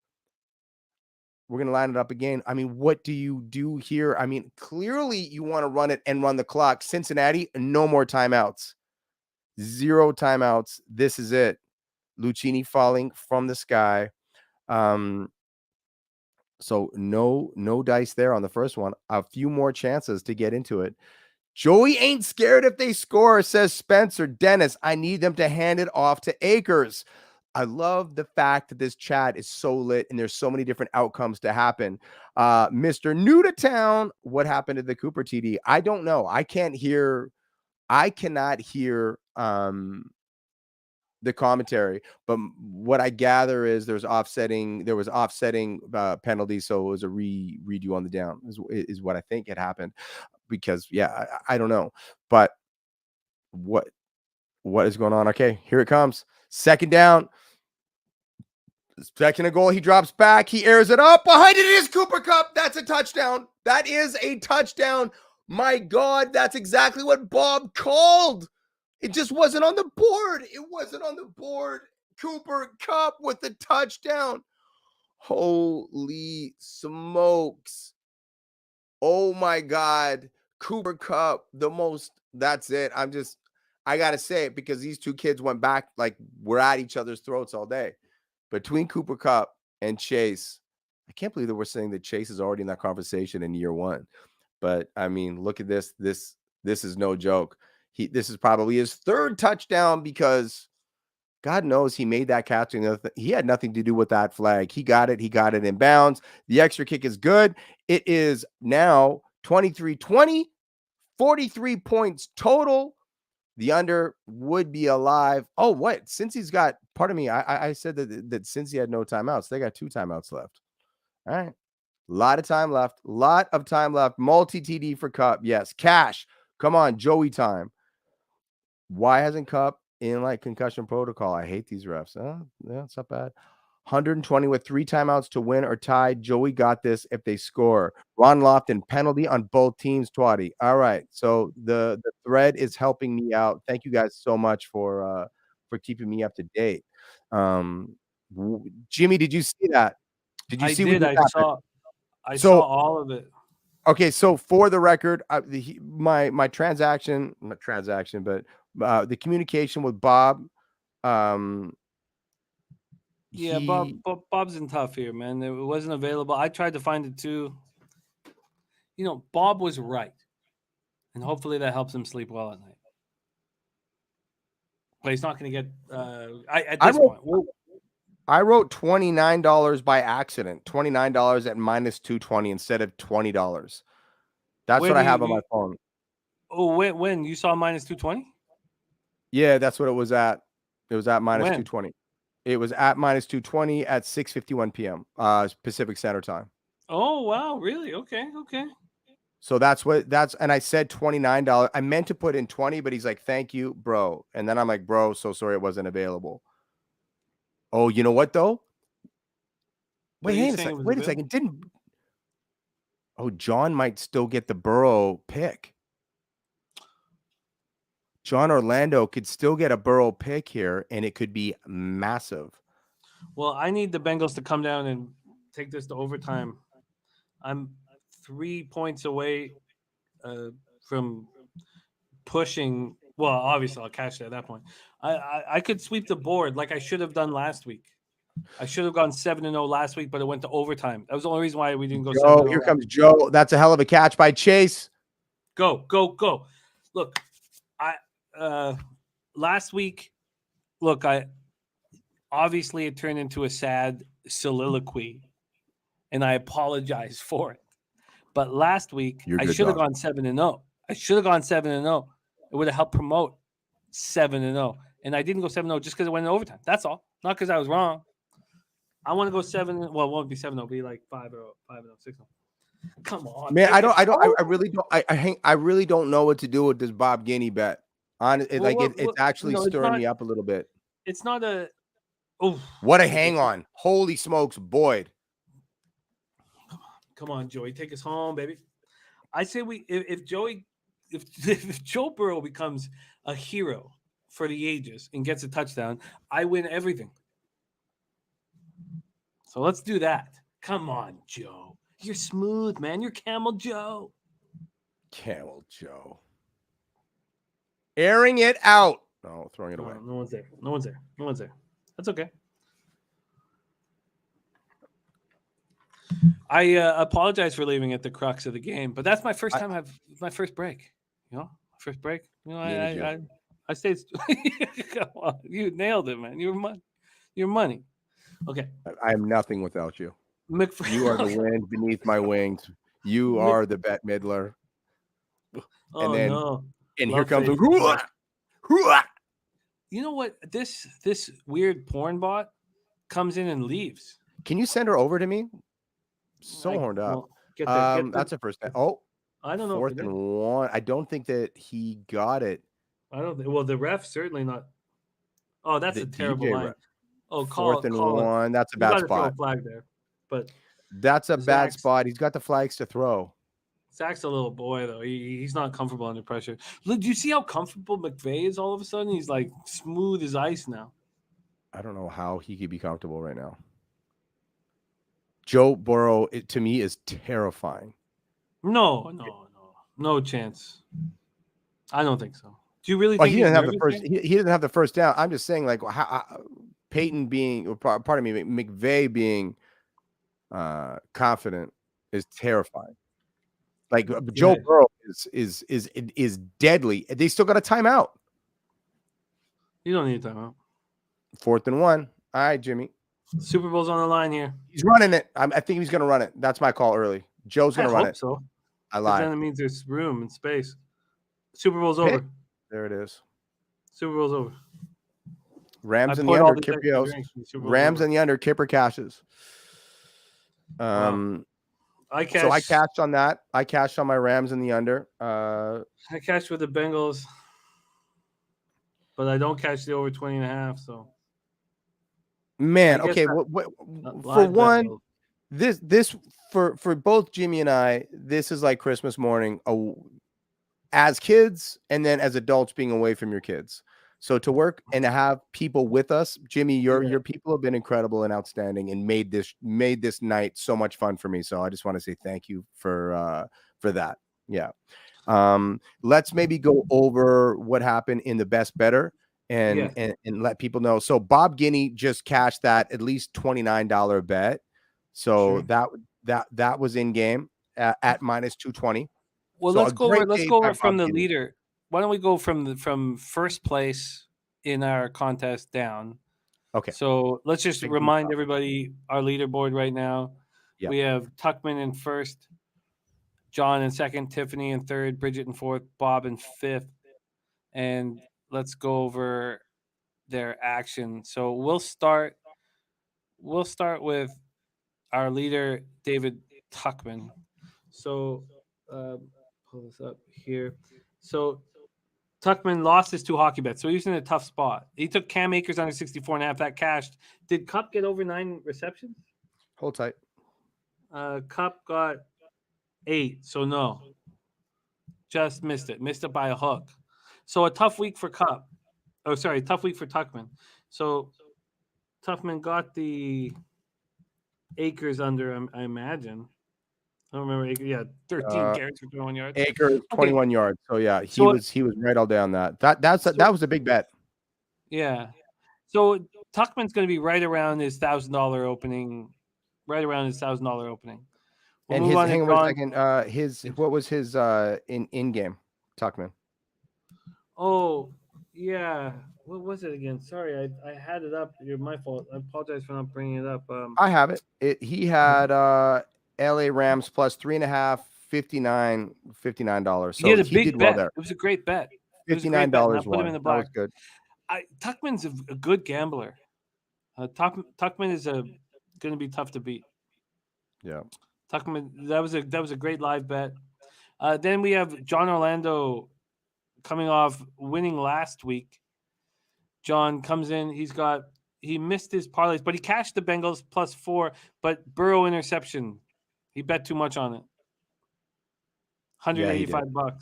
We're going to line it up again. I mean, what do you do here? I mean, clearly you want to run it and run the clock. Cincinnati, no more timeouts. 0 timeouts. This is it. Lucchini falling from the sky. So no dice there on the first one. A few more chances to get into it. Joey ain't scared if they score, says Spencer. Dennis, I need them to hand it off to Akers. I love the fact that this chat is so lit and there's so many different outcomes to happen. Mr. New to Town, what happened to the Cooper TD? I don't know. I cannot hear the commentary, but what I gather is there was offsetting penalties, so it was a redo on the down is what I think had happened, because I don't know, but what is going on? Okay, here it comes. 2nd down, 2nd and goal. He drops back, he airs it up, behind it is Cooper Kupp. That's a touchdown. That is a touchdown. My God, that's exactly what Bob called. It just wasn't on the board. It wasn't on the board. Cooper Kupp with the touchdown. Holy smokes. Oh my God. Cooper Kupp, that's it. I got to say it because these two kids went back, like we're at each other's throats all day. Between Cooper Kupp and Chase, I can't believe that we're saying that Chase is already in that conversation in year 1. But I mean, look at this. This is no joke. This is probably his 3rd touchdown, because God knows he made that catch. He had nothing to do with that flag. He got it in bounds. The extra kick is good. It is now 23-20, 43 points total. The under would be alive. Oh, what? Since he's got, pardon me, I said that since he had no timeouts, they got 2 timeouts left. All right. Lot of time left. Multi-TD for Kupp. Yes. Cash. Come on, Joey time. Why hasn't Kupp in like concussion protocol? I hate these refs. Yeah, it's not bad. 120 with 3 timeouts to win or tie. Joey got this if they score. Ron Lofton, penalty on both teams, Twatty. All right. So the thread is helping me out. Thank you guys so much for for keeping me up to date. Jimmy, did you see that? Did you I see did. what just happened? I So- saw all of it. Okay, so for the record, my transaction, not transaction, but the communication with Bob, Yeah, Bob's in tough here, man. It wasn't available. I tried to find it too. You know, Bob was right, and hopefully that helps him sleep well at night. But he's not going to get. At this point, I wrote $29 by accident. $29 at -220 instead of $20. That's When what I have you- on my phone. Oh, when you saw -220? Yeah, that's what it was at. It was at When? -220. It was at -220 at 6:51 p.m. Pacific Standard Time. Oh wow, really? Okay. So and I said $29. I meant to put in 20, but he's like, "Thank you, bro." And then I'm like, "Bro, so sorry it wasn't available." Oh, you know what though? What are you saying it was Wait a second. John might still get the Burrow pick. Jon Orlando could still get a Burrow pick here, and it could be massive. Well, I need the Bengals to come down and take this to overtime. I'm 3 points away from pushing. Well, obviously, I'll catch it at that point. I could sweep the board like I should have done last week. I should have gone 7-0 last week, but it went to overtime. That was the only reason why we didn't go 7-0. Oh, here comes Joe. That's a hell of a catch by Chase. Go. Look, last week, obviously it turned into a sad soliloquy, and I apologize for it. But last week, I should have gone 7-0. I should have gone 7-0. It would have helped promote 7-0. And I didn't go 7-0 just because it went in overtime. That's all. Not because I was wrong. I want to go 7. Well, it won't be 7-0. It'll be like 5-0, 6-0. Come on, man. I really don't know what to do with this Bob Guiney bet. It's actually stirring me up a little bit. It's not a. Oh, what a hang on! Holy smokes, Boyd! Come on, Joey, take us home, baby. I say if Joe Burrow becomes a hero for the ages and gets a touchdown, I win everything. So let's do that. Come on, Joe. You're smooth, man. You're Camel Joe. Camel Joe. Airing it out. No, throwing it away. No one's there. That's okay. I apologize for leaving at the crux of the game, but that's my first time. My first break. First break. I stayed. Come on, you nailed it, man. Your money. Okay. I am nothing without you. You are the wind beneath my wings. You are the Bette Midler. Oh, no. And here comes You know what? This weird porn bot comes in and leaves. Can you send her over to me? So horned up. That's a first down. Oh, I don't know. 4th and 1. I don't think that he got it. I don't think. Well, the ref certainly not. Oh, that's a terrible line. Oh, 4th and 1. That's a bad spot. Throw a flag there, but that's a bad spot. He's got the flags to throw. Zach's a little boy though. He's not comfortable under pressure. Look, do you see how comfortable McVay is all of a sudden? He's like smooth as ice now. I don't know how he could be comfortable right now. Joe Burrow, to me, is terrifying. No chance. I don't think so. Do you really think he didn't have the first? He didn't have the first down. I'm just saying, like, Peyton being, or pardon me, McVay being confident is terrifying. Like Joe Burrow is deadly. They still got a timeout. You don't need a timeout. 4th and 1. All right, Jimmy. Super Bowl's on the line here. He's running it. I think he's going to run it. That's my call early. Joe's going to run it. So I lied. Then it means there's room and space. Super Bowl's over. There it is. Super Bowl's over. Rams in the under. Rams in the under. Kipper cashes. I cashed. So I cashed on that. I cashed on my Rams in the under. I cashed with the Bengals, but I don't cash the over 20.5. So, man, okay. For one, this for both Jimmy and I, this is like Christmas morning as kids, and then as adults being away from your kids. So to work and to have people with us, Jimmy, your people have been incredible and outstanding and made this night so much fun for me. So I just want to say thank you for that. Yeah. Let's maybe go over what happened in the best better and let people know. So Bob Guiney just cashed that at least $29 bet. So that was in game at minus 220. Well, So let's go over from Bob the Guiney. leader. Why don't we go from first place in our contest down? Okay. So let's just remind everybody our leaderboard right now. Yeah. We have Tuchman in first, John in second, Tiffany in third, Bridget in fourth, Bob in fifth. And let's go over their action. So we'll start with our leader, David Tuchman. So pull this up here. So Tuchman lost his 2 hockey bets, so he was in a tough spot. He took Cam Akers under 64.5. That cashed. Did Cup get over 9 receptions? Hold tight. Cup got 8, so no. Just missed it. Missed it by a hook. So a tough week for Cup. Oh, sorry, tough week for Tuchman. So Tuchman got the Akers under, I imagine. I don't remember. Yeah, 13 carries for 21 yards. Akers 21 yards. So yeah, he was right all day on that. That was a big bet. Yeah. So Tuchman's going to be right around his $1,000 opening. Right around his $1,000 opening. And hang on a second. What was his in game, Tuchman? Oh, yeah. What was it again? Sorry, I had it up. You're my fault. I apologize for not bringing it up. I have it. He had LA Rams plus 3.5, $59. So he had a big bet. Well there. It was a great bet. $59. Put him in the black. That was good. Tuchman's a good gambler. Tuchman is going to be tough to beat. Yeah. Tuchman, that was a great live bet. Then we have Jon Orlando coming off winning last week. John comes in. He missed his parlays, but he cashed the Bengals plus 4. But Burrow interception, he bet too much on it. $185.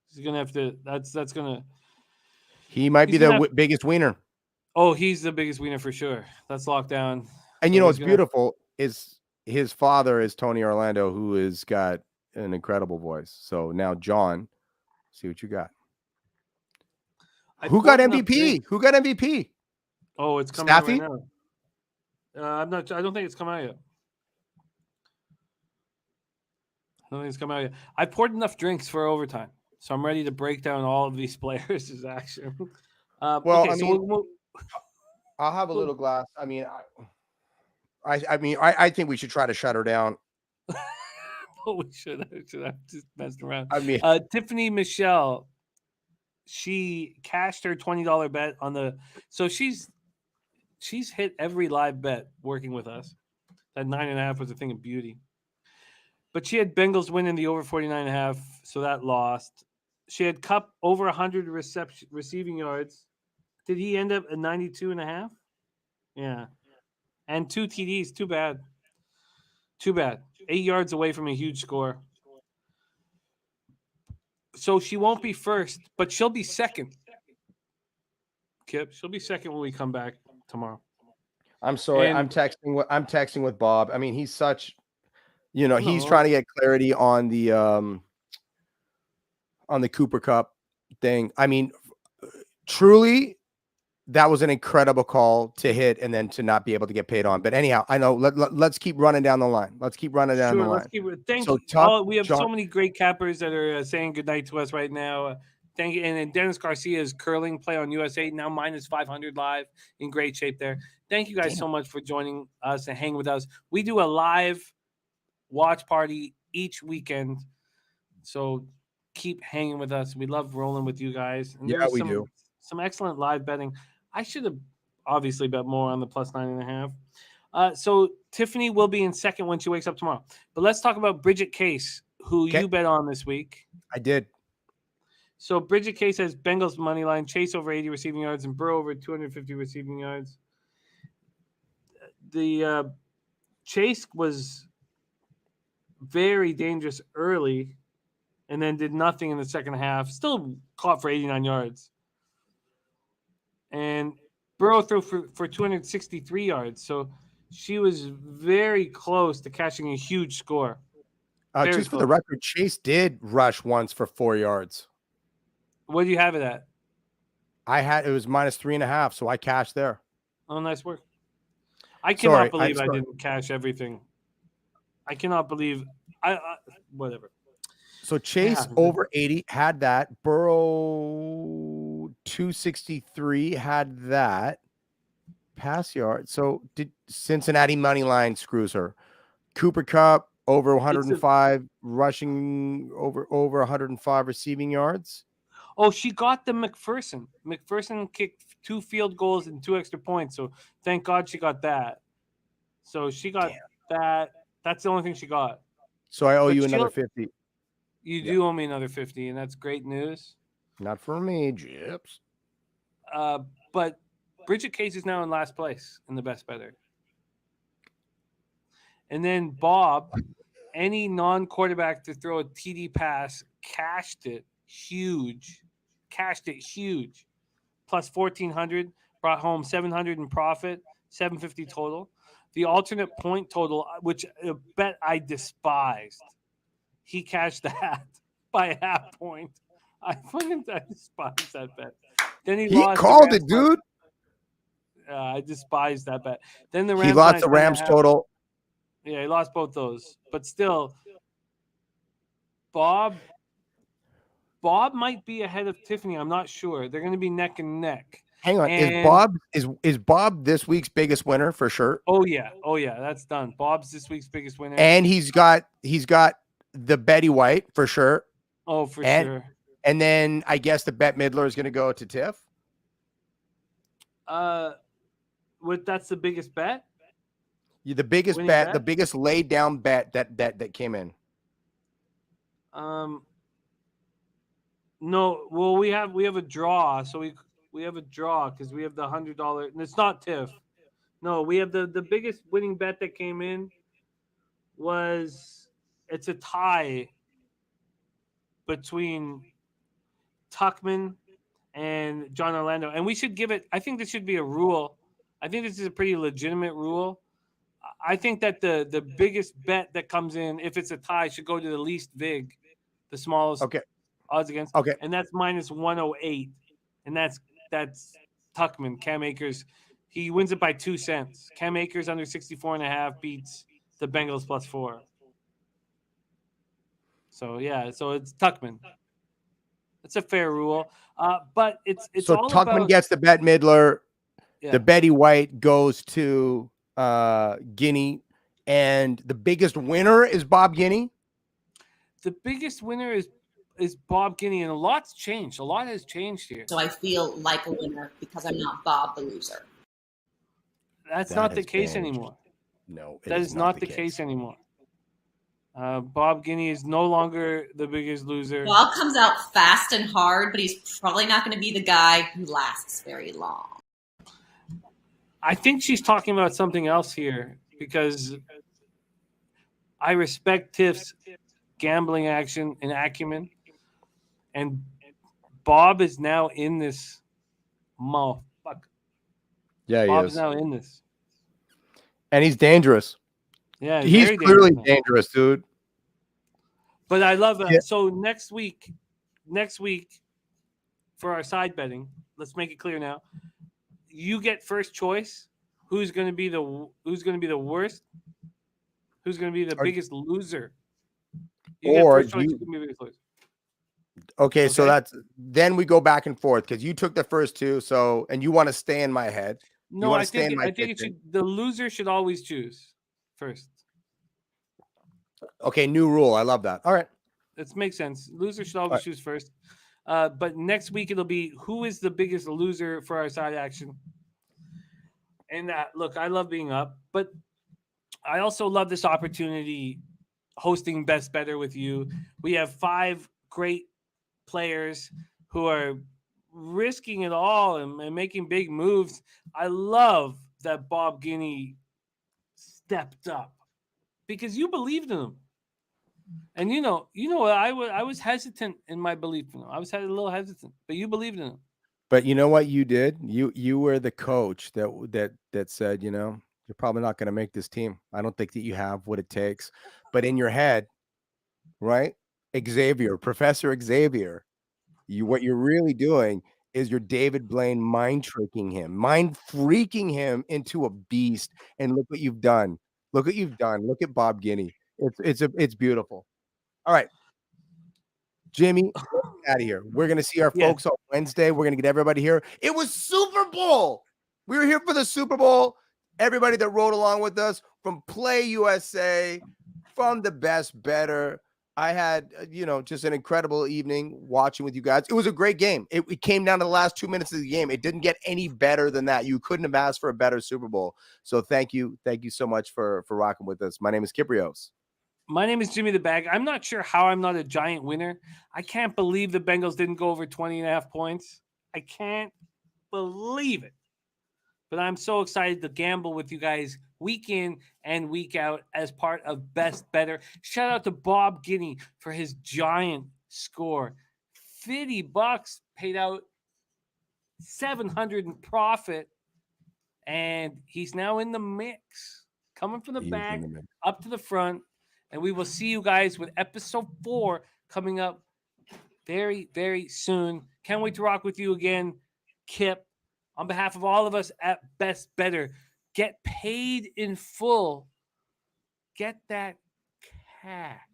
He's gonna have to. That's gonna. He might be the biggest winner. Oh, he's the biggest winner for sure. That's locked down. And you know what's beautiful is his father is Tony Orlando, who has got an incredible voice. So now, John, see what you got. Who got MVP? Who got MVP? Oh, it's coming out Staffy? right now. I'm not. I don't think it's come out yet. I poured enough drinks for overtime, so I'm ready to break down all of these players' action. Well, I'll have a little glass. I think we should try to shut her down. Oh, we should. I'm just messing around. Tiffany Michelle, she cashed her $20 bet on the. So she's hit every live bet working with us. That 9.5 was a thing of beauty. But she had Bengals winning the over 49.5, so that lost. She had Cup over 100 receiving yards. Did he end up at 92.5? Yeah. And 2 TDs. Too bad. 8 yards away from a huge score. So she won't be first, but she'll be second. Kip, she'll be second when we come back tomorrow. I'm sorry. I'm texting with Bob. I mean, he's such, he's trying to get clarity on the Cooper Cup thing. I mean, truly, that was an incredible call to hit and then to not be able to get paid on. But anyhow, I know. Let's keep running down the line. Thanks. We have so many great cappers that are saying goodnight to us right now. Thank you. And then Dennis Garcia's curling play on USA now minus 500 live, in great shape there. Thank you guys so much for joining us and hanging with us. We do a live watch party each weekend, so keep hanging with us. We love rolling with you guys. And we do. Some excellent live betting. I should have obviously bet more on the plus 9.5. So Tiffany will be in second when she wakes up tomorrow. But let's talk about Bridget Case, who you bet on this week. I did. So Bridget Case has Bengals money line, Chase over 80 receiving yards, and Burrow over 250 receiving yards. The Chase was very dangerous early and then did nothing in the second half. Still caught for 89 yards. and Burrow threw for 263 yards. So she was very close to catching a huge score. Very Just for the close. record, Chase did rush once for 4 yards. What do you have it at? It was -3.5, so I cashed there. Oh, nice work. I cannot Sorry, believe I sorry. didn't cash everything. I cannot believe I whatever. So Chase Yeah. over 80 had that. Burrow 263 had that. Pass yard. So did Cincinnati money line screws her. Cooper Cup over 105 rushing, over 105 receiving yards. Oh, she got the McPherson. McPherson kicked 2 field goals and 2 extra points. So thank God she got that. So she got that. That's the only thing she got. So I owe But you she'll- another 50. You do owe me another 50, and that's great news. Not for me, Jips. But Bridget Case is now in last place in the best better. And then Bob, any non-quarterback to throw a TD pass, cashed it huge. Plus 1,400, brought home 700 in profit, 750 total. The alternate point total, which a bet I despised, he cashed that by a half point. I despise that bet. Then he lost. Called it, dude. I despise that bet. Then the Rams. He lost the Rams total. Yeah, he lost both those. But still, Bob might be ahead of Tiffany. I'm not sure. They're going to be neck and neck. Hang on. Is Bob this week's biggest winner for sure? Oh yeah, that's done. Bob's this week's biggest winner. And he's got the Betty White for sure. Oh, for sure. And then I guess the Bette Midler is going to go to Tiff. That's the biggest bet? The biggest Winning bet, bet? the biggest laid down bet that came in. No, well we have a draw, so we have a draw because we have the $100, and it's not Tiff. No, we have the biggest winning bet that came in it's a tie between Tuchman and Jon Orlando, and we should give it. I think this should be a rule. I think this is a pretty legitimate rule. I think that the biggest bet that comes in, if it's a tie, should go to the least vig, the smallest odds against. Okay. And that's -108. And that's Tuchman, Cam Akers. He wins it by 2 cents. Cam Akers under 64.5 beats the Bengals +4. So yeah, so it's Tuchman. It's a fair rule. But it's so all Tuchman about, gets the Bette Midler. Yeah. The Betty White goes to Guiney, and the biggest winner is Bob Guiney. The biggest winner is Bob Guiney, and a lot's changed. A lot has changed here. So I feel like a winner because I'm not Bob the loser. That's That not the has case changed. anymore. No, That is not the case anymore. Bob Guiney is no longer the biggest loser. Bob comes out fast and hard, but he's probably not going to be the guy who lasts very long. I think she's talking about something else here because I respect Tiff's gambling action and acumen, and Bob is now in this. Motherfucker. Yeah, he Bob's is. now in this. And he's dangerous. Yeah, He's very clearly dangerous now. dangerous, dude. But I love that. Yeah. So next week for our side betting, let's make it clear now. You get first choice. Who's going to be the worst? Who's going to be the biggest loser? Or first choice, you- who's gonna be the biggest loser. Okay, so Okay. then we go back and forth because you took the first two, and you want to stay in my head. No, wanna I stay in think my it kitchen? should. The loser should always choose first. Okay, new rule. I love that. All right. That makes sense. Loser should always Right. choose first. But next week it'll be who is the biggest loser for our side action. And look, I love being up, but I also love this opportunity hosting Best Better with you. We have 5 great players who are risking it all and making big moves. I love that Bob Guiney stepped up because you believed in him. And I was hesitant in my belief in him. I was a little hesitant, but you believed in him. But you know what you did? You were the coach that said, you're probably not going to make this team. I don't think that you have what it takes. But in your head, right? Professor Xavier, what you're really doing is you're David Blaine mind freaking him into a beast. And look what you've done. Look what you've done. Look at Bob Guiney. It's beautiful. All right, Jimmy, out of here. We're gonna see our Yeah. folks on Wednesday. We're gonna get everybody here. It was Super Bowl. We were here for the Super Bowl. Everybody that rode along with us from Play USA, from the best, better. I had, just an incredible evening watching with you guys. It was a great game. It came down to the last 2 minutes of the game. It didn't get any better than that. You couldn't have asked for a better Super Bowl. So thank you so much for rocking with us. My name is Kiprios. My name is Jimmy the Bag. I'm not sure how I'm not a giant winner. I can't believe the Bengals didn't go over 20.5 points. I can't believe it. But I'm so excited to gamble with you guys week in and week out as part of Best Bettor. Shout out to Bob Guiney for his giant score. $50 paid out, $700 in profit, and he's now in the mix. Coming from the back up to the front. And we will see you guys with episode 4 coming up very, very soon. Can't wait to rock with you again, Kip. On behalf of all of us at Best Bettor, get paid in full. Get that cash.